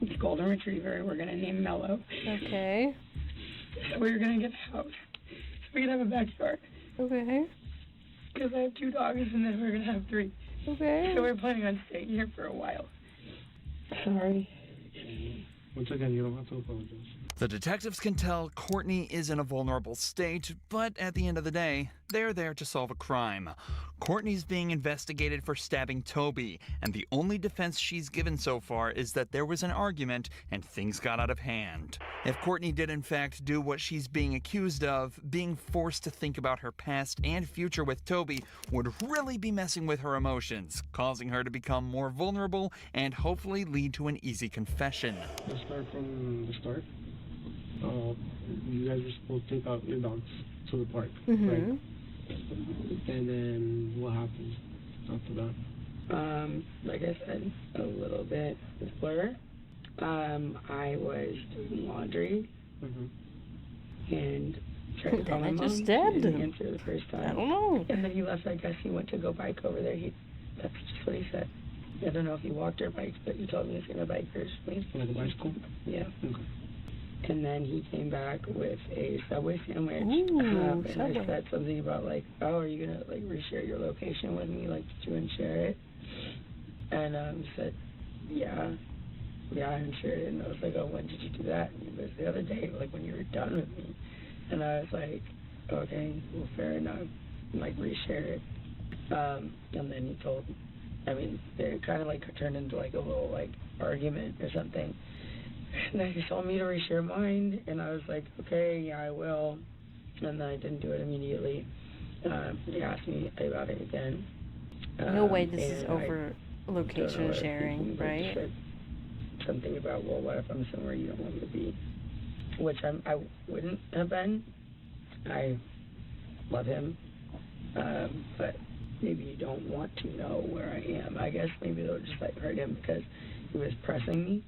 It's Golden Retriever. We're gonna name Mello. Okay. So we were gonna get a house. So we could have a backyard. Okay. Because I have 2 dogs, and then we're gonna have 3. Okay. So we're planning on staying here for a while. Sorry. Once again, you don't have to apologize. The detectives can tell Courtney is in a vulnerable state, but at the end of the day, they're there to solve a crime. Courtney's being investigated for stabbing Toby, and the only defense she's given so far is that there was an argument and things got out of hand. If Courtney did in fact do what she's being accused of, being forced to think about her past and future with Toby would really be messing with her emotions, causing her to become more vulnerable and hopefully lead to an easy confession. Let's start from the start. You guys are supposed to take out your dogs to the park, right? And then what happens after that? Like I said, a little bit before, I was doing laundry and tried to call my I mom. just stabbed He didn't him. answer the first time. I don't know. And then he left. I guess he went to go bike over there. That's just what he said. I don't know if he walked or biked, but he told me he's gonna bike personally. Like a bicycle? Yeah. Okay. And then he came back with a Subway sandwich. Ooh, and Subway. I said something about like, oh, are you gonna like reshare your location with me? Like, did you unshare it? And he said, yeah, I unshared it. And I was like, oh, when did you do that? And he goes, the other day, like when you were done with me. And I was like, okay, well, fair enough. And, like, reshare it. And then he told, it kind of like turned into like a little like argument or something. And then he told me to reshare mine, and I was like, okay, yeah, I will. And then I didn't do it immediately. He asked me about it again. No way this is and over I don't know location what I was sharing, thinking, but he right? said something about, well, what if I'm somewhere you don't want me to be? Which I wouldn't have been. I love him, but maybe you don't want to know where I am. I guess maybe they'll just like hurt him because he was pressing me.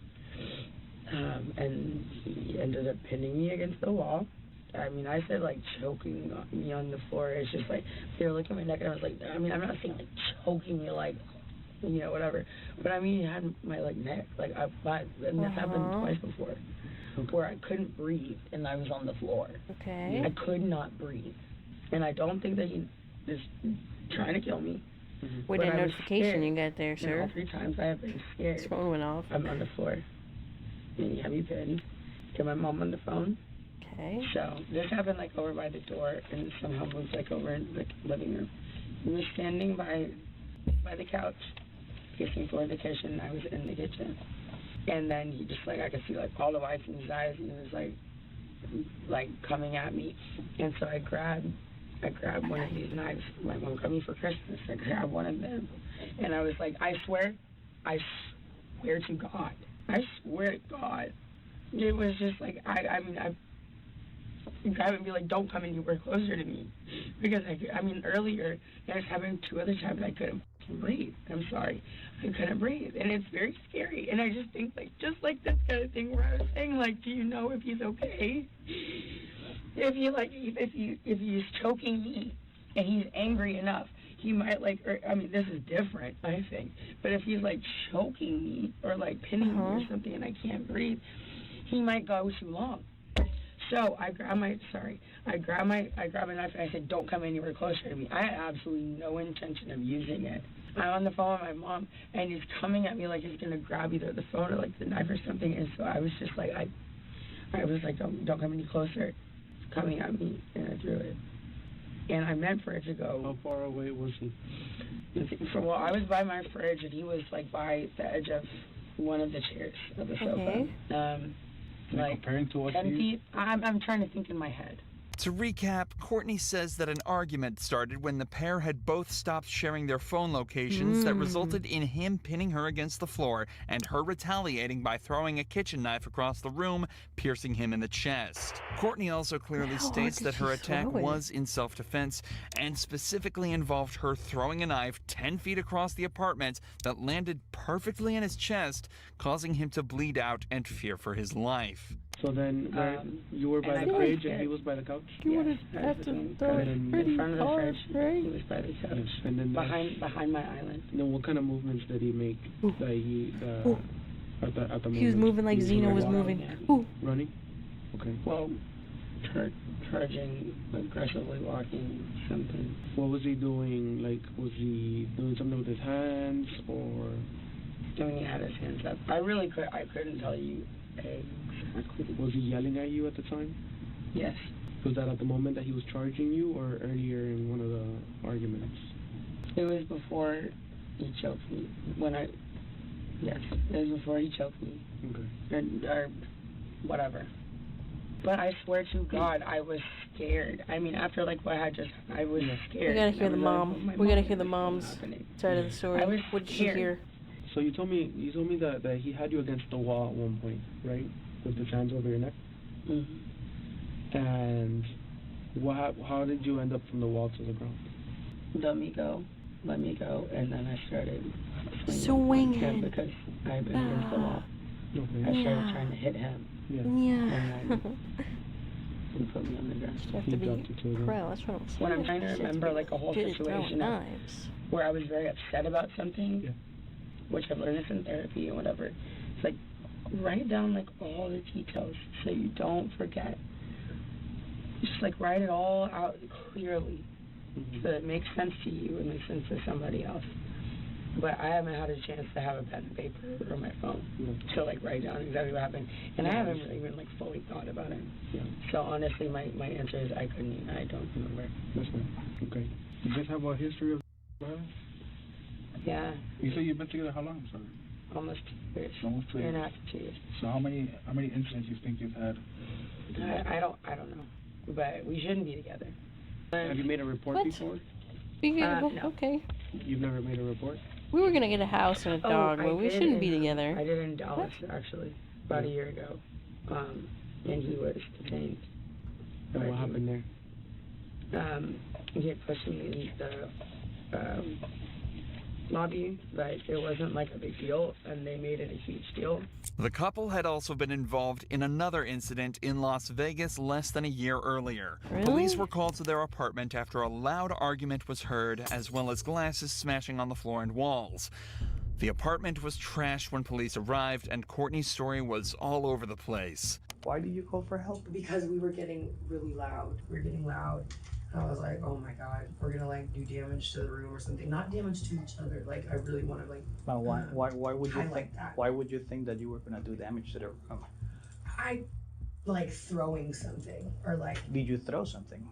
And he ended up pinning me against the wall. I mean, I said like choking me on the floor. It's just like, they were looking at my neck, and I was like, I mean, I'm not saying like choking me like, you know, whatever. But I mean, he had my like neck, like and this happened twice before, where I couldn't breathe and I was on the floor. Okay. I could not breathe, and I don't think that he is trying to kill me. What but a I was notification scared. you got there, And sir. all 3 times I have been scared. His phone went off. I'm on the floor. And you have me pinned. Get my mom on the phone. Okay. So this happened like over by the door, and somehow moved like over in the living room. He was standing by the couch, facing toward the kitchen. I was in the kitchen, and then he just like, I could see like all the whites in his eyes, and he was like coming at me. And so I grabbed one of these knives. My mom got me for Christmas. I grabbed one of them, and I was like, I swear to God. I swear to God. It was just like, I grab it and be like, don't come anywhere closer to me. Because, earlier, I was having 2 other times I couldn't breathe. I'm sorry. I couldn't breathe. And it's very scary. And I just think, like, just like this kind of thing where I was saying, like, do you know if he's okay? If he's choking me and he's angry enough, he might this is different, I think. But if he's like choking me or like pinning me or something and I can't breathe, he might go too long. So I grab a knife and I said, don't come anywhere closer to me. I had absolutely no intention of using it. I'm on the phone with my mom and he's coming at me like he's gonna grab either the phone or like the knife or something, and so I was just like I was like, don't come any closer. It's coming at me, and I threw it. And I meant for it to go. How far away was he? Well, I was by my fridge, and he was like by the edge of one of the chairs of the sofa. Okay. Like comparing to what 10 you... feet. I'm trying to think in my head. To recap, Courtney says that an argument started when the pair had both stopped sharing their phone locations that resulted in him pinning her against the floor and her retaliating by throwing a kitchen knife across the room, piercing him in the chest. Courtney also clearly states that her attack was in self-defense and specifically involved her throwing a knife 10 feet across the apartment that landed perfectly in his chest, causing him to bleed out and fear for his life. So then, you were by the fridge and he was by the couch? You would have to throw it pretty in front of the hard, fridge. right? He was by the couch. Yes. And then behind my island. Then what kind of movements did he make? That he, at the moment? He was moving like Xena was moving. Ooh. Running? Okay. Well, charging, aggressively walking, something. What was he doing? Like, was he doing something with his hands or? Doing it at his hands up. I couldn't tell you exactly. Was he yelling at you at the time? Yes. Was that at the moment that he was charging you or earlier in one of the arguments? It was before he choked me. Yes, it was before he choked me. Okay. Or whatever. But I swear to God, I was scared. I mean, after like what I was scared. We gotta hear the mom. We gotta hear the mom's side of the story. I was What did she scared. hear? So you told me that he had you against the wall at one point, right? With his hands over your neck? Mm-hmm. And how did you end up from the wall to the ground? Let me go, and then I started swinging him because I had been against the wall. Okay. I started trying to hit him. Yeah. And then he put me on the ground. You have to be pro. That's what I'm saying. When I'm trying to remember like a whole Good at throwing situation knives. where I was very upset about something, which I've learned this in therapy and whatever. It's like write down like all the details so you don't forget. Just like write it all out clearly so it makes sense to you and makes sense to somebody else. But I haven't had a chance to have a pen and paper or my phone to like write down exactly what happened. And I haven't really even like fully thought about it. Yeah. So honestly my answer is I don't remember. That's fine. Okay. You guys have a history of violence? Yeah. You say you've been together how long, sorry? Almost 2 years. Almost 2 years. 2 and a half to 2 years. So how many incidents you think you've had? I don't know. But we shouldn't be together. Have you made a report What? before? No. Okay. You've never made a report? We were gonna get a house and a dog, but we shouldn't be together. I did in Dallas, actually, about a year ago. And he was detained. And what happened there? He had pushed me in the lobby, but it wasn't like a big deal, and they made it a huge deal. The couple had also been involved in another incident in Las Vegas less than a year earlier. Really? Police were called to their apartment after a loud argument was heard, as well as glasses smashing on the floor and walls. The apartment was trashed when police arrived, and Courtney's story was all over the place. Why did you call for help? Because we were getting really loud. We were getting loud. And I was like, oh my God, we're gonna like do damage to the room or something. Not damage to each other. Like I really want to like. But Why would you think? That. Why would you think that you were gonna do damage to the room? I like throwing something or like. Did you throw something?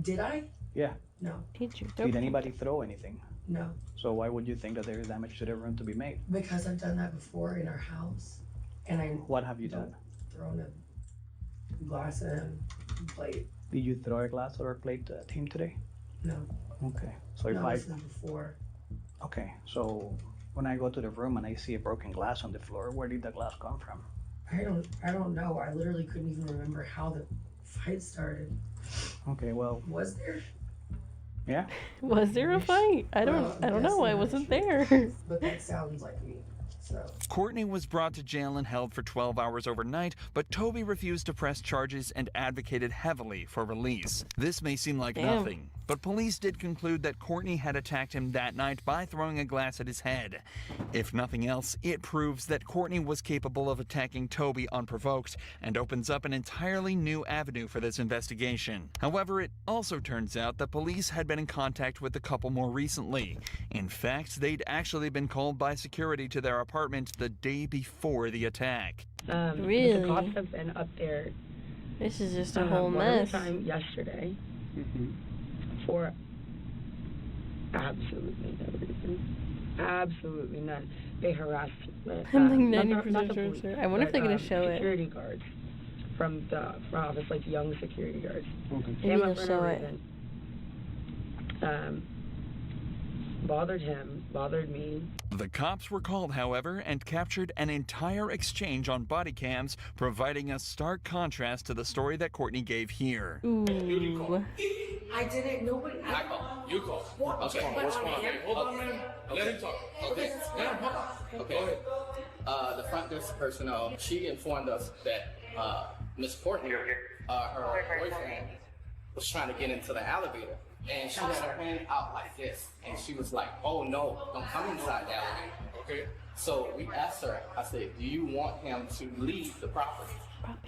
Did I? Yeah. No. Did anybody throw anything? No. So why would you think that there is damage to the room to be made? Because I've done that before in our house, and I. What have you done? Thrown a glass and a plate. Did you throw a glass or a plate at him today? No. Okay. So if no, this is before. Okay. So when I go to the room and I see a broken glass on the floor, where did the glass come from? I don't know. I literally couldn't even remember how the fight started. Okay. Well. Was there? Yeah. Was there a fight? I don't know. I wasn't there. But that sounds like me. So. Courtney was brought to jail and held for 12 hours overnight, but Toby refused to press charges and advocated heavily for release. This may seem like nothing, but police did conclude that Courtney had attacked him that night by throwing a glass at his head. If nothing else, it proves that Courtney was capable of attacking Toby unprovoked and opens up an entirely new avenue for this investigation. However, it also turns out that police had been in contact with the couple more recently. In fact, they'd actually been called by security to their apartment the day before the attack. Really? The cops have been up there. This is just a whole mess. Time yesterday. For absolutely no reason. Absolutely none. They harassed I'm like not the 90% police, sure. I wonder if they're gonna but, show it. security guards from the office, like young security guards. Okay. Maybe Came up they'll for no show it. reason. Bothered him, bothered me. The cops were called, however, and captured an entire exchange on body cams, providing a stark contrast to the story that Courtney gave here. Ooh. I didn't. Nobody. I called. You called. What? Okay. What's going on? Hold on, man. Let him talk. Okay. Okay. The front desk personnel, she informed us that Miss Courtney, her boyfriend, was trying to get into the elevator. And she had her hand out like this. And she was like, oh no, don't come inside the elevator. Okay. So we asked her, I said, do you want him to leave the property?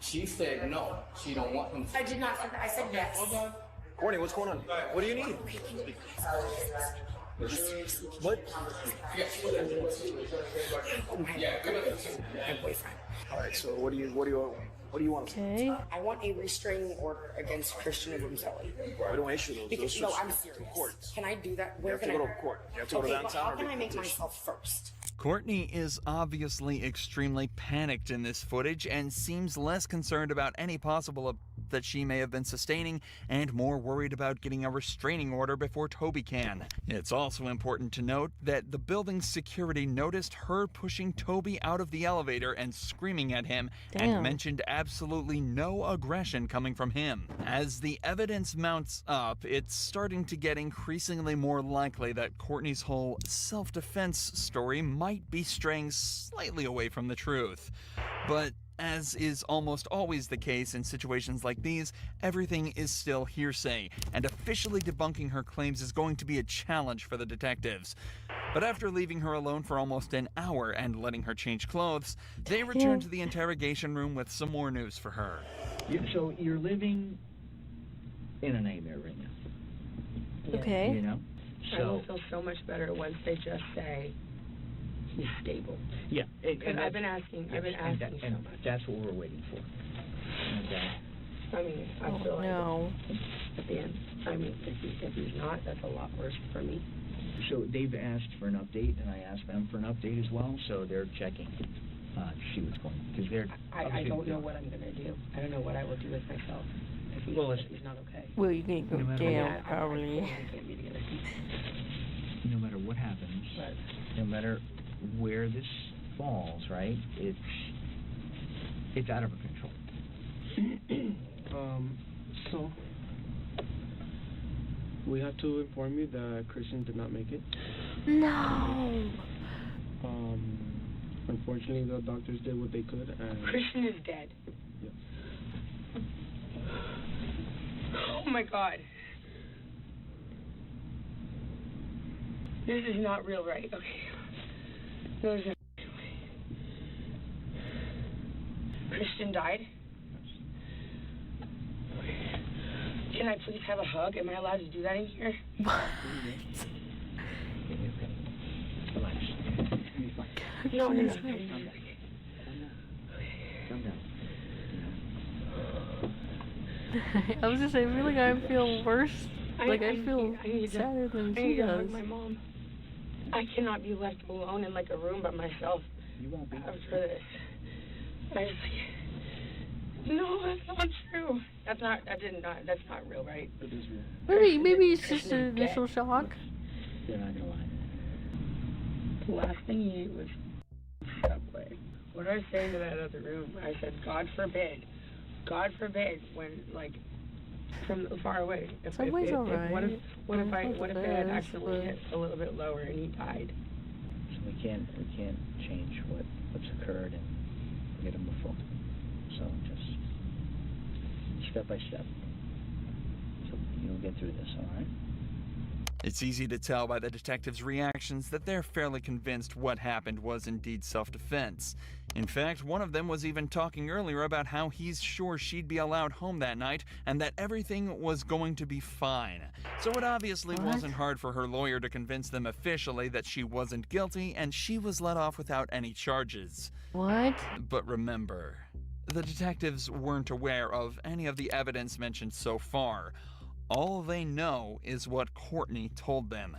She said no, she don't want him to. I did not say that. I said yes. Hold on. Courtney, what's going on? What do you need? What? All right. So what do you want? Okay. I want a restraining order against Christian Abruzzelli. We don't issue those. Because, Those no, are I'm serious. to court. Can I do that? You Where have to can go I to court. You have to go to Okay, but downtown. how or can I make petition. myself first? Courtney is obviously extremely panicked in this footage and seems less concerned about any possible that she may have been sustaining and more worried about getting a restraining order before Toby can. It's also important to note that the building's security noticed her pushing Toby out of the elevator and screaming at him and mentioned absolutely no aggression coming from him. As the evidence mounts up, it's starting to get increasingly more likely that Courtney's whole self-defense story might be straying slightly away from the truth. But as is almost always the case in situations like these, everything is still hearsay, and officially debunking her claims is going to be a challenge for the detectives. But after leaving her alone for almost an hour and letting her change clothes, they return to the interrogation room with some more news for her. So you're living in a nightmare right now. Okay. You know? I will feel so much better once they just say he's stable. Yeah. Because I've been asking so much. That's what we're waiting for. Okay. I mean, I feel like at the end, I mean, if he's not, that's a lot worse for me. So they've asked for an update, and I asked them for an update as well, so they're checking to see what's going on. Because they're I don't know what I'm going to do. I don't know what I will do with myself if he's not okay. Well, you can go down, probably. No matter what happens, no matter where this falls, right? It's out of our control. So we have to inform you that Christian did not make it. No. Unfortunately, the doctors did what they could, and Christian is dead. Yes. Oh my God. This is not real, right? Okay. No, this is Christian died? Can I please have a hug? Am I allowed to do that in here? What? Relax. No. Calm down. I was just saying, I feel like I feel worse. I feel sadder than she I need to does. hug my mom. I cannot be left alone in like a room by myself. You won't be. After this. I just like, no, that's not true. That's not real, right? It is real. Maybe it's just an initial shock. They're not gonna lie. The last thing he ate was Subway. What I was saying to that other room, I said, God forbid, when like from far away. Subway's alright. What if I had accidentally hit a little bit lower and he died? So we can't change what's occurred and get him before. So just step by step. So you'll get through this, all right? It's easy to tell by the detectives' reactions that they're fairly convinced what happened was indeed self-defense. In fact, one of them was even talking earlier about how he's sure she'd be allowed home that night and that everything was going to be fine. So it obviously wasn't hard for her lawyer to convince them officially that she wasn't guilty and she was let off without any charges. What? But remember, the detectives weren't aware of any of the evidence mentioned so far. All they know is what Courtney told them.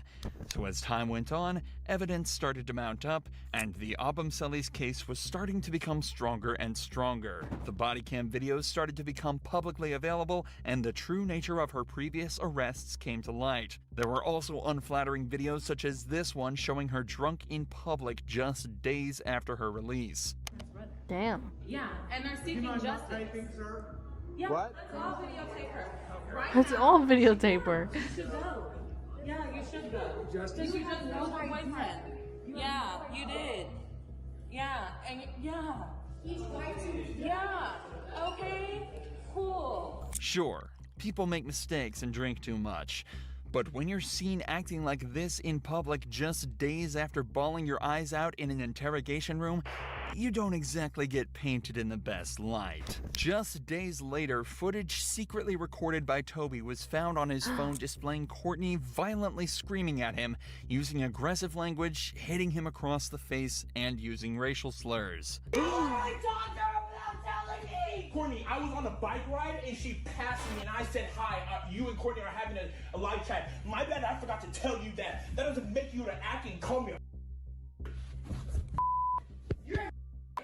So as time went on, evidence started to mount up, and the Abumcelis case was starting to become stronger and stronger. The body cam videos started to become publicly available, and the true nature of her previous arrests came to light. There were also unflattering videos such as this one showing her drunk in public just days after her release. Damn. Yeah, and they're seeking justice. Yeah, What? let's all videotape her. Right Let's now. all videotape her. You should go. Yeah, you should go. Because you just killed her boyfriend. Yeah, you did. Yeah, and yeah. Yeah, okay, cool. Sure, people make mistakes and drink too much. But when you're seen acting like this in public just days after bawling your eyes out in an interrogation room, you don't exactly get painted in the best light. Just days later, footage secretly recorded by Toby was found on his phone displaying Courtney violently screaming at him, using aggressive language, hitting him across the face, and using racial slurs. Courtney, I was on a bike ride and she passed me and I said hi. You and Courtney are having a live chat. My bad, I forgot to tell you that. That doesn't make you to act and call me a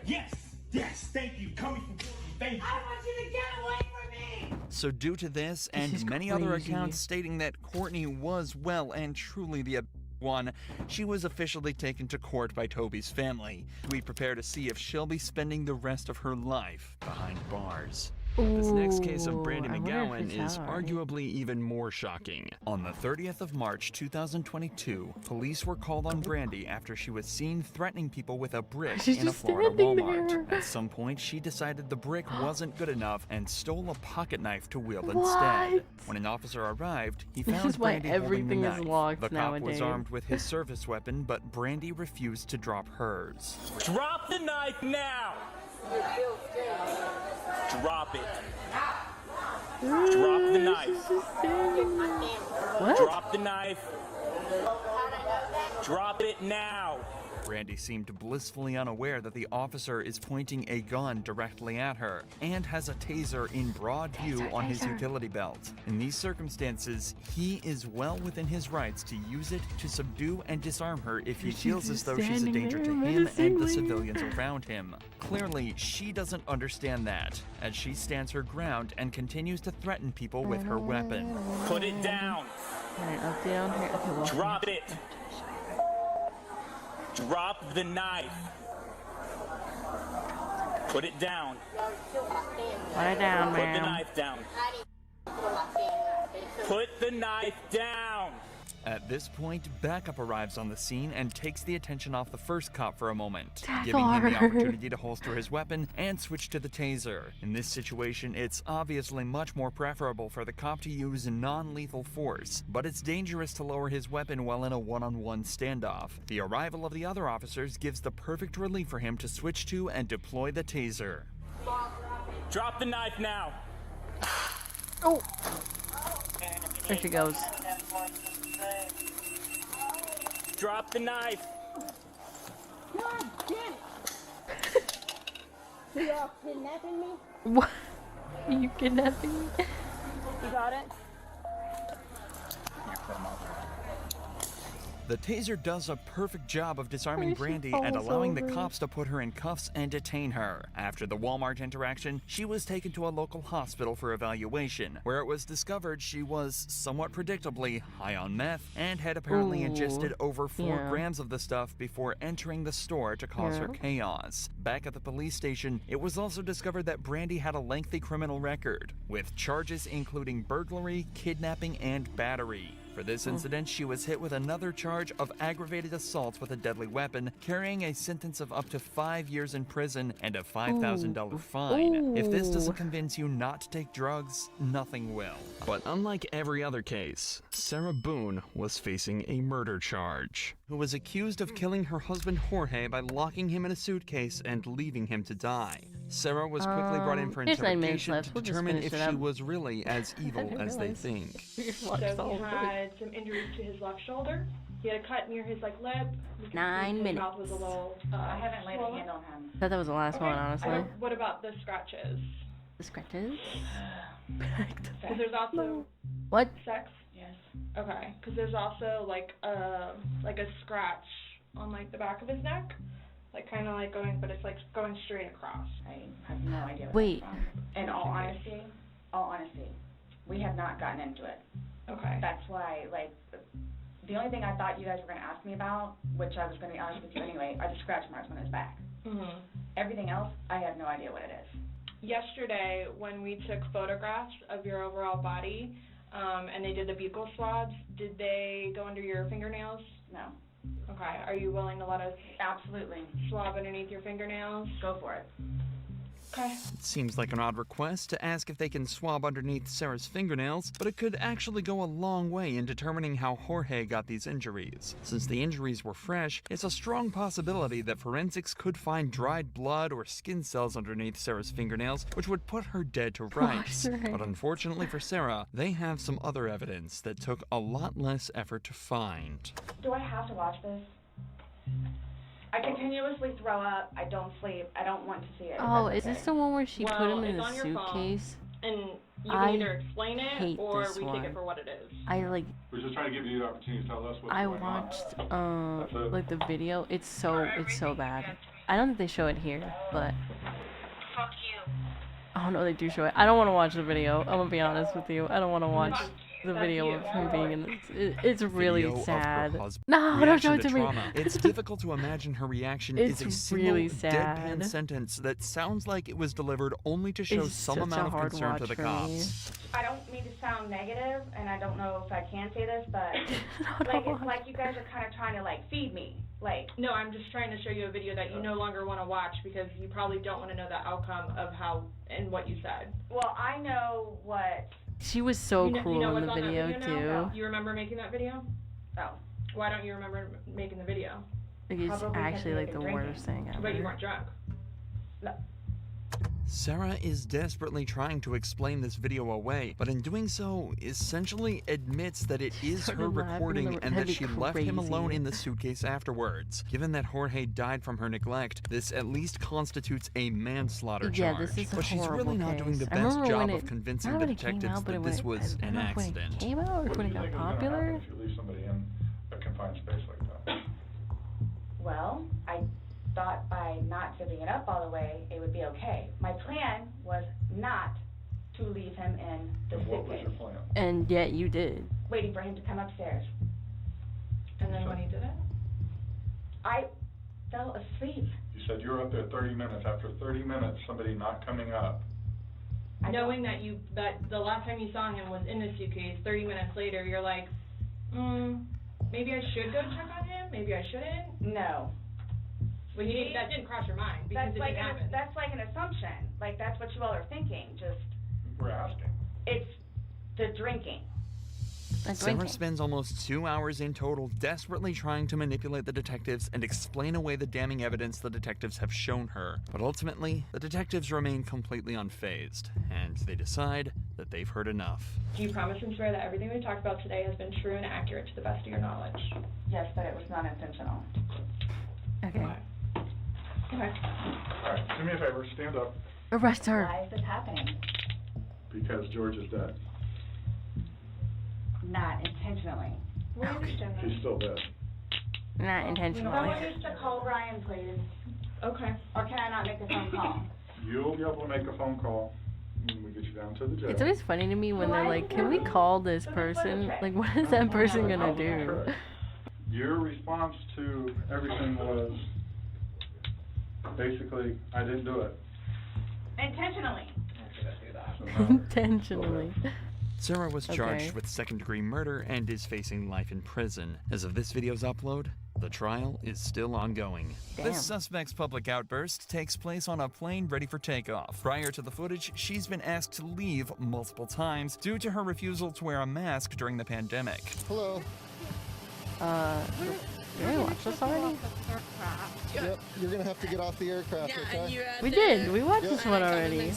Yes, thank you. Coming from Courtney, thank you. I want you to get away from me! So due to this and many other accounts stating that Courtney was well and truly the one, she was officially taken to court by Toby's family. We prepare to see if she'll be spending the rest of her life behind bars. This next case of Brandy McGowan is arguably even more shocking. On the 30th of March 2022, police were called on Brandy after she was seen threatening people with a brick in a Florida Walmart. At some point, she decided the brick wasn't good enough and stole a pocket knife to wield instead. When an officer arrived, he found Brandy holding the knife. The cop was armed with his service weapon, but Brandy refused to drop hers. Drop the knife now! Drop it. Drop the knife. What? Drop the knife. Drop it now. Brandy seemed blissfully unaware that the officer is pointing a gun directly at her and has a taser in broad view on his utility belt. In these circumstances, he is well within his rights to use it to subdue and disarm her if he feels as though she's a danger to him and the civilians around him. Clearly, she doesn't understand that, as she stands her ground and continues to threaten people with her weapon. Put it down. Alright, up, down, here. Okay, well, Drop it. Drop the knife. Put it down. Put it down, Put ma'am. the knife down. Put the knife down. At this point, backup arrives on the scene and takes the attention off the first cop for a moment, That's giving him the hard. opportunity to holster his weapon and switch to the taser. In this situation, it's obviously much more preferable for the cop to use non-lethal force, but it's dangerous to lower his weapon while in a one-on-one standoff. The arrival of the other officers gives the perfect relief for him to switch to and deploy the taser. Drop the knife now. Oh! There she goes. Drop the knife. God damn it! So y'all kidnapping me? What? Are you kidnapping me? You got it? The taser does a perfect job of disarming Why is she Brandy and falls allowing the over? cops to put her in cuffs and detain her. After the Walmart interaction, she was taken to a local hospital for evaluation, where it was discovered she was, somewhat predictably, high on meth and had apparently Ooh, ingested over 4 yeah. grams of the stuff before entering the store to cause her chaos. Back at the police station, it was also discovered that Brandy had a lengthy criminal record, with charges including burglary, kidnapping, and battery. For this incident, she was hit with another charge of aggravated assault with a deadly weapon, carrying a sentence of up to 5 years in prison and a $5,000 fine. If this doesn't convince you not to take drugs, nothing will. But unlike every other case, Sarah Boone was facing a murder charge. Who was accused of killing her husband Jorge by locking him in a suitcase and leaving him to die. Sarah was quickly brought in for Here's 9 minutes interrogation left. to We'll just determine finish if it she up. was really as evil as they think. So he had some injuries to his left shoulder. He had a cut near his lip. 9 His minutes. mouth was a little. I haven't laid a hand on him. Thought that was the last one, honestly. What about the scratches? The scratches. Because there's also What? sex. Yes. Okay. Because there's also like a scratch on like the back of his neck, like kind of like going, but it's like going straight across. I have no idea. What Wait. that's from. In all honesty, we have not gotten into it. Okay. That's why, like, the only thing I thought you guys were going to ask me about, which I was going to be honest with you anyway, are the scratch marks on his back. Mhm. Everything else, I have no idea what it is. Yesterday, when we took photographs of your overall body, and they did the buccal swabs, did they go under your fingernails? No. Okay. Are you willing to let us Absolutely. swab underneath your fingernails? Go for it. Okay. It seems like an odd request to ask if they can swab underneath Sarah's fingernails, but it could actually go a long way in determining how Jorge got these injuries. Since the injuries were fresh, it's a strong possibility that forensics could find dried blood or skin cells underneath Sarah's fingernails, which would put her dead to rights. But unfortunately for Sarah, they have some other evidence that took a lot less effort to find. Do I have to watch this? I continuously throw up. I don't sleep. I don't want to see it. Oh, is this the one where she put him in it's a on your phone, suitcase? and you I can either explain it hate or this we one. take it for what it is. I like. We're just trying to give you the opportunity to tell us what's I going on. watched That's it. like the video. It's so bad. I don't think they show it here, but Fuck you. oh no, they do show it. I don't want to watch the video. I'm gonna be honest with you. I don't want to watch the video of him being in this. It's really Video of her sad. husband's No, don't show reaction it to me. trauma. It's difficult to imagine her reaction It's is a single really deadpan sad. sentence that sounds like it was delivered only to show It's some such a amount of hard concern to watch the for me. cops. I don't mean to sound negative, and I don't know if I can say this, but like it's like you guys are kind of trying to like feed me. Like, No, I'm just trying to show you a video that you no longer want to watch because you probably don't want to know the outcome of how and what you said. well, I know what. She was so you know, cool you know in the what's on that video now? too. You remember making that video? Oh. Why don't you remember making the video? Like, it's Probably actually because like the we had been worst thing But you ever. weren't drunk. Sarah is desperately trying to explain this video away, but in doing so, essentially admits that it is her Started laughing, recording that and that would be she left him alone crazy. in the suitcase afterwards. Given that Jorge died from her neglect, this at least constitutes a manslaughter Yeah, charge. this is a but she's horrible really not doing the case. I best remember job when of it- convincing not the when it came detectives out, but that when this it- was I an don't know when it accident. came out or when it got popular. If you leave somebody in a confined space like that. Well, I thought by not giving it up all the way, it would be okay. My plan was not to leave him in the What was suitcase, your plan? And yet you did. waiting for him to come upstairs. And then when he did it? I fell asleep. You said you were up there 30 minutes. After 30 minutes, somebody not coming up. Knowing that the last time you saw him was in the suitcase, 30 minutes later, you're like, maybe I should go check on him. Maybe I shouldn't. No. Well, that didn't cross your mind because That's it like didn't happen. that's like an assumption. Like that's what you all are thinking. Just We're asking. it's the drinking. Sarah spends almost 2 hours in total desperately trying to manipulate the detectives and explain away the damning evidence the detectives have shown her. But ultimately, the detectives remain completely unfazed, and they decide that they've heard enough. Do you promise and swear that everything we talked about today has been true and accurate to the best of your knowledge? Yes, but it was not intentional. Okay. Okay. All right, do me a favor, stand up, Arrest her. Why is this happening? because George is dead. Not intentionally. We understand that. He's still dead. Not intentionally. Someone needs to call Brian, please. Okay. Or can I not make a phone call? You'll be able to make a phone call when we get you down to the jail. It's always funny to me when they're like, can we call this person? Like, what is that person gonna do? Your response to everything was basically, I didn't do it. Intentionally. Intentionally. Sarah was charged Okay. with second-degree murder and is facing life in prison. As of this video's upload, the trial is still ongoing. Damn. This suspect's public outburst takes place on a plane ready for takeoff. Prior to the footage, she's been asked to leave multiple times due to her refusal to wear a mask during the pandemic. Hello. Did we watch this already? Yep, you're gonna have to get off the aircraft, okay? We did. We watched Yep. this one already.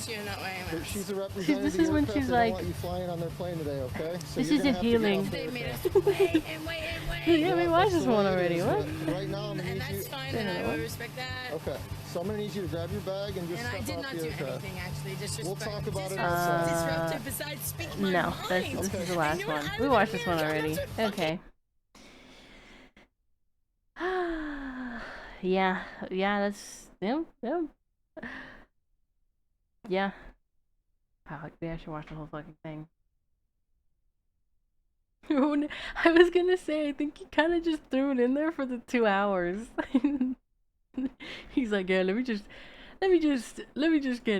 She's a representative This is of the when aircraft. she's They don't like, want you flying on their plane today, okay? So this you're isn't gonna have to get healing. off the They aircraft. Yeah, we watched this one already. What? Right now, I'm gonna need you. Fine, and I will respect that. Okay. So I'm gonna need you to grab your bag and just And I step did off not the do aircraft. anything, actually. We'll talk about it Disruptive besides speaking my No, mind. this is the last You know what? one. I We live watched in this one America. already. Okay. Yeah, that's yeah. Yeah. Wow, maybe I should watch the whole fucking thing. I was gonna say, I think he kind of just threw it in there for the 2 hours. He's like, yeah, let me just get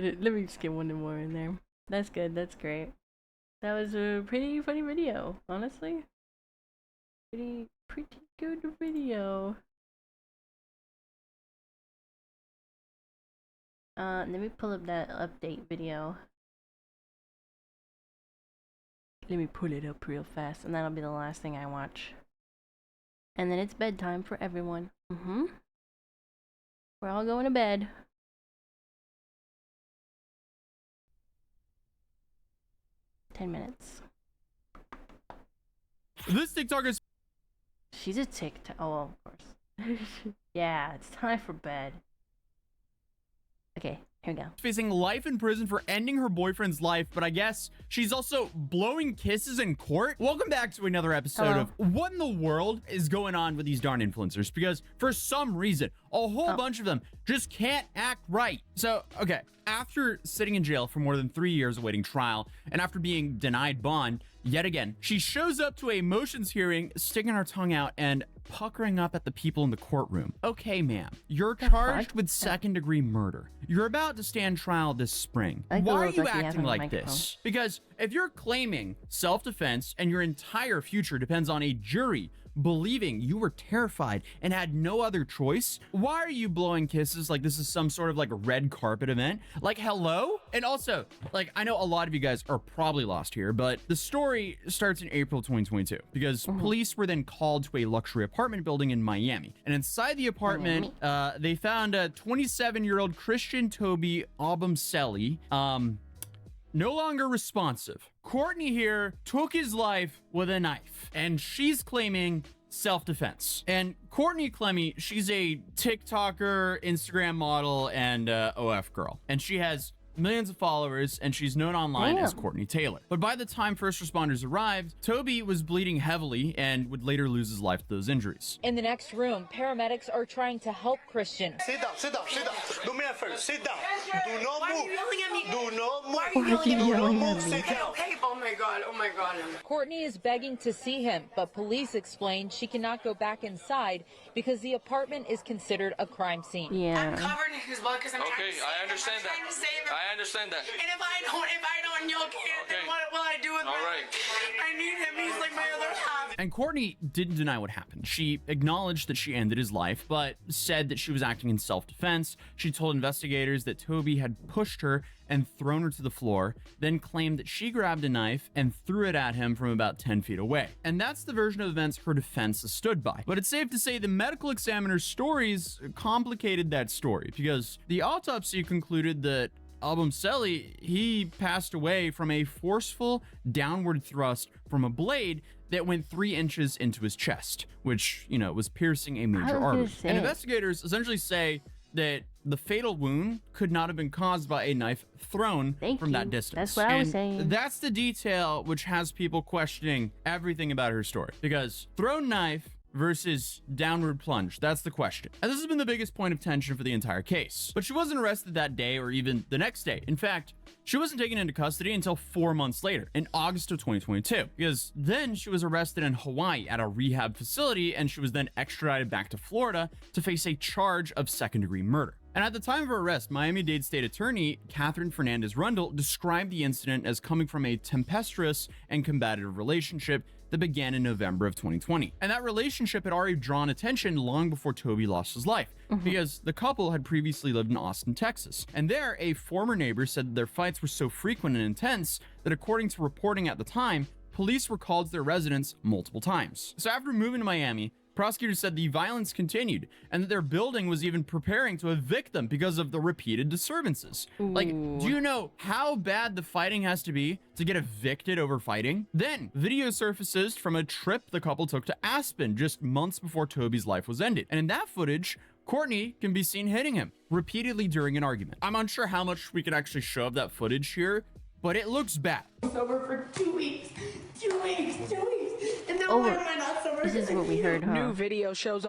it. Let me just get one more in there. That's good. That's great. That was a pretty funny video, honestly. Pretty good video. Let me pull up that update video. Let me pull it up real fast, and that'll be the last thing I watch. And then it's bedtime for everyone. We're all going to bed. $10 minutes. This TikToker. She's a TikTok. Oh, well, of course. Yeah, it's time for bed. Okay, here we go. Facing life in prison for ending her boyfriend's life, but I guess she's also blowing kisses in court. Welcome back to another episode of What in the World is Going On with these darn influencers, because for some reason, a whole bunch of them just can't act right. So, okay, after sitting in jail for more than 3 years awaiting trial, and after being denied bond, yet again, she shows up to a motions hearing, sticking her tongue out and puckering up at the people in the courtroom. Okay, ma'am, you're charged with second-degree murder. You're about to stand trial this spring. Why are you acting like this? Because if you're claiming self-defense and your entire future depends on a jury believing you were terrified and had no other choice, why are you blowing kisses like this is some sort of like a red carpet event? Like, hello? And also, like, I know a lot of you guys are probably lost here, but the story starts in April 2022 because police were then called to a luxury apartment building in Miami. And inside the apartment, they found a 27-year-old Christian Toby Abumseli, no longer responsive. Courtney here took his life with a knife, and she's claiming self-defense. And Courtney Clemmy, she's a TikToker, Instagram model, and OF girl. And she has millions of followers, and she's known online as Courtney Taylor. But by the time first responders arrived, Toby was bleeding heavily and would later lose his life to those injuries. In the next room, paramedics are trying to help Christian. Sit down, sit down, sit down. Do me a favor, sit down. Do not move. Why are you yelling at me? Do not move. Why are you yelling at me? Sit down. Okay, oh my god, oh my god. Courtney is begging to see him, but police explain she cannot go back inside because the apartment is considered a crime scene. Yeah. I'm covered in his blood because I'm trying to save I understand him. I'm trying to save him. I understand that. And if I don't yoke him, then what will I do with my life? I need him. He's like my other half. And Courtney didn't deny what happened. She acknowledged that she ended his life, but said that she was acting in self-defense. She told investigators that Toby had pushed her and thrown her to the floor, then claimed that she grabbed a knife and threw it at him from about 10 feet away. And that's the version of events her defense has stood by. But it's safe to say the medical examiner's stories complicated that story, because the autopsy concluded that Abumseli, he passed away from a forceful downward thrust from a blade that went 3 inches into his chest, which, you know, was piercing a major artery. And investigators essentially say that the fatal wound could not have been caused by a knife thrown from that distance. That's what I was saying. That's the detail which has people questioning everything about her story, because thrown knife versus downward plunge, that's the question. And this has been the biggest point of tension for the entire case. But she wasn't arrested that day or even the next day. In fact, she wasn't taken into custody until 4 months later, in August of 2022, because then she was arrested in Hawaii at a rehab facility, and she was then extradited back to Florida to face a charge of second-degree murder. And at the time of her arrest, Miami-Dade State Attorney Catherine Fernandez-Rundle described the incident as coming from a tempestuous and combative relationship that began in November of 2020. And that relationship had already drawn attention long before Toby lost his life, because the couple had previously lived in Austin, Texas. And there, a former neighbor said that their fights were so frequent and intense that, according to reporting at the time, police were called to their residence multiple times. So after moving to Miami, prosecutors said the violence continued and that their building was even preparing to evict them because of the repeated disturbances. Like, do you know how bad the fighting has to be to get evicted over fighting? Then, video surfaces from a trip the couple took to Aspen just months before Toby's life was ended. And in that footage, Courtney can be seen hitting him repeatedly during an argument. I'm unsure how much we can actually show of that footage here, but it looks bad. Sober for 2 weeks. 2 weeks. 2 weeks. And then Over. why am I not sober? This is what we heard, huh? New video shows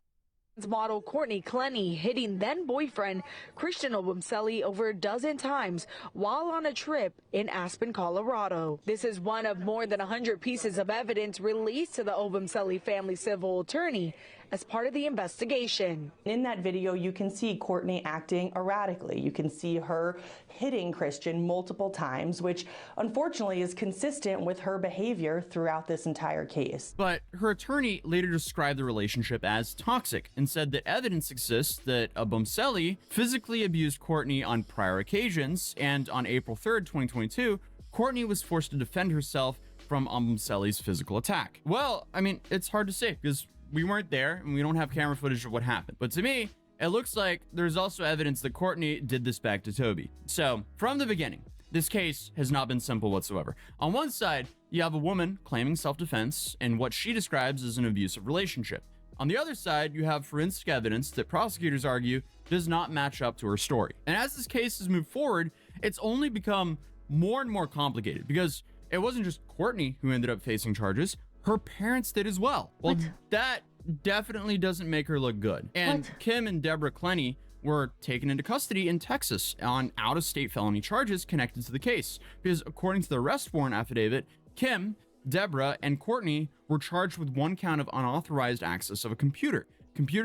model Courtney Clenny hitting then boyfriend Christian Obumseli over a dozen times while on a trip in Aspen, Colorado. This is one of more than 100 pieces of evidence released to the Obumseli family civil attorney as part of the investigation. In that video, you can see Courtney acting erratically. You can see her hitting Christian multiple times, which unfortunately is consistent with her behavior throughout this entire case. But her attorney later described the relationship as toxic and said that evidence exists that Obumseli physically abused Courtney on prior occasions, and on April 3rd, 2022, Courtney was forced to defend herself from Obumseli's physical attack. Well, I mean, it's hard to say because we weren't there and we don't have camera footage of what happened. But to me, it looks like there's also evidence that Courtney did this back to Toby. So from the beginning, this case has not been simple whatsoever. On one side, you have a woman claiming self-defense in what she describes as an abusive relationship. On the other side, you have forensic evidence that prosecutors argue does not match up to her story. And as this case has moved forward, it's only become more and more complicated because it wasn't just Courtney who ended up facing charges. Her parents did as well. Well, that definitely doesn't make her look good. And Kim and Deborah Clenny were taken into custody in Texas on out-of-state felony charges connected to the case. Because according to the arrest warrant affidavit, Kim, Deborah, and Courtney were charged with one count of unauthorized access of a computer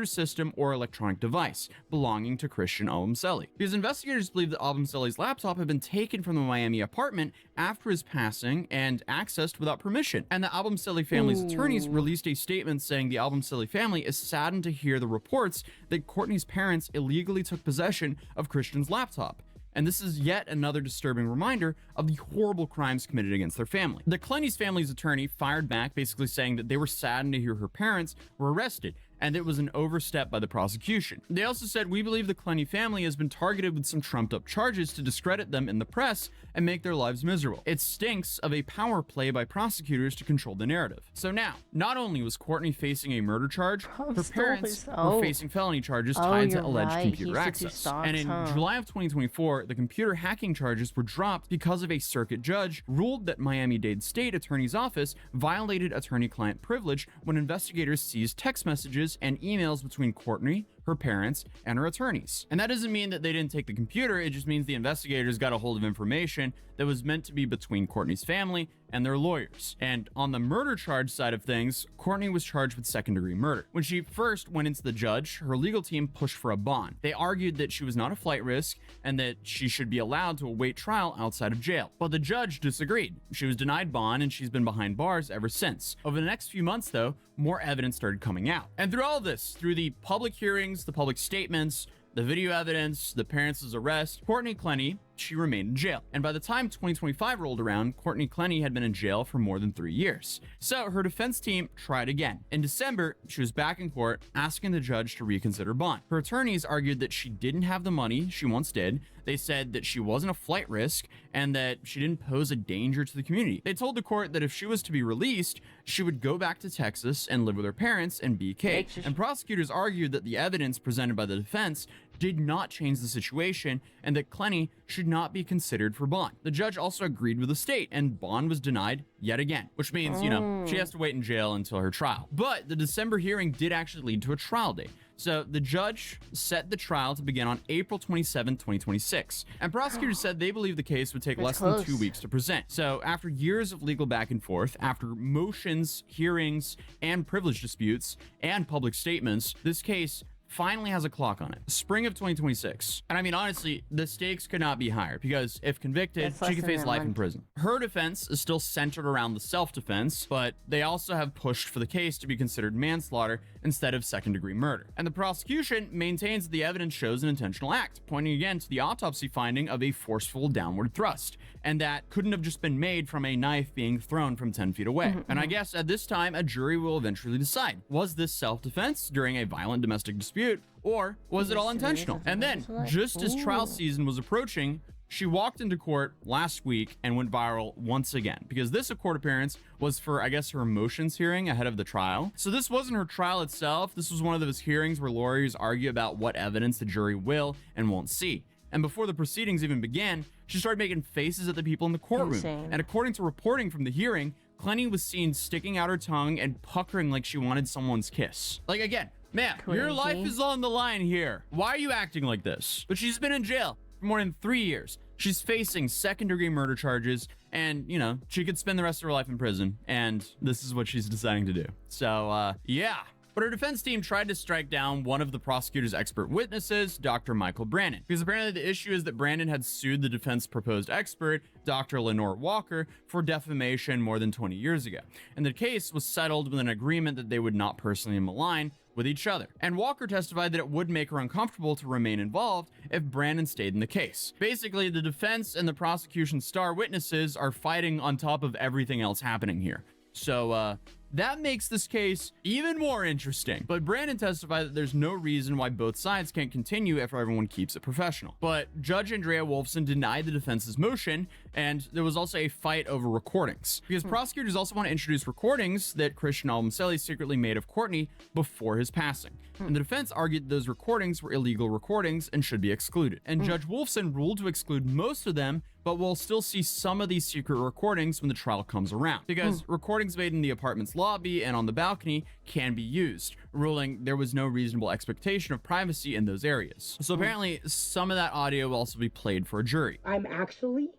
system, or electronic device belonging to Christian Obumseli. Because investigators believe that Obumseli's laptop had been taken from the Miami apartment after his passing and accessed without permission. And the Obumseli family's attorneys released a statement saying the Obumseli family is saddened to hear the reports that Courtney's parents illegally took possession of Christian's laptop. And this is yet another disturbing reminder of the horrible crimes committed against their family. The Clenny's family's attorney fired back, basically saying that they were saddened to hear her parents were arrested, and it was an overstep by the prosecution. They also said, "We believe the Clenny family has been targeted with some trumped up charges to discredit them in the press and make their lives miserable. It stinks of a power play by prosecutors to control the narrative." So now, not only was Courtney facing a murder charge, her parents were facing felony charges tied to alleged computer access. And in July of 2024, the computer hacking charges were dropped because of a circuit judge ruled that Miami-Dade State Attorney's Office violated attorney-client privilege when investigators seized text messages and emails between Courtney, her parents, and her attorneys. And that doesn't mean that they didn't take the computer, it just means the investigators got a hold of information that was meant to be between Courtney's family and their lawyers. And on the murder charge side of things, Courtney was charged with second-degree murder. When she first went into the judge, her legal team pushed for a bond. They argued that she was not a flight risk and that she should be allowed to await trial outside of jail. But the judge disagreed. She was denied bond and she's been behind bars ever since. Over the next few months, though, more evidence started coming out. And through all of this, through the public hearings, the public statements, the video evidence, the parents' arrest, Courtney Clenny, she remained in jail. And by the time 2025 rolled around, Courtney Clenny had been in jail for more than 3 years. So her defense team tried again. In December, she was back in court asking the judge to reconsider bond. Her attorneys argued that she didn't have the money she once did. They said that she wasn't a flight risk and that she didn't pose a danger to the community. They told the court that if she was to be released, she would go back to Texas and live with her parents in BK. And prosecutors argued that the evidence presented by the defense did not change the situation and that Clenny should not be considered for bond. The judge also agreed with the state and bond was denied yet again, which means, she has to wait in jail until her trial. But the December hearing did actually lead to a trial date. So the judge set the trial to begin on April 27, 2026. And prosecutors said they believe the case would take less than 2 weeks to present. So after years of legal back and forth, after motions, hearings, and privilege disputes, and public statements, this case finally has a clock on it. Spring of 2026. And I mean, honestly, the stakes could not be higher because if convicted, she could face life in prison. Her defense is still centered around the self-defense, but they also have pushed for the case to be considered manslaughter instead of second-degree murder. And the prosecution maintains that the evidence shows an intentional act, pointing again to the autopsy finding of a forceful downward thrust, and that couldn't have just been made from a knife being thrown from 10 feet away. And I guess at this time, a jury will eventually decide, was this self-defense during a violent domestic dispute, or was it all intentional? And then, just as trial season was approaching, she walked into court last week and went viral once again because this court appearance was for, I guess, her motions hearing ahead of the trial. So this wasn't her trial itself. This was one of those hearings where lawyers argue about what evidence the jury will and won't see. And before the proceedings even began, she started making faces at the people in the courtroom. Insane. And according to reporting from the hearing, Clenny was seen sticking out her tongue and puckering like she wanted someone's kiss. Like, again, ma'am, your life is on the line here. Why are you acting like this? But she's been in jail for more than 3 years. She's facing second-degree murder charges, and, you know, she could spend the rest of her life in prison, and this is what she's deciding to do. So, yeah. But her defense team tried to strike down one of the prosecutor's expert witnesses, Dr. Michael Brandon, because apparently the issue is that Brandon had sued the defense proposed expert, Dr. Lenore Walker, for defamation more than 20 years ago. And the case was settled with an agreement that they would not personally malign with each other. And Walker testified that it would make her uncomfortable to remain involved if Brandon stayed in the case. Basically, the defense and the prosecution's star witnesses are fighting on top of everything else happening here. So, that makes this case even more interesting. But Brandon testified that there's no reason why both sides can't continue if everyone keeps it professional. But Judge Andrea Wolfson denied the defense's motion, and there was also a fight over recordings. Because prosecutors also want to introduce recordings that Christian Almcelli secretly made of Courtney before his passing. And the defense argued those recordings were illegal recordings and should be excluded. And Judge Wolfson ruled to exclude most of them, but we'll still see some of these secret recordings when the trial comes around. Because recordings made in the apartment's lobby and on the balcony can be used, ruling there was no reasonable expectation of privacy in those areas. So apparently some of that audio will also be played for a jury. I'm actually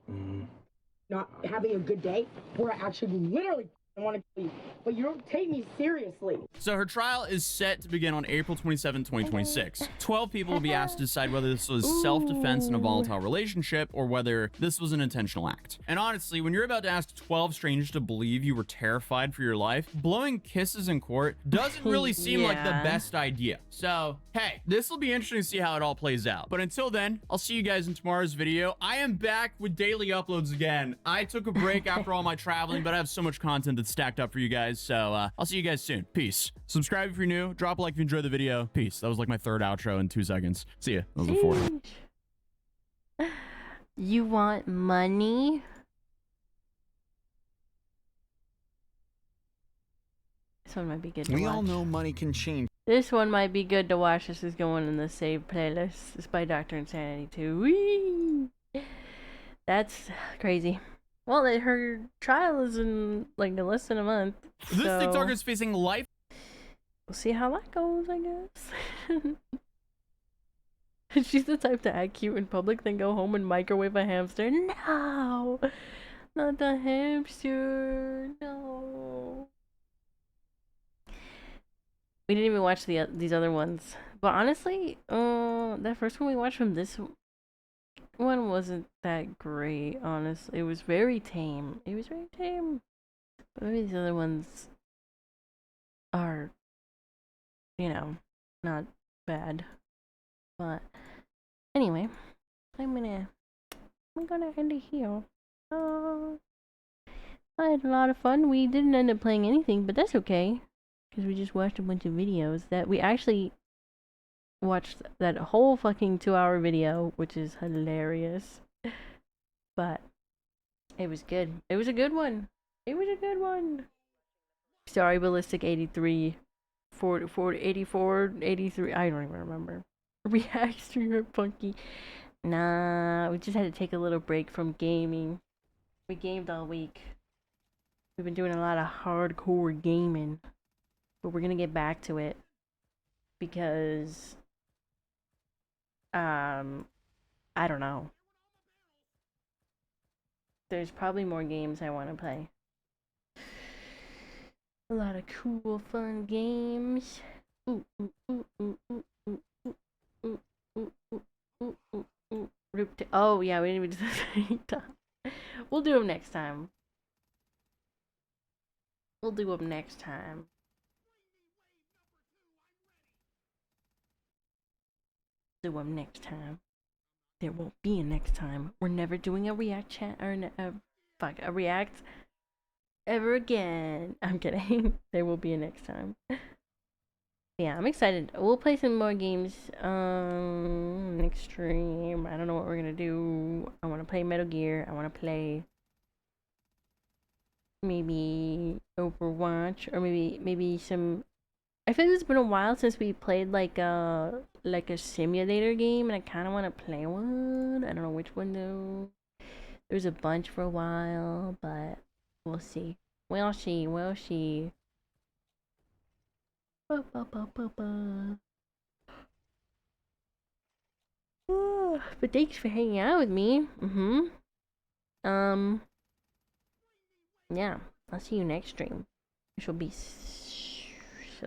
not having a good day, where I actually literally want to tell you, but you don't take me seriously. So her trial is set to begin on April 27, 2026. 12 people will be asked to decide whether this was self-defense in a volatile relationship or whether this was an intentional act. And honestly, when you're about to ask 12 strangers to believe you were terrified for your life, blowing kisses in court doesn't really seem like the best idea. So, hey, this will be interesting to see how it all plays out. But until then, I'll see you guys in tomorrow's video. I am back with daily uploads again. I took a break after all my traveling, but I have so much content that's stacked up for you guys, so I'll see you guys soon. Peace. Subscribe if you're new, drop a like if you enjoyed the video. Peace. That was like my third outro in 2 seconds. See ya. That was the fourth. You want money? This one might be good to We watch. all know money can change. This one might be good to watch. This is going in the save playlist. It's by Dr. Insanity 2. Whee! That's crazy. Well, her trial is in like less than a month. This so TikToker is facing life. we'll see how that goes, I guess. She's the type to act cute in public, then go home and microwave a hamster. No! Not the hamster. No. We didn't even watch these other ones. But honestly, that first one we watched from this one wasn't that great, honestly. It was very tame. It was very tame. But maybe these other ones are, you know, not bad. But anyway, I'm gonna end it here. I had a lot of fun. We didn't end up playing anything, but that's okay. Because we just watched a bunch of videos that we actually watched that whole fucking 2-hour video, which is hilarious. But it was good. It was a good one. It was a good one. Sorry, Ballistic 83, 84, 83. I don't even remember. React streamer Punky. Nah, we just had to take a little break from gaming. We gamed all week. We've been doing a lot of hardcore gaming. But we're gonna get back to it. Because I don't know. There's probably more games I want to play. A lot of cool, fun games. Ooh, ooh, ooh, ooh, ooh, ooh, ooh, ooh, ooh, ooh, ooh, ooh. Oh yeah, we didn't even do the same time. We'll do them next time. We'll do them next time. Do them next time. There won't be a next time. We're never doing a react chat or a react ever again. I'm kidding. There will be a next time. Yeah, I'm excited. We'll play some more games next stream. I don't know what we're gonna do. I want to play Metal Gear. I want to play maybe Overwatch, or maybe some. I feel like it's been a while since we played like a simulator game, and I kind of want to play one. I don't know which one though. There's a bunch for a while, but we'll see. We'll see. We'll see. Ba, ba, ba, ba, ba. But thanks for hanging out with me. Yeah, I'll see you next stream, which will be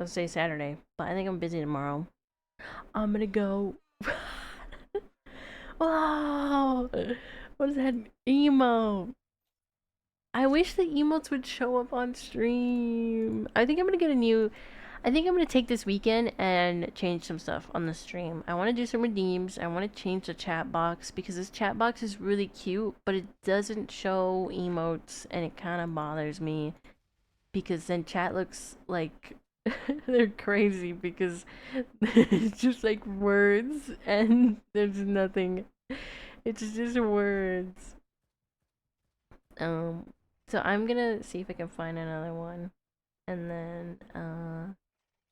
I'll say Saturday, but I think I'm busy tomorrow. I'm gonna go. Wow, what is that emote? I wish the emotes would show up on stream. I think I'm gonna take this weekend and change some stuff on the stream. I want to do some redeems. I want to change the chat box because this chat box is really cute, but it doesn't show emotes, and it kind of bothers me because then chat looks like they're crazy because it's just like words and there's nothing. It's just words. So I'm gonna see if I can find another one, and then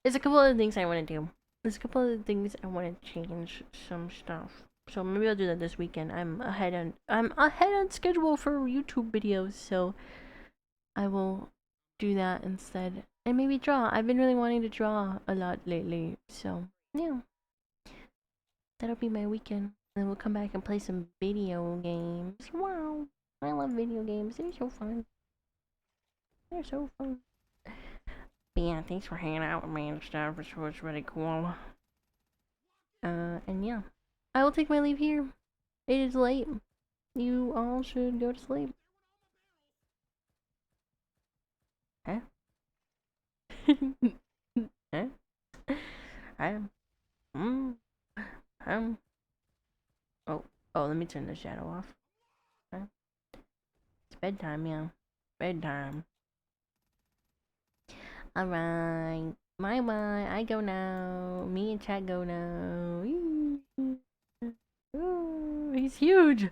there's a couple other things I want to do. There's a couple other things I want to change some stuff. So maybe I'll do that this weekend. I'm ahead on schedule for YouTube videos, so I will do that instead. And maybe draw. I've been really wanting to draw a lot lately, so yeah. That'll be my weekend. Then we'll come back and play some video games. Wow. I love video games. They're so fun. They're so fun. But yeah, thanks for hanging out with me and stuff. It was really cool. And yeah. I will take my leave here. It is late. You all should go to sleep. Huh? Huh? Oh, let me turn the shadow off. Okay. It's bedtime, yeah. Bedtime. Alright. Bye-bye. I go now. Me and chat go now. Ooh, he's huge.